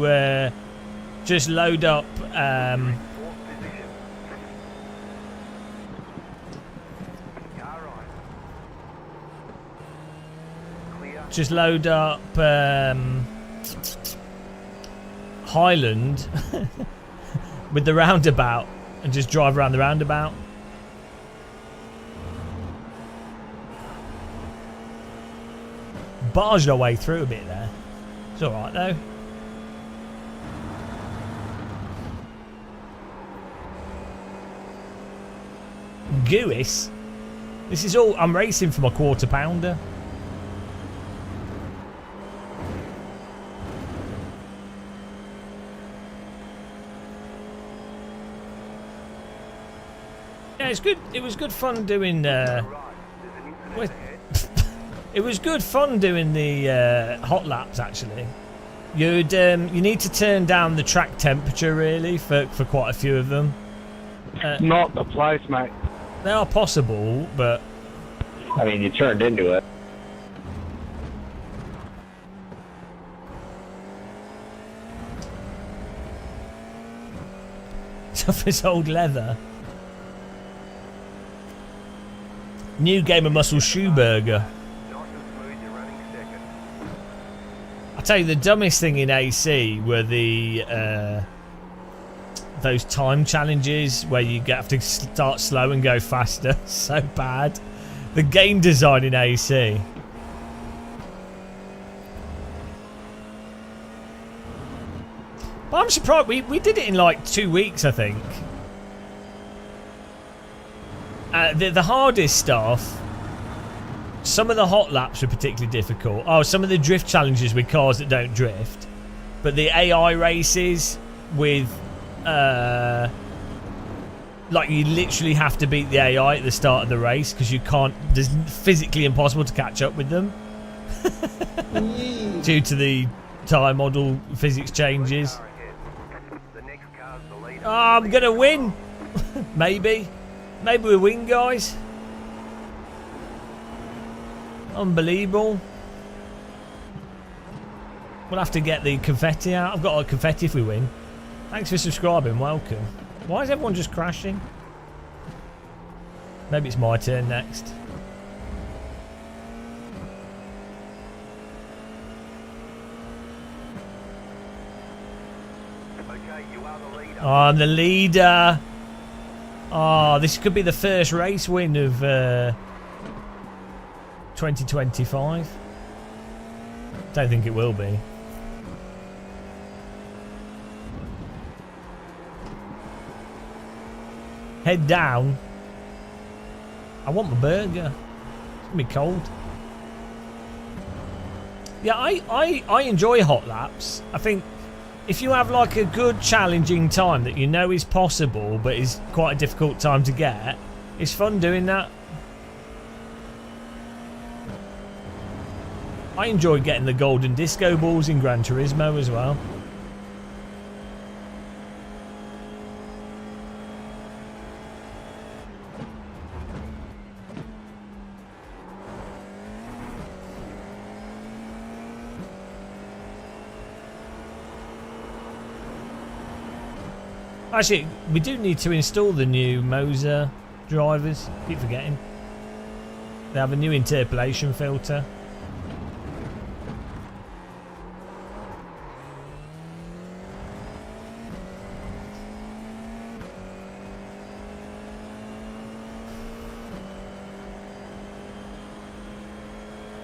just load up. Just load up Highland with the roundabout and just drive around the roundabout. Barged our way through a bit there. It's alright though. Gewis? This is all. I'm racing for my quarter pounder. Yeah, it's good. It was good fun doing. Wait. It was good fun doing the hot laps. Actually, you need to turn down the track temperature really for quite a few of them. Not the place, mate. They are possible, but I mean, you turned into it. tough as old leather. New Game of Muscle Shoe Burger. I tell you, the dumbest thing in AC were the those time challenges where you have to start slow and go faster. So bad. The game design in AC. But I'm surprised we did it in like 2 weeks, I think. The hardest stuff, some of the hot laps were particularly difficult. Oh, some of the drift challenges with cars that don't drift. But the AI races with, like you literally have to beat the AI at the start of the race because you can't, it's physically impossible to catch up with them. Due to the tyre model physics changes. Oh, I'm going to win. Maybe. Maybe we win, guys. Unbelievable. We'll have to get the confetti out. I've got a confetti if we win. Thanks for subscribing. Welcome. Why is everyone just crashing? Maybe it's my turn next. Oh, I'm the leader. Oh, this could be the first race win of 2025. Don't think it will be. Head down. I want my burger. It's gonna be cold. Yeah, I enjoy hot laps. I think if you have like a good challenging time that you know is possible but is quite a difficult time to get, it's fun doing that. I enjoy getting the golden disco balls in Gran Turismo as well. Actually, we do need to install the new Moser drivers. Keep forgetting. They have a new interpolation filter.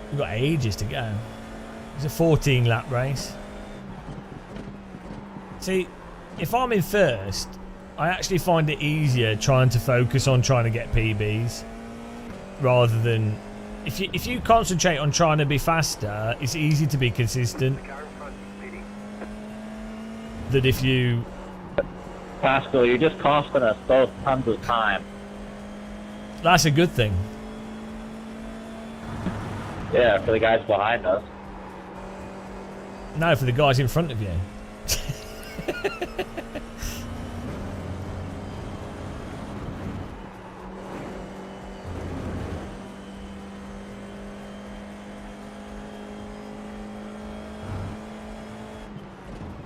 We've got ages to go. It's a 14 lap race. See, if I'm in first, I actually find it easier trying to focus on trying to get PBs rather than if you concentrate on trying to be faster, it's easy to be consistent. That if you Pascal, you're just costing us both tons of time. That's a good thing. Yeah, for the guys behind us. No, for the guys in front of you.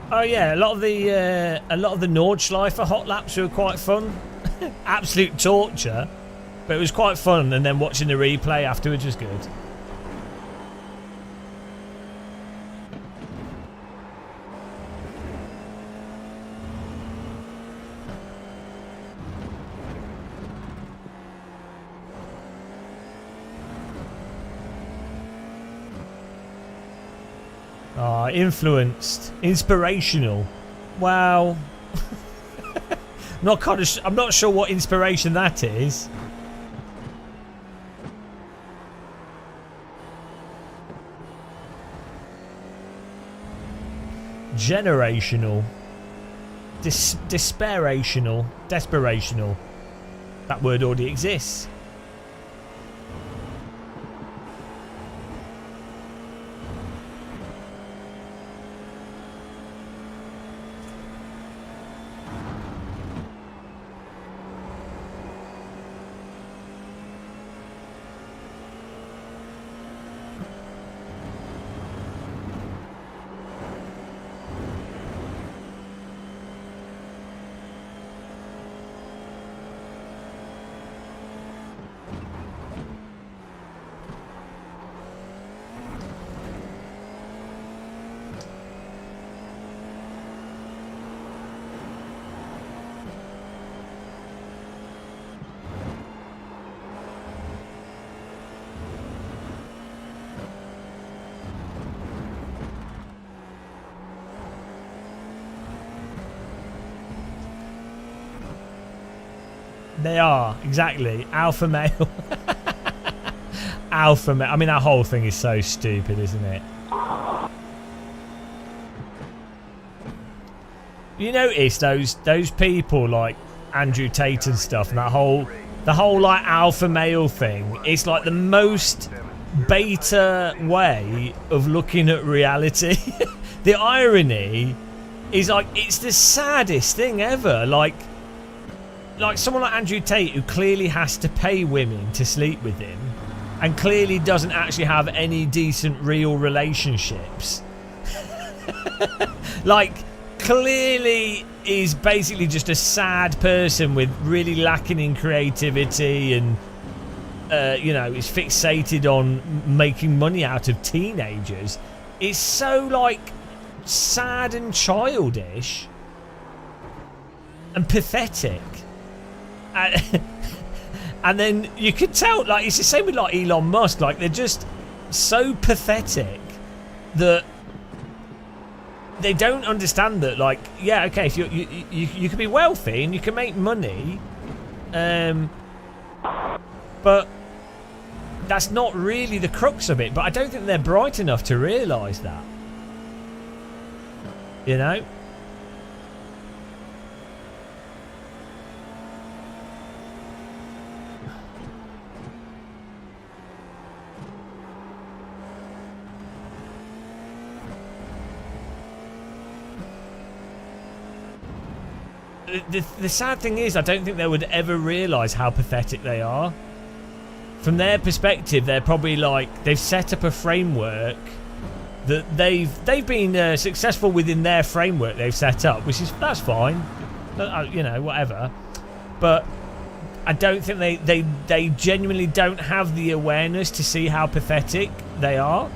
Oh yeah, a lot of the Nordschleifer hot laps were quite fun. Absolute torture, but it was quite fun. And then watching the replay afterwards was good. Ah, influenced, inspirational. Wow. I'm not sure what inspiration that is. Generational. Desperational. That word already exists. They are, exactly. Alpha male. Alpha male. I mean, that whole thing is so stupid, isn't it? You notice those people like Andrew Tate and stuff, and the whole like alpha male thing. It's like the most beta way of looking at reality. The irony is like it's the saddest thing ever. Like someone like Andrew Tate, who clearly has to pay women to sleep with him and clearly doesn't actually have any decent real relationships. Like, clearly is basically just a sad person with really lacking in creativity and, you know, is fixated on making money out of teenagers. It's so, like, sad and childish and pathetic. And then you could tell, like, it's the same with like Elon Musk. Like, they're just so pathetic that they don't understand that. Like, yeah, okay, if you can be wealthy and you can make money, but that's not really the crux of it. But I don't think they're bright enough to realise that. You know. The sad thing is, I don't think they would ever realise how pathetic they are. From their perspective, they're probably like, they've set up a framework that they've been successful within their framework they've set up, which is, that's fine, you know, whatever. But I don't think they genuinely don't have the awareness to see how pathetic they are,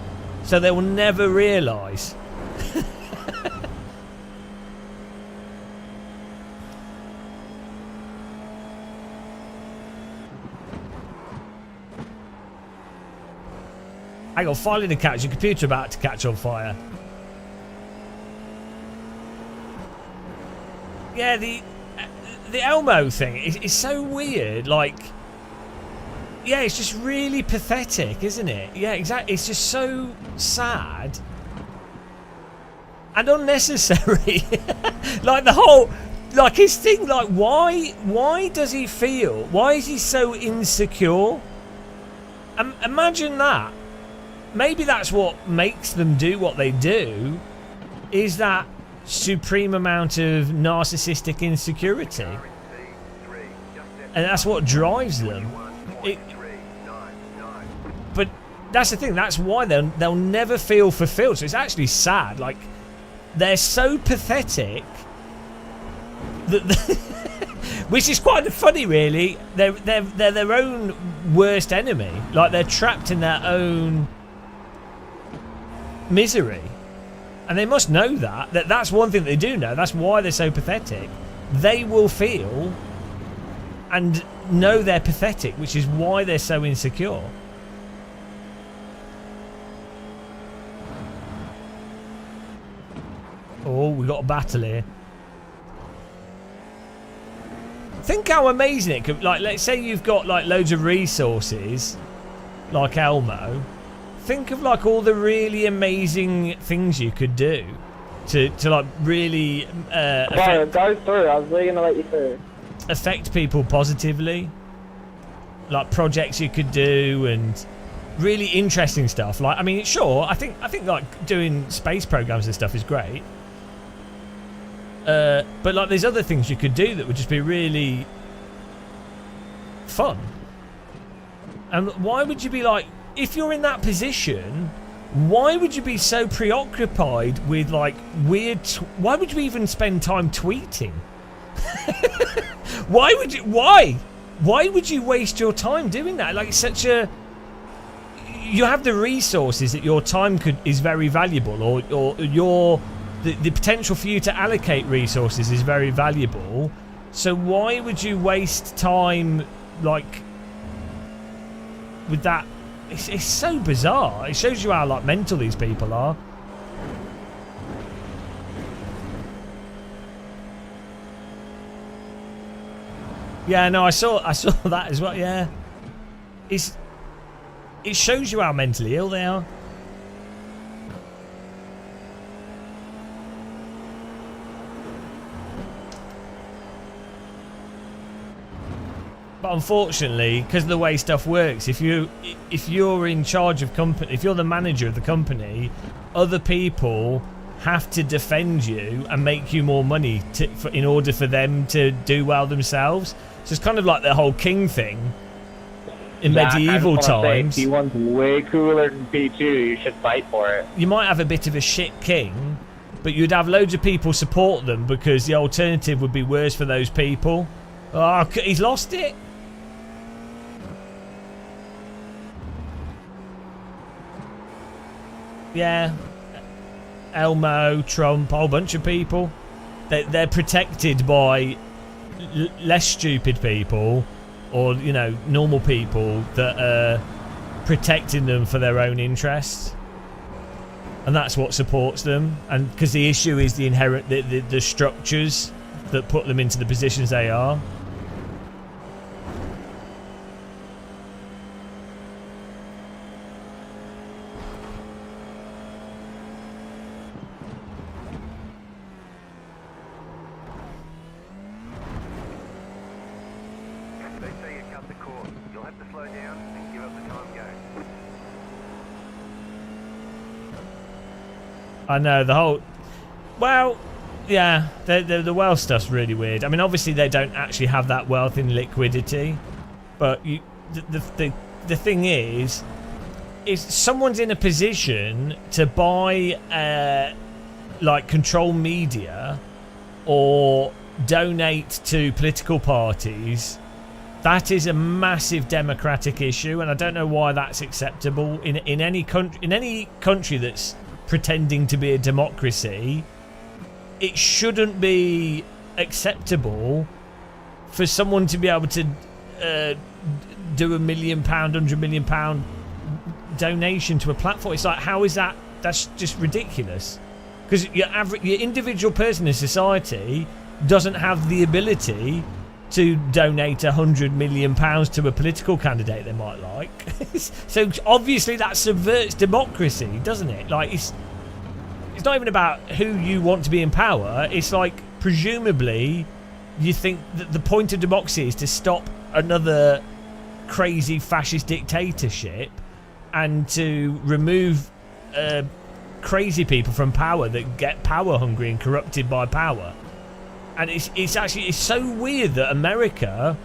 so they will never realise. Hang on, filing the catch. Your computer about to catch on fire. Yeah, the Elmo thing is so weird. Like, yeah, it's just really pathetic, isn't it? Yeah, exactly. It's just so sad and unnecessary. Like the whole, like his thing. Like, why does he feel? Why is he so insecure? Imagine that. Maybe that's what makes them do what they do, is that supreme amount of narcissistic insecurity. And that's what drives them. But that's the thing, that's why they'll never feel fulfilled. So it's actually sad. Like, they're so pathetic that which is quite funny, really. They're their own worst enemy. Like, they're trapped in their own misery, and they must know that's one thing they do know. That's why they're so pathetic. They will feel and know they're pathetic, which is why they're so insecure. Oh, we got a battle here. Think how amazing it could, like, let's say you've got like loads of resources like Elmo. Think of like all the really amazing things you could do to like really go through. I was really gonna let you through. Affect people positively. like projects you could do and really interesting stuff. Like, I mean, sure, I think like doing space programs and stuff is great. But like, there's other things you could do that would just be really fun. And why would you be like, if you're in that position, why would you be so preoccupied with like weird? Why would you even spend time tweeting? Why would you? Why would you waste your time doing that? Like, it's such a. You have the resources that your time is very valuable, or the potential for you to allocate resources is very valuable. So why would you waste time like with that? It's so bizarre. It shows you how like mental these people are. Yeah, no, I saw that as well. Yeah, it shows you how mentally ill they are. But unfortunately, because of the way stuff works, if you're in charge of company, if you're the manager of the company, other people have to defend you and make you more money in order for them to do well themselves. So it's kind of like the whole king thing in medieval times. P1's way cooler than P2. You should fight for it. You might have a bit of a shit king, but you'd have loads of people support them because the alternative would be worse for those people. Oh, he's lost it. Yeah, Elmo, Trump, a whole bunch of people. They're protected by less stupid people, or you know, normal people that are protecting them for their own interests, and that's what supports them. And because the issue is the inherent the structures that put them into the positions they are. They say you cut the cord. You'll have to slow down and give up the time game. I know, the whole... Well, yeah, the wealth stuff's really weird. I mean, obviously they don't actually have that wealth in liquidity, but the thing is someone's in a position to buy, like, control media or donate to political parties. That is a massive democratic issue, and I don't know why that's acceptable in any country that's pretending to be a democracy. It shouldn't be acceptable for someone to be able to do £1 million, £100 million donation to a platform. It's like, how is that? That's just ridiculous. Because your individual person in society doesn't have the ability to donate £100 million to a political candidate they might like. So obviously that subverts democracy, doesn't it? Like, it's not even about who you want to be in power. It's like, presumably you think that the point of democracy is to stop another crazy fascist dictatorship and to remove crazy people from power that get power hungry and corrupted by power. And it's so weird that America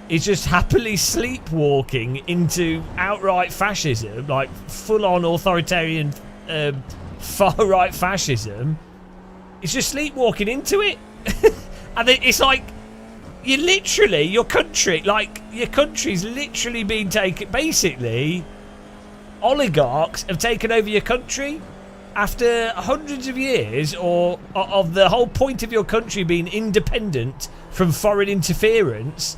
is just happily sleepwalking into outright fascism, like full-on authoritarian far-right fascism. It's just sleepwalking into it. And it's like, your country's literally been taken. Basically, oligarchs have taken over your country after hundreds of years, or of the whole point of your country being independent from foreign interference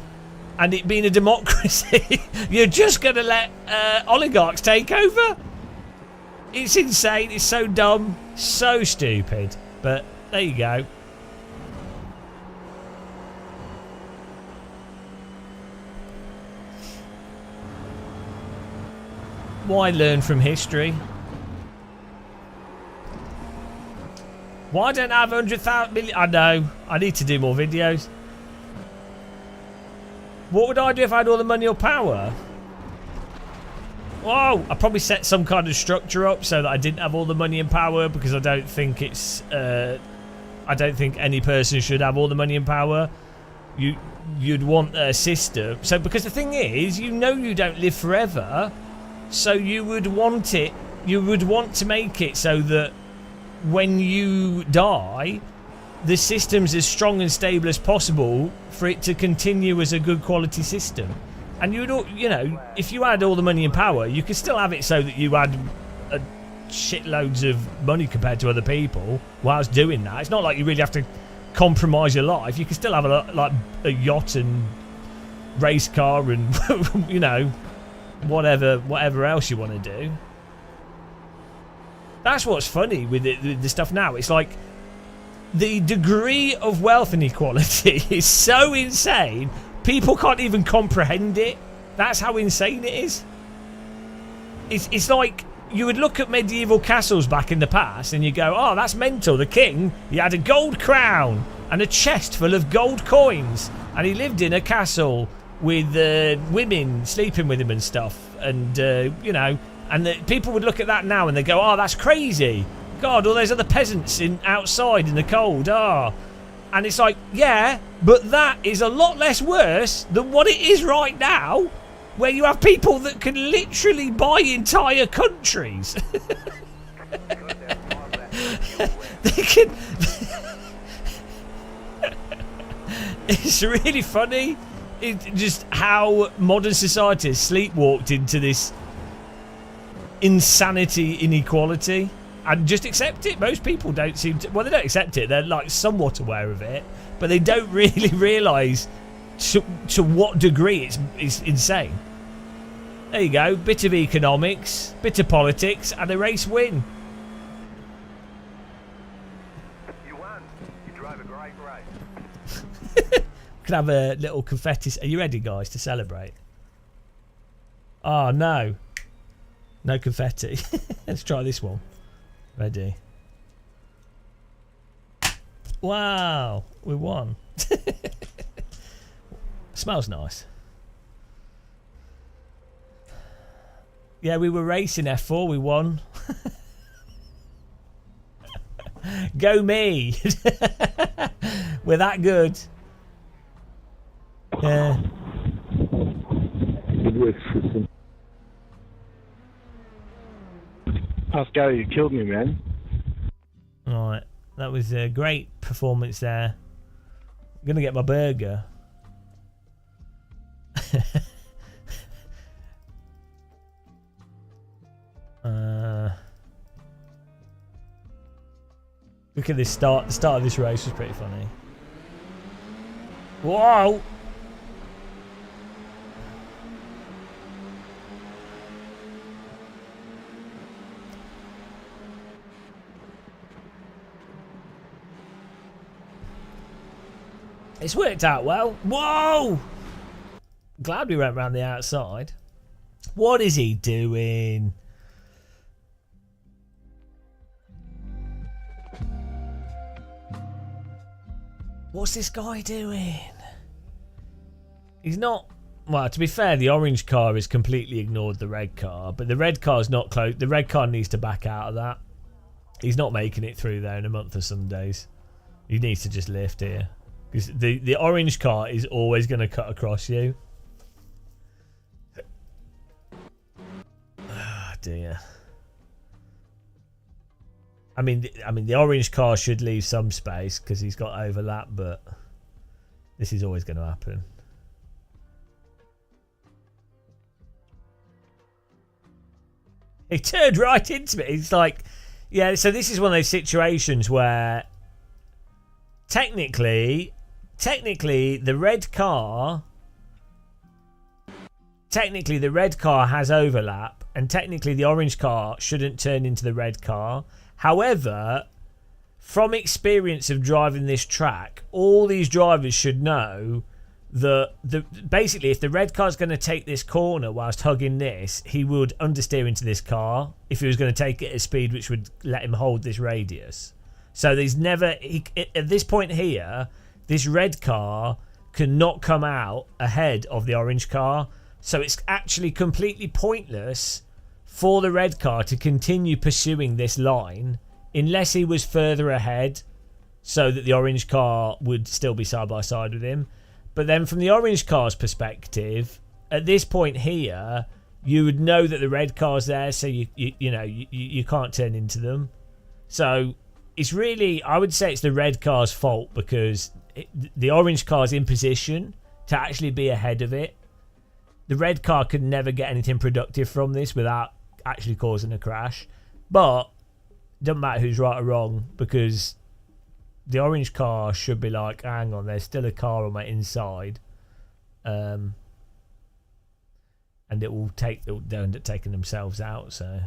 and it being a democracy. You're just going to let oligarchs take over? It's insane. It's so dumb, so stupid. But there you go. Why learn from history? Why don't I have 100,000 million? I know. I need to do more videos. What would I do if I had all the money or power? Whoa! I'd probably set some kind of structure up so that I didn't have all the money and power, because I don't think it's... I don't think any person should have all the money and power. You'd want a system. So, because the thing is, you know you don't live forever, so you would want it... You would want to make it so that when you die, the system's as strong and stable as possible for it to continue as a good quality system. And you know, if you had all the money and power, you could still have it so that you had shitloads of money compared to other people whilst doing that. It's not like you really have to compromise your life. You can still have like a yacht and race car and you know, whatever else you want to do. That's what's funny with the stuff now. It's like the degree of wealth inequality is so insane, people can't even comprehend it. That's how insane it is. It's like you would look at medieval castles back in the past and you go, oh, that's mental. The king, he had a gold crown and a chest full of gold coins, and he lived in a castle with women sleeping with him and stuff, and you know, and people would look at that now and they go, oh, that's crazy. God, all those other peasants outside in the cold, and it's like, yeah, but that is a lot less worse than what it is right now, where you have people that can literally buy entire countries. They can. It's really funny. Just how modern society has sleepwalked into this insanity inequality. And just accept it. Most people don't seem to... Well, they don't accept it. They're like somewhat aware of it. But they don't really realise to what degree it's insane. There you go. Bit of economics, bit of politics, and a race win. You won. You drove a great race. We can have a little confetti... Are you ready, guys, to celebrate? Oh, no. No confetti. Let's try this one. Ready? Wow, we won. Smells nice. Yeah, we were racing F4, we won. Go me. We're that good. Yeah. Good work, Tristan. Pascal, you killed me, man. Alright, that was a great performance there. I'm gonna get my burger. Look at this start. The start of this race was pretty funny. Whoa! It's worked out well. Whoa! Glad we went round the outside. What is he doing? What's this guy doing? He's not... Well, to be fair, the orange car has completely ignored the red car, but the red car's not close. The red car needs to back out of that. He's not making it through there in a month or some days. He needs to just lift here. Because the orange car is always going to cut across you. Ah, dear. I mean, the orange car should leave some space because he's got overlap, but this is always going to happen. He turned right into me. It's like, yeah. So this is one of those situations where technically the red car has overlap, and technically the orange car shouldn't turn into the red car. However, from experience of driving this track, all these drivers should know that basically if the red car is going to take this corner whilst hugging this, he would understeer into this car if he was going to take it at a speed which would let him hold this radius. So there's never... at this point here, this red car cannot come out ahead of the orange car. So it's actually completely pointless for the red car to continue pursuing this line unless he was further ahead so that the orange car would still be side by side with him. But then from the orange car's perspective, at this point here, you would know that the red car's there, so you can't turn into them. So it's really, I would say it's the red car's fault because the orange car's in position to actually be ahead of it. The red car could never get anything productive from this without actually causing a crash. But it doesn't matter who's right or wrong because the orange car should be like, hang on, there's still a car on my inside. And it will they'll end up taking themselves out, so.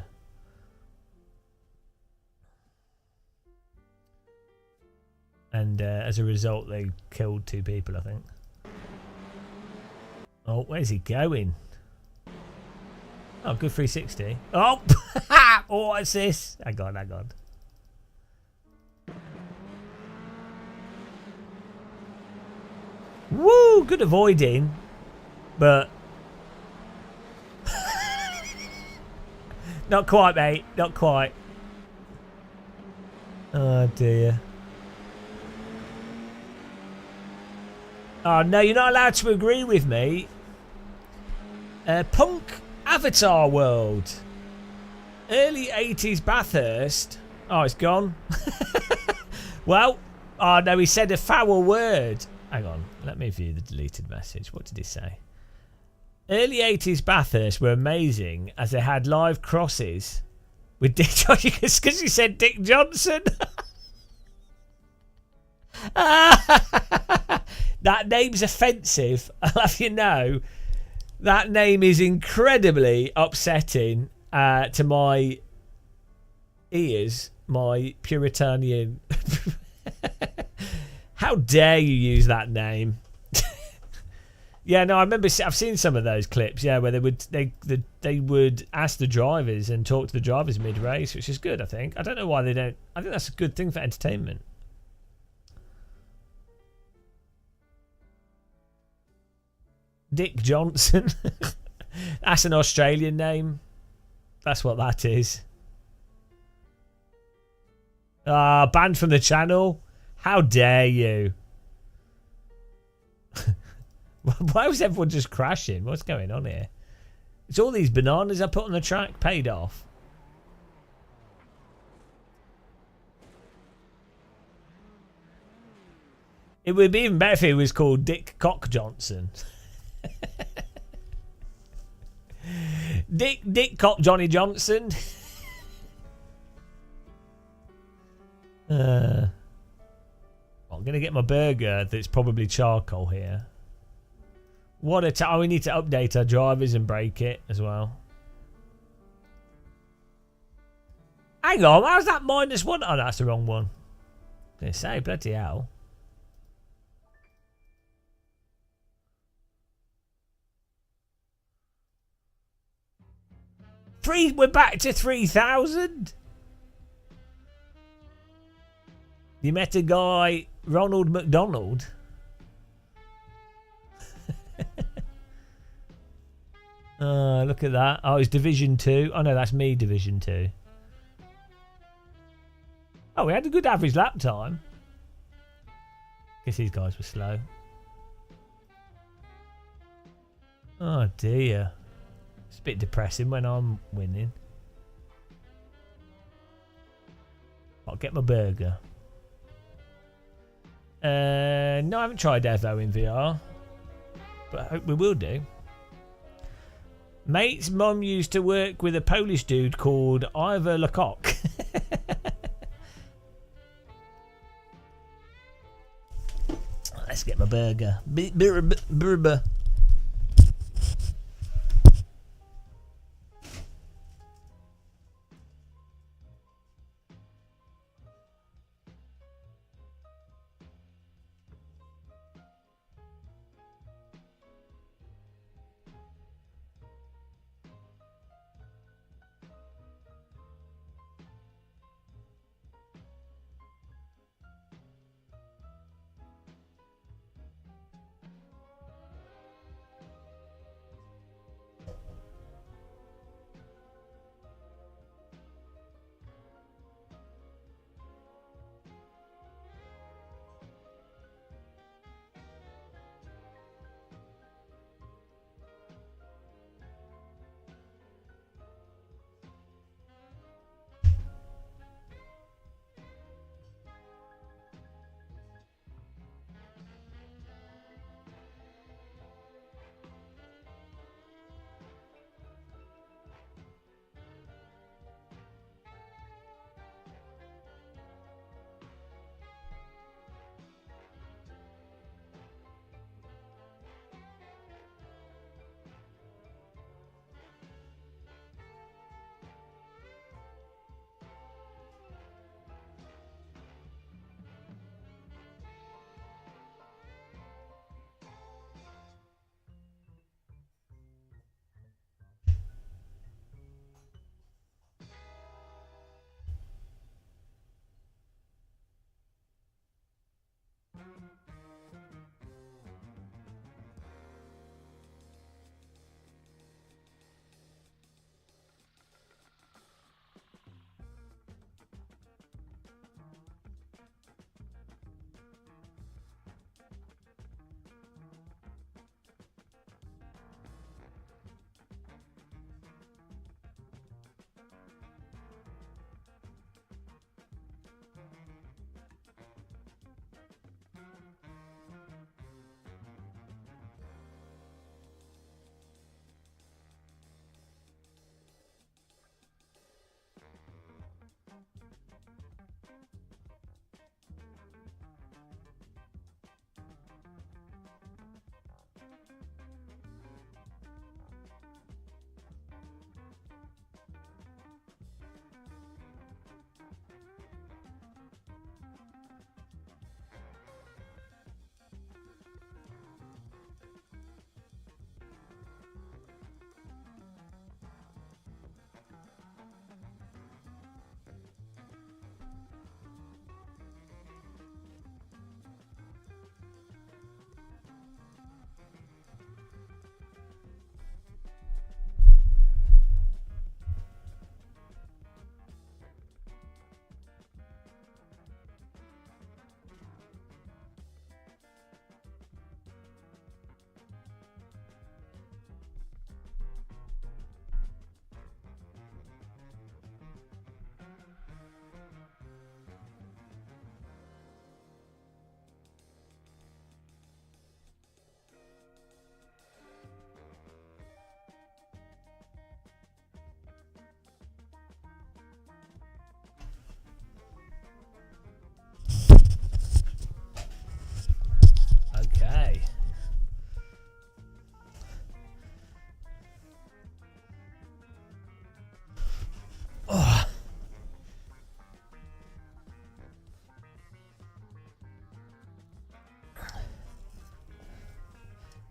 And as a result, they killed 2 people, I think. Oh, where's he going? Oh, good 360. Oh! Oh, what's this? Hang on. Woo! Good avoiding. But... not quite, mate. Not quite. Oh, dear. Oh, no, you're not allowed to agree with me. Punk Avatar World. Early 80s Bathurst. Oh, it's gone. Well, oh, no, he said a foul word. Hang on, let me view the deleted message. What did he say? Early 80s Bathurst were amazing as they had live crosses with Dick Johnson. Because he said Dick Johnson. That name's offensive. I'll have you know. That name is incredibly upsetting to my ears, my Puritanian. How dare you use that name? Yeah, no, I remember. I've seen some of those clips. Yeah, where they would ask the drivers and talk to the drivers mid race, which is good. I think. I don't know why they don't. I think that's a good thing for entertainment. Dick Johnson. That's an Australian name. That's what that is. Banned from the channel. How dare you? Why was everyone just crashing? What's going on here? It's all these bananas I put on the track paid off. It would be even better if it was called Dick Cock Johnson. Dick Cock Johnny Johnson. I'm going to get my burger that's probably charcoal here. What a time. We need to update our drivers and break it as well. Hang on, how's that -1? Oh, that's the wrong one. I was gonna say, bloody hell. We're back to 3,000. You met a guy, Ronald McDonald. Oh, look at that. Oh, it's Division 2. Oh, no, that's me, Division 2. Oh, we had a good average lap time. Guess these guys were slow. Oh, dear. It's a bit depressing when I'm winning. I'll get my burger. No, I haven't tried EVEO in VR. But I hope we will do. Mate's mum used to work with a Polish dude called Ivor Lecoq. Let's get my burger. Burger.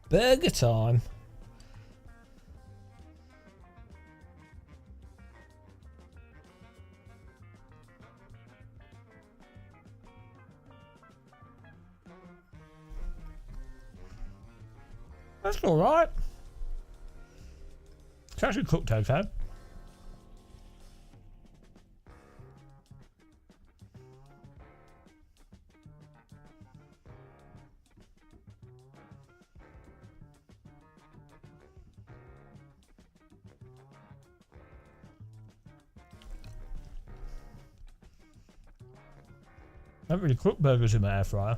Burger time. That's alright. It's actually cooked okay. I don't really cook burgers in my air fryer.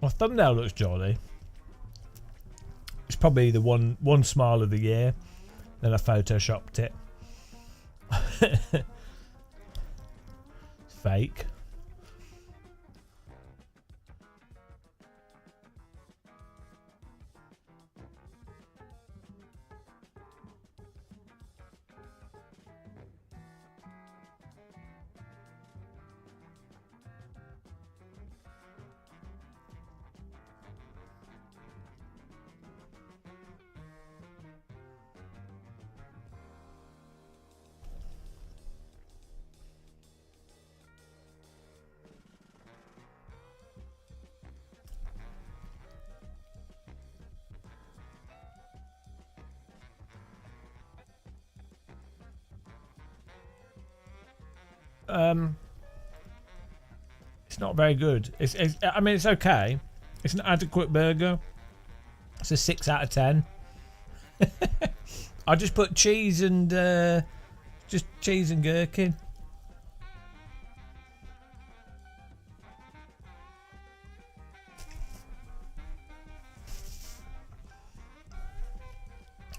My thumbnail looks jolly. It's probably the one smile of the year. Then I photoshopped it. It's fake. It's not very good. I mean, it's okay. It's an adequate burger. It's a 6 out of 10. I just put cheese and just cheese and gherkin.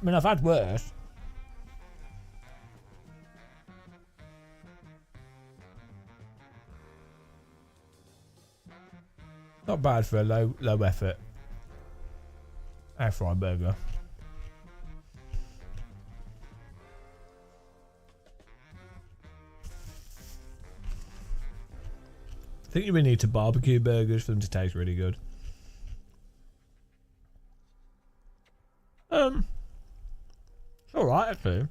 I mean, I've had worse. Not bad for a low effort air fry burger. I think you really need to barbecue burgers for them to taste really good. It's alright actually.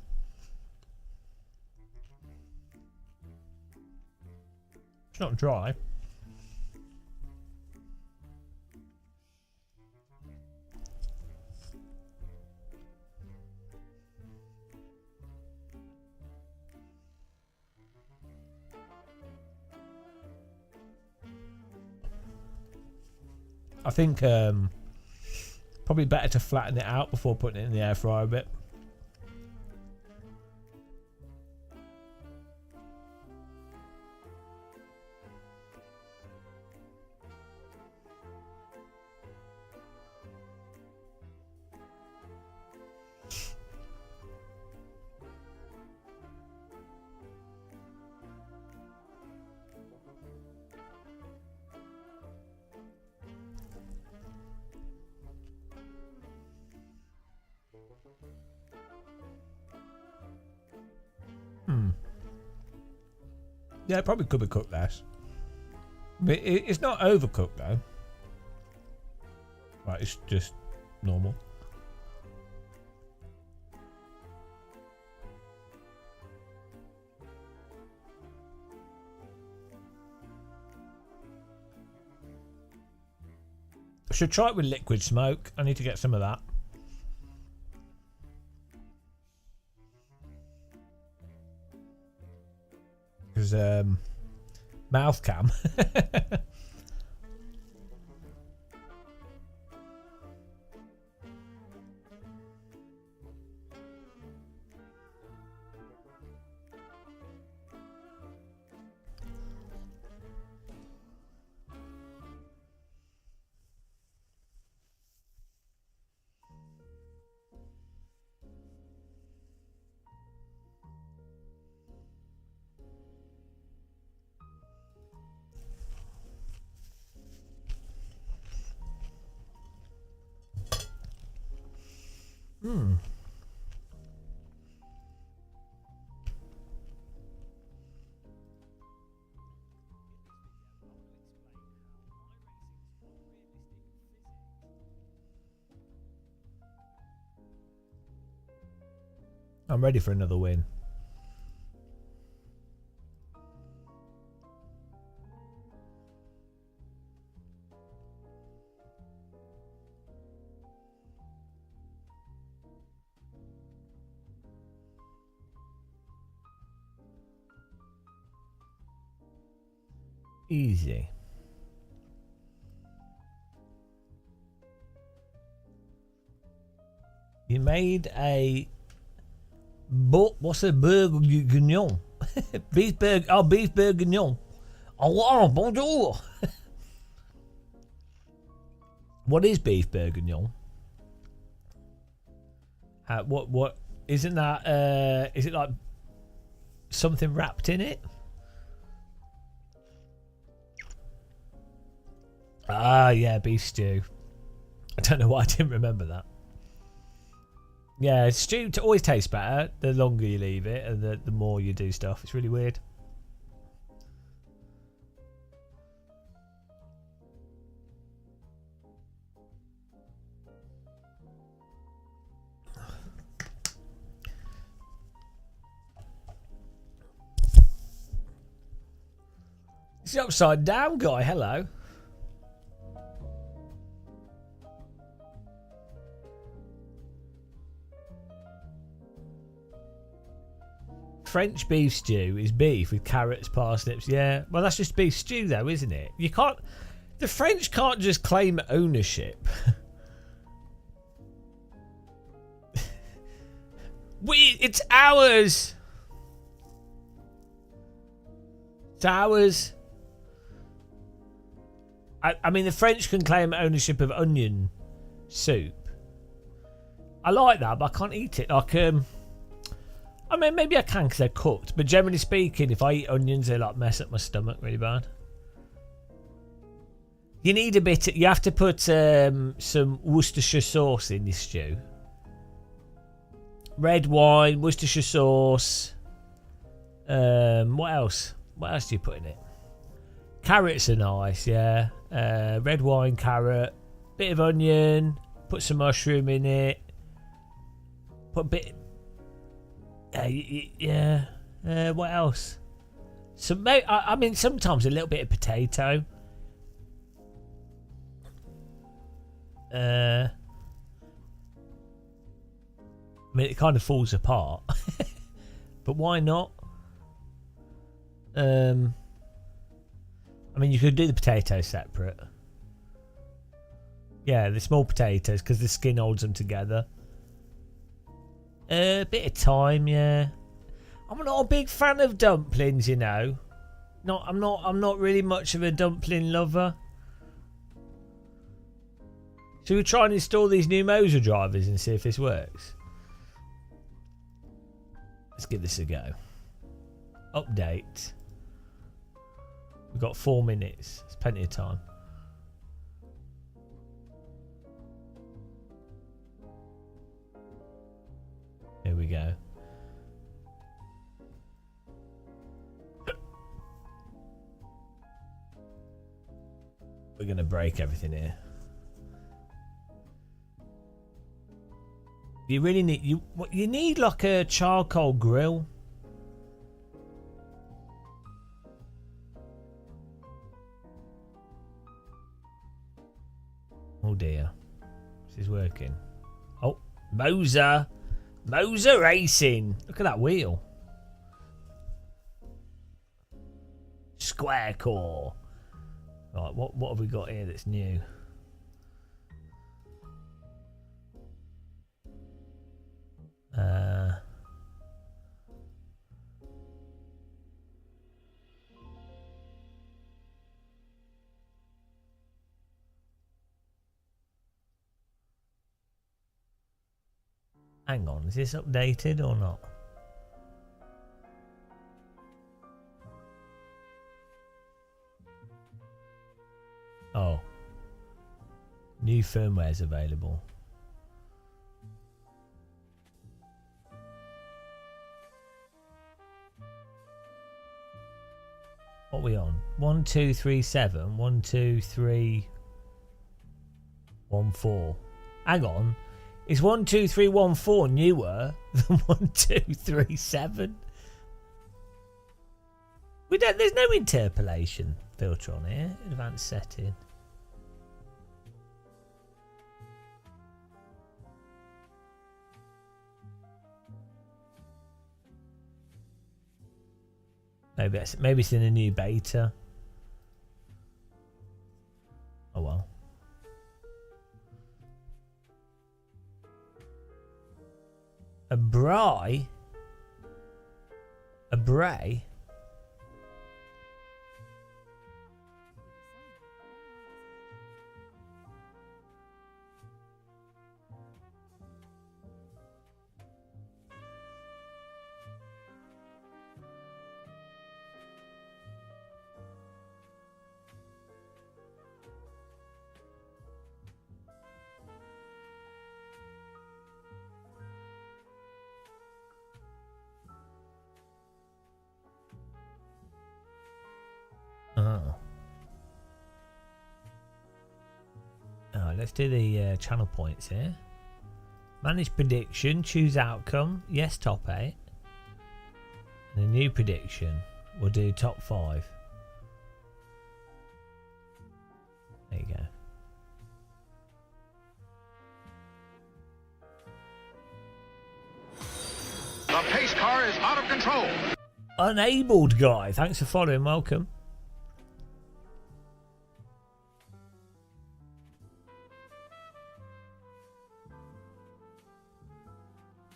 It's not dry. I think probably better to flatten it out before putting it in the air fryer a bit. Yeah, it probably could be cooked less. But it's not overcooked though. Right, it's just normal. I should try it with liquid smoke. I need to get some of that. Because mouth cam. I'm ready for another win. Easy. You made a what's a bourguignon? Beef bourguignon. Oh, bonjour. What is beef bourguignon? What isn't that? Is it like something wrapped in it? Ah, yeah, beef stew. I don't know why I didn't remember that. Yeah, stew always tastes better the longer you leave it and the more you do stuff. It's really weird. It's the upside down guy, hello. French beef stew is beef with carrots, parsnips. Yeah, well, that's just beef stew, though, isn't it? You can't. The French can't just claim ownership. It's ours. It's ours. I mean, the French can claim ownership of onion soup. I like that, but I can't eat it. Like, I mean, maybe I can because they're cooked, but generally speaking, if I eat onions, they like mess up my stomach really bad. You need a bit. You have to put some Worcestershire sauce in this stew. Red wine, Worcestershire sauce. What else? What else do you put in it? Carrots are nice, yeah. Red wine, carrot, bit of onion. Put some mushroom in it. Put a bit. Yeah. What else? I mean, sometimes a little bit of potato. I mean, it kind of falls apart, but why not? I mean, you could do the potatoes separate. Yeah, the small potatoes because the skin holds them together. A bit of thyme, yeah. I'm not a big fan of dumplings, you know. I'm not really much of a dumpling lover. Should we try and install these new Moser drivers and see if this works? Let's give this a go. Update. We've got 4 minutes. It's plenty of time. Here we go. We're going to break everything here. You really need you need like a charcoal grill. Oh dear. This is working. Oh, Moser racing. Look at that wheel. Square core. Right, what have we got here that's new? Hang on, is this updated or not? Oh. New firmware is available. What are we on? 1237 12314. Hang on. Is 12314 newer than 1237? We don't. There's no interpolation filter on here. Advanced setting. Maybe it's in a new beta. Oh well. A bray? A bray? Let's do the channel points here. Manage prediction, choose outcome, yes top 8. And a new prediction, we'll do top 5. There you go. The pace car is out of control. Unabled guy, thanks for following, welcome.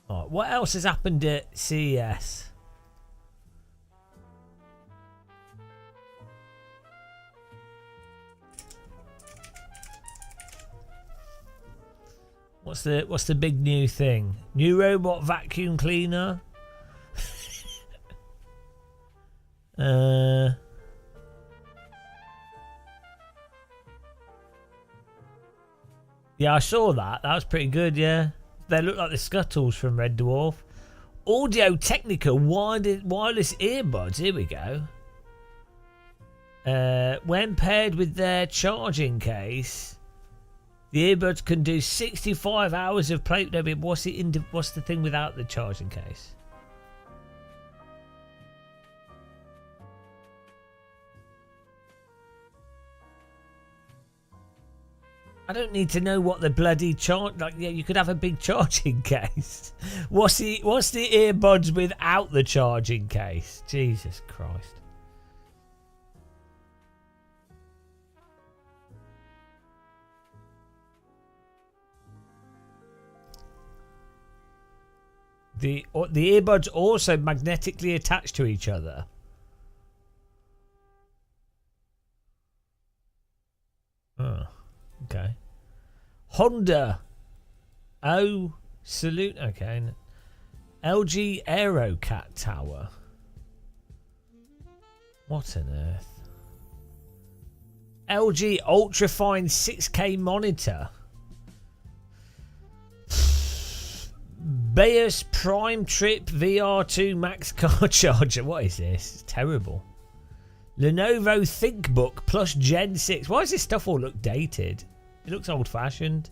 Right, what else has happened at CES? What's the big new thing? New robot vacuum cleaner? Yeah, I saw that. That was pretty good, yeah. They look like the Scuttles from Red Dwarf. Audio Technica wireless earbuds. Here we go. When paired with their charging case, the earbuds can do 65 hours of play. No, but what's the thing without the charging case? I don't need to know what the bloody charge. Like, yeah, you could have a big charging case. What's the earbuds without the charging case? Jesus Christ. The earbuds also magnetically attach to each other. Oh. Okay. Honda. Oh, salute. Okay. LG Aerocat Tower. What on earth? LG Ultrafine 6K monitor. Baeus Prime Trip VR2 Max car charger. What is this? It's terrible. Lenovo ThinkBook plus Gen 6. Why does this stuff all look dated? It looks old-fashioned.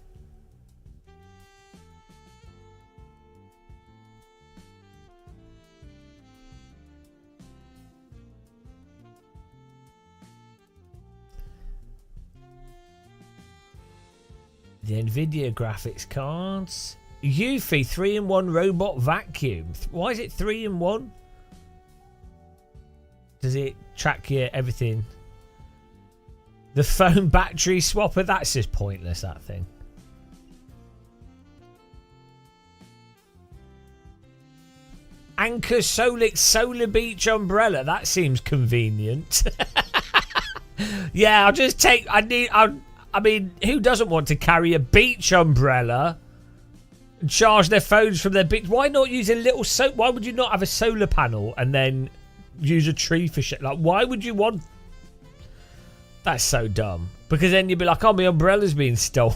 The Nvidia graphics cards. Eufy 3-in-1 robot vacuum. Why is it 3-in-1? Does it track your everything? The phone battery swapper, that's just pointless, that thing. Anchor Solix Solar Beach umbrella, that seems convenient. Yeah, I'll just take, I mean, who doesn't want to carry a beach umbrella and charge their phones from their beach? Why not use a little why would you not have a solar panel and then use a tree for shit? Like, why would you want? That's so dumb. Because then you'd be like, oh, my umbrella's being stolen.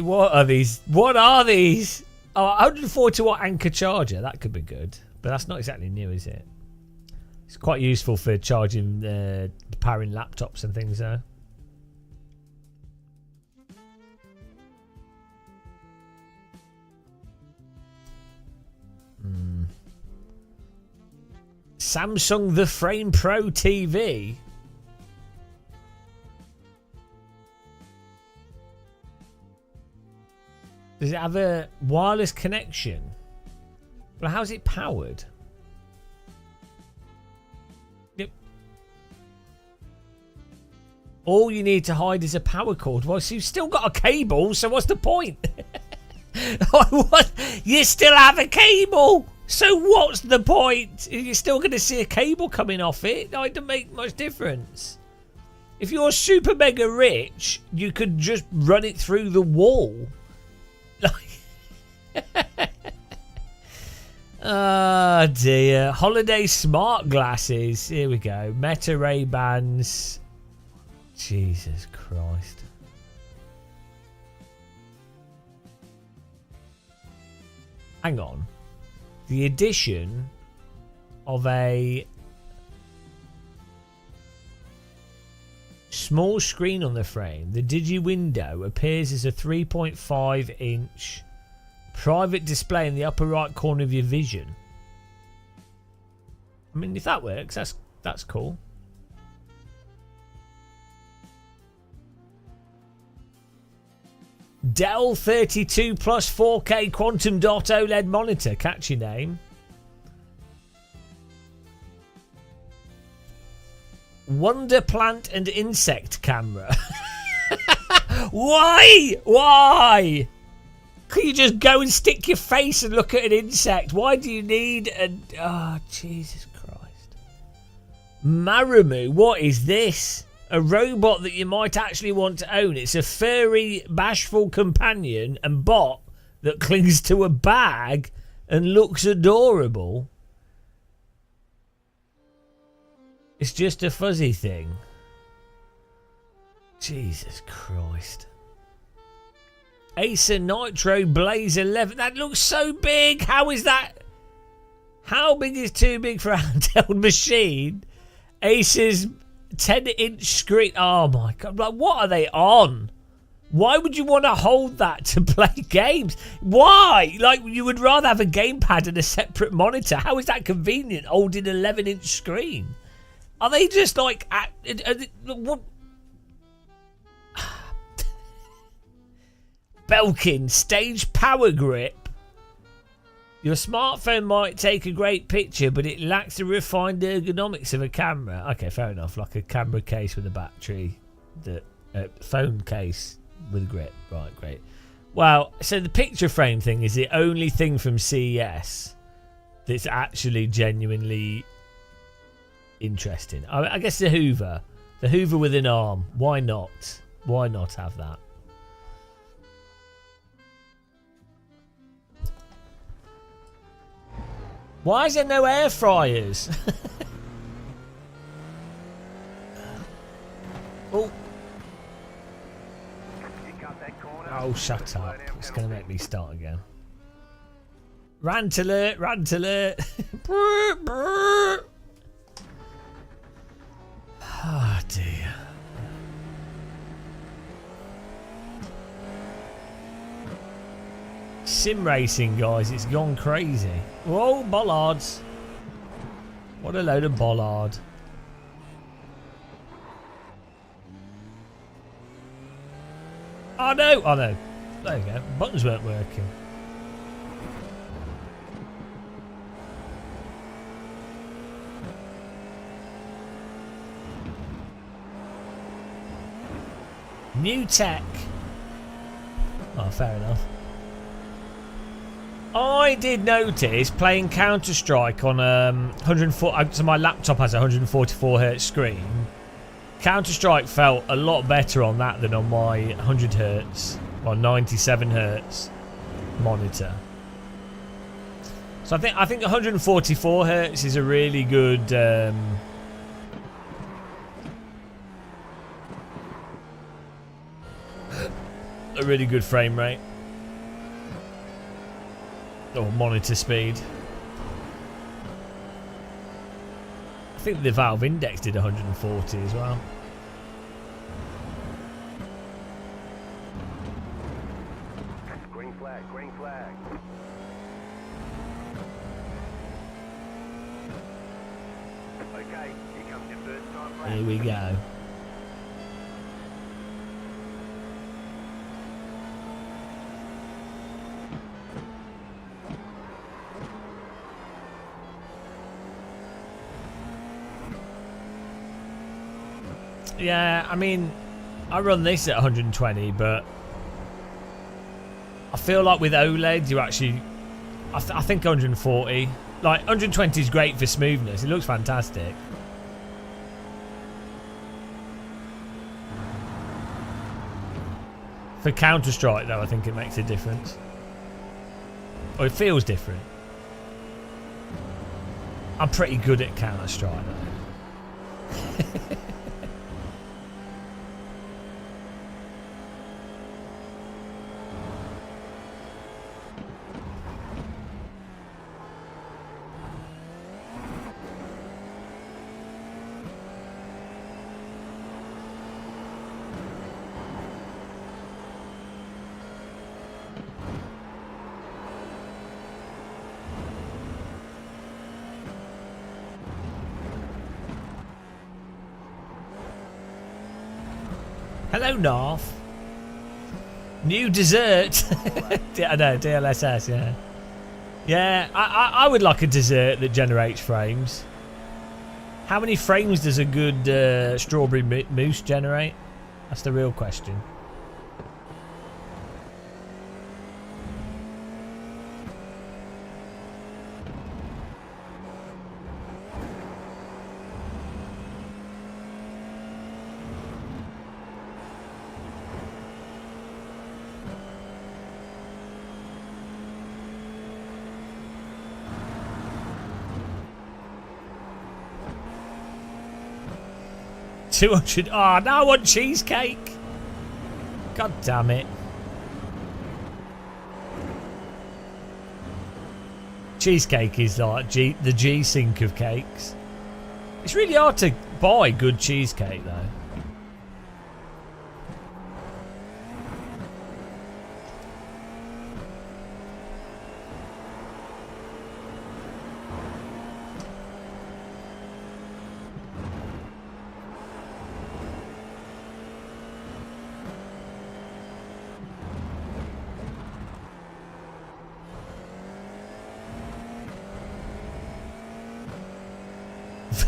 What are these? What are these? Oh, 140 watt Anchor charger. That could be good. But that's not exactly new, is it? It's quite useful for charging, powering laptops and things, though. Samsung The Frame Pro TV. Does it have a wireless connection? Well, how's it powered? Yep. All you need to hide is a power cord. Well, so you've still got a cable, so what's the point? You still have a cable, so what's the point? You're still going to see a cable coming off it. It doesn't make much difference. If you're super mega rich, you could just run it through the wall. Oh dear. Holiday smart glasses. Here we go. Meta Ray-Bans. Jesus Christ. Hang on. The addition of a small screen on the frame. The Digi window appears as a 3.5 inch private display in the upper right corner of your vision. I mean, if that works, that's cool. Dell 32 plus 4K Quantum Dot OLED monitor. Catchy name. Wonder plant and insect camera. Why? Why? Can you just go and stick your face and look at an insect? Why do you need an... Oh, Jesus Christ. Maramu, what is this? A robot that you might actually want to own. It's a furry, bashful companion and bot that clings to a bag and looks adorable. It's just a fuzzy thing. Jesus Christ. Acer Nitro Blaze 11. That looks so big. How is that? How big is too big for a handheld machine? Acer's 10-inch screen. Oh my God. Like, what are they on? Why would you want to hold that to play games? Why? Like, you would rather have a gamepad and a separate monitor. How is that convenient, holding an 11-inch screen? Are they just like... what? Belkin Stage Power Grip. Your smartphone might take a great picture, but it lacks the refined ergonomics of a camera. Okay, fair enough. Like a camera case with a battery. The phone case with a grip. Right, great. Well, so the picture frame thing is the only thing from CES that's actually genuinely interesting. I guess the Hoover. The Hoover with an arm. Why not? Why not have that? Why is there no air fryers? Oh. Oh, shut up. It's going to make me start again. Rant alert, rant alert. Oh, dear. Sim racing, guys. It's gone crazy. Whoa, bollards. What a load of bollard. Oh, no. Oh, no. There you go. Buttons weren't working. New tech. Oh, fair enough. I did notice playing Counter-Strike on 104. So my laptop has a 144Hz screen. Counter-Strike felt a lot better on that than on my 100Hz or 97Hz monitor. So I think 144Hz is a really good. A really good frame rate. Or monitor speed. I think the Valve Index did 140 as well. Green flag, green flag. Here we go. Yeah, I mean, I run this at 120, but I feel like with OLED, you actually, I think 140. Like 120 is great for smoothness. It looks fantastic. For Counter-Strike, though, I think it makes a difference. Or it feels different. I'm pretty good at Counter-Strike, though. 'Hello, North. New dessert. I know, DLSS, yeah. Yeah, I would like a dessert that generates frames. How many frames does a good strawberry mousse generate? That's the real question. $200. Oh, now I want cheesecake. God damn it. Cheesecake is like the G-sync of cakes. It's really hard to buy good cheesecake, though.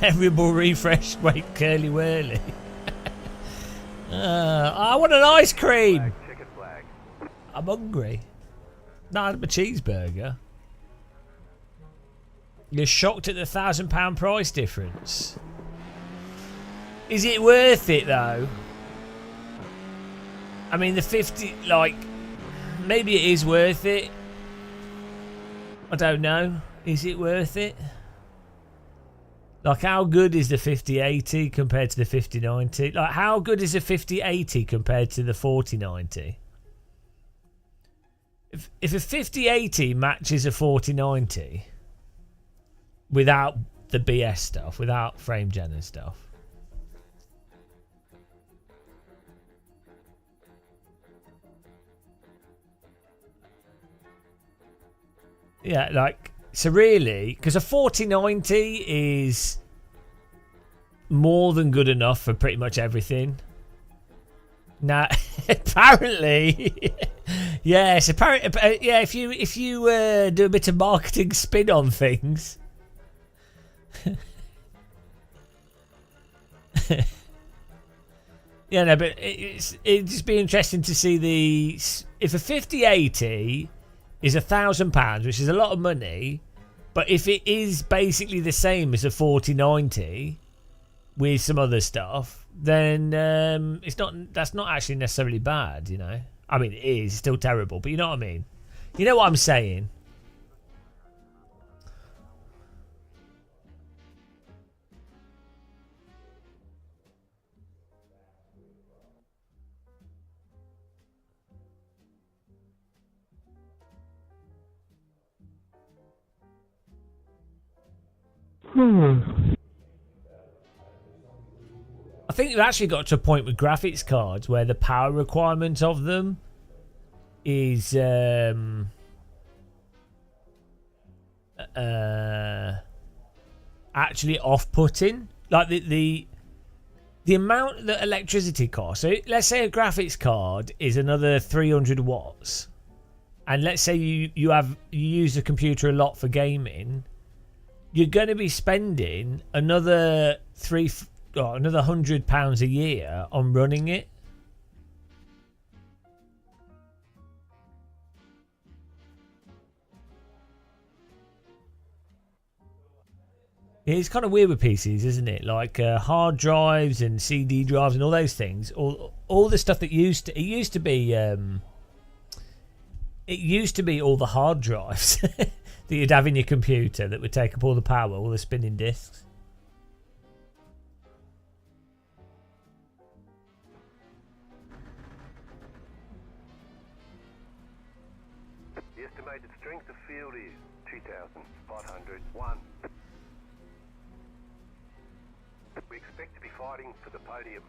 Variable refresh, wait, curly whirly. I want an ice cream. Chicken flag. I'm hungry. No, I'm a cheeseburger. You're shocked at the £1,000 price difference. Is it worth it though? I mean, the 50, like, maybe it is worth it. I don't know. Is it worth it? Like, how good is the 5080 compared to the 5090? Like, how good is the 5080 compared to the 4090? If a 5080 matches a 4090 without the BS stuff, without frame gen and stuff, yeah, like, so really, because a 4090 is more than good enough for pretty much everything. Now, apparently, yes, apparently, yeah. If you do a bit of marketing spin on things, yeah, no, but it'd just be interesting to see if a 5080 is £1,000, which is a lot of money. But if it is basically the same as a 4090 with some other stuff, then that's not actually necessarily bad, you know. I mean, it is still terrible, but you know what I mean. You know what I'm saying. I think they've actually got to a point with graphics cards where the power requirement of them is actually off-putting. Like the the amount that electricity costs. So let's say a graphics card is another 300 watts, and let's say you use the computer a lot for gaming. You're going to be spending another another £100 a year on running it. It's kind of weird with PCs, isn't it? Like hard drives and CD drives and all those things. All the stuff that used to be all the hard drives that you'd have in your computer that would take up all the power, all the spinning discs. The estimated strength of field is 2,501. We expect to be fighting for the podium.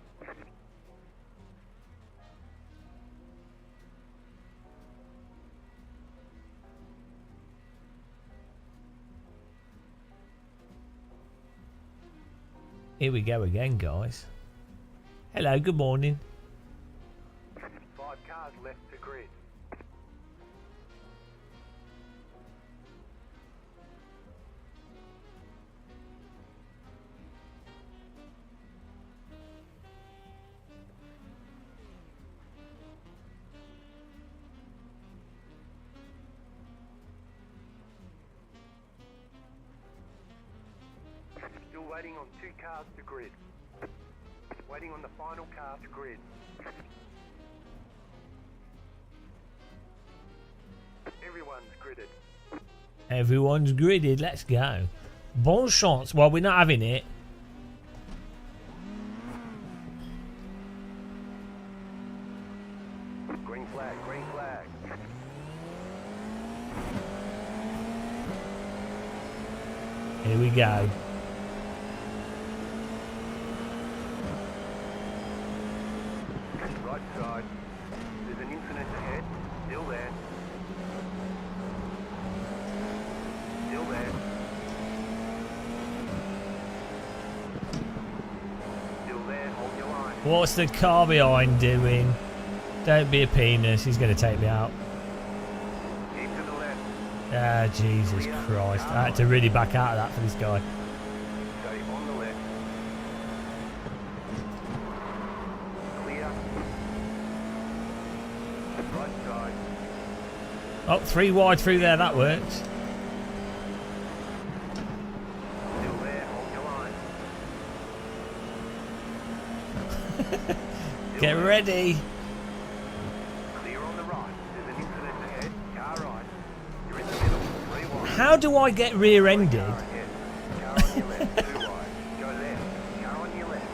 Here we go again, guys. Hello, good morning. 5 cars left to grid. Still waiting on 2 cars to grid. Waiting on the final car to grid. Everyone's gridded. Everyone's gridded. Let's go. Bon chance. Well, we're not having it. Green flag, green flag. Here we go. Right side. There's an incident ahead. Still there. Still there. Still there. Hold your line. What's the car behind doing? Don't be a penis. He's going to take me out. Keep to the left. Ah, Jesus Christ. I had to really back out of that for this guy. Stay on the left. Clear. Right side. Oh, 3 wide through there. That works. Still there. Hold your line. Get ready. Clear on the right. There's an incident ahead. Car right. You're in the middle. 3 wide. How do I get rear-ended? Car ahead. Car on your left. 2 wide. Go left. Car on your left.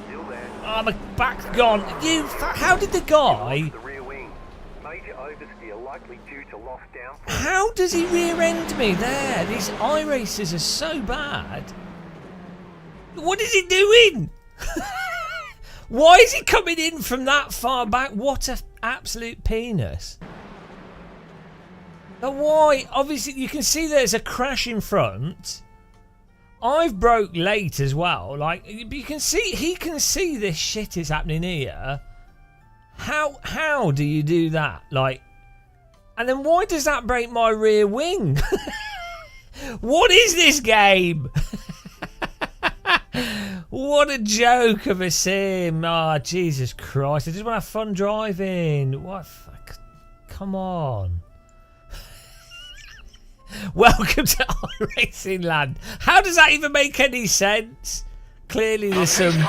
Still there. Oh, my back's gone. How did the guy... The rear wing. Major oversteer likely due to lost downforce. How does he rear-end me there? These iRacers are so bad. What is he doing? Why is he coming in from that far back? What an absolute penis. But why? Obviously, you can see there's a crash in front. I've broke late as well. Like, you can see, he can see this shit is happening here. How do you do that? Like, and then why does that break my rear wing? What is this game? What a joke of a sim. Oh, Jesus Christ. I just want to have fun driving. What? Come on. Welcome to iRacing Land. How does that even make any sense? Clearly there's some...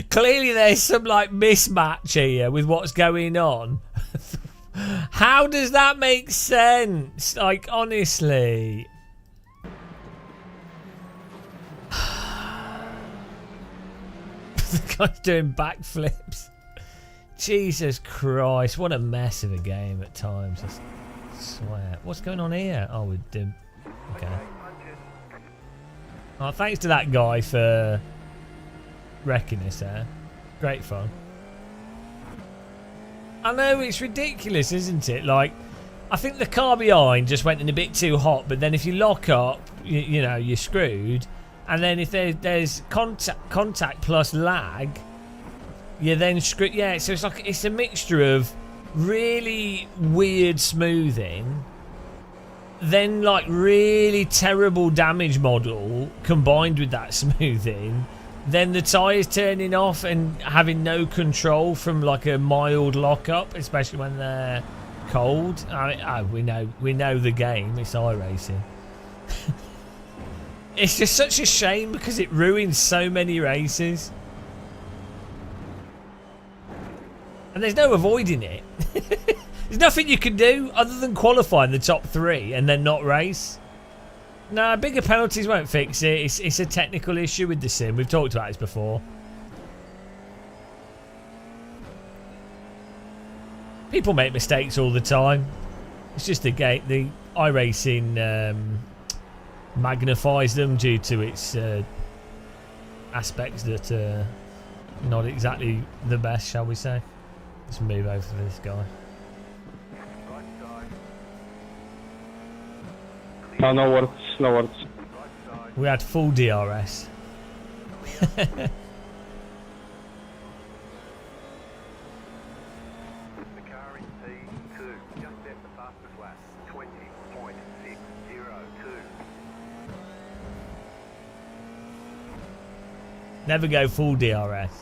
Clearly there's some, like, mismatch here with what's going on. How does that make sense? Like, honestly... The guy's doing backflips. Jesus Christ, what a mess of a game at times. I swear. What's going on here? Oh, we're doing... Okay. Oh, thanks to that guy for wrecking us there. Great fun. I know, it's ridiculous, isn't it? Like, I think the car behind just went in a bit too hot, but then if you lock up, you know, you're screwed. And then if there's contact plus lag, you then script. Yeah, so it's a mixture of really weird smoothing, then like really terrible damage model combined with that smoothing, then the tyres turning off and having no control from like a mild lockup, especially when they're cold. We know the game. It's iRacing. It's just such a shame because it ruins so many races. And there's no avoiding it. There's nothing you can do other than qualify in the top 3 and then not race. No, bigger penalties won't fix it. It's a technical issue with the sim. We've talked about this before. People make mistakes all the time. It's just the iRacing magnifies them due to its aspects that are not exactly the best, shall we say. Let's move over for this guy. No words, no words. We had full DRS. The car in P2, just set the fastest lap, 20.602. Never go full DRS.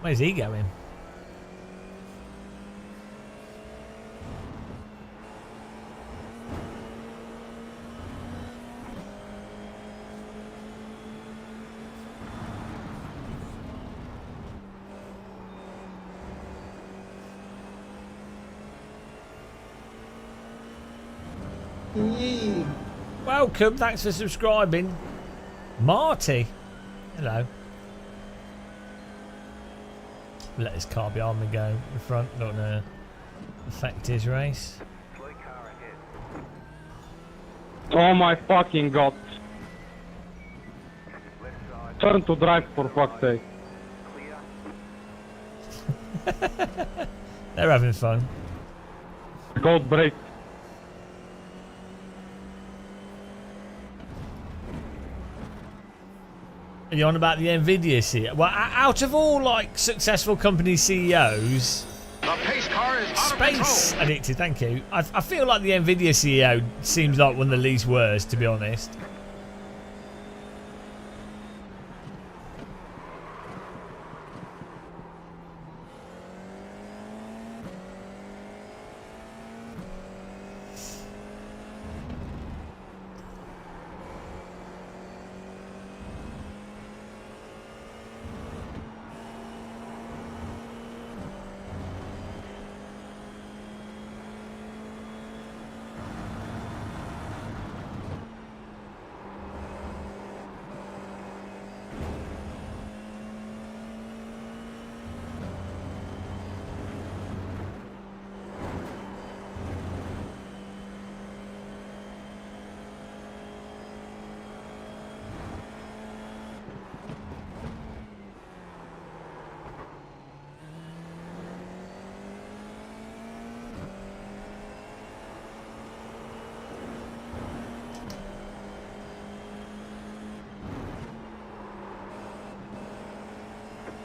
Where's he going? Welcome, thanks for subscribing. Marty. Hello. Let his car behind me go in front, don't want to affect his race. Slow car ahead. Oh my fucking god. Left side, Turn to drive for fuck's sake. clear. They're having fun. Gold brake. Are you on about the Nvidia CEO? Well, out of all like successful company CEOs, The pace car is out of space control. addicted. Thank you. I feel like the Nvidia CEO seems like one of the least worst, to be honest.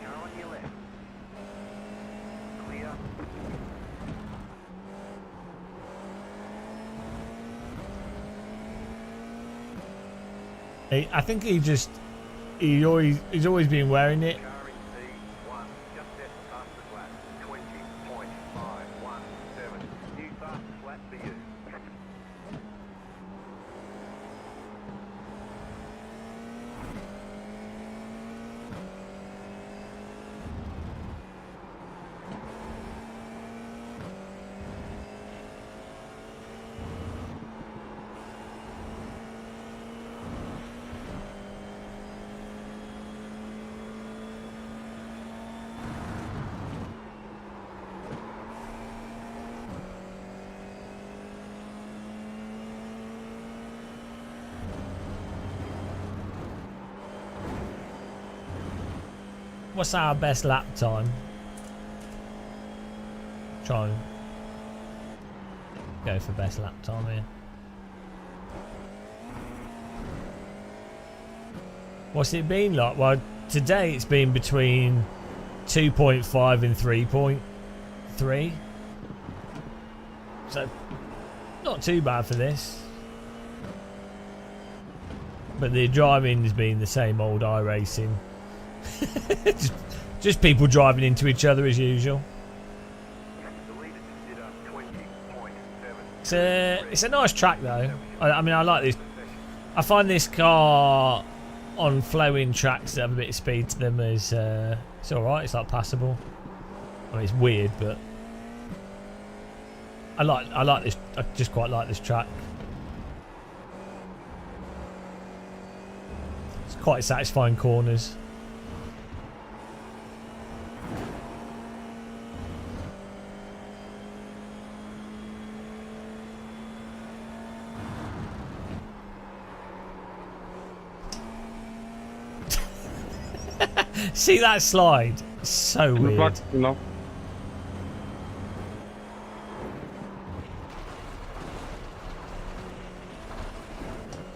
Car on your left. Clear. I think he's always been wearing it. Car in P1, just set the fastest lap, 20.517. New fastest lap for you. What's our best lap time? Try and go for best lap time here. What's it been like? Well, today it's been between 2.5 and 3.3. So, not too bad for this. But the driving's been the same old iRacing. just people driving into each other as usual. It's a nice track though. I mean, I like this. I find this car on flowing tracks that have a bit of speed to them is it's alright. It's like passable. I mean, it's weird, but I like this. I just quite like this track. It's quite satisfying corners. See that slide? It's so weird. No.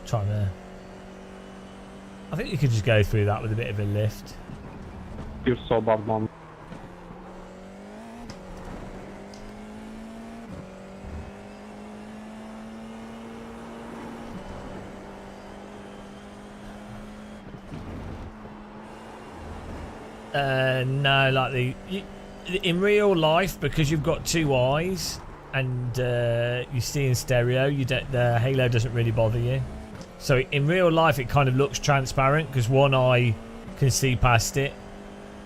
Trying to. I think you could just go through that with a bit of a lift. You're so bad, man. No, like in real life, because you've got two eyes and you see in stereo, the halo doesn't really bother you. So in real life, it kind of looks transparent because one eye can see past it,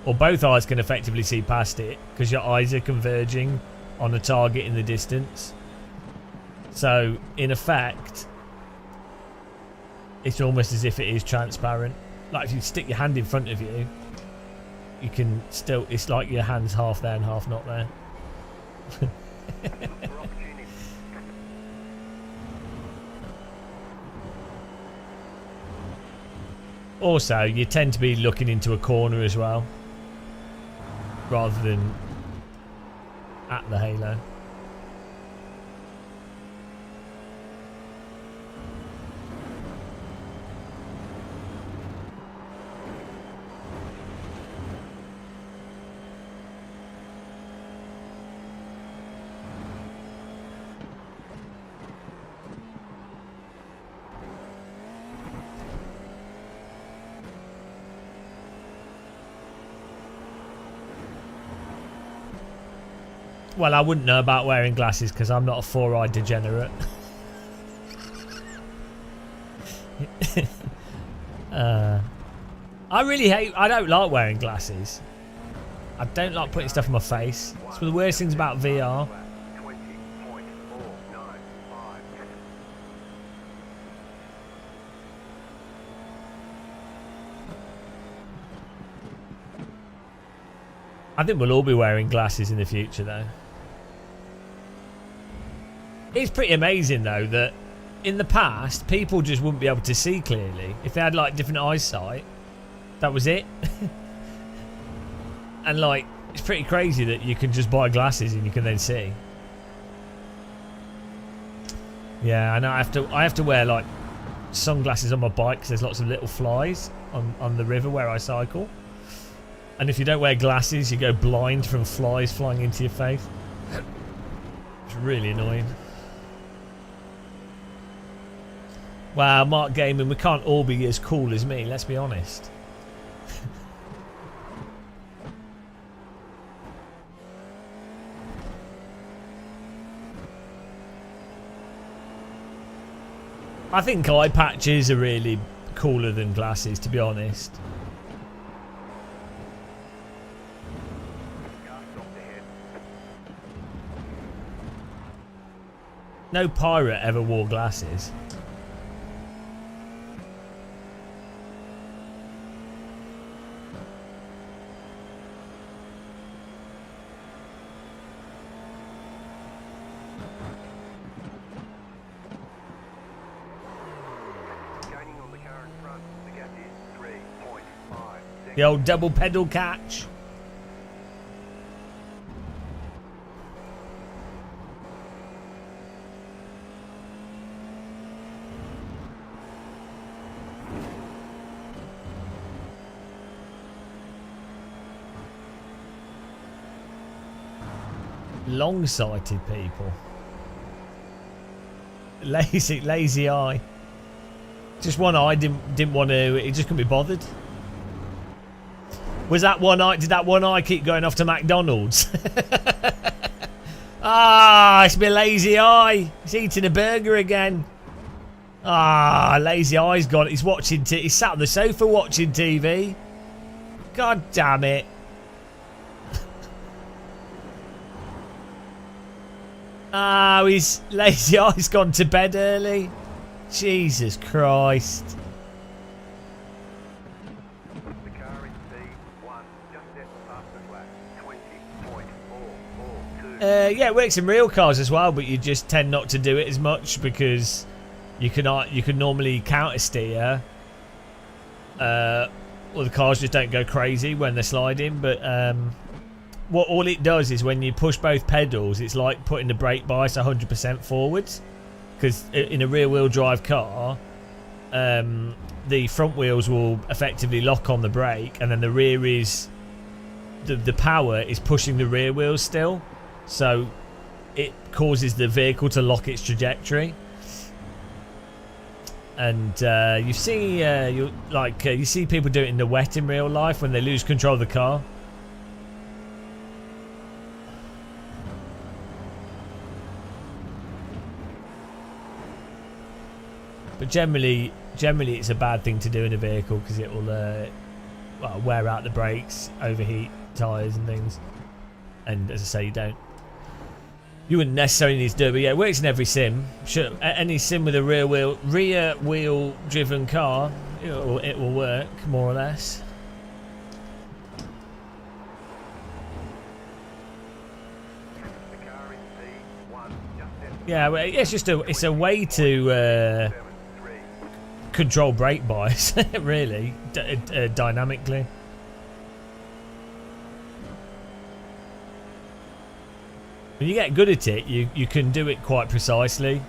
or both eyes can effectively see past it because your eyes are converging on a target in the distance. So in effect, it's almost as if it is transparent. Like if you stick your hand in front of you, you can still, it's like your hand's half there and half not there. Also, you tend to be looking into a corner as well, rather than at the halo. Well, I wouldn't know about wearing glasses because I'm not a four-eyed degenerate. I don't like wearing glasses. I don't like putting stuff on my face. It's one of the worst things about VR. I think we'll all be wearing glasses in the future though. It's pretty amazing though that in the past people just wouldn't be able to see clearly. If they had like different eyesight, that was it. And like it's pretty crazy that you can just buy glasses and you can then see. Yeah, I know. I have to wear like sunglasses on my bike because there's lots of little flies on the river where I cycle. And if you don't wear glasses, you go blind from flies flying into your face. It's really annoying. Wow, Mark Gaming, we can't all be as cool as me, let's be honest. I think eye patches are really cooler than glasses, to be honest. No pirate ever wore glasses. The old double pedal catch. Long-sighted people. Lazy eye. Just one eye didn't want to. He just couldn't be bothered. Was that one eye? Did that one eye keep going off to McDonald's? Ah, it's my lazy eye. He's eating a burger again. Ah, lazy eye's gone. He's watching. He's sat on the sofa watching TV. God damn it. Ah, his lazy eye's gone to bed early. Jesus Christ. The car in P1, just set the fastest lap, 20.442. Yeah, it works in real cars as well, but you just tend not to do it as much because you can normally counter steer. Well, the cars just don't go crazy when they're sliding, but what all it does is when you push both pedals, it's like putting the brake bias 100% forwards. Because in a rear-wheel drive car, the front wheels will effectively lock on the brake, and then the rear is the power is pushing the rear wheels still, so it causes the vehicle to lock its trajectory. And you see people do it in the wet in real life when they lose control of the car. But generally it's a bad thing to do in a vehicle because it will wear out the brakes, overheat tyres and things. And as I say, you wouldn't necessarily need to do it, but yeah, it works in every sim. Sure, any sim with a rear wheel driven car, it will work more or less. The car in P1, just set the Yeah, well, it's a way to control brake bias, really, dynamically. When you get good at it, you can do it quite precisely.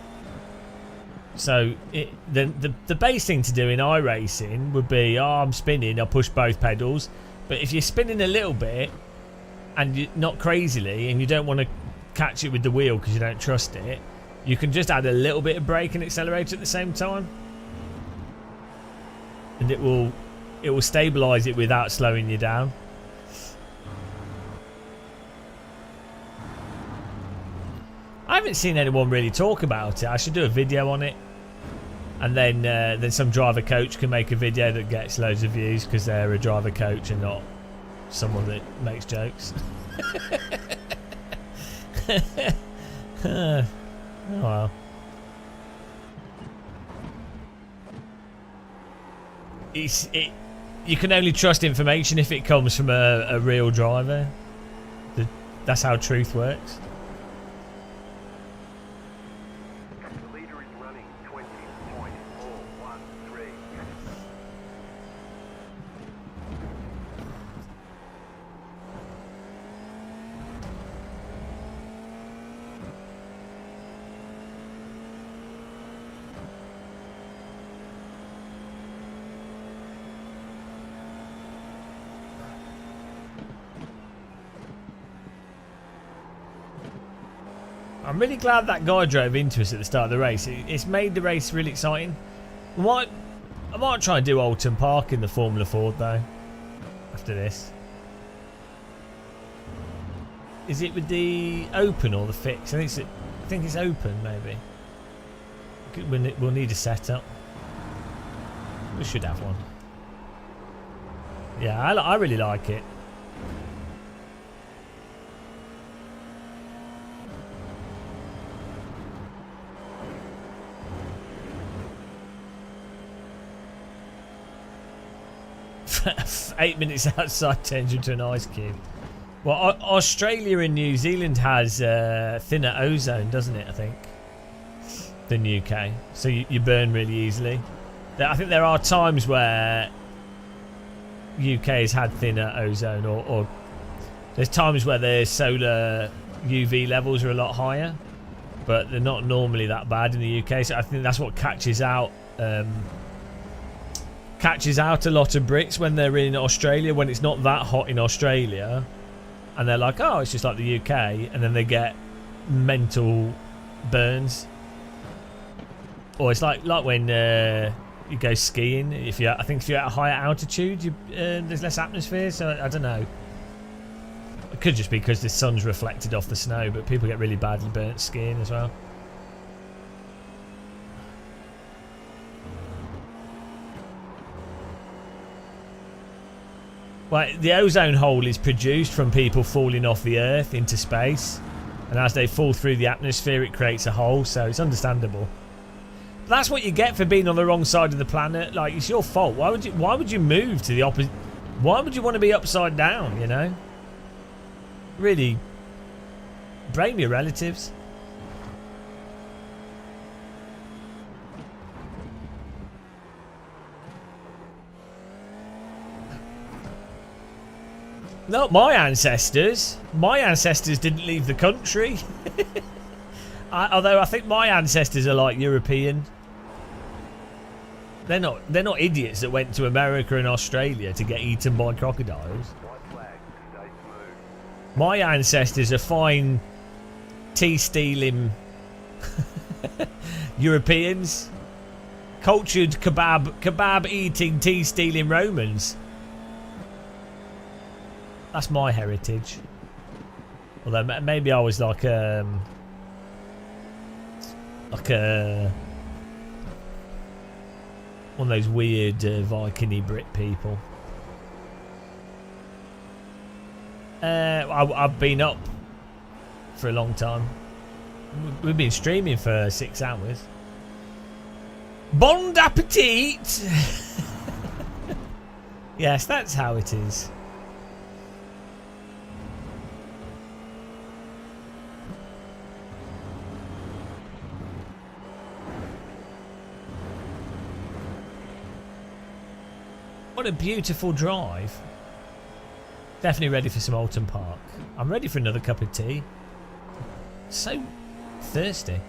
So the base thing to do in iRacing would be, I'm spinning, I'll push both pedals. But if you're spinning a little bit and you're not crazily and you don't want to catch it with the wheel because you don't trust it, you can just add a little bit of brake and accelerator at the same time. And it will stabilise it without slowing you down. I haven't seen anyone really talk about it. I should do a video on it, and then some driver coach can make a video that gets loads of views because they're a driver coach and not someone that makes jokes. Oh well. You can only trust information if it comes from a real driver. That's how truth works. The leader is running 20.413. I'm really glad that guy drove into us at the start of the race. It's made the race really exciting. I might try and do Alton Park in the Formula Ford though. After this, is it with the open or the fix? I think it's open maybe. We'll need a setup. We should have one. Yeah, I really like it. Eight minutes outside turns into an ice cube. Well, Australia and New Zealand has thinner ozone, doesn't it? I think than UK, so you burn really easily. I think there are times where UK has had thinner ozone, or there's times where their solar UV levels are a lot higher, but they're not normally that bad in the UK. So I think that's what catches out. Catches out a lot of Brits when they're in Australia, when it's not that hot in Australia and they're like, oh, it's just like the UK, and then they get mental burns. Or it's like when you go skiing. I think if you're at a higher altitude, there's less atmosphere. So I don't know. It could just be because the sun's reflected off the snow, but people get really badly burnt skiing as well. Well, the ozone hole is produced from people falling off the Earth into space, and as they fall through the atmosphere, it creates a hole. So it's understandable. But that's what you get for being on the wrong side of the planet. Like, it's your fault. Why would you move to the opposite? Why would you want to be upside down? You know. Really, blame your relatives. Not my ancestors. My ancestors didn't leave the country. Although I think my ancestors are like European. They're not idiots that went to America and Australia to get eaten by crocodiles. My ancestors are fine tea-stealing Europeans. Cultured kebab-eating, tea-stealing Romans. That's my heritage. Although maybe I was like a one of those weird Viking-y Brit people. I've been up for a long time. We've been streaming for 6 hours. Bon appetit! Yes, that's how it is. What a beautiful drive. Definitely ready for some Alton Park. I'm ready for another cup of tea. So thirsty.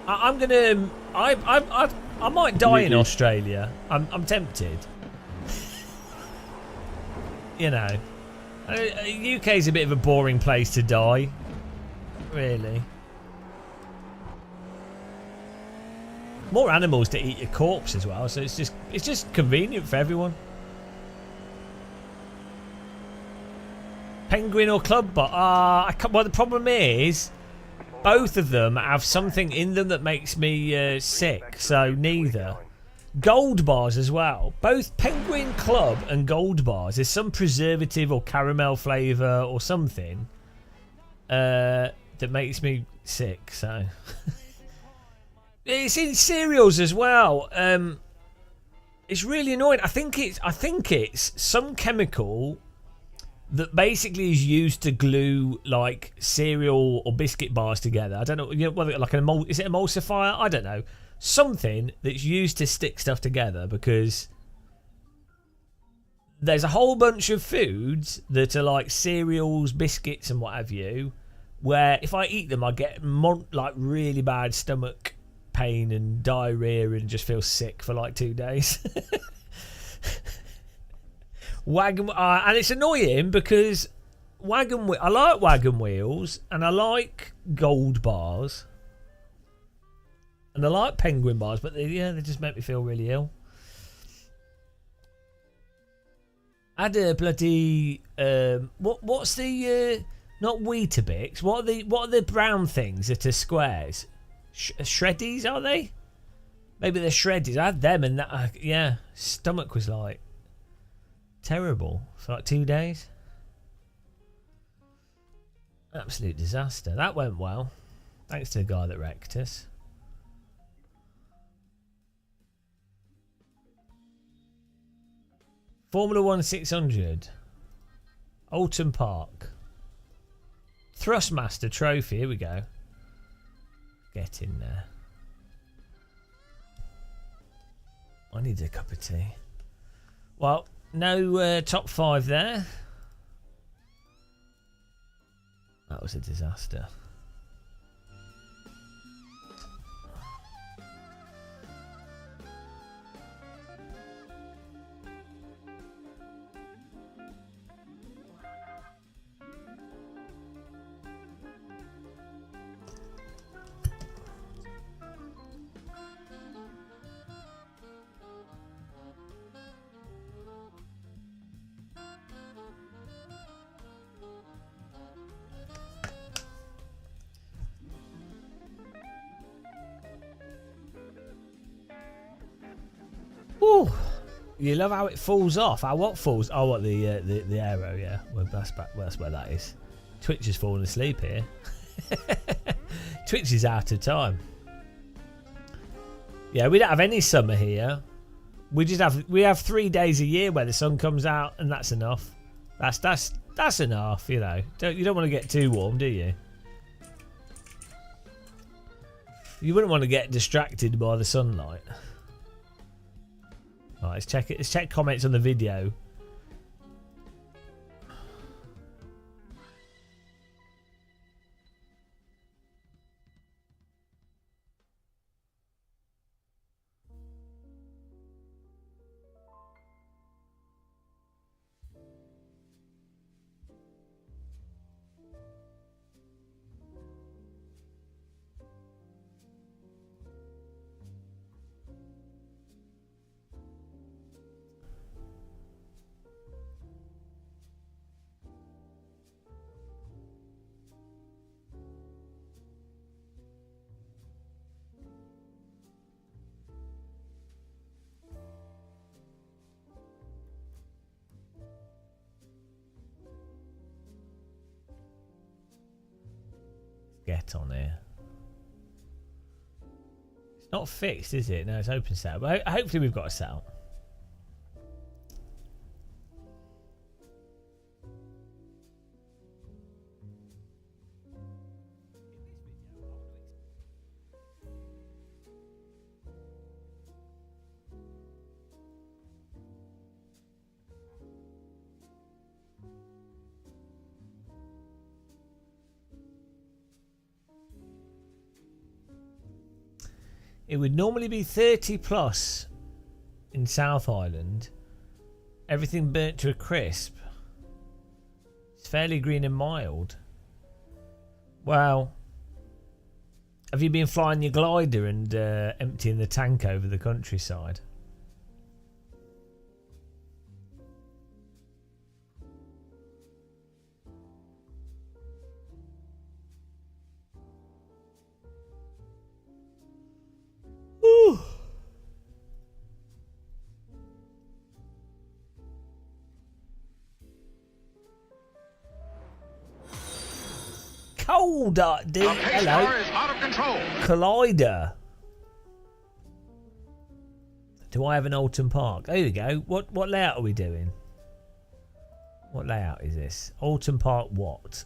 I'm gonna. I might die in Australia. I'm tempted. You know, UK's a bit of a boring place to die. Really. More animals to eat your corpse as well, so it's just convenient for everyone. Penguin or club bot? Well, the problem is both of them have something in them that makes me sick, so neither. Gold bars as well. Both penguin club and gold bars. There's some preservative or caramel flavour or something that makes me sick. So it's in cereals as well. It's really annoying. I think it's some chemical that basically is used to glue like cereal or biscuit bars together. I don't know, you know, whether like is it emulsifier? I don't know. Something that's used to stick stuff together, because there's a whole bunch of foods that are like cereals, biscuits and what have you, where if I eat them I get like really bad stomach pain and diarrhea and just feel sick for like 2 days. And it's annoying because I like wagon wheels and I like gold bars and I like penguin bars, but they just make me feel really ill. I had a bloody what's the not Weetabix? What are the brown things that are squares? Shreddies, are they? Maybe they're Shreddies. I had them and that stomach was like terrible for like 2 days. Absolute disaster. That went well, thanks to the guy that wrecked us. Formula 1 600 Alton Park Thrustmaster Trophy. Here we go. Get in there. I need a cup of tea. Well, no top 5 there. That was a disaster. You love how it falls off. How what falls? Oh, what the arrow? Yeah, well, that's where that is. Twitch has fallen asleep here. Twitch is out of time. Yeah, we don't have any summer here. We have 3 days a year where the sun comes out, and that's enough. That's enough, you know. You don't want to get too warm, do you? You wouldn't want to get distracted by the sunlight. Right, let's check it. Let's check comments on the video. Get on here. It's not fixed, is it? No, it's open setup. But hopefully we've got a setup. It would normally be 30 plus in South Island. Everything burnt to a crisp. It's fairly green and mild. Well, have you been flying your glider and emptying the tank over the countryside? Ooh. Cold, dude. Hello. Car is out of control. Collider. Do I have an Alton Park? There we go. What layout are we doing? What layout is this? Alton Park what?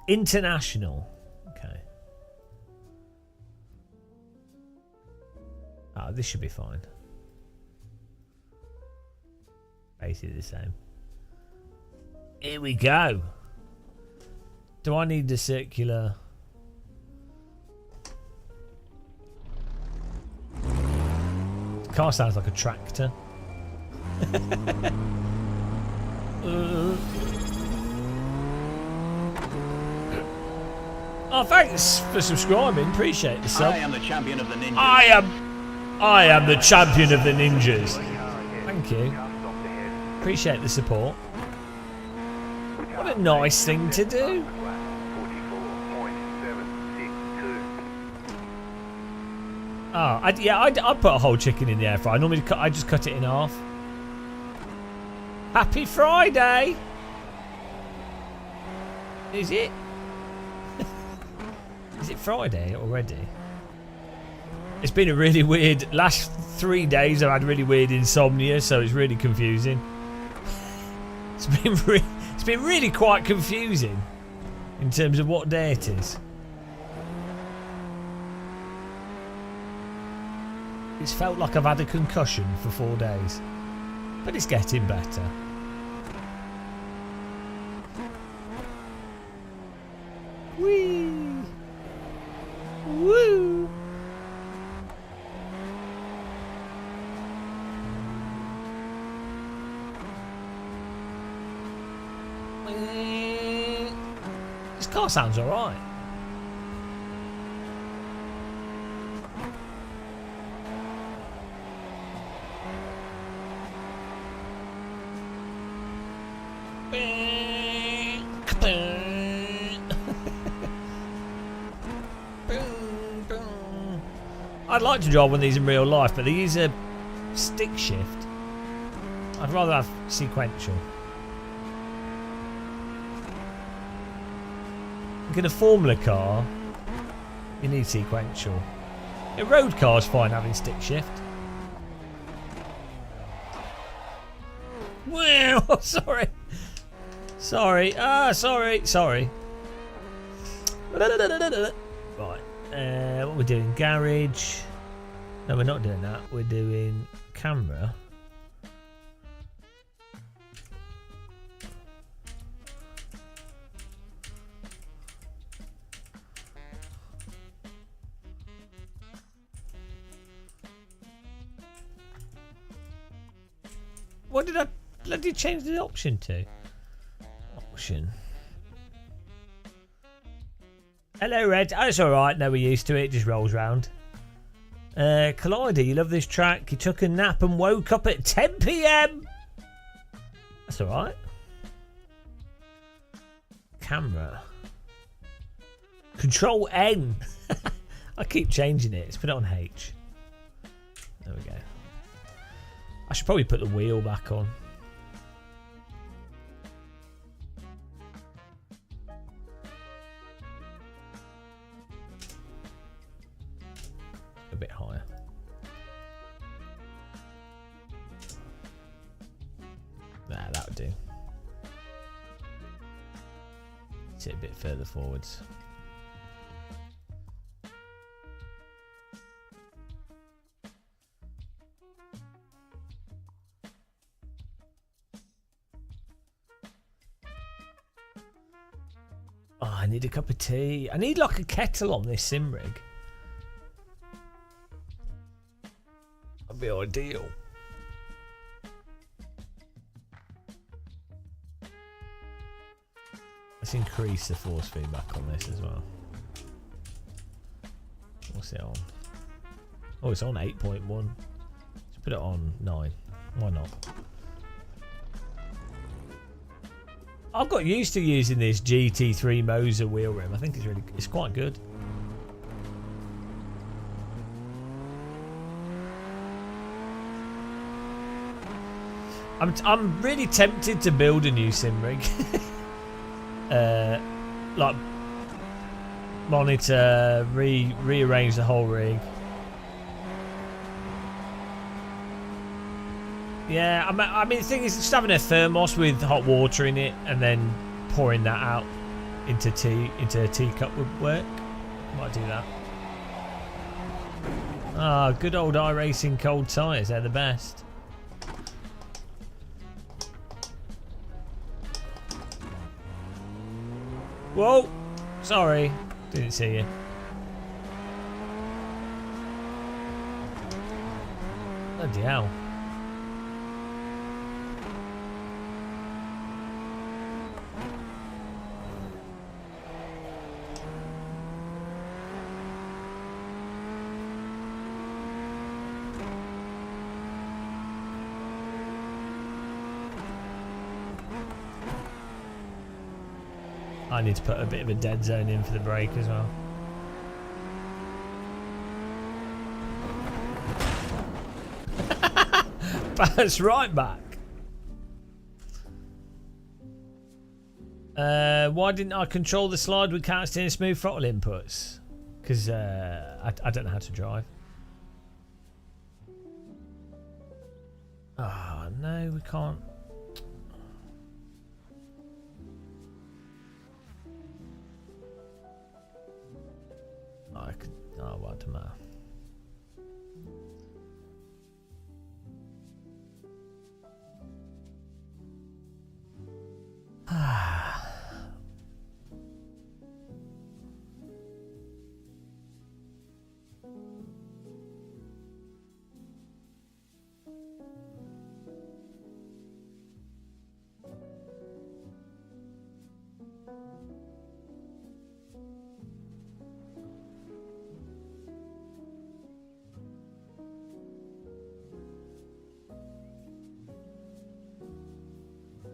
International. Okay. Oh, this should be fine. Basically the same. Here we go. Do I need the circular? The car sounds like a tractor. Oh, thanks for subscribing. Appreciate the sub. I am the champion of the ninjas. I am the champion of the ninjas. Thank you. Appreciate the support. What a nice thing to do. Oh, I'd put a whole chicken in the air fryer. Normally, I just cut it in half. Happy Friday! Is it? Is it Friday already? It's been a really weird... Last 3 days I've had really weird insomnia, so it's really confusing. It's been really quite confusing in terms of what day it is. It's felt like I've had a concussion for 4 days. But it's getting better. Whee! Woo! This car sounds alright. I'd like to drive one of these in real life, but these are stick shift. I'd rather have sequential. In a Formula car, you need sequential. A road car's fine having stick shift. Wow, sorry. Sorry. Sorry. Right. What we're doing? Garage. No, we're not doing that. We're doing camera. What did I bloody change the option to? Option. Hello, Red. Oh, it's alright. No, we're used to it. It just rolls round. Collider, you love this track. You took a nap and woke up at 10 PM. That's alright. Camera. Control N. I keep changing it. Let's put it on H. There we go. I should probably put the wheel back on. A bit higher. Nah, that would do. Sit a bit further forwards. Oh, I need a cup of tea. I need like a kettle on this sim rig. That'd be ideal. Let's increase the force feedback on this as well. What's it on? Oh, it's on 8.1. Let's put it on 9. Why not? I've got used to using this GT3 Moser wheel rim. I think it's quite good. I'm really tempted to build a new sim rig. Like monitor, rearrange the whole rig. Yeah, I mean the thing is just having a thermos with hot water in it and then pouring that out into a teacup would work. Might do that. Ah, good old iRacing cold tyres, they're the best. Whoa! Sorry, didn't see you. Bloody hell. I need to put a bit of a dead zone in for the brake as well. Bounce right back. Why didn't I control the slide with counter steering smooth throttle inputs? Because I don't know how to drive. Oh, no, we can't. Oh, well, it doesn't matter.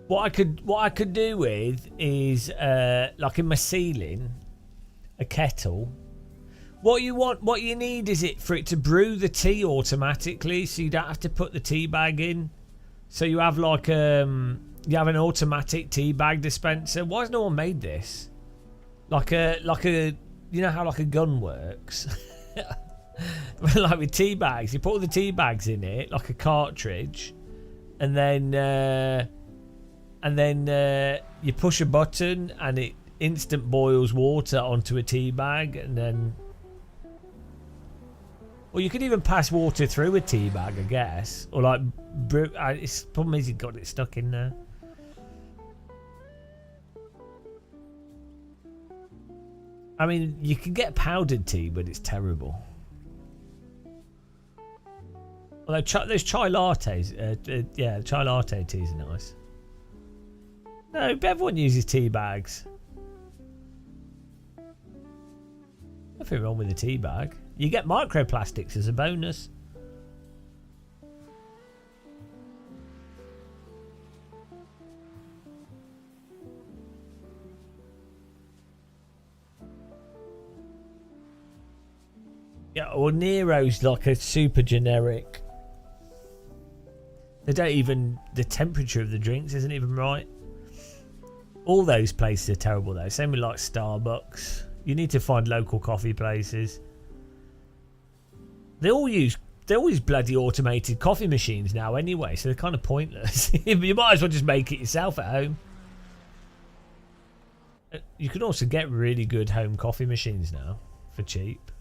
What I could do with is like in my ceiling, a kettle What you need is it for it to brew the tea automatically, so you don't have to put the tea bag in. So you have like you have an automatic tea bag dispenser. Why has no one made this? Like a you know how like a gun works. Like with tea bags, you put all the tea bags in it like a cartridge, and then you push a button and it instant boils water onto a tea bag, and then, or you could even pass water through a tea bag, I guess, or like it's problem is you got it stuck in there. I mean, you can get powdered tea, but it's terrible. Although those chai lattes, yeah, chai latte teas are nice. No, but everyone uses tea bags. Nothing wrong with a tea bag. You get microplastics as a bonus. Yeah, or Nero's like a super generic. They don't even, the temperature of the drinks isn't even right. All those places are terrible though. Same with like Starbucks. You need to find local coffee places. They all use bloody automated coffee machines now anyway, so they're kind of pointless. You might as well just make it yourself at home. You can also get really good home coffee machines now for cheap.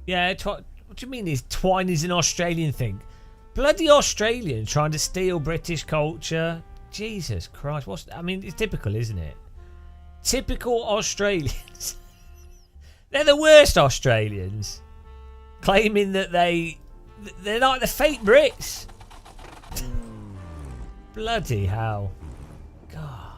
Yeah, what do you mean twine is an Australian thing? Bloody Australian trying to steal British culture. Jesus Christ. I mean, it's typical, isn't it? Typical Australians. They're the worst Australians. Claiming that they're like the fake Brits. Bloody hell. God.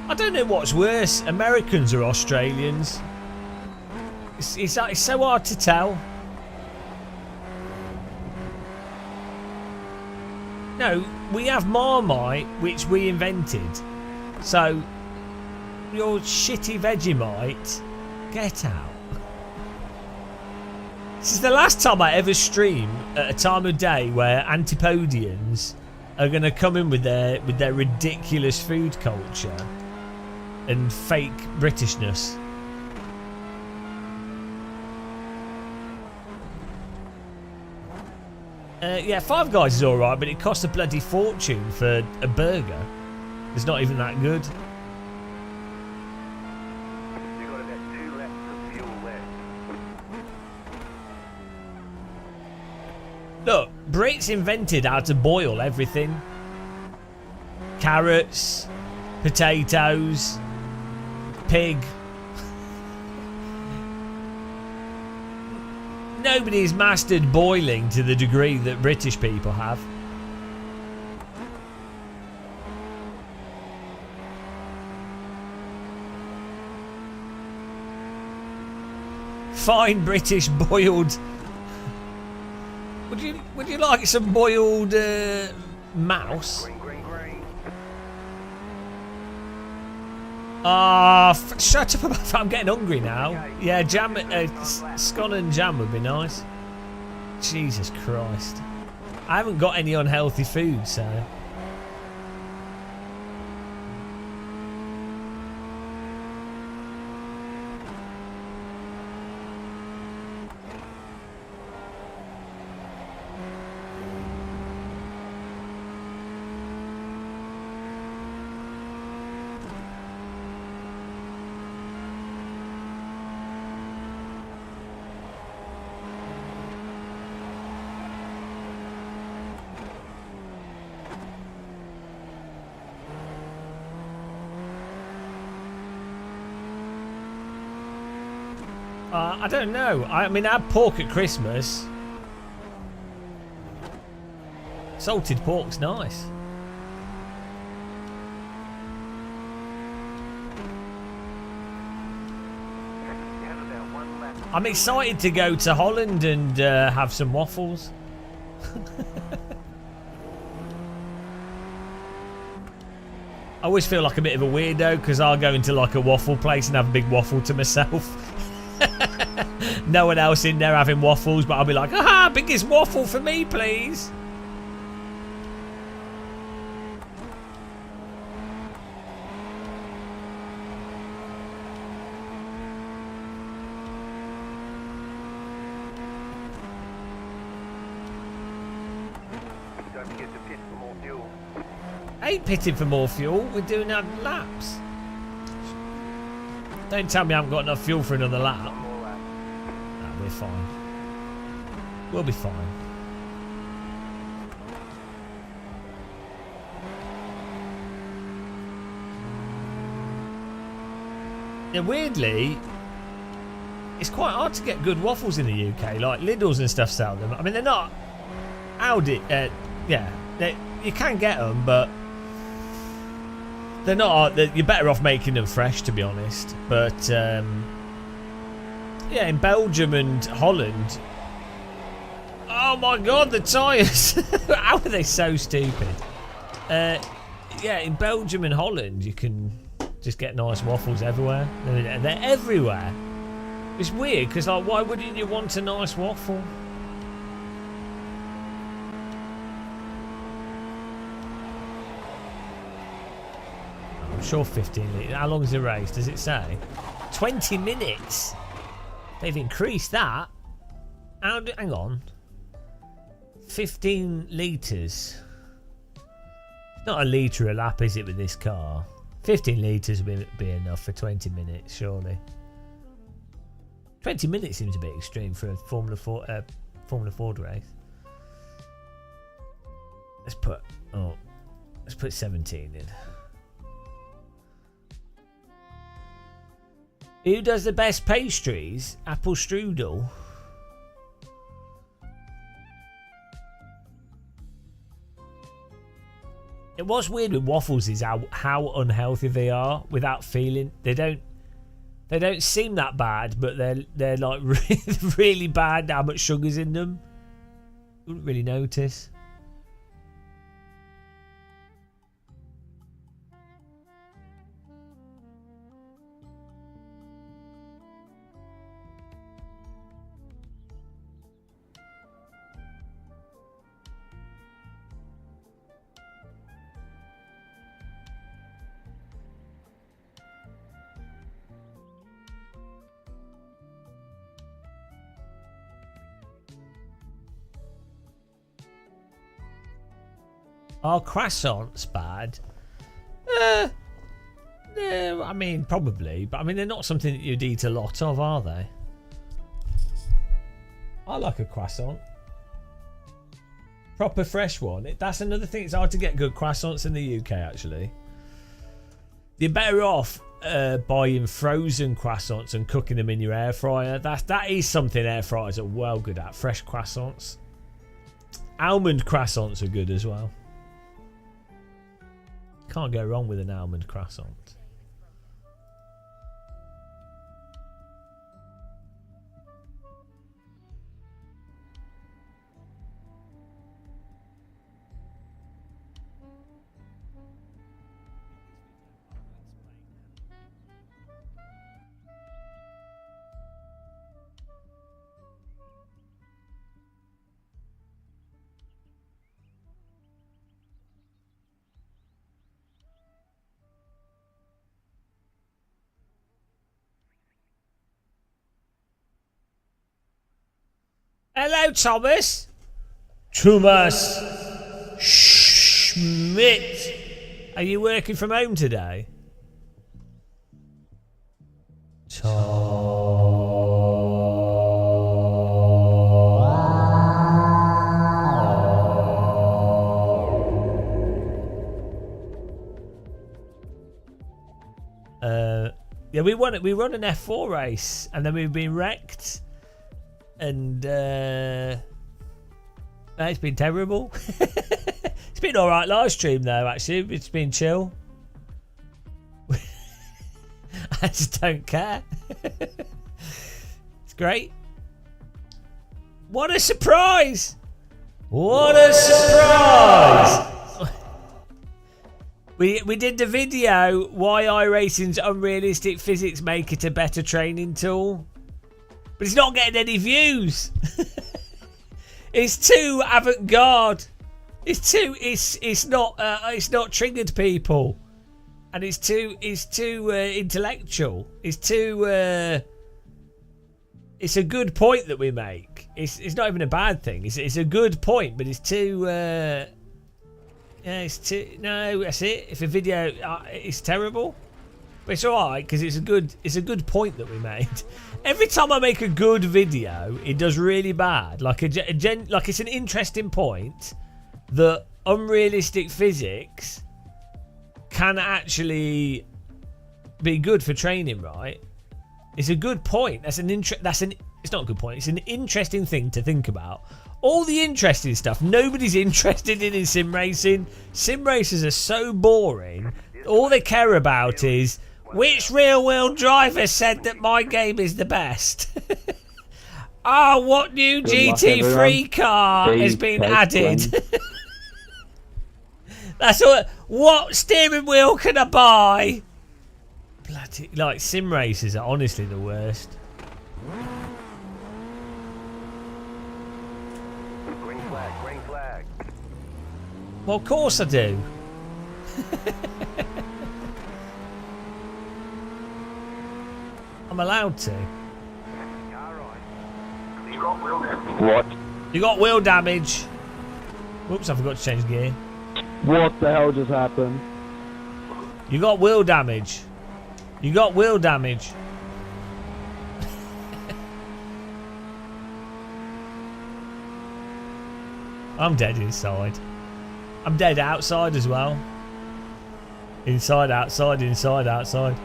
I don't know what's worse, Americans or Australians. It's so hard to tell. No, we have Marmite, which we invented. So, your shitty Vegemite, get out. This is the last time I ever stream at a time of day where Antipodians are going to come in with their ridiculous food culture and fake Britishness. Yeah, Five Guys is alright, but it costs a bloody fortune for a burger. It's not even that good. You've got about 2 laps of fuel left. Look, Brits invented how to boil everything. Carrots, potatoes, pig. Nobody's mastered boiling to the degree that British people have. Fine British boiled. Would you like some boiled mouse? Shut up! I'm getting hungry now. Yeah, jam, scone and jam would be nice. Jesus Christ! I haven't got any unhealthy food, so. I don't know. I mean, I had pork at Christmas. Salted pork's nice. I'm excited to go to Holland and have some waffles. I always feel like a bit of a weirdo because I'll go into like a waffle place and have a big waffle to myself. No one else in there having waffles, but I'll be like, aha, biggest waffle for me, please. Don't forget to pit for more fuel. Ain't pitting for more fuel. We're doing our laps. Don't tell me I haven't got enough fuel for another lap. More laps. Nah, we're fine. We'll be fine. Yeah, weirdly, it's quite hard to get good waffles in the UK. Like Lidl's and stuff sell them. I mean, they're not Audi. Yeah, you can get them, but they're not. You're better off making them fresh, to be honest. But yeah, in Belgium and Holland. Oh my God, the tyres! How are they so stupid? Yeah, in Belgium and Holland, you can just get nice waffles everywhere. They're everywhere. It's weird because, like, why wouldn't you want a nice waffle? I'm sure 15 litres. How long is the race? Does it say? 20 minutes. They've increased that. Hang on. 15 litres. Not a litre a lap, is it, with this car? 15 litres would be enough for 20 minutes, surely. 20 minutes seems a bit extreme for a Formula Ford race. Let's put 17 in. Who does the best pastries? Apple strudel. It was weird with waffles is how unhealthy they are without feeling. They don't seem that bad, but they're like really bad. How much sugar's in them? Wouldn't really notice. Are croissants bad? No, I mean, probably. But I mean, they're not something that you'd eat a lot of, are they? I like a croissant. Proper fresh one. That's another thing. It's hard to get good croissants in the UK, actually. You're better off buying frozen croissants and cooking them in your air fryer. That is something air fryers are well good at. Fresh croissants. Almond croissants are good as well. Can't go wrong with an almond croissant. Hello, Thomas. Thomas Schmidt. Are you working from home today? Yeah, we won an F4 race and then we've been wrecked. And it's been terrible. It's been alright live stream though, actually. It's been chill. I just don't care. It's It's great. What a surprise! What a surprise! We did the video why iRacing's unrealistic physics make it a better training tool, but it's not getting any views. It's too avant-garde. It's not triggered people, and it's too intellectual. It's a good point that we make. It's not even a bad thing. It's a good point, but it's too. No, that's it. If a video is terrible, but it's alright because it's a good point that we made. Every time I make a good video, it does really bad. Like it's an interesting point that unrealistic physics can actually be good for training, right? It's a good point. It's not a good point. It's an interesting thing to think about. All the interesting stuff nobody's interested in sim racing. Sim racers are so boring. All they care about is which rear-wheel driver said that my game is the best. What new GT3 car has been added? That's all. What steering wheel can I buy? Bloody, like, sim racers are honestly the worst. Green flag, green flag. Well, of course I do. I'm allowed to. What? You got wheel damage. Whoops, I forgot to change gear. What the hell just happened? You got wheel damage. You got wheel damage. I'm dead inside. I'm dead outside as well. Inside, outside, inside, outside.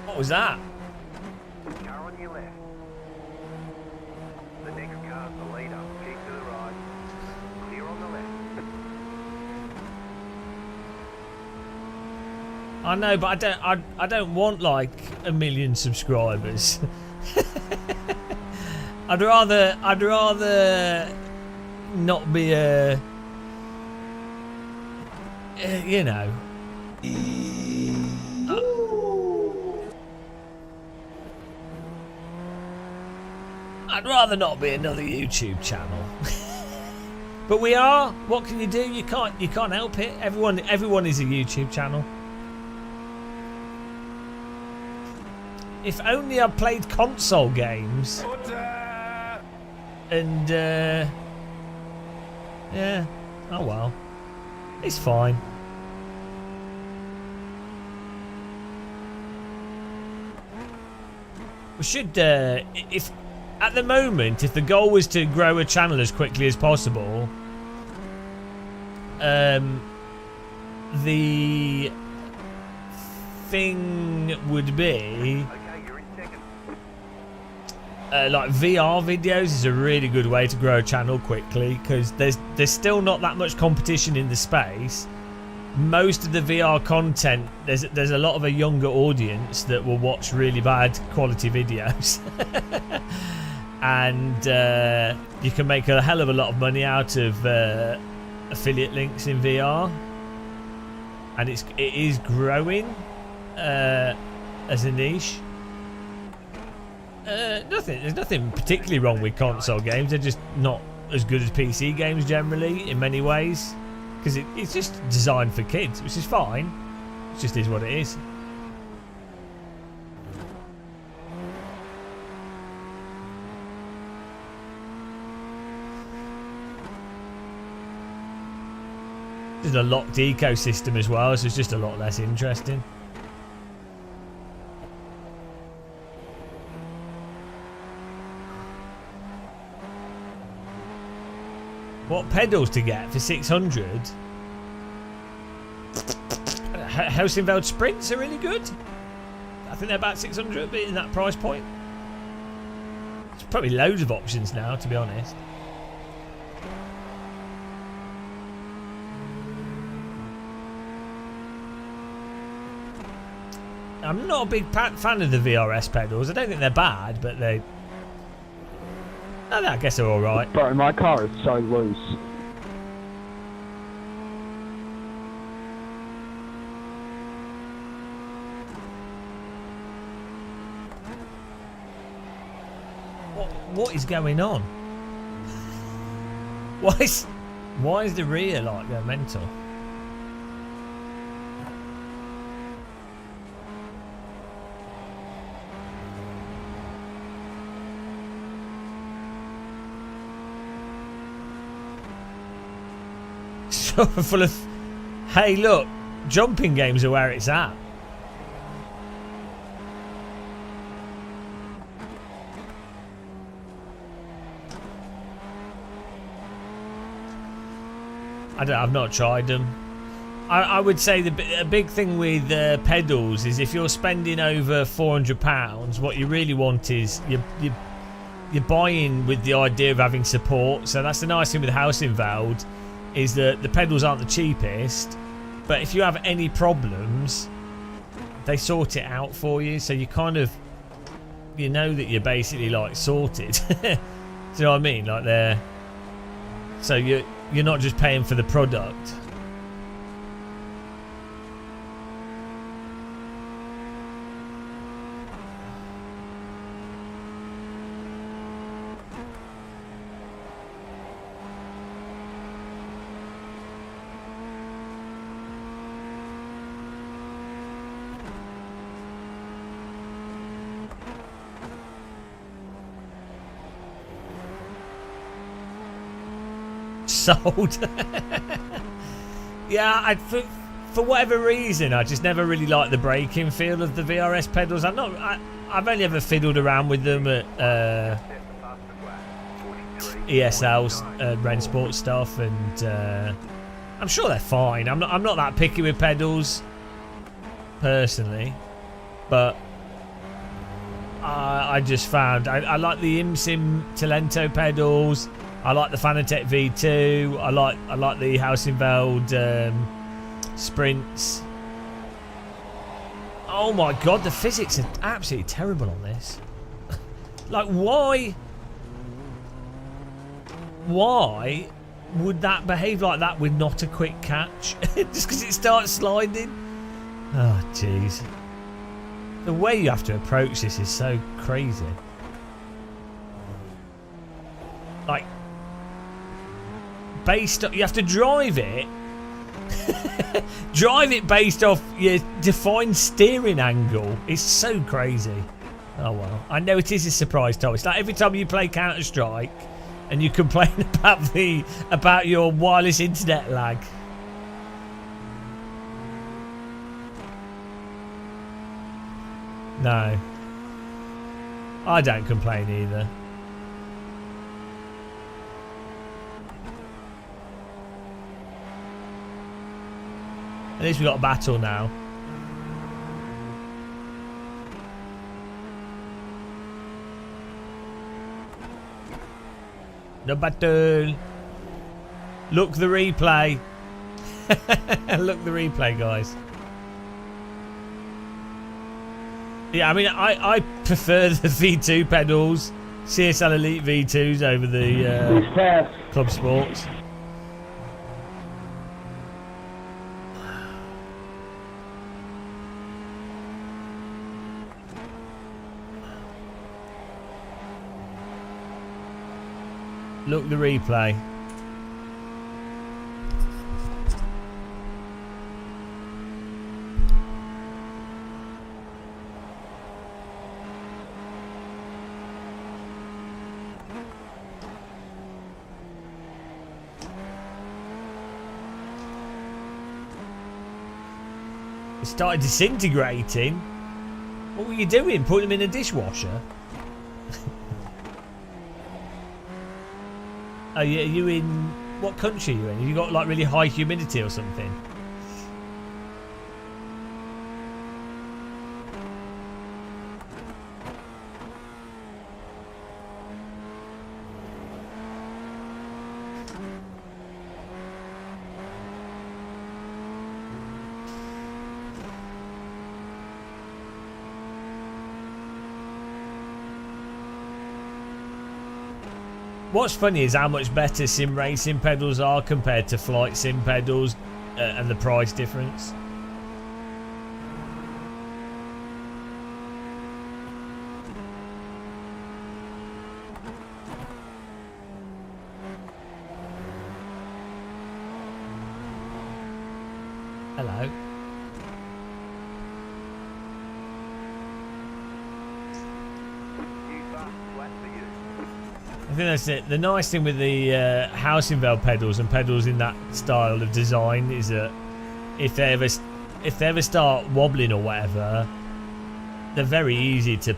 What was that? Car on your left. The next car's the leader. Keep to the right. Clear on the left. I know, but I don't want like 1 million subscribers. I'd rather not be a you know. I'd rather not be another YouTube channel. But we are. What can you do? You can't help it. Everyone is a YouTube channel. If only I played console games. And yeah. Oh well. It's fine. We should if at the moment, if the goal was to grow a channel as quickly as possible, the thing would be like VR videos is a really good way to grow a channel quickly because there's still not that much competition in the space. Most of the VR content, there's a lot of a younger audience that will watch really bad quality videos. And you can make a hell of a lot of money out of affiliate links in VR, and it is growing as a niche. There's nothing particularly wrong with console games. They're just not as good as PC games generally in many ways, because it's just designed for kids, which is fine. It just is what it is. There's a locked ecosystem as well, so it's just a lot less interesting. What pedals to get for 600? Helsingfeld Sprints are really good. I think they're about 600, but in that price point. There's probably loads of options now, to be honest. I'm not a big fan of the VRS pedals. I don't think they're bad, but they... I guess they're alright. Bro, my car is so loose. What is going on? Why is the rear like going mental? So full of, hey look, jumping games are where it's at. I've not tried them. I would say a big thing with pedals is if you're spending over £400, what you really want is you're buying with the idea of having support. So that's the nice thing with House Invalid, is that the pedals aren't the cheapest, but if you have any problems, they sort it out for you. So you kind of, you know that you're basically like sorted. Do you know what I mean? Like they're, so you're not just paying for the product. Sold. Yeah, for whatever reason, I just never really liked the braking feel of the VRS pedals. I've only ever fiddled around with them at ESL, Ren Sport stuff, and I'm sure they're fine. I'm not that picky with pedals personally, but I just found I like the IMSIM Talento pedals. I like the Fanatec V2. I like the House Invalid Sprints. Oh my god, the physics are absolutely terrible on this. Like, why would that behave like that with not a quick catch? Just because it starts sliding? Oh, jeez. The way you have to approach this is so crazy. Like, you have to drive it. Drive it based off your defined steering angle. It's so crazy. Oh well. I know it is a surprise, Tom. It's like every time you play Counter-Strike and you complain about your wireless internet lag. No. I don't complain either. At least we got a battle now. The battle. Look the replay. Look the replay, guys. Yeah, I mean, I prefer the V2 pedals, CSL Elite V2s over the Club Sports. Look the replay. It started disintegrating. What were you doing? Putting them in a dishwasher? Are you in... What country are you in? Have you got like really high humidity or something? What's funny is how much better sim racing pedals are compared to flight sim pedals, and the price difference. Hello. I think that's it. The nice thing with the housing valve pedals and pedals in that style of design is that if they ever start wobbling or whatever, they're very easy to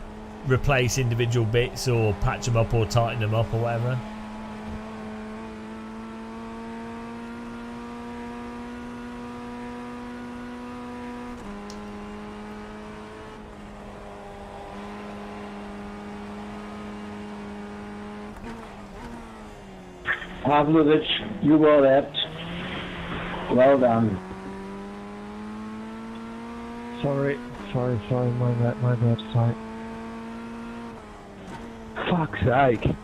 replace individual bits or patch them up or tighten them up or whatever. Pavlovich, you were that. Well done. Sorry, my bad side. Fuck's sake.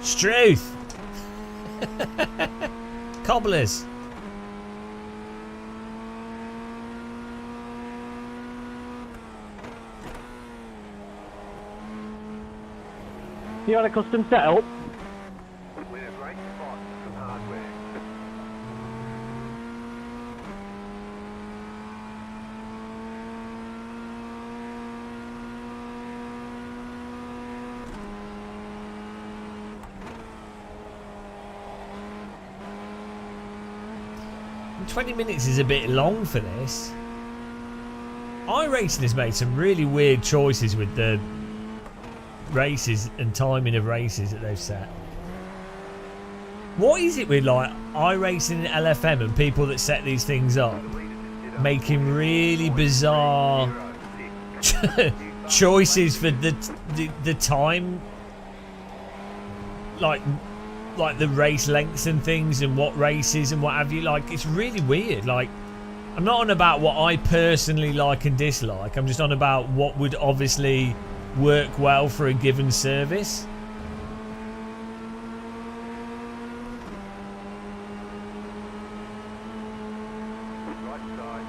Struth! Cobblers! You got a custom setup? We're in a great spot for some hardware. And 20 minutes is a bit long for this. iRacing has made some really weird choices with the races and timing of races that they've set. What is it with like iRacing and LFM and people that set these things up making really bizarre choices for the time, like the race lengths and things and what races and what have you? Like, it's really weird. Like, I'm not on about what I personally like and dislike. I'm just on about what would obviously work well for a given service. Right side.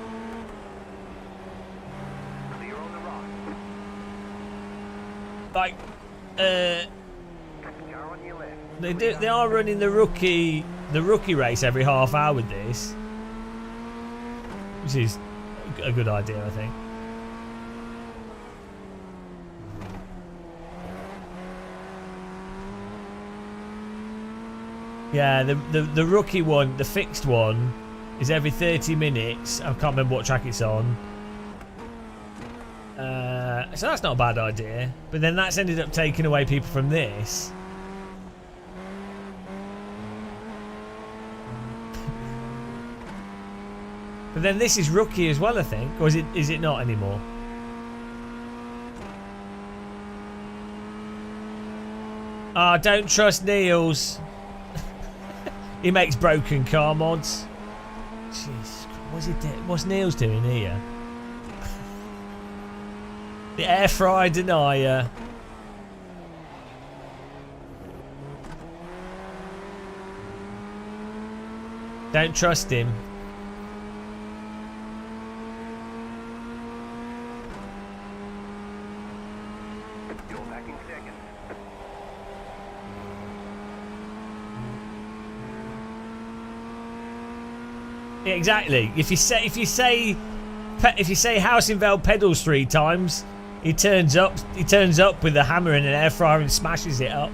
Clear on the right. Like, Car on your left. they are running the rookie race every half hour with this, which is a good idea, I think. Yeah, the rookie one, the fixed one, is every 30 minutes. I can't remember what track it's on. So that's not a bad idea. But then that's ended up taking away people from this. But then this is rookie as well, I think. Or is it not anymore? Ah, don't trust Niels. He makes broken car mods. Jeez, what's Niels doing here? The air fry denier. Don't trust him. You're back in second. Yeah, exactly. If you say house in Vale pedals 3 times, he turns up with a hammer and an air fryer and smashes it up.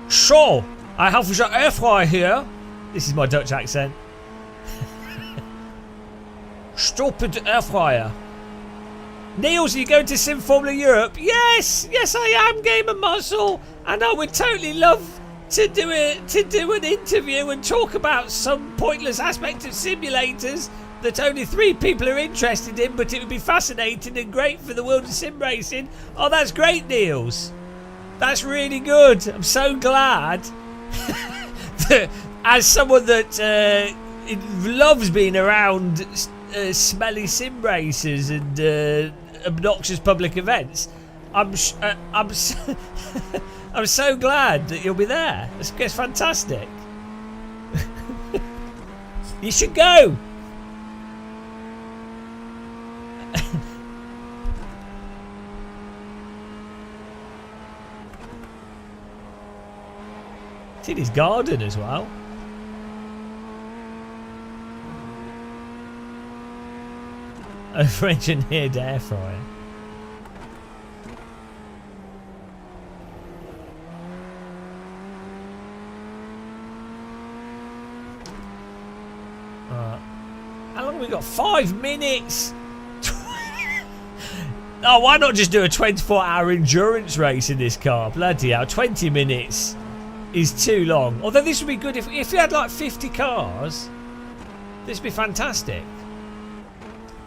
So, I have the air fryer here. This is my Dutch accent. Stupid air fryer. Niels, are you going to Sim Formula Europe? Yes, I am, Gamer Muscle, and I would totally love to do an interview and talk about some pointless aspect of simulators that only 3 people are interested in, but it would be fascinating and great for the world of sim racing. Oh, that's great, Niels. That's really good. I'm so glad. As someone that loves being around smelly sim racers and obnoxious public events, I'm so glad that you'll be there. It's fantastic. You should go. It's in his garden as well. A French engineered air fryer. How long have we got? 5 minutes! Oh, why not just do a 24-hour endurance race in this car? Bloody hell, 20 minutes is too long. Although this would be good if you had like 50 cars. This would be fantastic.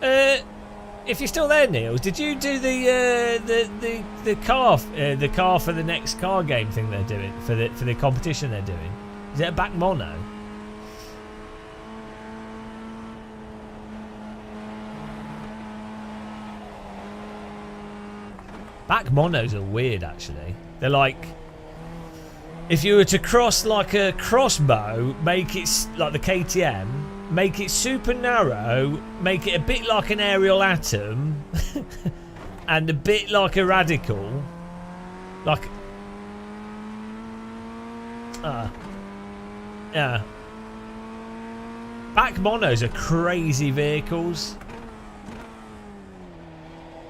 If you're still there, Neil, did you do the car for the next car game thing they're doing for the competition they're doing? Is it a back mono? Back monos are weird, actually. They're like, if you were to cross like a crossbow, make it like the KTM, make it super narrow, make it a bit like an aerial atom, and a bit like a radical, like, yeah. Back monos are crazy vehicles.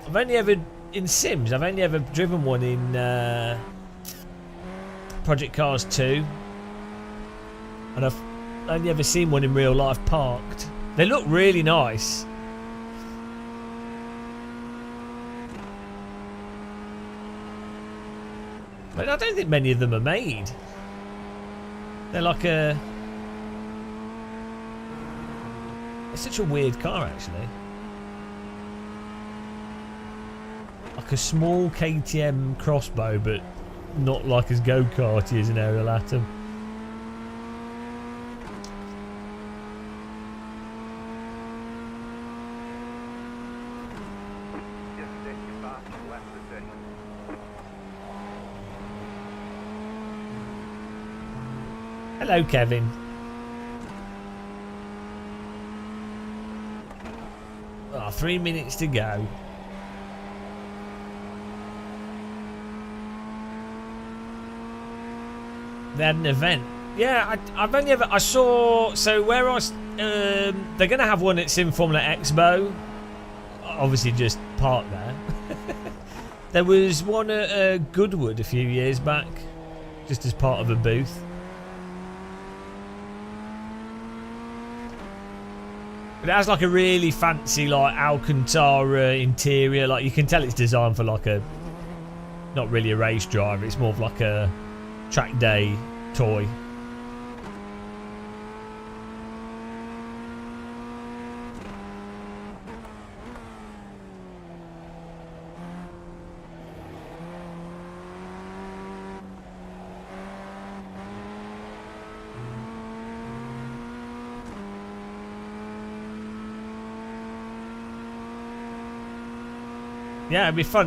I've only ever driven one in Project Cars 2, and I've only ever seen one in real life parked. They look really nice. But I don't think many of them are made. They're like it's such a weird car, actually. Like a small KTM crossbow, but not like as go-karty as an aerial atom. Just set your fastest lap position. Hello, Kevin. Oh, 3 minutes to go. They had an event. Yeah, I saw. So where I was, they're gonna have one at Sim Formula Expo. Obviously, just parked there. There was one at Goodwood a few years back, just as part of a booth. But it has like a really fancy like Alcantara interior. Like you can tell it's designed for like a, not really a race driver. It's more of like a track day toy. Yeah, it'd be fun.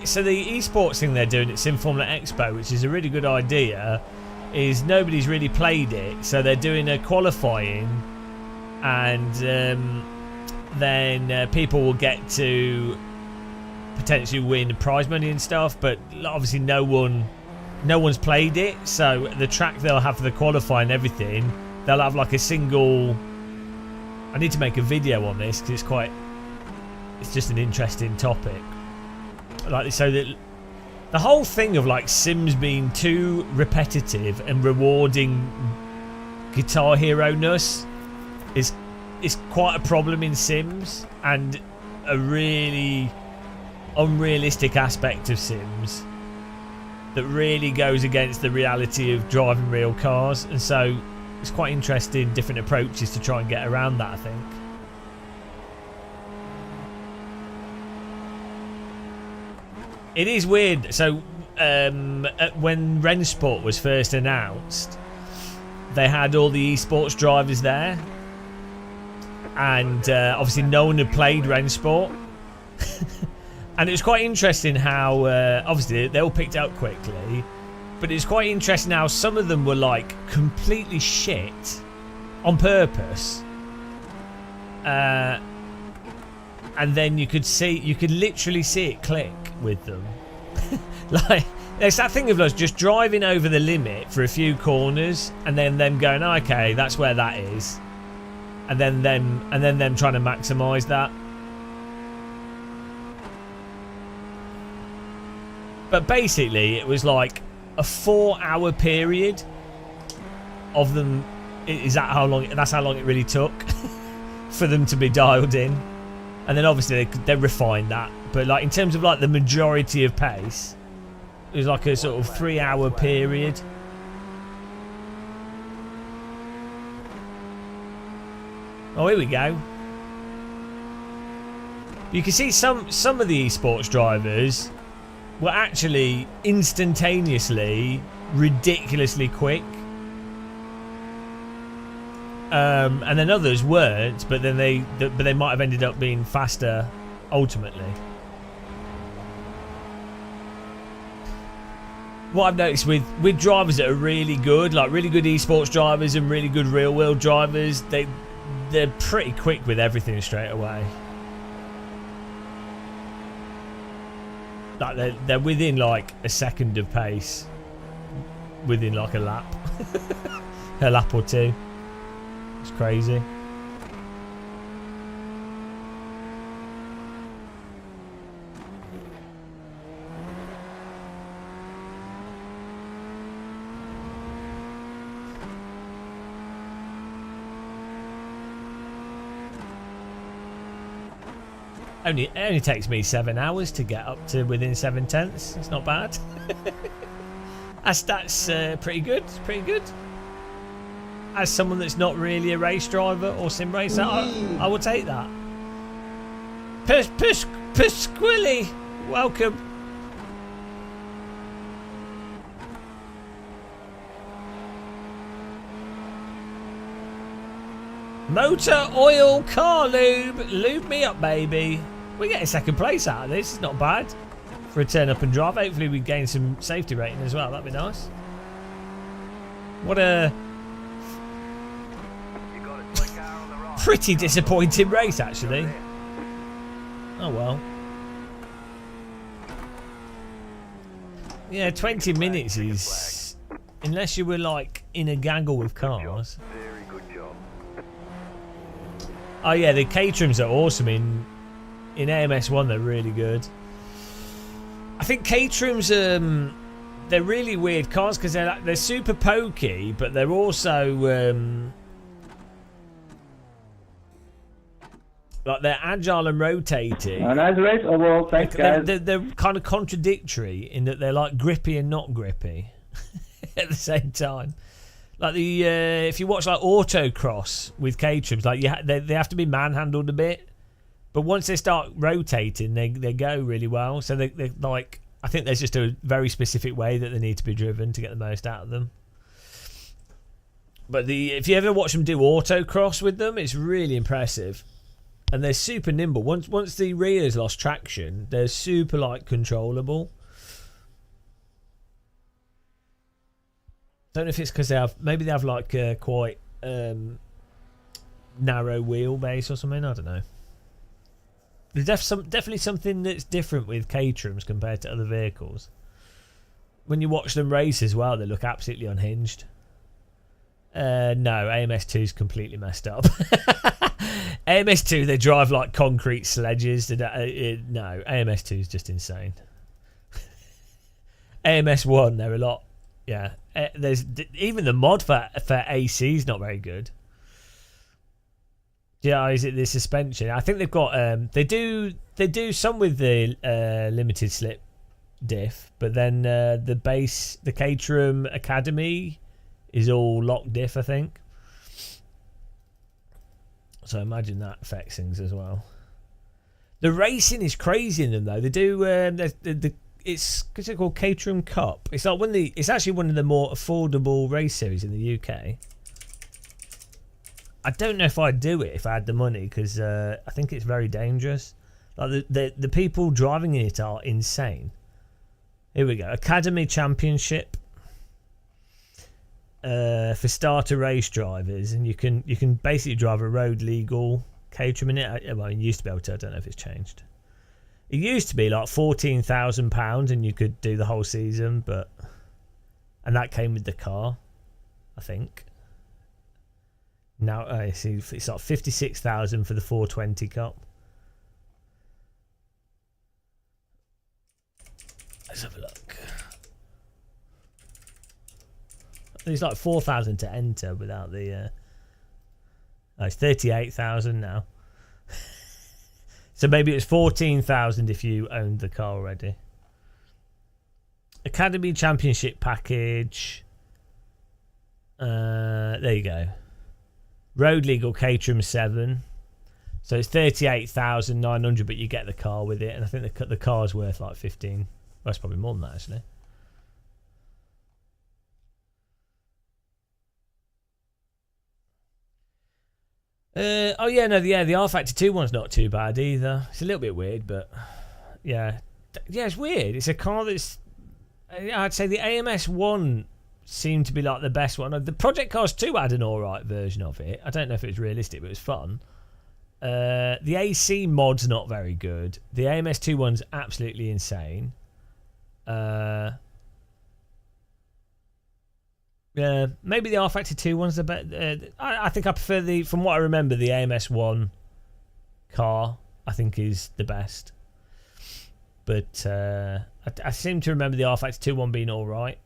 So the esports thing they're doing at Sim Formula Expo, which is a really good idea, is nobody's really played it, so they're doing a qualifying, and then people will get to potentially win prize money and stuff. But obviously, no one's played it. So the track they'll have for the qualifying and everything, they'll have like a single. I need to make a video on this because it's just an interesting topic. Like, so that the whole thing of like Sims being too repetitive and rewarding Guitar Hero-ness is quite a problem in Sims, and a really unrealistic aspect of Sims that really goes against the reality of driving real cars. And so it's quite interesting, different approaches to try and get around that, I think. It is weird. So when Rennsport was first announced, they had all the esports drivers there, and obviously no one had played Rennsport. And it was quite interesting how, obviously, they all picked up quickly, but it's quite interesting how some of them were like completely shit on purpose. And then you could literally see it click with them. Like, it's that thing of us just driving over the limit for a few corners and then them going, oh, okay, that's where that is. And then them trying to maximise that. But basically, it was like a 4-hour period of them. Is that how long? That's how long it really took for them to be dialed in. And then obviously they refined that. But like in terms of like the majority of pace, it was like a sort of 3-hour period. Oh, here we go. You can see some of the esports drivers were actually instantaneously ridiculously quick, and then others weren't, but then they might have ended up being faster ultimately. What I've noticed with drivers that are really good, like really good esports drivers and really good real world drivers, they're pretty quick with everything straight away. Like they're within like a second of pace, within like a lap, a lap or two. It's crazy. It only takes me 7 hours to get up to within 7/10. It's not bad. That's pretty good. Pretty good. As someone that's not really a race driver or sim racer, I will take that. Pasquilly, welcome. Motor oil car lube me up, baby. We're getting second place out of this. It's not bad for a turn up and drive. Hopefully we gain some safety rating as well. That'd be nice. What a pretty disappointing race, actually. Oh well. Yeah, 20 minutes is, unless you were like in a gaggle with cars. Very good job. Oh yeah, the Caterhams are awesome in AMS1. They're really good. I think Caterhams, they're really weird cars because they're super pokey, but they're also like they're agile and rotating. Nice race overall, thanks guys. They're kind of contradictory in that they're like grippy and not grippy at the same time. Like the if you watch like autocross with Caterhams, like they have to be manhandled a bit, but once they start rotating, they go really well. So they're like, I think there's just a very specific way that they need to be driven to get the most out of them. But if you ever watch them do autocross with them, it's really impressive, and they're super nimble. Once the rear's lost traction, they're super like controllable. Don't know if it's because they have like quite narrow wheelbase or something. I don't know. There's definitely something that's different with Caterhams compared to other vehicles. When you watch them race as well, they look absolutely unhinged. No, AMS2 is completely messed up. AMS2, they drive like concrete sledges. No, AMS2 is just insane. AMS1, they're a lot. Yeah, there's even the mod for AC is not very good. Yeah, is it the suspension? I think they've got they do some with the limited slip diff, but then the Caterham Academy is all lock diff, I think. So I imagine that affects things as well. The racing is crazy in them though. They do it's called Caterham Cup. It's like it's actually one of the more affordable race series in the UK. I don't know if I'd do it if I had the money because I think it's very dangerous. Like the people driving it are insane. Here we go. Academy Championship for starter race drivers, and you can basically drive a road legal Caterham in it. Well, you used to be able to. I don't know if it's changed. It used to be like £14,000, and you could do the whole season, and that came with the car, I think. Now I see it's like 56,000 for the 420 Cup. Let's have a look. It's like 4,000 to enter without the. It's 38,000 now. So maybe it's 14,000 if you owned the car already. Academy Championship package. There you go. Road legal Caterham 7. So it's 38,900, but you get the car with it, and I think the car's worth like 15. Well, it's probably more than that actually. The R Factor 2 one's not too bad either. It's a little bit weird, but yeah, it's weird. It's a car that's, I'd say the AMS 1 seemed to be like the best one. The Project Cars 2 had an alright version of it. I don't know if it was realistic, but it was fun. The AC mod's not very good. The AMS 2 one's absolutely insane. Yeah, maybe the R Factor 2 one's the better. I think I prefer from what I remember, the AMS 1 car, I think, is the best. But I seem to remember the R Factor 2 one being alright.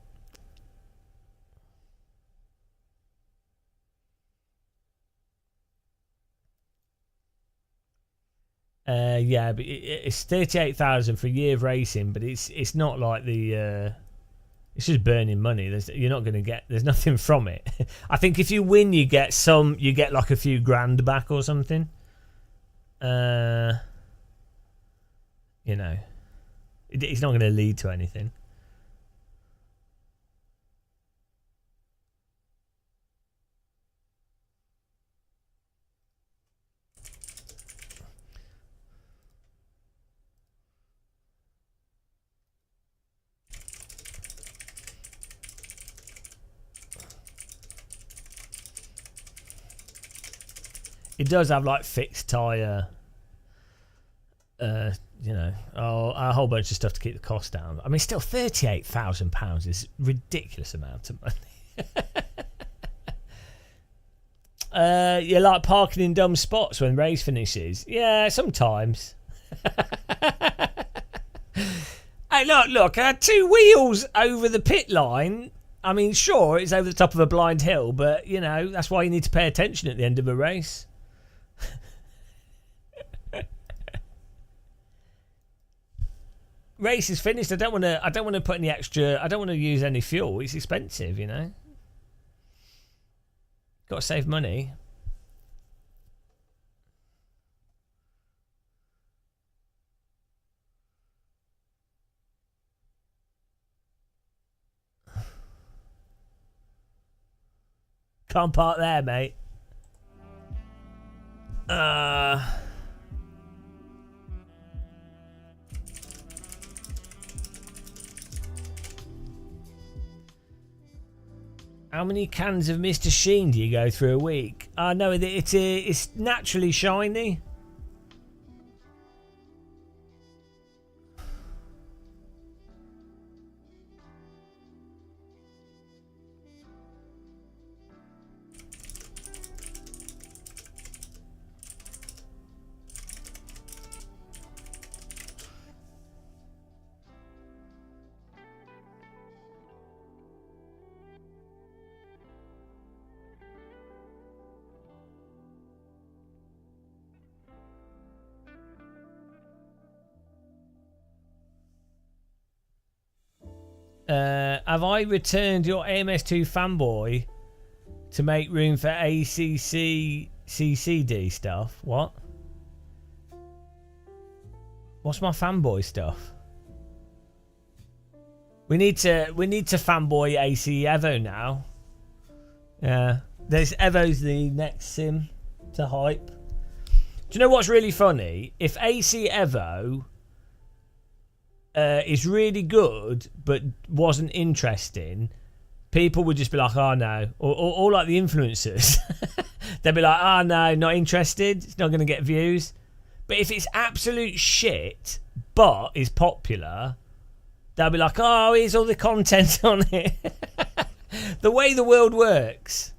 Yeah, but it's 38,000 for a year of racing, but it's not like the. It's just burning money. You're not going to get. There's nothing from it. I think if you win, you get like a few grand back or something. You know, it's not going to lead to anything. It does have like fixed tyre, a whole bunch of stuff to keep the cost down. I mean, still £38,000 is a ridiculous amount of money. You like parking in dumb spots when race finishes? Yeah, sometimes. Hey, look, I had 2 wheels over the pit line. I mean, sure, it's over the top of a blind hill, but, you know, that's why you need to pay attention at the end of a race. Race is finished. I don't want to put any extra. I don't want to use any fuel. It's expensive, you know. Got to save money. Can't park there, mate. How many cans of Mr. Sheen do you go through a week? No, it's naturally shiny. Have I returned your AMS2 fanboy to make room for ACC CCD stuff? What? What's my fanboy stuff? We need to fanboy AC Evo now. Yeah, Evo's the next sim to hype. Do you know what's really funny? If AC Evo is really good but wasn't interesting, people would just be like, oh no. Or like the influencers. They'd be like, oh no, not interested. It's not going to get views. But if it's absolute shit but is popular, they'll be like, oh, here's all the content on it. The way the world works.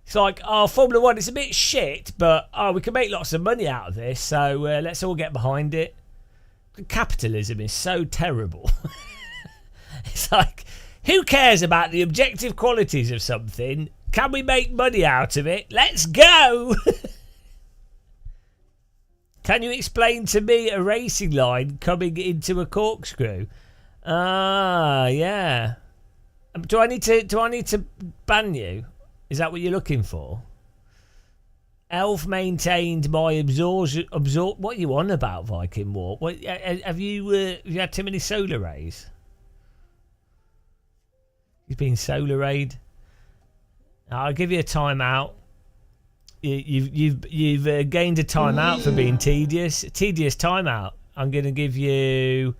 It's like, oh, Formula 1, it's a bit shit, but oh, we can make lots of money out of this, so let's all get behind it. Capitalism is so terrible. It's like, who cares about the objective qualities of something? Can we make money out of it? Let's go! Can you explain to me a racing line coming into a corkscrew? Ah, yeah. Do I need to ban you? Is that what you're looking for? Elf maintained my absorption. What are you on about, Viking War? What, have you had too many solar rays? He's been solar rayed. I'll give you a timeout. You've gained a timeout for being tedious. Tedious timeout. I'm going to give you.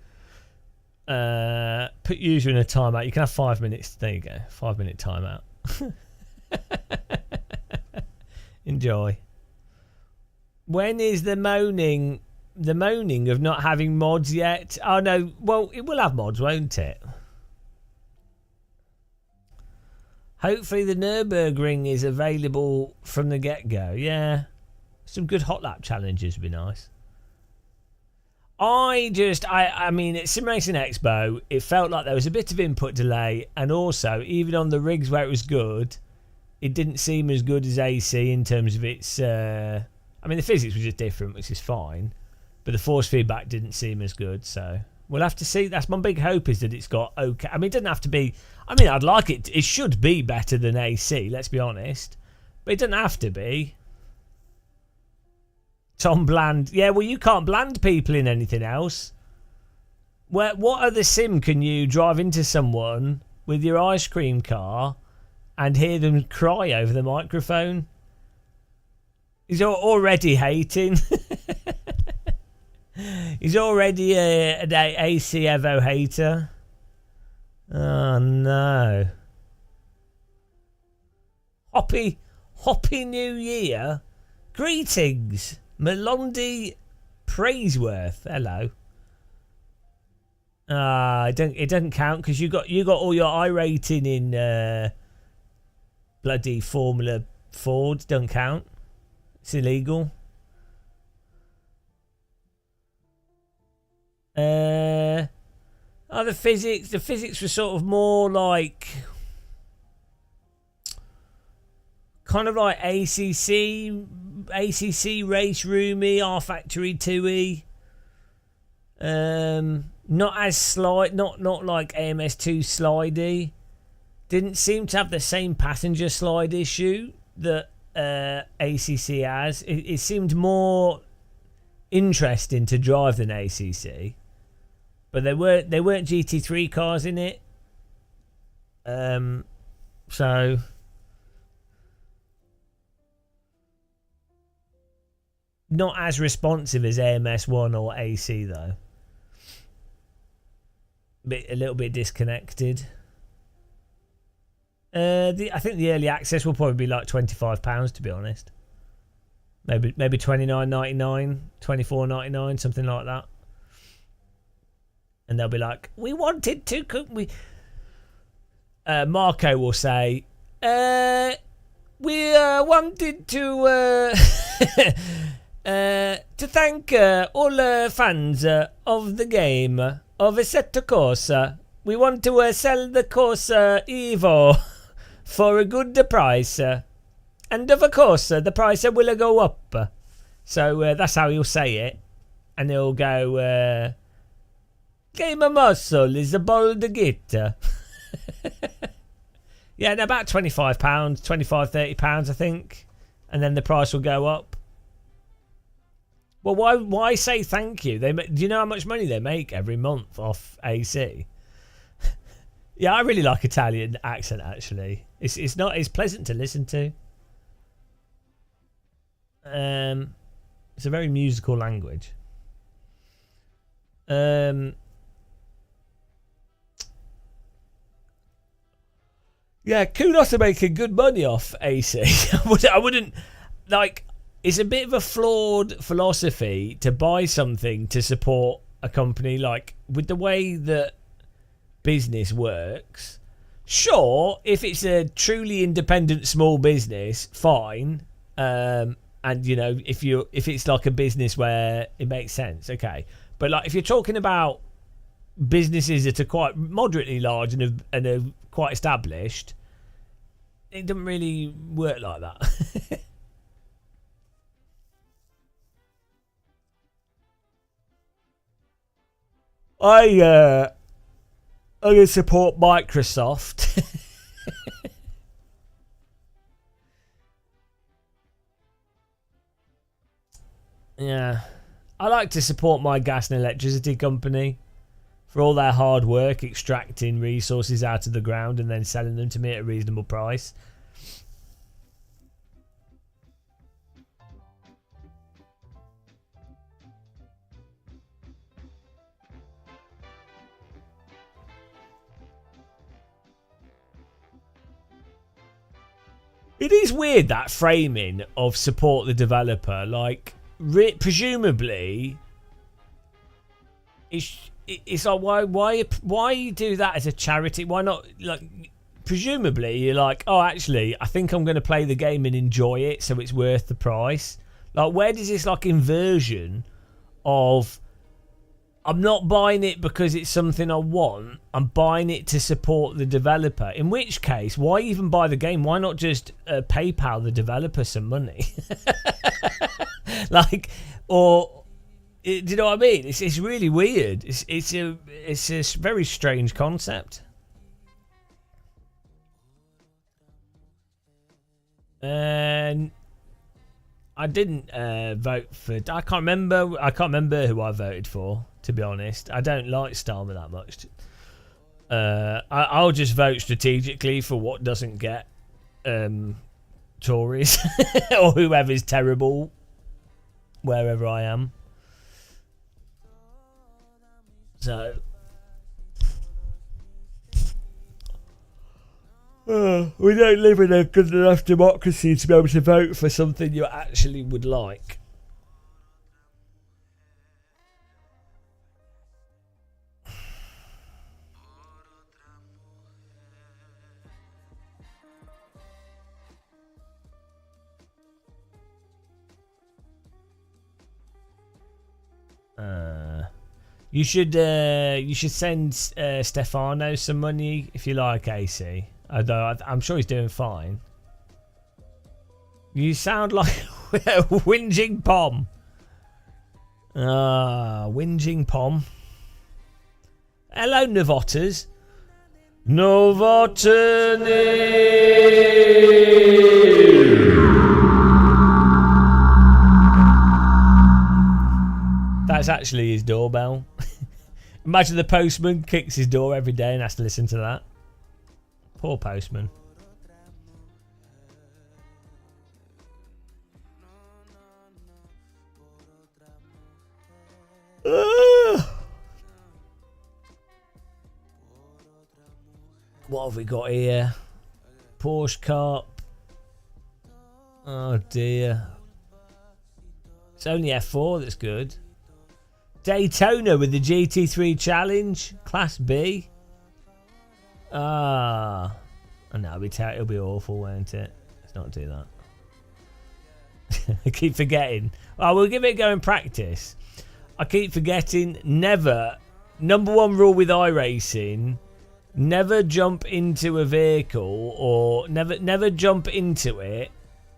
Put user in a timeout. You can have 5 minutes. There you go. 5 minute timeout. Enjoy. When is the moaning of not having mods yet? Oh no, well it will have mods, won't it? Hopefully the Nürburgring is available from the get-go. Yeah. Some good hot lap challenges would be nice. I mean, at Sim Racing Expo, it felt like there was a bit of input delay, and also, even on the rigs where it was good, it didn't seem as good as AC in terms of its... I mean, the physics was just different, which is fine, but the force feedback didn't seem as good, so... We'll have to see. That's my big hope, is that it's got okay... I mean, it doesn't have to be... I mean, I'd like it... It should be better than AC, let's be honest. But it doesn't have to be. Tom Bland. Yeah, well, you can't bland people in anything else. What other sim can you drive into someone with your ice cream car and hear them cry over the microphone? He's already hating. He's already an AC Evo hater. Oh, no. Hoppy New Year. Greetings. Melondi Praiseworth. Hello. It doesn't count because you got all your I rating in bloody Formula Ford. Doesn't count. It's illegal. The physics were sort of more like kind of like ACC race roomy, R Factory 2E. Not as not like AMS2 slidey. Didn't seem to have the same passenger slide issue that ACC has. It seemed more interesting to drive than ACC, but there weren't GT3 cars in it. So not as responsive as AMS1 or AC though. A little bit disconnected. I think the early access will probably be like £25, to be honest. Maybe $29.99, $24.99, something like that. And they'll be like, we wanted to, couldn't we? Marco will say, we wanted to thank all fans of the game of Assetto Corsa. We want to sell the Corsa EVEO for a good price. And of course, the price will go up. So that's how he'll say it. And he'll go, Game of Muscle is a bold git. Yeah, and about £25, £25, £30, I think. And then the price will go up. Well, why say thank you? Do you know how much money they make every month off AC? Yeah, I really like Italian accent, actually. It's pleasant to listen to. It's a very musical language. Yeah, kudos are making good money off AC. I wouldn't like. It's a bit of a flawed philosophy to buy something to support a company. Like, with the way that business works, sure, if it's a truly independent small business, fine. And you know, if it's like a business where it makes sense, okay. But like, if you're talking about businesses that are quite moderately large and are quite established, it doesn't really work like that. I'm gonna support Microsoft. Yeah, I like to support my gas and electricity company for all their hard work extracting resources out of the ground and then selling them to me at a reasonable price. It is weird, that framing of support the developer. Like, presumably, it's like, why do that as a charity? Why not, like, presumably you're like, oh, actually, I think I'm going to play the game and enjoy it, so it's worth the price. Like, where does this like inversion of, I'm not buying it because it's something I want, I'm buying it to support the developer? In which case, why even buy the game? Why not just PayPal the developer some money? Like, or do you know what I mean? It's really weird. It's a very strange concept. And I didn't vote for. I can't remember who I voted for. To be honest, I don't like Starmer that much. I'll just vote strategically for what doesn't get Tories or whoever's terrible wherever I am. So we don't live in a good enough democracy to be able to vote for something you actually would like. You should send Stefano some money if you like, AC. Although I'm sure he's doing fine. You sound like a whinging pom. Whinging pom. Hello, Novotters. That's actually his doorbell. Imagine the postman kicks his door every day and has to listen to that. Poor postman. What have we got here? Porsche Cup. Oh dear. It's only F4 that's good. Daytona with the GT3 Challenge, Class B. Oh no, it'll be awful, won't it? Let's not do that. I keep forgetting. Oh, we'll give it a go in practice. I keep forgetting. Never. Number one rule with iRacing: never jump into a vehicle, or never jump into it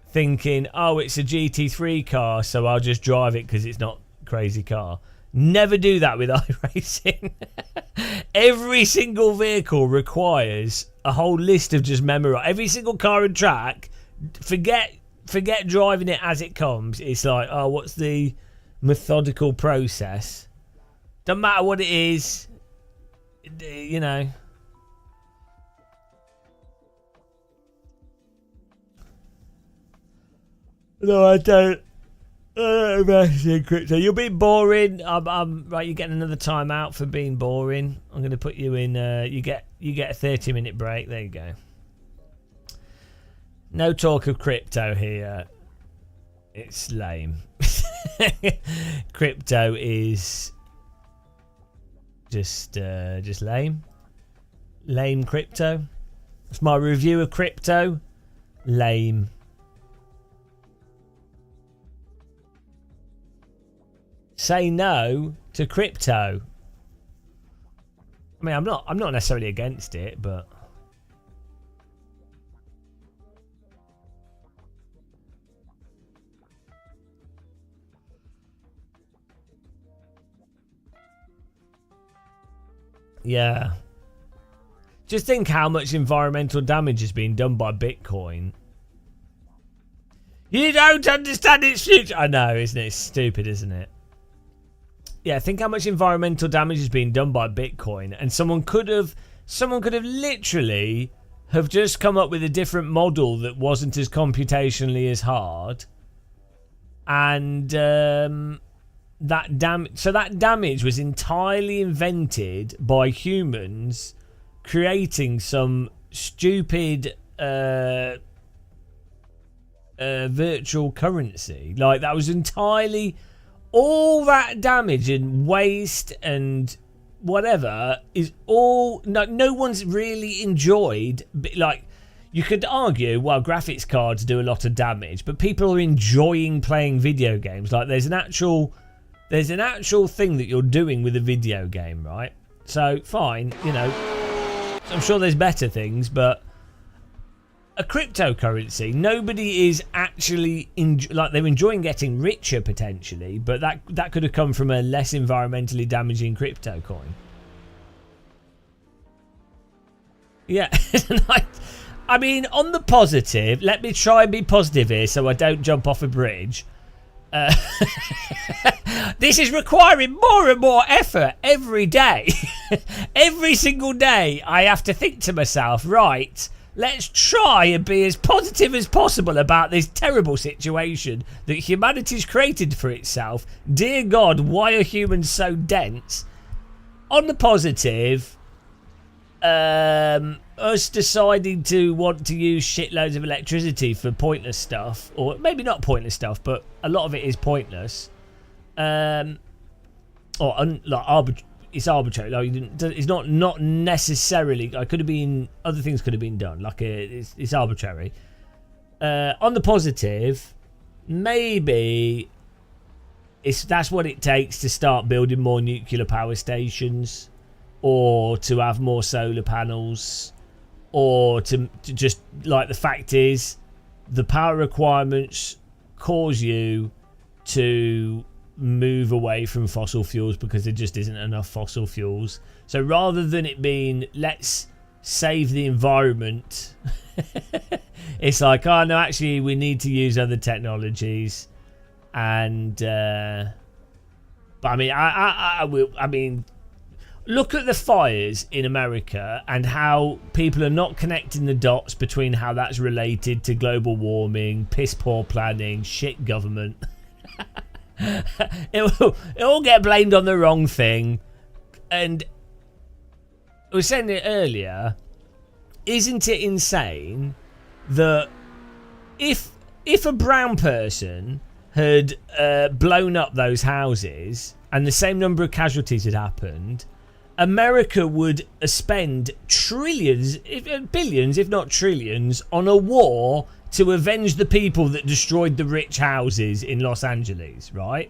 thinking, oh, it's a GT3 car, so I'll just drive it because it's not a crazy car. Never do that with iRacing. Every single vehicle requires a whole list of just memorize. Every single car and track, forget driving it as it comes. It's like, oh, what's the methodical process? Doesn't matter what it is, you know. No, I don't. Investing in crypto. You're being boring. I'm right. You're getting another time out for being boring. I'm going to put you in. You get a 30-minute break. There you go. No talk of crypto here. It's lame. Crypto is just lame. Lame crypto. It's my review of crypto. Lame. Say no to crypto. I mean, I'm not necessarily against it, but yeah. Just think how much environmental damage has been done by Bitcoin. You don't understand its future. I know, isn't it? It's stupid, isn't it? Yeah, think how much environmental damage has been done by Bitcoin, and someone could have literally have just come up with a different model that wasn't as computationally as hard, and that damage was entirely invented by humans creating some stupid virtual currency. Like, that was entirely... all that damage and waste and whatever is all... No one's really enjoyed... Like, you could argue, well, graphics cards do a lot of damage, but people are enjoying playing video games. Like, there's an actual thing that you're doing with a video game, right? So, fine, you know... I'm sure there's better things, but a cryptocurrency, nobody is actually like, they're enjoying getting richer potentially, but that could have come from a less environmentally damaging crypto coin. Yeah, I mean, on the positive, let me try and be positive here so I don't jump off a bridge. This is requiring more and more effort every day. Every single day I have to think to myself, right, let's try and be as positive as possible about this terrible situation that humanity's created for itself. Dear God, why are humans so dense? On the positive, us deciding to want to use shitloads of electricity for pointless stuff, or maybe not pointless stuff, but a lot of it is pointless. It's arbitrary. Like, it's not necessarily. Like, could have been other things could have been done. Like, it's arbitrary. On the positive, maybe that's what it takes to start building more nuclear power stations, or to have more solar panels, or to just, like, the fact is, the power requirements cause you to move away from fossil fuels because there just isn't enough fossil fuels. So rather than it being, let's save the environment, it's like, oh no, actually we need to use other technologies. And but I mean, look at the fires in America and how people are not connecting the dots between how that's related to global warming, piss poor planning, shit government. It all get blamed on the wrong thing. And I was saying it earlier, isn't it insane that if a brown person had blown up those houses and the same number of casualties had happened, America would spend trillions, billions, if not trillions, on a war to avenge the people that destroyed the rich houses in Los Angeles, right?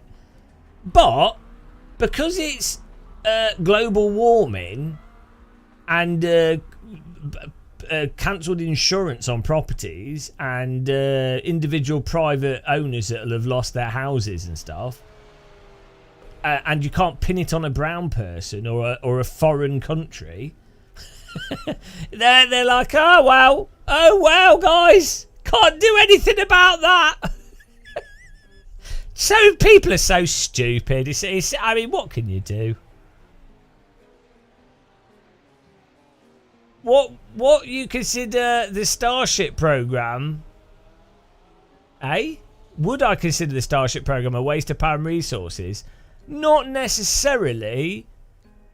But because it's global warming and cancelled insurance on properties and individual private owners that'll have lost their houses and stuff, and you can't pin it on a brown person or a foreign country, they're like, oh well, guys, can't do anything about that. So people are so stupid. It's I mean, what can you do? What you consider the Starship program, eh? would I consider the Starship program a waste of power and resources? Not necessarily.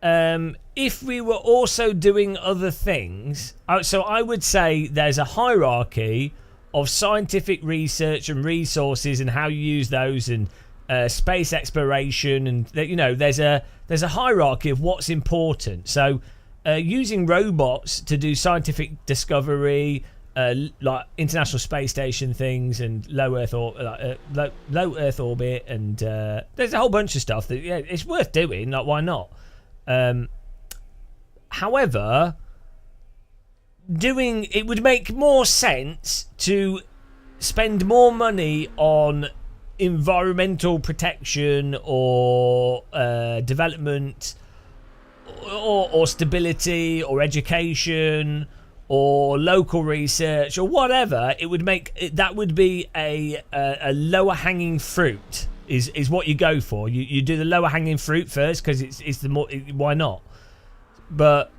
If we were also doing other things, so I would say there's a hierarchy of scientific research and resources and how you use those, and space exploration, and there's a hierarchy of what's important. So using robots to do scientific discovery, like International Space Station things and low Earth orbit, and there's a whole bunch of stuff that it's worth doing. Like, why not? However, it would make more sense to spend more money on environmental protection or development or stability or education or local research or whatever. It would make that would be a lower hanging fruit is what you go for. You do the lower hanging fruit first because it's the more, why not? But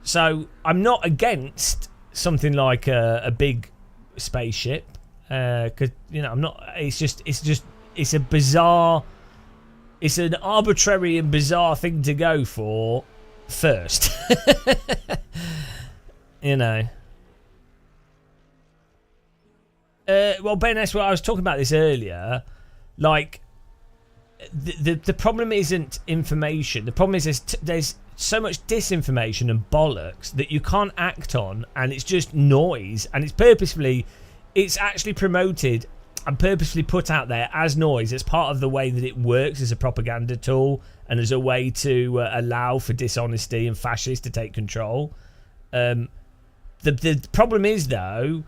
so I'm not against something like a big spaceship, because I'm not. It's a bizarre, it's an arbitrary and bizarre thing to go for first. Well, Ben, that's what I was talking about this earlier. Like, the problem isn't information. The problem is there's so much disinformation and bollocks that you can't act on, and it's just noise, and it's actually promoted and purposefully put out there as noise. It's part of the way that it works as a propaganda tool and as a way to allow for dishonesty and fascists to take control. The problem is, though,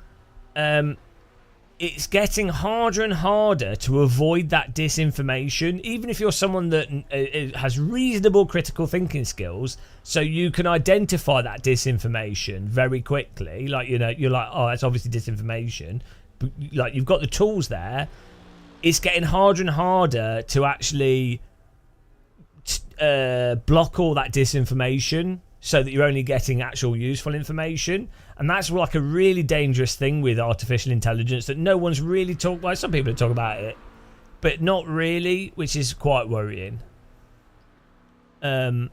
it's getting harder and harder to avoid that disinformation, even if you're someone that has reasonable critical thinking skills, so you can identify that disinformation very quickly. Like, you're like, oh, that's obviously disinformation. But, like, you've got the tools there. It's getting harder and harder to actually block all that disinformation so that you're only getting actual useful information. And that's like a really dangerous thing with artificial intelligence that no one's really talked about. Some people talk about it, but not really, which is quite worrying. Because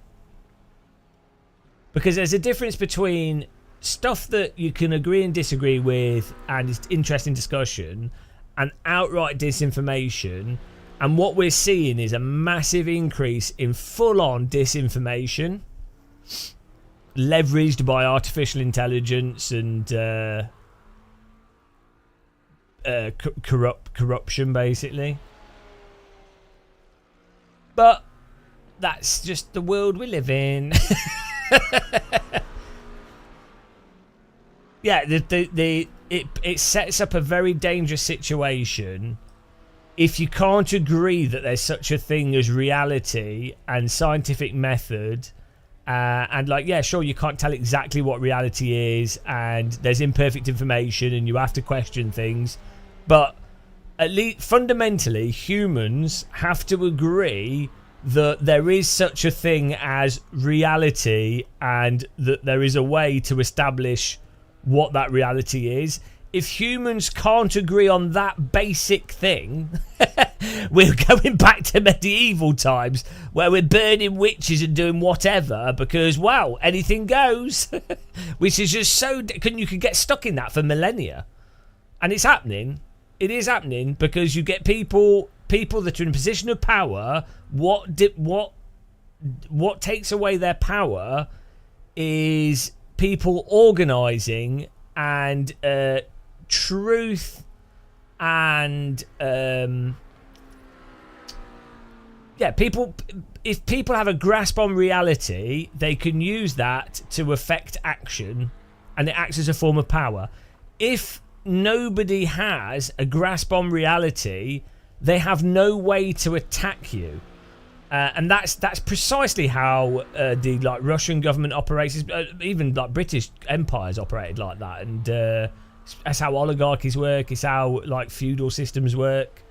there's a difference between stuff that you can agree and disagree with and is interesting discussion, and outright disinformation. And what we're seeing is a massive increase in full-on disinformation, leveraged by artificial intelligence and corruption, basically. But that's just the world we live in. Yeah, it sets up a very dangerous situation if you can't agree that there's such a thing as reality and scientific method. And like, yeah, sure, you can't tell exactly what reality is, and there's imperfect information, and you have to question things. But at least fundamentally, humans have to agree that there is such a thing as reality, and that there is a way to establish what that reality is. If humans can't agree on that basic thing, we're going back to medieval times where we're burning witches and doing whatever because, well, anything goes. Which is just so... You could get stuck in that for millennia. And it's happening. It is happening because you get people that are in a position of power. What takes away their power is people organising and truth and if people have a grasp on reality, they can use that to affect action, and it acts as a form of power. If nobody has a grasp on reality, they have no way to attack you. And that's precisely how the Russian government operates. Even British empires operated like that, and that's how oligarchies work. It's how feudal systems work.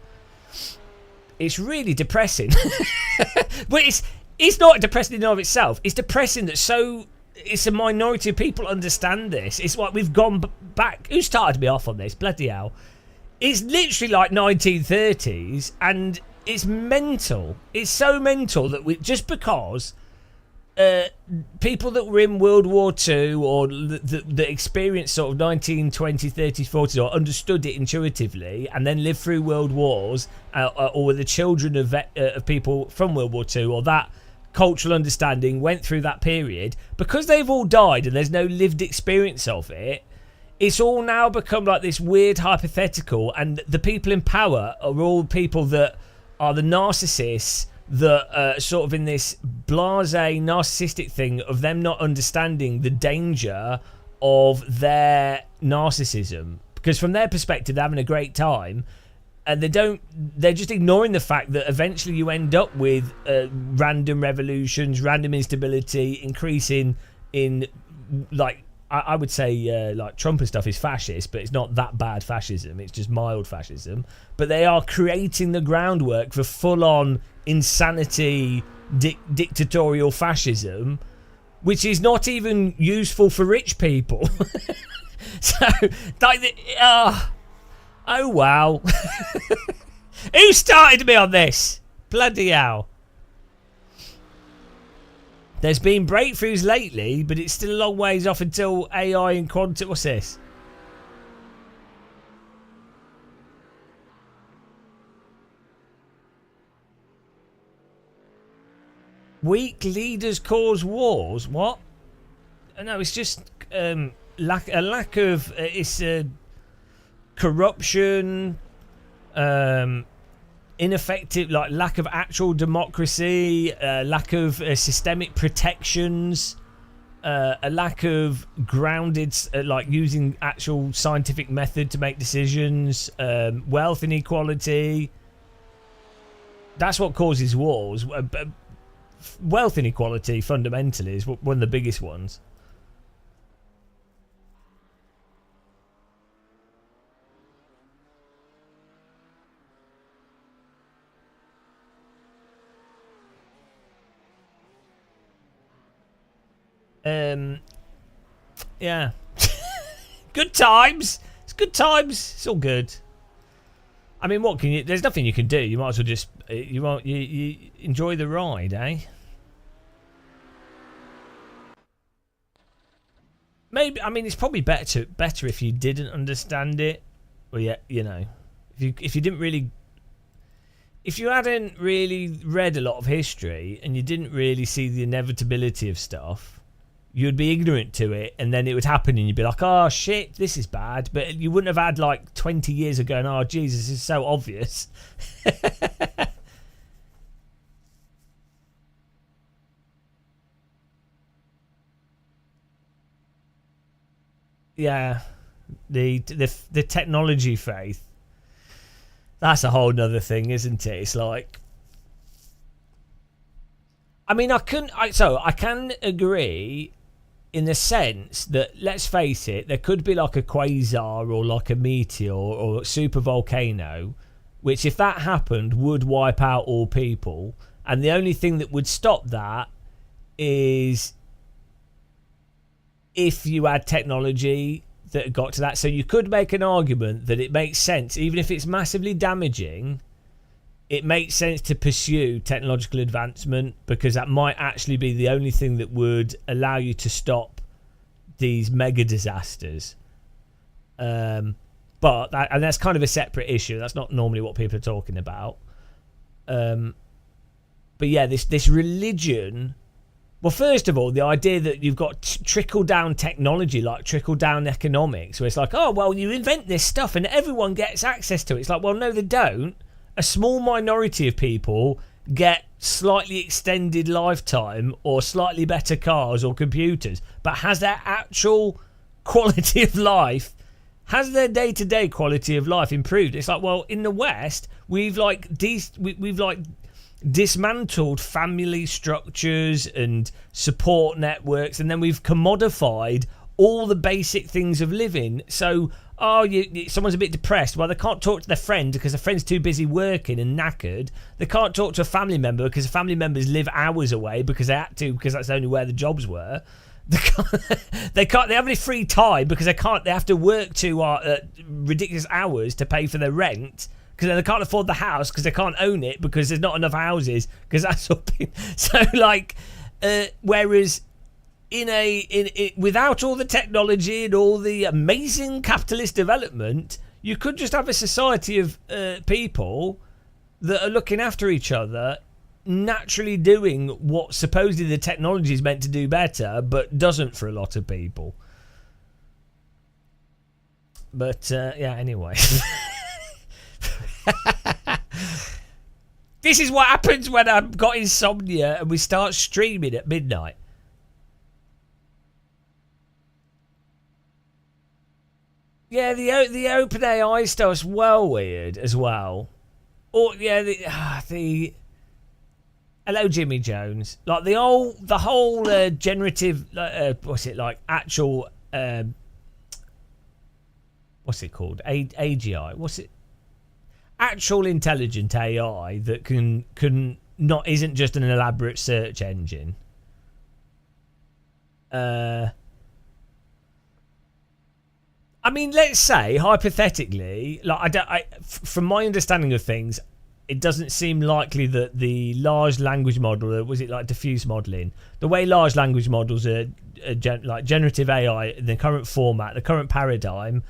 It's really depressing, but it's not depressing in and of itself. It's depressing that it's a minority of people understand this. It's like we've gone back. Who started me off on this? Bloody hell! It's literally like 1930s, and it's mental. It's so mental that just because people that were in World War II or that experienced sort of 1920s, 30s, 40s or understood it intuitively and then lived through world wars or were the children of people from World War II or that cultural understanding went through that period, because they've all died and there's no lived experience of it, it's all now become like this weird hypothetical, and the people in power are all people that are the narcissists that sort of in this blasé narcissistic thing of them not understanding the danger of their narcissism, because from their perspective they're having a great time, and they're just ignoring the fact that eventually you end up with random revolutions, random instability, increasing in, like, I would say like Trump and stuff is fascist, but it's not that bad fascism, it's just mild fascism. But they are creating the groundwork for full-on insanity, dictatorial fascism, which is not even useful for rich people. So, like, oh wow. Who started me on this? Bloody hell. There's been breakthroughs lately, but it's still a long ways off until AI and quantum... What's this? Weak leaders cause wars? What? No, it's just a lack of... it's corruption, ineffective, like lack of actual democracy, lack of systemic protections, a lack of grounded, like using actual scientific method to make decisions, wealth inequality. That's what causes wars. Wealth inequality fundamentally is one of the biggest ones. Yeah. Good times. It's good times. It's all good. I mean, what can you... There's nothing you can do. You might as well just... You enjoy the ride, eh? Maybe... I mean, it's probably better if you didn't understand it. Well, yeah, you know. If you didn't really... If you hadn't really read a lot of history and you didn't really see the inevitability of stuff, you'd be ignorant to it, and then it would happen and you'd be like, oh shit, this is bad. But you wouldn't have had like 20 years ago and, oh Jesus, this is so obvious. Yeah, the technology faith, that's a whole nother thing, isn't it? It's like, I mean, I can agree in the sense that, let's face it, there could be like a quasar or like a meteor or a super volcano, which if that happened would wipe out all people, and the only thing that would stop that is if you had technology that got to that. So you could make an argument that it makes sense, even if it's massively damaging, it makes sense to pursue technological advancement, because that might actually be the only thing that would allow you to stop these mega disasters. But that's kind of a separate issue. That's not normally what people are talking about. But yeah, this religion. Well, first of all, the idea that you've got trickle-down technology, like trickle-down economics, where it's like, oh, well, you invent this stuff and everyone gets access to it. It's like, well, no, they don't. A small minority of people get slightly extended lifetime or slightly better cars or computers, but has their actual quality of life, has their day-to-day quality of life improved? It's like, well, in the West, we've dismantled family structures and support networks, and then we've commodified all the basic things of living. So oh, someone's a bit depressed. Well, they can't talk to their friend because their friend's too busy working and knackered. They can't talk to a family member because family members live hours away because they had to, because that's only where the jobs were. They can't. They have any free time because they can't. They have to work to ridiculous hours to pay for their rent. Because they can't afford the house because they can't own it because there's not enough houses because that's up. So like, whereas without all the technology and all the amazing capitalist development, you could just have a society of people that are looking after each other, naturally doing what supposedly the technology is meant to do better, but doesn't for a lot of people. But yeah, anyway. This is what happens when I've got insomnia and we start streaming at midnight. Yeah, the OpenAI stuff's well weird as well. Or yeah, the hello Jimmy Jones, like the whole generative what's it like actual what's it called AGI? What's it? Actual intelligent AI that isn't just an elaborate search engine. I mean, let's say hypothetically, like from my understanding of things, it doesn't seem likely that the large language model, was it like diffuse modeling, the way large language models are like generative AI in the current format, the current paradigm.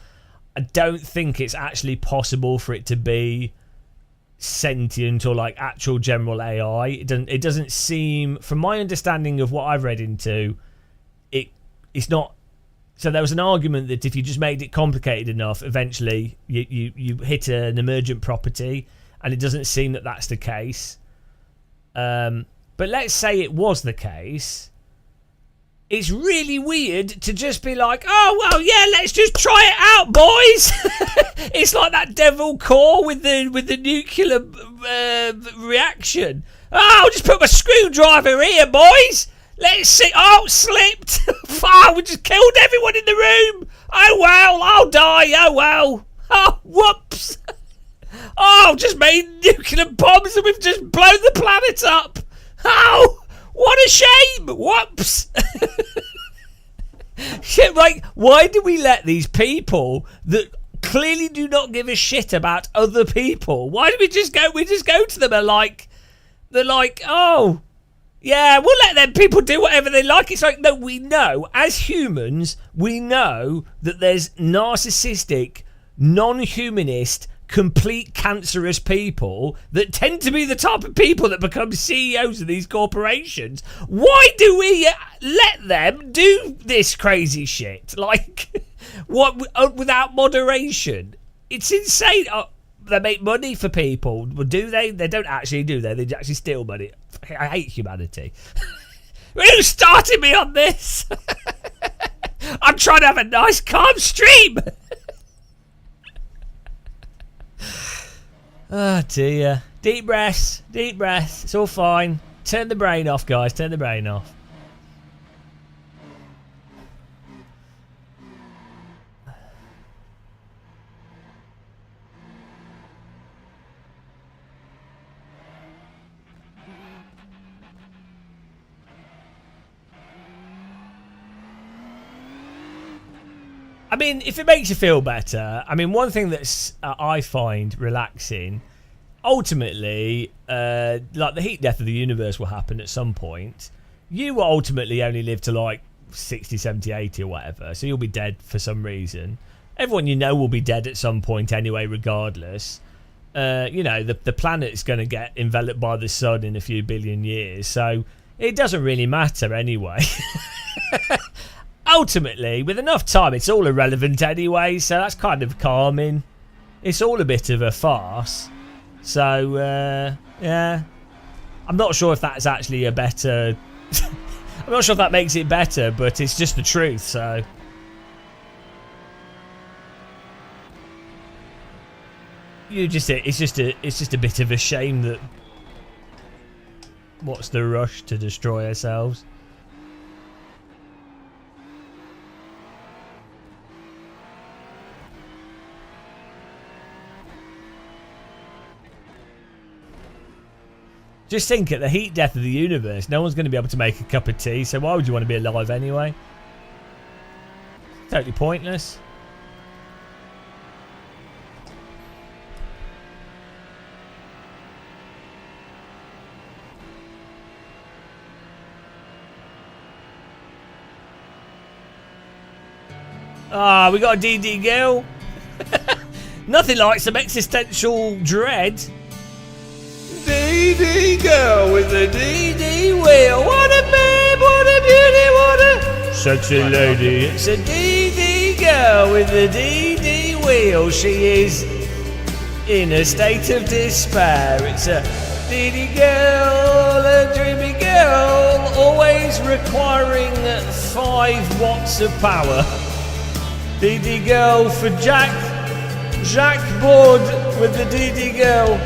I don't think it's actually possible for it to be sentient or like actual general AI. It doesn't seem, from my understanding of what I've read into, it's not. So there was an argument that if you just made it complicated enough, eventually you hit an emergent property, and it doesn't seem that that's the case. But let's say it was the case. It's really weird to just be like, oh, well, yeah, let's just try it out, boys. It's like that devil core with the nuclear reaction. Oh, I'll just put my screwdriver here, boys. Let's see. Oh, slipped. Oh, we just killed everyone in the room. Oh, well, I'll die. Oh, well. Oh, whoops. Oh, just made nuclear bombs and we've just blown the planet up. Oh, what a shame! Whoops! Shit, like, why do we let these people that clearly do not give a shit about other people? Why do we just go? We just go to them and they're like, oh, yeah, we'll let them people do whatever they like. It's like, no, we know as humans, we know that there's narcissistic, non-humanist, complete cancerous people that tend to be the type of people that become CEOs of these corporations. Why do we let them do this crazy shit? Like, what, without moderation? It's insane. Oh, they make money for people. Well, do they? They don't actually, do they? They actually steal money. I hate humanity. Who started me on this? I'm trying to have a nice, calm stream. Oh dear. Deep breaths. Deep breaths. It's all fine. Turn the brain off, guys. Turn the brain off. I mean, if it makes you feel better, I mean, one thing that's I find relaxing, ultimately, like the heat death of the universe will happen at some point. You will ultimately only live to like 60, 70, 80 or whatever, so you'll be dead for some reason. Everyone you know will be dead at some point anyway, regardless. You know, the planet's going to get enveloped by the sun in a few billion years, so it doesn't really matter anyway. Ultimately, with enough time, it's all irrelevant anyway, so that's kind of calming. It's all a bit of a farce. So, yeah. I'm not sure if that's actually a better... I'm not sure if that makes it better, but it's just the truth, so... It's just a bit of a shame that... What's the rush to destroy ourselves? Just think, at the heat death of the universe, no one's going to be able to make a cup of tea, so why would you want to be alive anyway? Totally pointless. Ah, we got a DD girl. Nothing like some existential dread. DD girl with the DD wheel. What a babe, what a beauty, what a sexy lady. It's a DD girl with the DD wheel. She is in a state of despair. It's a DD girl, a dreamy girl, always requiring 5 watts of power. DD girl for Jack bored with the DD girl.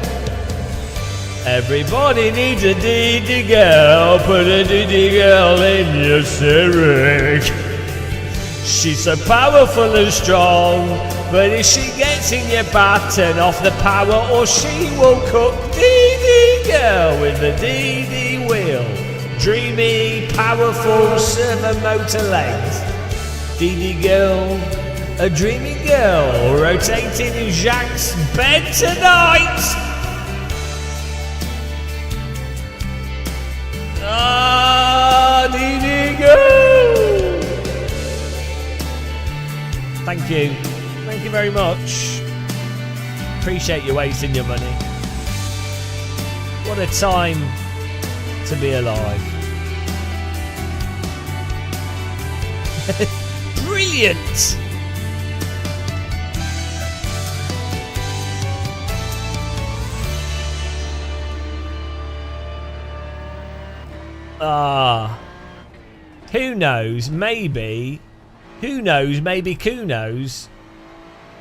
Everybody needs a DD girl. Put a DD girl in your Civic. She's so powerful and strong, but if she gets in your back, turn off the power or she will cook. DD girl with the DD wheel. Dreamy, powerful servo motor legs. DD girl, a dreamy girl, rotating in Jacques' bed tonight. Ah, DD girl. Thank you. Thank you very much. Appreciate you wasting your money. What a time to be alive. Brilliant. Who knows, maybe Kunos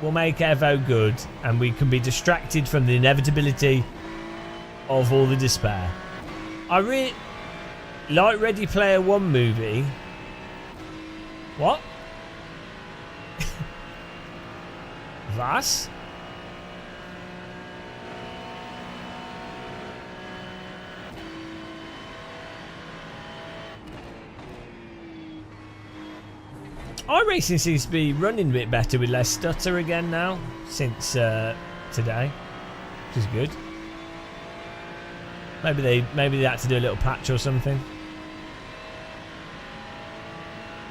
will make Evo good and we can be distracted from the inevitability of all the despair. I really like Ready Player One movie. What? Was? iRacing seems to be running a bit better with less stutter again now since today, which is good. Maybe they had to do a little patch or something.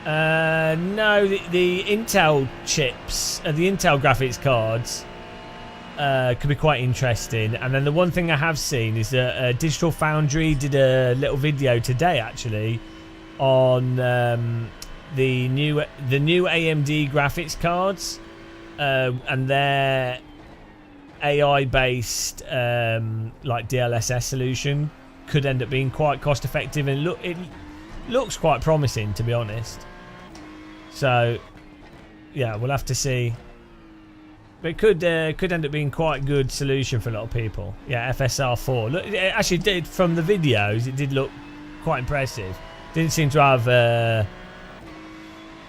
No, the Intel chips, the Intel graphics cards could be quite interesting. And then the one thing I have seen is that Digital Foundry did a little video today actually on the new AMD graphics cards and their AI based like DLSS solution could end up being quite cost effective, and it looks quite promising, to be honest. So yeah, we'll have to see, but it could end up being quite a good solution for a lot of people. Yeah, FSR4, look, it actually did, from the videos it did look quite impressive. Didn't seem to have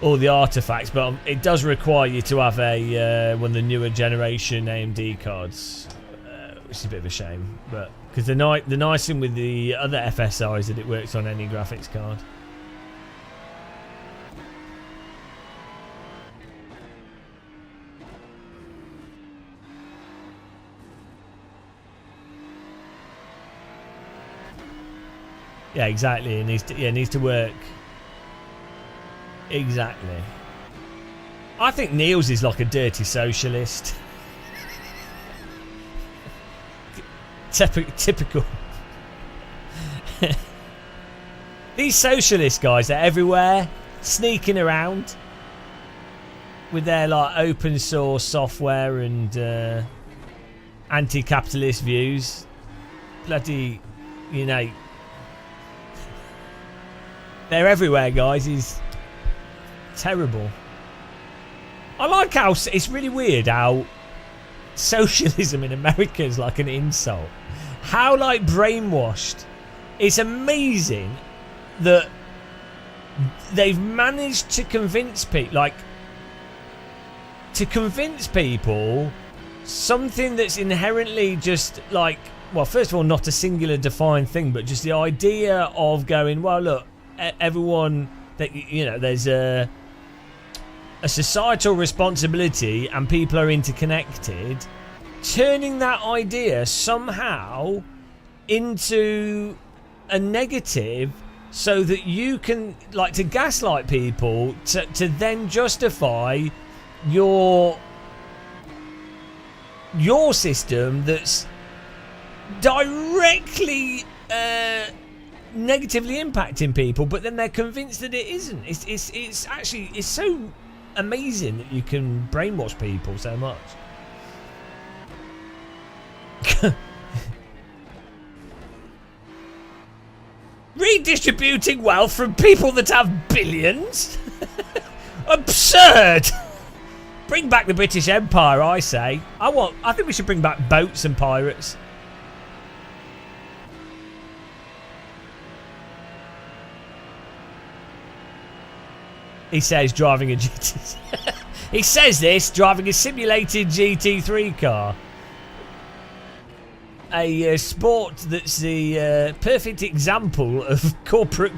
all the artifacts, but it does require you to have a one of the newer generation AMD cards, which is a bit of a shame. But because the nice thing with the other FSR is that it works on any graphics card. Yeah, exactly. It needs to work. Exactly. I think Niels is like a dirty socialist. Typical. These socialist guys are everywhere, sneaking around with their like open source software and anti-capitalist views. Bloody, you know, they're everywhere, guys. He's terrible. I like how it's really weird how socialism in America is like an insult. How like brainwashed. It's amazing that they've managed to convince people, something that's inherently just like well, first of all, not a singular defined thing, but just the idea of going, well, look, everyone, that you know, there's a societal responsibility and people are interconnected. Turning that idea somehow into a negative so that you can, like, to gaslight people to then justify your system that's directly negatively impacting people, but then they're convinced that it isn't. It's actually, it's so amazing that you can brainwash people so much. Redistributing wealth from people that have billions? Absurd! Bring back the British Empire, I say. I think we should bring back boats and pirates. He says driving a GT. He says this driving a simulated GT3 car. A sport that's the perfect example of corporate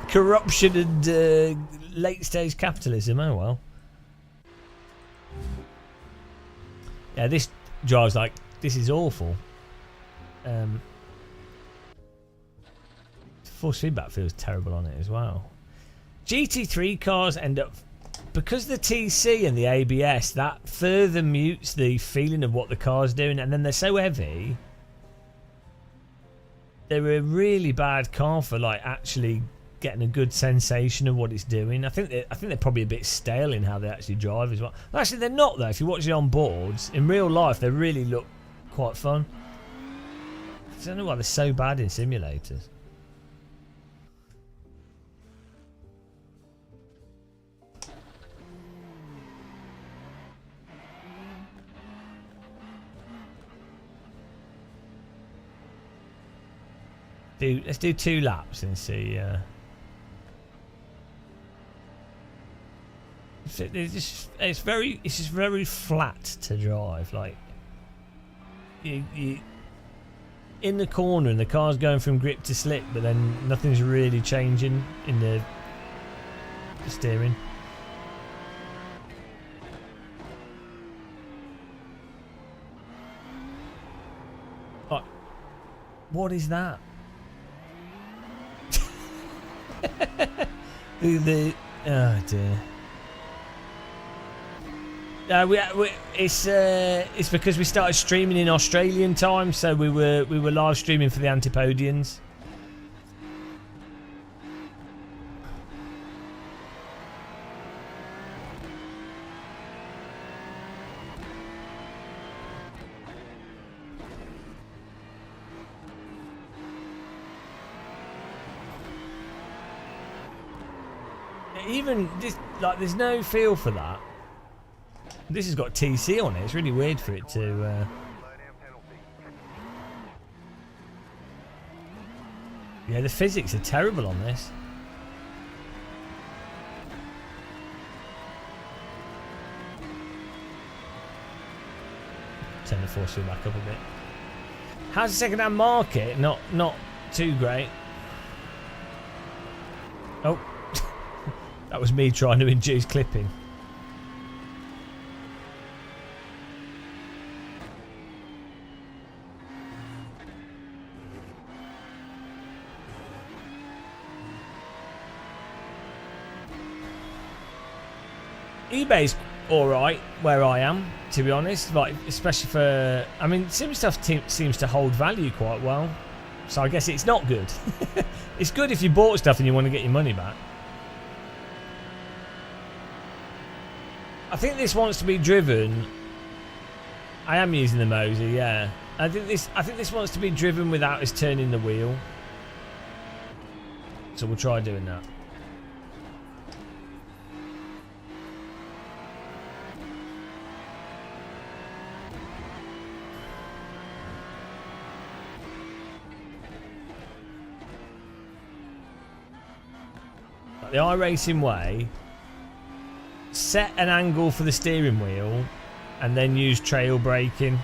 corruption and late-stage capitalism. Oh well. Yeah, this drives like, this is awful. Force feedback feels terrible on it as well. GT3 cars end up, because the TC and the ABS, that further mutes the feeling of what the car's doing, and then they're so heavy. They're a really bad car for like actually getting a good sensation of what it's doing. I think they're probably a bit stale in how they actually drive as well. Actually, they're not though. If you watch it on boards, in real life, they really look quite fun. I don't know why they're so bad in simulators. Let's do 2 laps and see. It's just very flat to drive. Like you in the corner and the car's going from grip to slip, but then nothing's really changing in the steering. Oh, what is that? Oh dear. It's because we started streaming in Australian time, so we were live streaming for the Antipodians. Even this, like, there's no feel for that. This has got TC on it. It's really weird for it to. Yeah, the physics are terrible on this. Turn the force field back up a bit. How's the second-hand market? Not too great. Oh. That was me trying to induce clipping. eBay's alright where I am, to be honest. Like, especially for, I mean, sim stuff seems to hold value quite well. So I guess it's not good. It's good if you bought stuff and you want to get your money back. I think this wants to be driven. I am using the Mosey, yeah. I think this wants to be driven without us turning the wheel. So we'll try doing that. Like the iRacing way. Set an angle for the steering wheel and then use trail braking.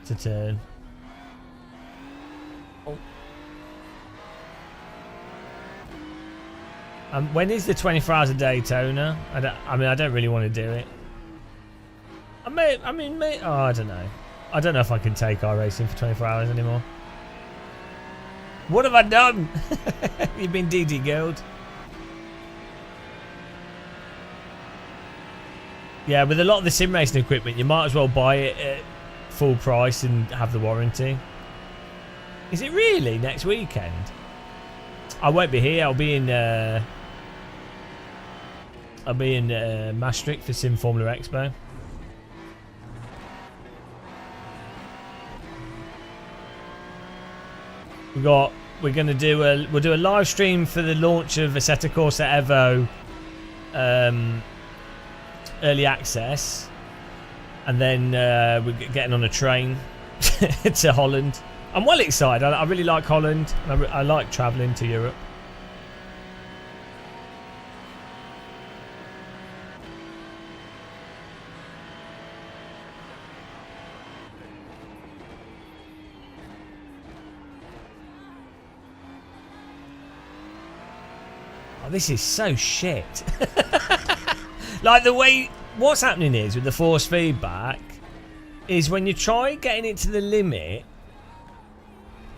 to turn. Oh. When is the 24 hours of Daytona? I don't really want to do it. I don't know. I don't know if I can take iRacing for 24 hours anymore. What have I done? You've been DD Guild. Yeah, with a lot of the sim racing equipment, you might as well buy it at full price and have the warranty. Is it really next weekend? I won't be here. I'll be in Maastricht for Sim Formula Expo. We're gonna do we'll do a live stream for the launch of Assetto Corsa EVEO early access, and then we're getting on a train to Holland. I'm well excited. I really like Holland. I like travelling to Europe. Oh, this is so shit. Like the way, what's happening is with the force feedback is when you try getting it to the limit,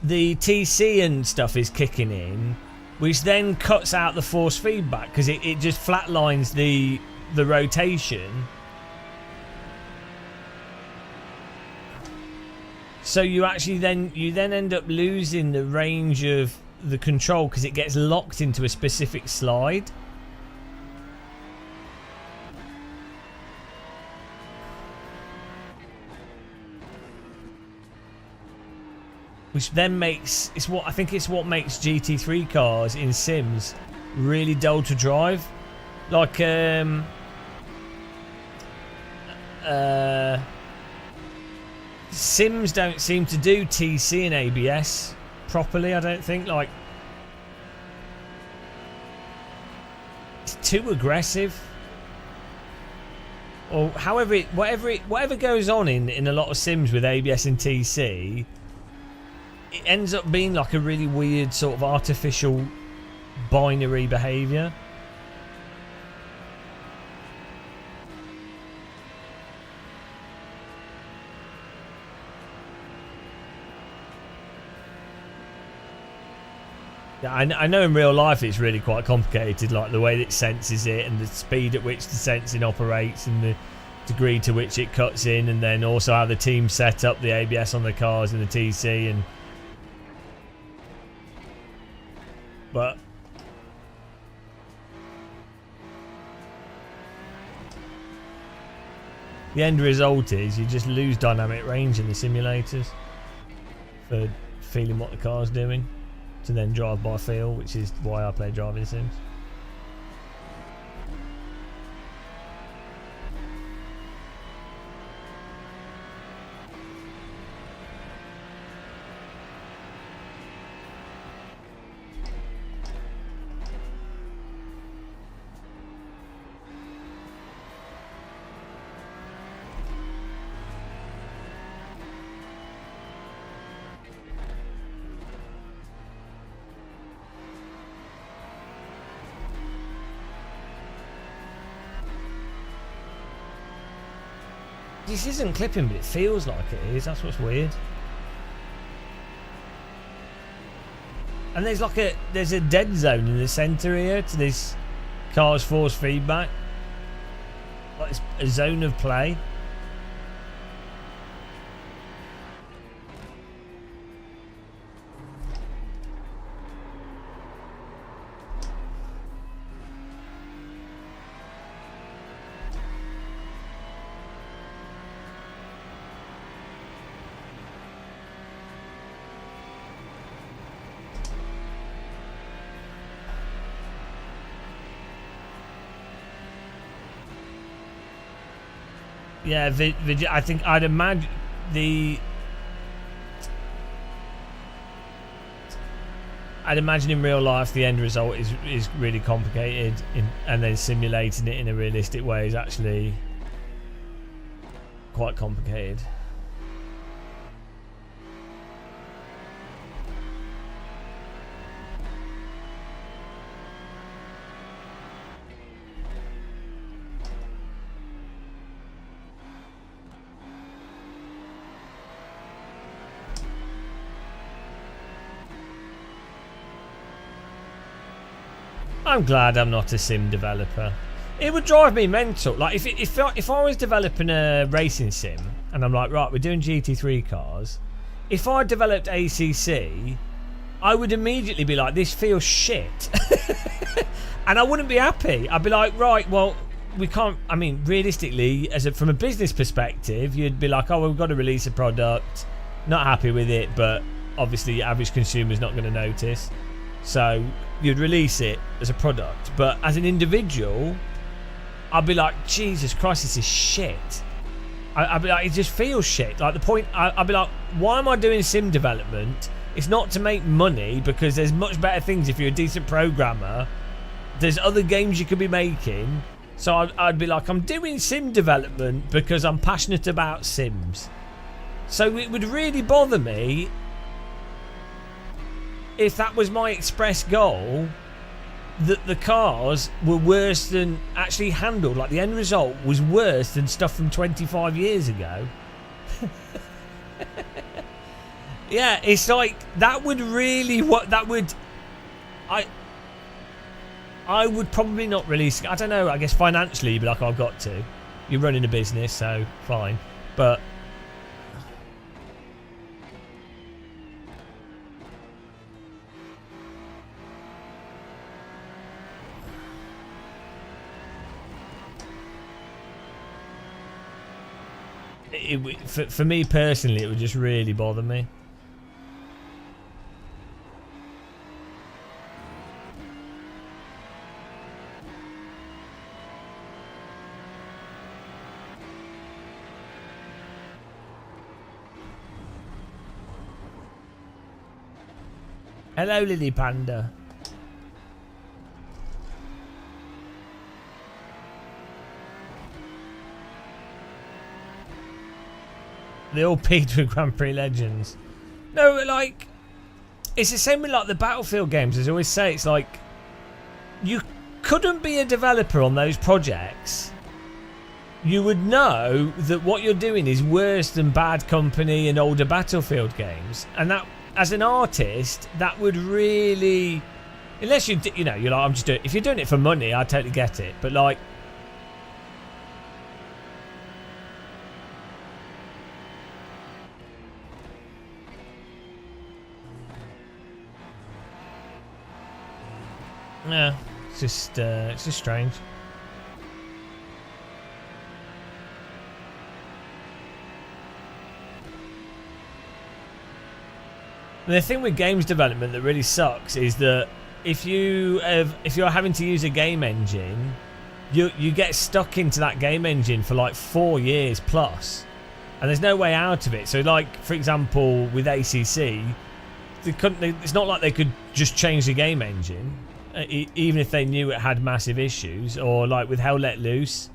the TC and stuff is kicking in, which then cuts out the force feedback because it just flatlines the rotation. So you then end up losing the range of the control because it gets locked into a specific slide. Which then makes what makes GT3 cars in Sims really dull to drive. Like Sims don't seem to do TC and ABS properly, I don't think. Like, it's too aggressive. Or whatever goes on in a lot of Sims with ABS and TC, it ends up being like a really weird sort of artificial binary behaviour. Yeah, I know in real life it's really quite complicated, like the way that it senses it and the speed at which the sensing operates and the degree to which it cuts in, and then also how the team set up the ABS on the cars and the TC. But the end result is you just lose dynamic range in the simulators for feeling what the car's doing, to then drive by feel, which is why I play driving sims. This isn't clipping, but it feels like it is. That's what's weird. And there's a dead zone in the centre here to this car's force feedback. Like it's a zone of play. Yeah, I think I'd imagine in real life the end result is really complicated, and then simulating it in a realistic way is actually quite complicated. I'm glad I'm not a sim developer. It would drive me mental. Like if I was developing a racing sim and I'm like, right, we're doing GT3 cars. If I developed ACC, I would immediately be like, this feels shit. And I wouldn't be happy. I'd be like, right, well, we can't. I mean, realistically, from a business perspective, you'd be like, oh, well, we've got to release a product. Not happy with it, but obviously, your average consumer's not going to notice. So you'd release it as a product. But as an individual, I'd be like, Jesus Christ, this is shit. I'd be like, it just feels shit. Like the point, I'd be like, why am I doing sim development? It's not to make money, because there's much better things if you're a decent programmer. There's other games you could be making. So I'd be like, I'm doing sim development because I'm passionate about sims. So it would really bother me if that was my express goal, that the cars were worse than actually handled. Like the end result was worse than stuff from 25 years ago. Yeah, it's like that would really I would probably not release. I don't know. I guess financially, you'd be like, oh, I've got to. You're running a business, so fine. But for me personally, it would just really bother me. Hello, Lily Panda. They all peaked with Grand Prix Legends. No, like, it's the same with like the Battlefield games. As I always say, it's like you couldn't be a developer on those projects. You would know that what you're doing is worse than Bad Company and older Battlefield games, and that, as an artist, that would really, unless you're like, I'm just doing. If you're doing it for money, I totally get it. But like, yeah, it's just strange. The thing with games development that really sucks is that if you're having to use a game engine, you get stuck into that game engine for like 4 years plus, and there's no way out of it. So like, for example, with ACC, it's not like they could just change the game engine, even if they knew it had massive issues. Or like with Hell Let Loose,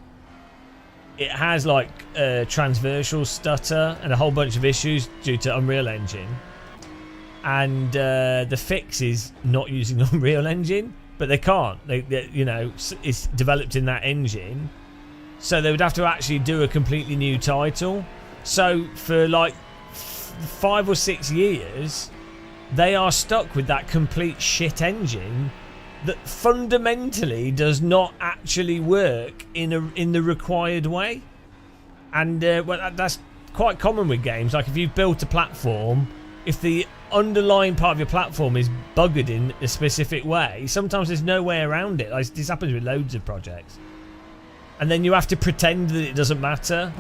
it has like a transversal stutter and a whole bunch of issues due to Unreal Engine. And the fix is not using Unreal Engine, but they can't. It's developed in that engine, so they would have to actually do a completely new title. So for like 5 or 6 years, they are stuck with that complete shit engine that fundamentally does not actually work in the required way. And well, that's quite common with games. Like if you've built a platform, if the underlying part of your platform is buggered in a specific way, sometimes there's no way around it. Like, this happens with loads of projects, and then you have to pretend that it doesn't matter.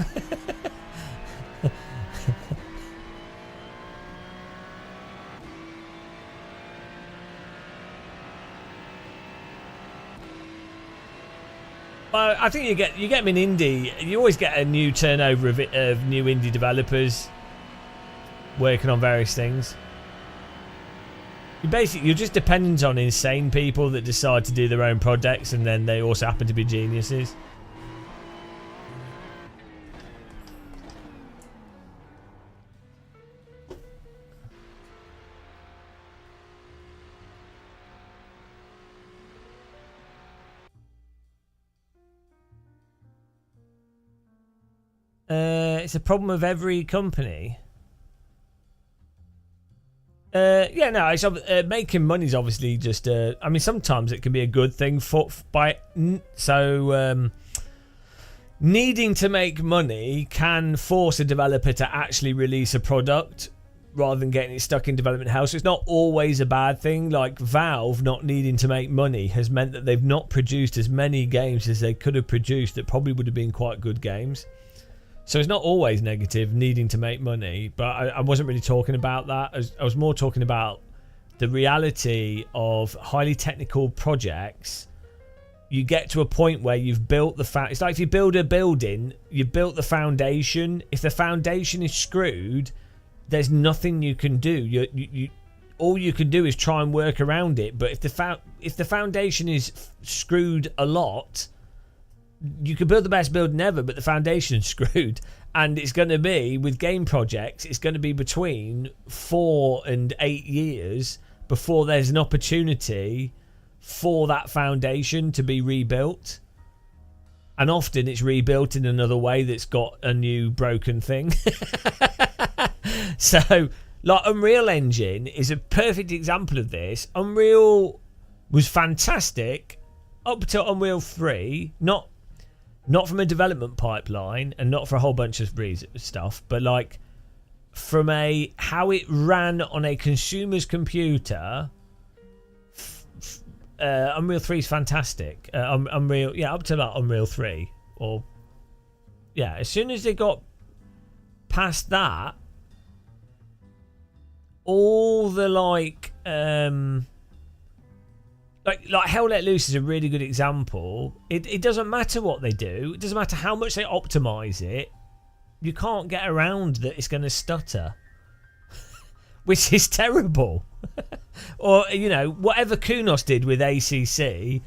Well, I think you get them in indie. You always get a new turnover of new indie developers working on various things. You're just dependent on insane people that decide to do their own projects, and then they also happen to be geniuses. It's a problem of every company. Yeah, no, it's making money is obviously just. I mean, sometimes it can be a good thing needing to make money can force a developer to actually release a product rather than getting it stuck in development hell. So it's not always a bad thing. Like Valve not needing to make money has meant that they've not produced as many games as they could have produced that probably would have been quite good games. So it's not always negative needing to make money, but I wasn't really talking about that. I was more talking about the reality of highly technical projects. You get to a point where you've built it's like if you build a building, you've built the foundation. If the foundation is screwed, there's nothing you can do. You all you can do is try and work around it. But if the foundation is screwed a lot, you can build the best building ever, but the foundation's screwed. And it's going to be, with game projects, it's going to be between 4 and 8 years before there's an opportunity for that foundation to be rebuilt. And often it's rebuilt in another way that's got a new broken thing. So, like, Unreal Engine is a perfect example of this. Unreal was fantastic up to Unreal 3, not from a development pipeline and not for a whole bunch of stuff, but like from how it ran on a consumer's computer. Unreal 3 is fantastic. Unreal, yeah, up to like Unreal 3, or yeah, as soon as they got past that, all the like Hell Let Loose is a really good example. It doesn't matter what they do. It doesn't matter how much they optimize it. You can't get around that it's going to stutter. Which is terrible. Or, you know, whatever Kunos did with ACC,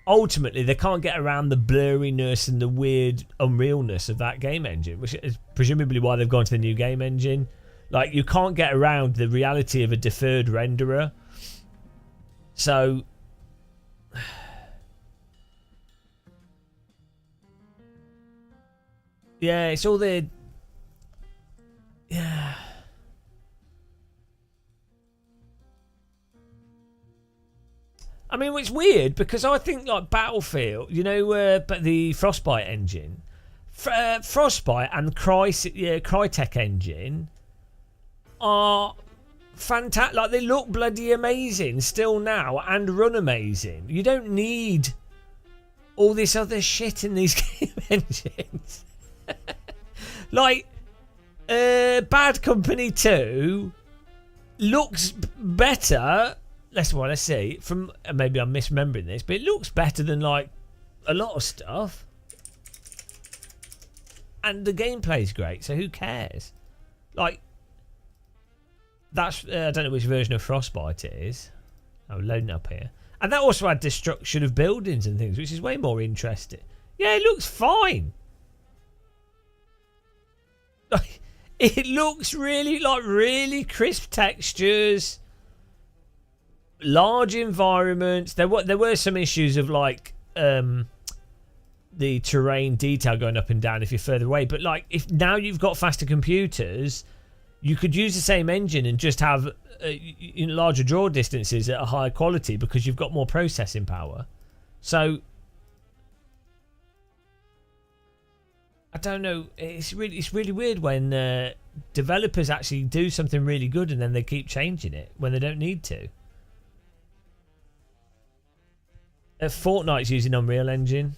ultimately they can't get around the blurriness and the weird unrealness of that game engine, which is presumably why they've gone to the new game engine. Like, you can't get around the reality of a deferred renderer. So... yeah, it's all the... yeah... I mean, it's weird because I think like Battlefield, you know, but the Frostbite engine, Frostbite and Crytek engine are fantastic. Like, they look bloody amazing still now and run amazing. You don't need all this other shit in these game engines. Like, Bad Company 2 looks better. Let's see. From maybe I'm misremembering this, but it looks better than like a lot of stuff, and the gameplay's great. So who cares? Like, that's I don't know which version of Frostbite it is. Oh, loading up here, and that also had destruction of buildings and things, which is way more interesting. Yeah, it looks fine. Like, it looks really crisp textures. Large environments. There were some issues of like the terrain detail going up and down if you're further away, but like, if now you've got faster computers, you could use the same engine and just have larger draw distances at a higher quality because you've got more processing power. So I don't know, it's really weird when developers actually do something really good and then they keep changing it when they don't need to. Fortnite's using Unreal Engine.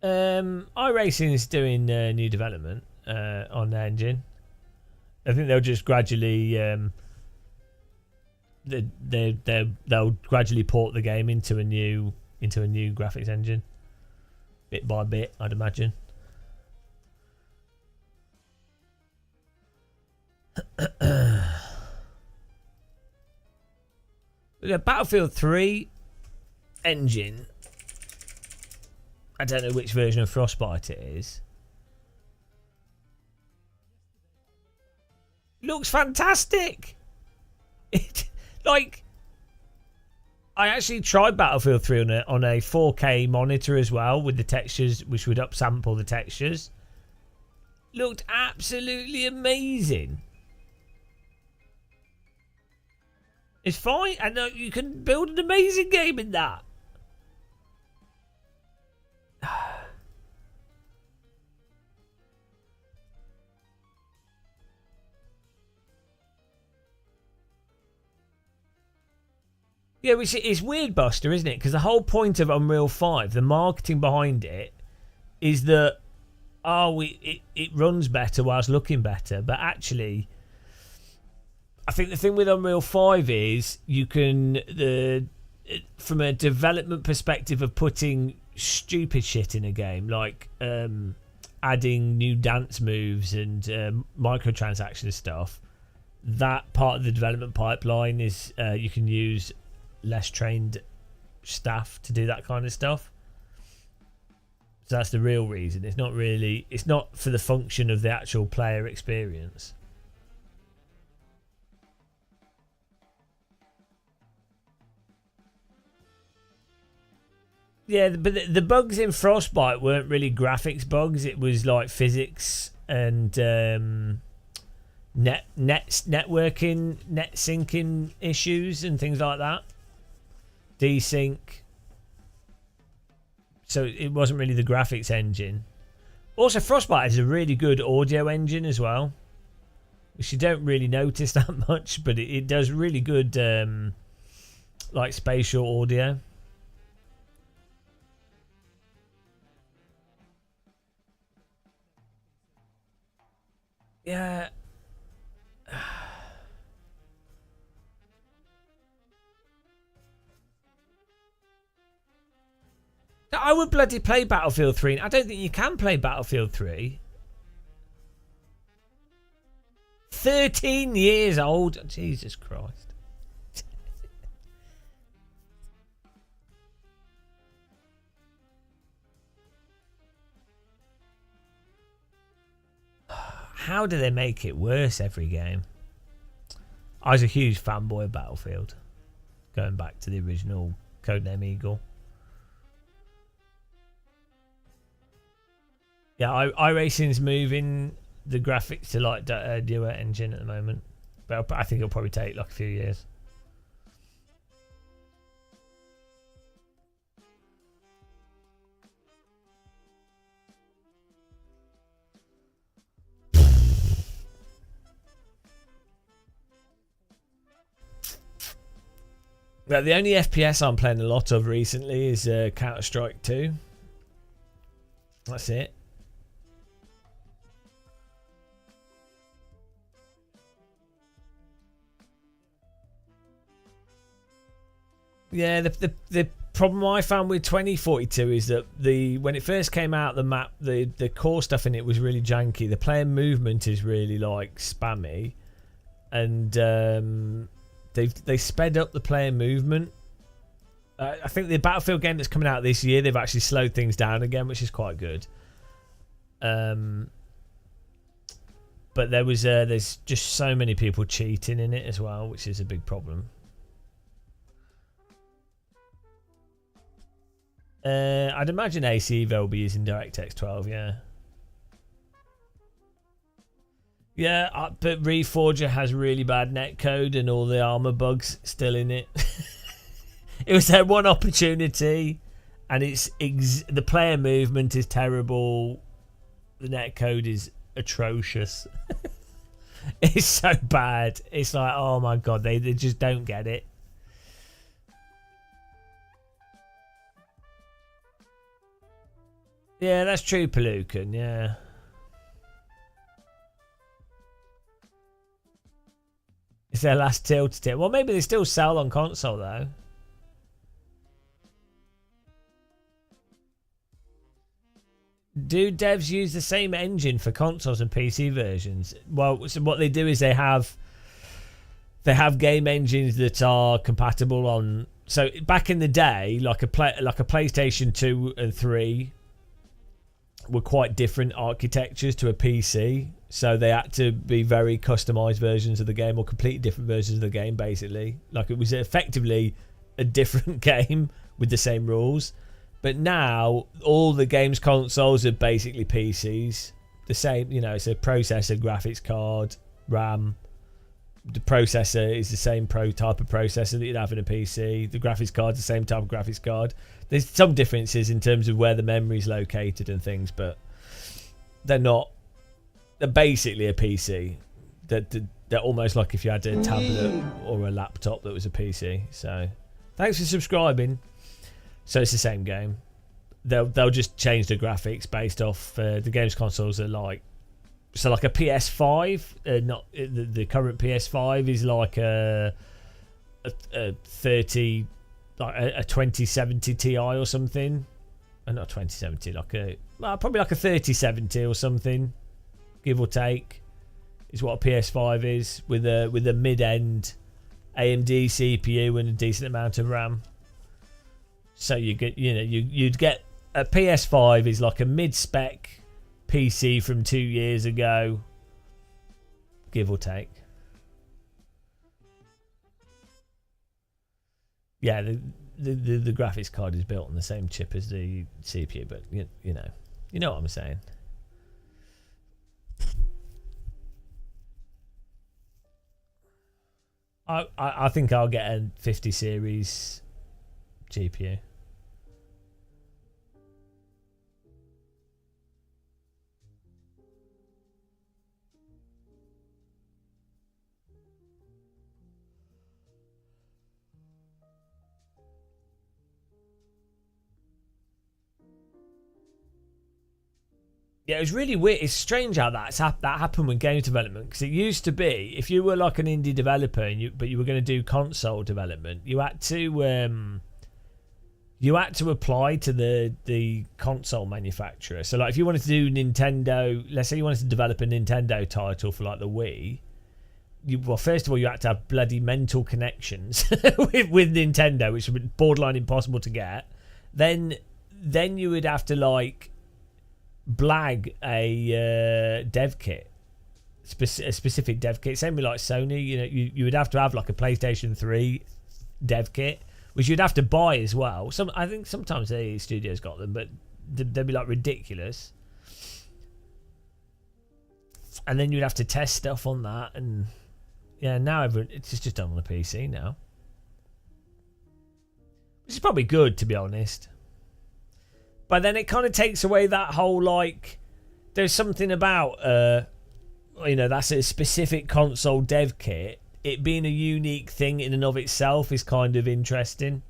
iRacing is doing new development on the engine. I think they'll just gradually they'll gradually port the game into a new graphics engine, bit by bit, I'd imagine. The Battlefield 3 engine, I don't know which version of Frostbite it is. Looks fantastic. It, like, I actually tried Battlefield 3 on a 4K monitor as well with the textures, which would upsample the textures. Looked absolutely amazing. It's fine, and you can build an amazing game in that. Yeah, which it's weird, Buster, isn't it? Because the whole point of Unreal 5, the marketing behind it, is that it runs better whilst looking better. But actually, I think the thing with Unreal 5 is you can from a development perspective of putting stupid shit in a game, like adding new dance moves and microtransaction stuff. That part of the development pipeline is you can use less trained staff to do that kind of stuff. So that's the real reason. It's not for the function of the actual player experience. Yeah, but the bugs in Frostbite weren't really graphics bugs. It was like physics and networking, net syncing issues and things like that. Desync. So it wasn't really the graphics engine. Also, Frostbite is a really good audio engine as well, which you don't really notice that much, but it does really good like spatial audio. Yeah. I would bloody play Battlefield 3. I don't think you can play Battlefield 3. 13 years old. Jesus Christ. How do they make it worse every game? I was a huge fanboy of Battlefield, going back to the original Codename Eagle. Yeah, iRacing's moving the graphics to like newer engine at the moment, but I think it'll probably take like a few years. But the only FPS I'm playing a lot of recently is Counter-Strike 2. That's it. Yeah, the problem I found with 2042 is that when it first came out, the map, the core stuff in it was really janky. The player movement is really like spammy, and they sped up the player movement. I think the Battlefield game that's coming out this year, they've actually slowed things down again, which is quite good. But there's just so many people cheating in it as well, which is a big problem. I'd imagine EVEO will be using DirectX 12, yeah. Yeah, but Reforger has really bad netcode and all the armor bugs still in it. It was their one opportunity, and the player movement is terrible. The netcode is atrocious. It's so bad. It's like, oh my god, they just don't get it. Yeah, that's true, Pelucan, yeah. It's their last TIL to TIL. Well, maybe they still sell on console, though. Do devs use the same engine for consoles and PC versions? Well, so what they do is they have game engines that are compatible on... So back in the day, like a PlayStation 2 and 3... were quite different architectures to a PC, so they had to be very customized versions of the game, or completely different versions of the game, basically. Like, it was effectively a different game with the same rules. But now all the games consoles are basically PCs. The same, you know, it's a processor, graphics card, RAM. The processor is the same type of processor that you'd have in a PC. The graphics card's the same type of graphics card. There's some differences in terms of where the memory's located and things, but they're not. They're basically a PC. They're almost like if you had a tablet or a laptop that was a PC. So, thanks for subscribing. So it's the same game. They'll just change the graphics based off the games consoles are like. So like a PS5, not the current PS5 is like a 30, like a 2070 Ti or something. Not 2070, probably like a 3070 or something, give or take, is what a PS5 is with a mid-end AMD CPU and a decent amount of RAM. So you get, you'd get a PS5 is like a mid-spec PC from 2 years ago, give or take. Yeah, the graphics card is built on the same chip as the CPU, but you know what I'm saying. I think I'll get a 50 series GPU. Yeah, it was really weird. It's strange how that happened with game development, because it used to be if you were like an indie developer but you were going to do console development, you had to apply to the console manufacturer. So like if you wanted to do Nintendo, let's say you wanted to develop a Nintendo title for like the Wii, first of all you had to have bloody mental connections with Nintendo, which would be borderline impossible to get. Then you would have to like blag a dev kit, a specific dev kit. Same with like Sony, you would have to have like a PlayStation 3 dev kit, which you'd have to buy as well. I think sometimes the studios got them, but they'd be like ridiculous. And then you'd have to test stuff on that, and yeah, now it's just done on a PC now, which is probably good, to be honest. But then it kind of takes away that whole, like, there's something about, that's a specific console dev kit. It being a unique thing in and of itself is kind of interesting.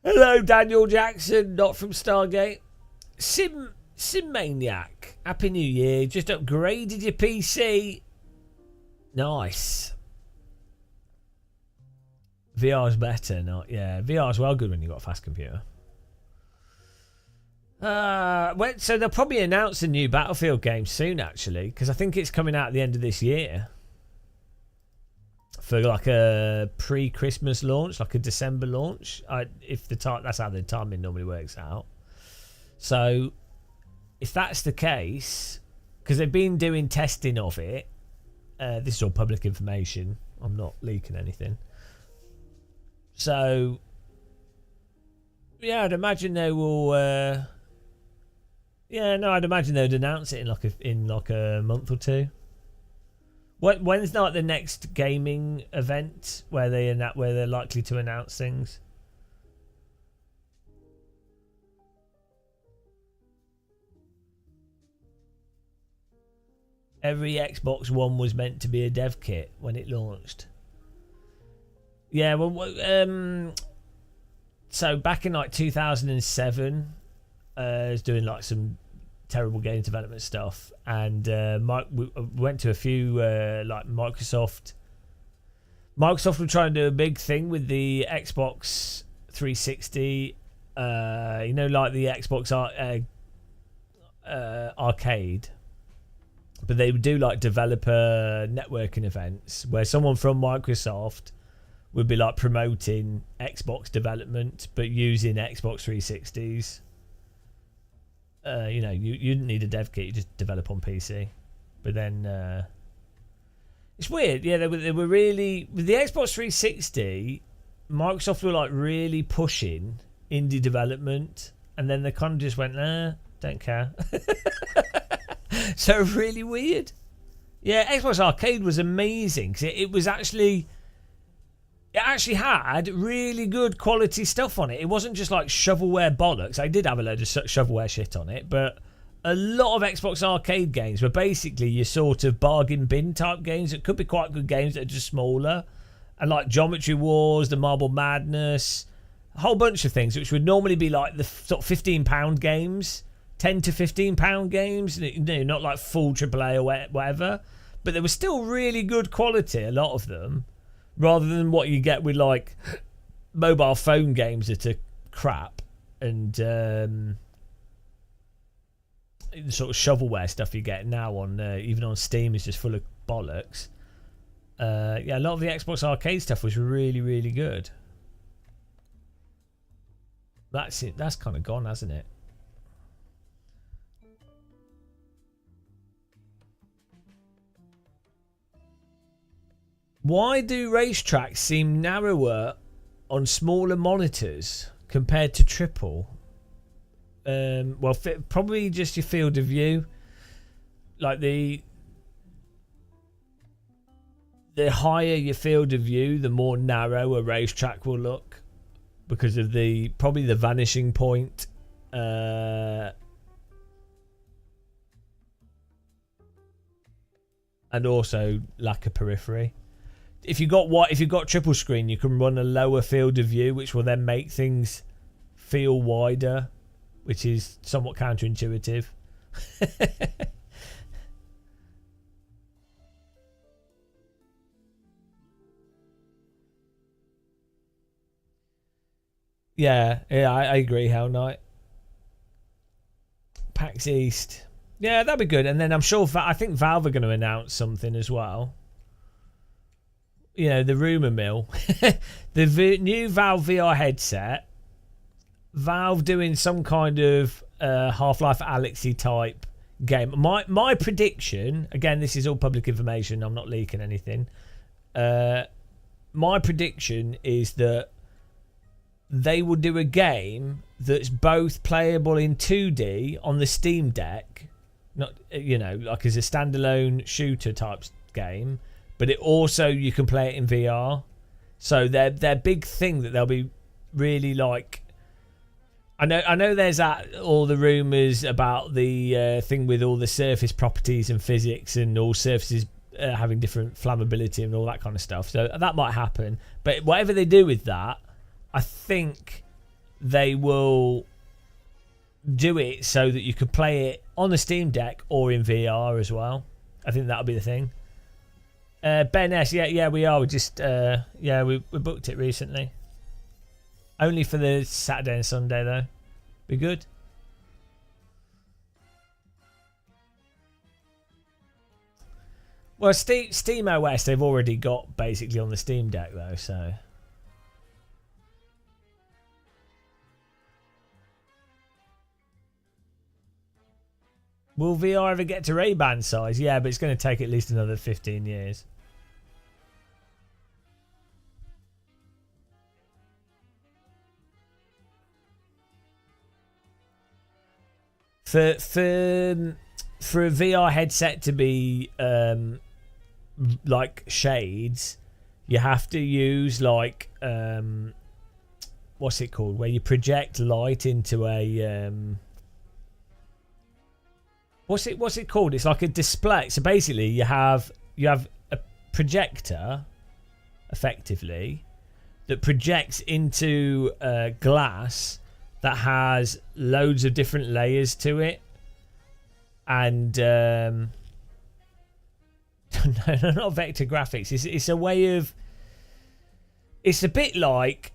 Hello, Daniel Jackson, not from Stargate. Sim Maniac, Happy New Year. Just upgraded your PC. Nice. VR's better, not yeah. VR's well good when you got a fast computer. So they'll probably announce a new Battlefield game soon, actually, because I think it's coming out at the end of this year. For like a pre-Christmas launch, like a December launch, that's how the timing normally works out. So, if that's the case, because they've been doing testing of it, this is all public information. I'm not leaking anything. So, yeah, I'd imagine they will. I'd imagine they'd announce it in like a month or two. When's like the next gaming event where they're likely to announce things? Every Xbox One was meant to be a dev kit when it launched. Yeah, well, so back in like 2007, I was doing like some terrible game development stuff, and we went to a few like Microsoft were trying to do a big thing with the Xbox 360, like the Xbox arcade, but they would do like developer networking events where someone from Microsoft would be like promoting Xbox development, but using Xbox 360s. You know, you didn't need a dev kit; you just develop on PC. But then it's weird. Yeah, they were really with the Xbox 360. Microsoft were like really pushing indie development, and then they kind of just went, nah, don't care. So really weird. Yeah, Xbox Arcade was amazing because it actually had really good quality stuff on it. It wasn't just like shovelware bollocks. I did have a load of shovelware shit on it, but a lot of Xbox Arcade games were basically your sort of bargain bin type games. It could be quite good games that are just smaller, and like Geometry Wars, the Marble Madness, a whole bunch of things which would normally be like the sort of £15 games, £10 to £15 games, you know, not like full AAA or whatever, but they were still really good quality, a lot of them, rather than what you get with like mobile phone games that are crap, and the sort of shovelware stuff you get now on even on Steam is just full of bollocks. Yeah, a lot of the Xbox Arcade stuff was really, really good. That's it. That's kind of gone, hasn't it? Why do racetracks seem narrower on smaller monitors compared to triple? Well, probably just your field of view. Like the higher your field of view, the more narrow a racetrack will look, because of probably the vanishing point. And also lack of periphery. If you've got triple screen, you can run a lower field of view, which will then make things feel wider, which is somewhat counterintuitive. Yeah, I agree, Hell Knight. PAX East. Yeah, that'd be good. And then I'm sure, I think Valve are going to announce something as well. You know, the rumour mill. The new Valve VR headset. Valve doing some kind of Half-Life Alyx-y type game. My prediction, again, this is all public information, I'm not leaking anything. My prediction is that they will do a game that's both playable in 2D on the Steam Deck, not, you know, like as a standalone shooter type game, but it also, you can play it in VR. So their big thing that they'll be really like, I know there's all the rumours about the thing with all the surface properties and physics and all surfaces having different flammability and all that kind of stuff. So that might happen. But whatever they do with that, I think they will do it so that you can play it on the Steam Deck or in VR as well. I think that'll be the thing. Ben S, yeah, we are. We just, we booked it recently. Only for the Saturday and Sunday though. Be good. Well, Steam OS they've already got basically on the Steam Deck though, so. Will VR ever get to Ray-Ban size? Yeah, but it's going to take at least another 15 years. For a VR headset to be like shades, you have to use like what's it called? Where you project light into a what's it called? It's like a display. So basically, you have a projector, effectively, that projects into glass that has loads of different layers to it, and no, not vector graphics. It's a way of. It's a bit like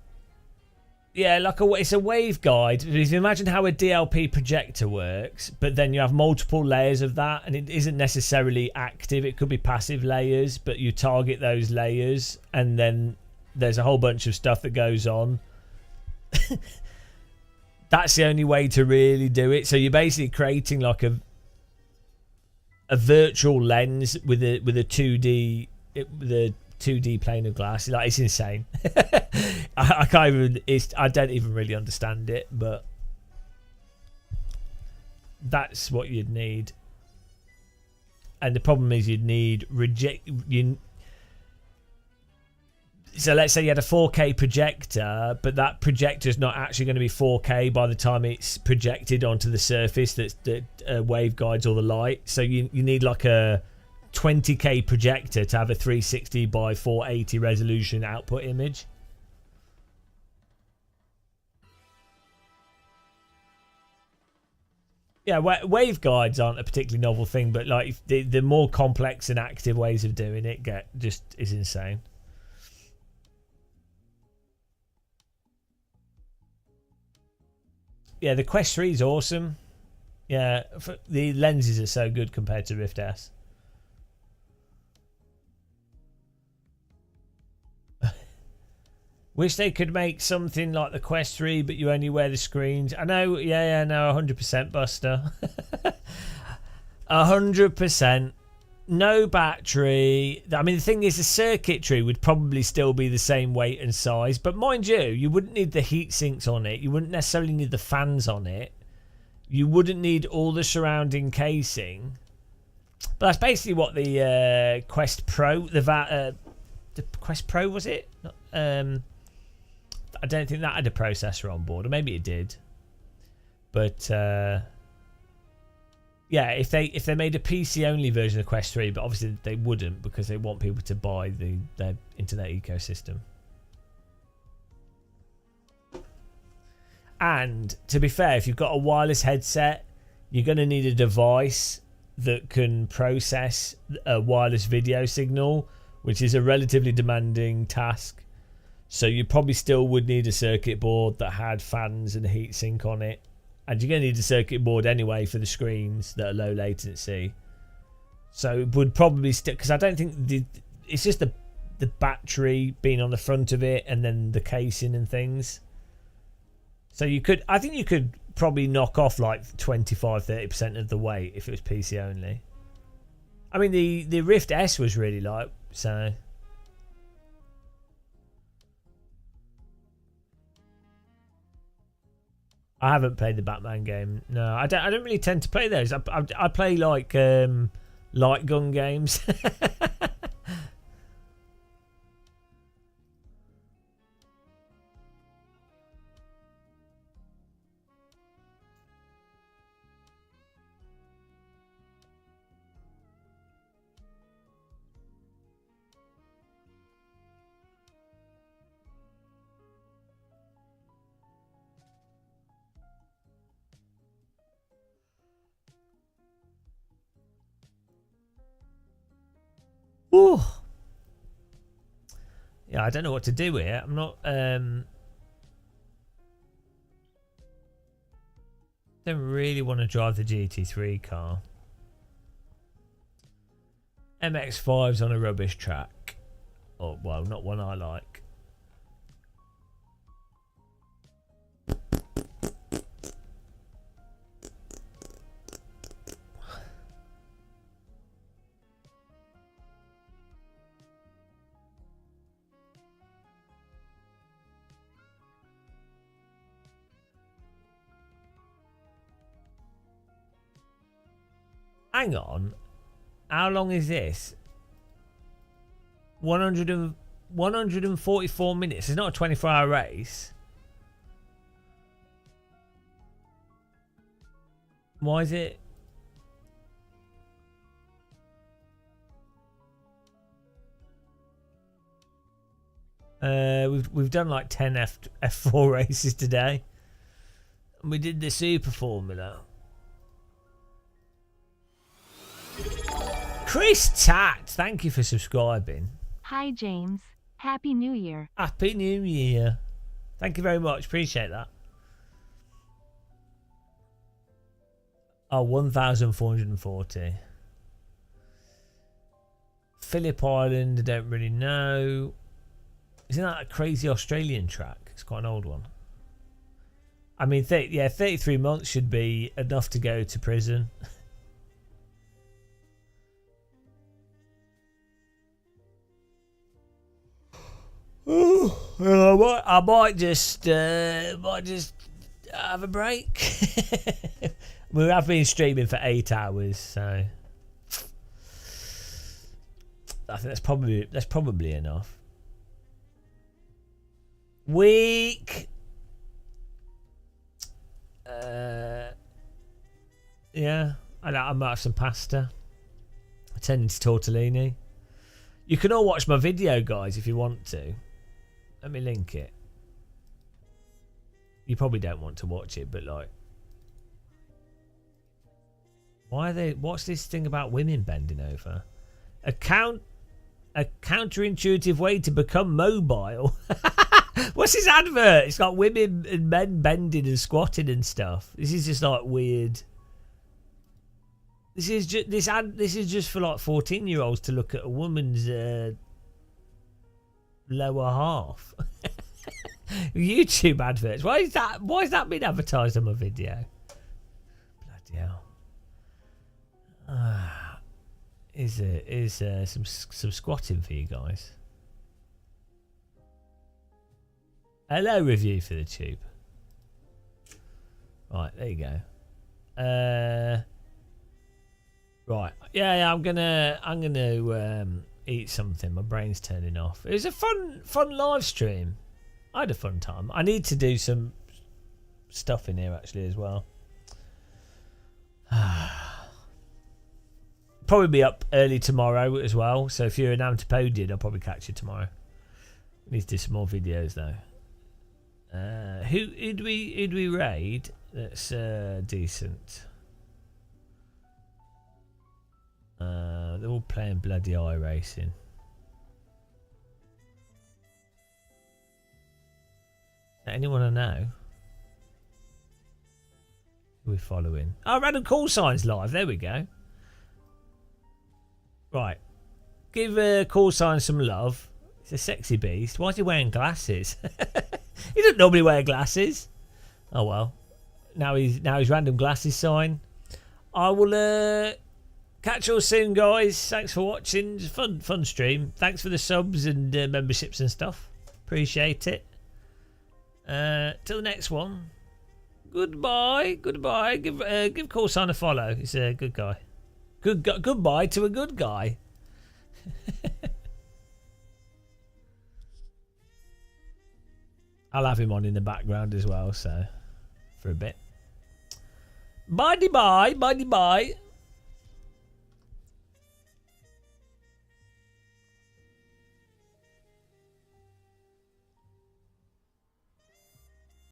Yeah, like it's a waveguide. If you imagine how a DLP projector works, but then you have multiple layers of that, and it isn't necessarily active. It could be passive layers, but you target those layers, and then there's a whole bunch of stuff that goes on. That's the only way to really do it. So you're basically creating like a virtual lens with a 2D with a 2D plane of glass. Like, it's insane. I can't even. I don't even really understand it, but that's what you'd need. And the problem is you'd need So let's say you had a 4K projector, but that projector is not actually going to be 4K by the time it's projected onto the surface that waveguides all the light. So you need like a 20K projector to have a 360 by 480 resolution output image. Yeah, waveguides aren't a particularly novel thing, but like the more complex and active ways of doing it is insane. Yeah, the Quest 3 is awesome. Yeah, the lenses are so good compared to Rift S. Wish they could make something like the Quest 3, but you only wear the screens. I know, yeah, no, 100% Buster. 100%. No battery. I mean, the thing is, the circuitry would probably still be the same weight and size. But mind you wouldn't need the heat sinks on it. You wouldn't necessarily need the fans on it. You wouldn't need all the surrounding casing. But that's basically what the Quest Pro, the Quest Pro, was it? I don't think that had a processor on board, or maybe it did. But yeah, if they made a PC only version of Quest 3, but obviously they wouldn't because they want people to buy their into their ecosystem. And to be fair, if you've got a wireless headset, you're going to need a device that can process a wireless video signal, which is a relatively demanding task. So you probably still would need a circuit board that had fans and heatsink on it. And you're going to need a circuit board anyway for the screens that are low latency. So it would probably still, because I don't think it's just the battery being on the front of it and then the casing and things. So I think you could probably knock off like 25-30% of the weight if it was PC only. I mean, the Rift S was really light, so. I haven't played the Batman game. No, I don't really tend to play those. I play like light gun games. Ooh. Yeah, I don't know what to do here. I'm not don't really want to drive the GT3 car. MX-5's on a rubbish track. Oh, well, not one I like. Hang on. How long is this? 144 minutes. It's not a 24-hour race. Why is it? We've done like 10 F4 races today. And we did the Super Formula. Chris Tat, thank you for subscribing. Hi James, Happy New Year. Happy New Year. Thank you very much. Appreciate that. Oh, 1,440. Phillip Island, I don't really know. Isn't that a crazy Australian track? It's quite an old one. I mean, 33 months should be enough to go to prison. I might just have a break. We have been streaming for 8 hours, so I think that's probably enough. Week. Yeah, I might have some pasta. Attending to tortellini. You can all watch my video, guys, if you want to. Let me link it. You probably don't want to watch it, but like, why are they? What's this thing about women bending over? A counterintuitive way to become mobile. What's this advert? It's got women and men bending and squatting and stuff. This is just like weird. This is just for like 14-year-olds to look at a woman's lower half. YouTube adverts. Why is that being advertised on my video? Bloody hell. Is some squatting for you guys. Hello, review for the tube. Right, there you go. Right, yeah, I'm gonna eat something. My brain's turning off. It was a fun live stream. I had a fun time. I need to do some stuff in here actually as well. Probably be up early tomorrow as well. So if you're an Antipodian, I'll probably catch you tomorrow. We need to do some more videos though. Who'd we raid? That's decent. They're all playing bloody iRacing. Anyone I know? Who are we following? Oh, Random Call Signs live. There we go. Right. Give Call Sign some love. He's a sexy beast. Why is he wearing glasses? He doesn't normally wear glasses. Oh well. Now he's Random Glasses Sign. I will catch you all soon, guys. Thanks for watching. It's a fun stream. Thanks for the subs and memberships and stuff. Appreciate it. Till the next one. Goodbye. Give Call Sign a follow. He's a good guy. Goodbye to a good guy. I'll have him on in the background as well, so for a bit. Bye.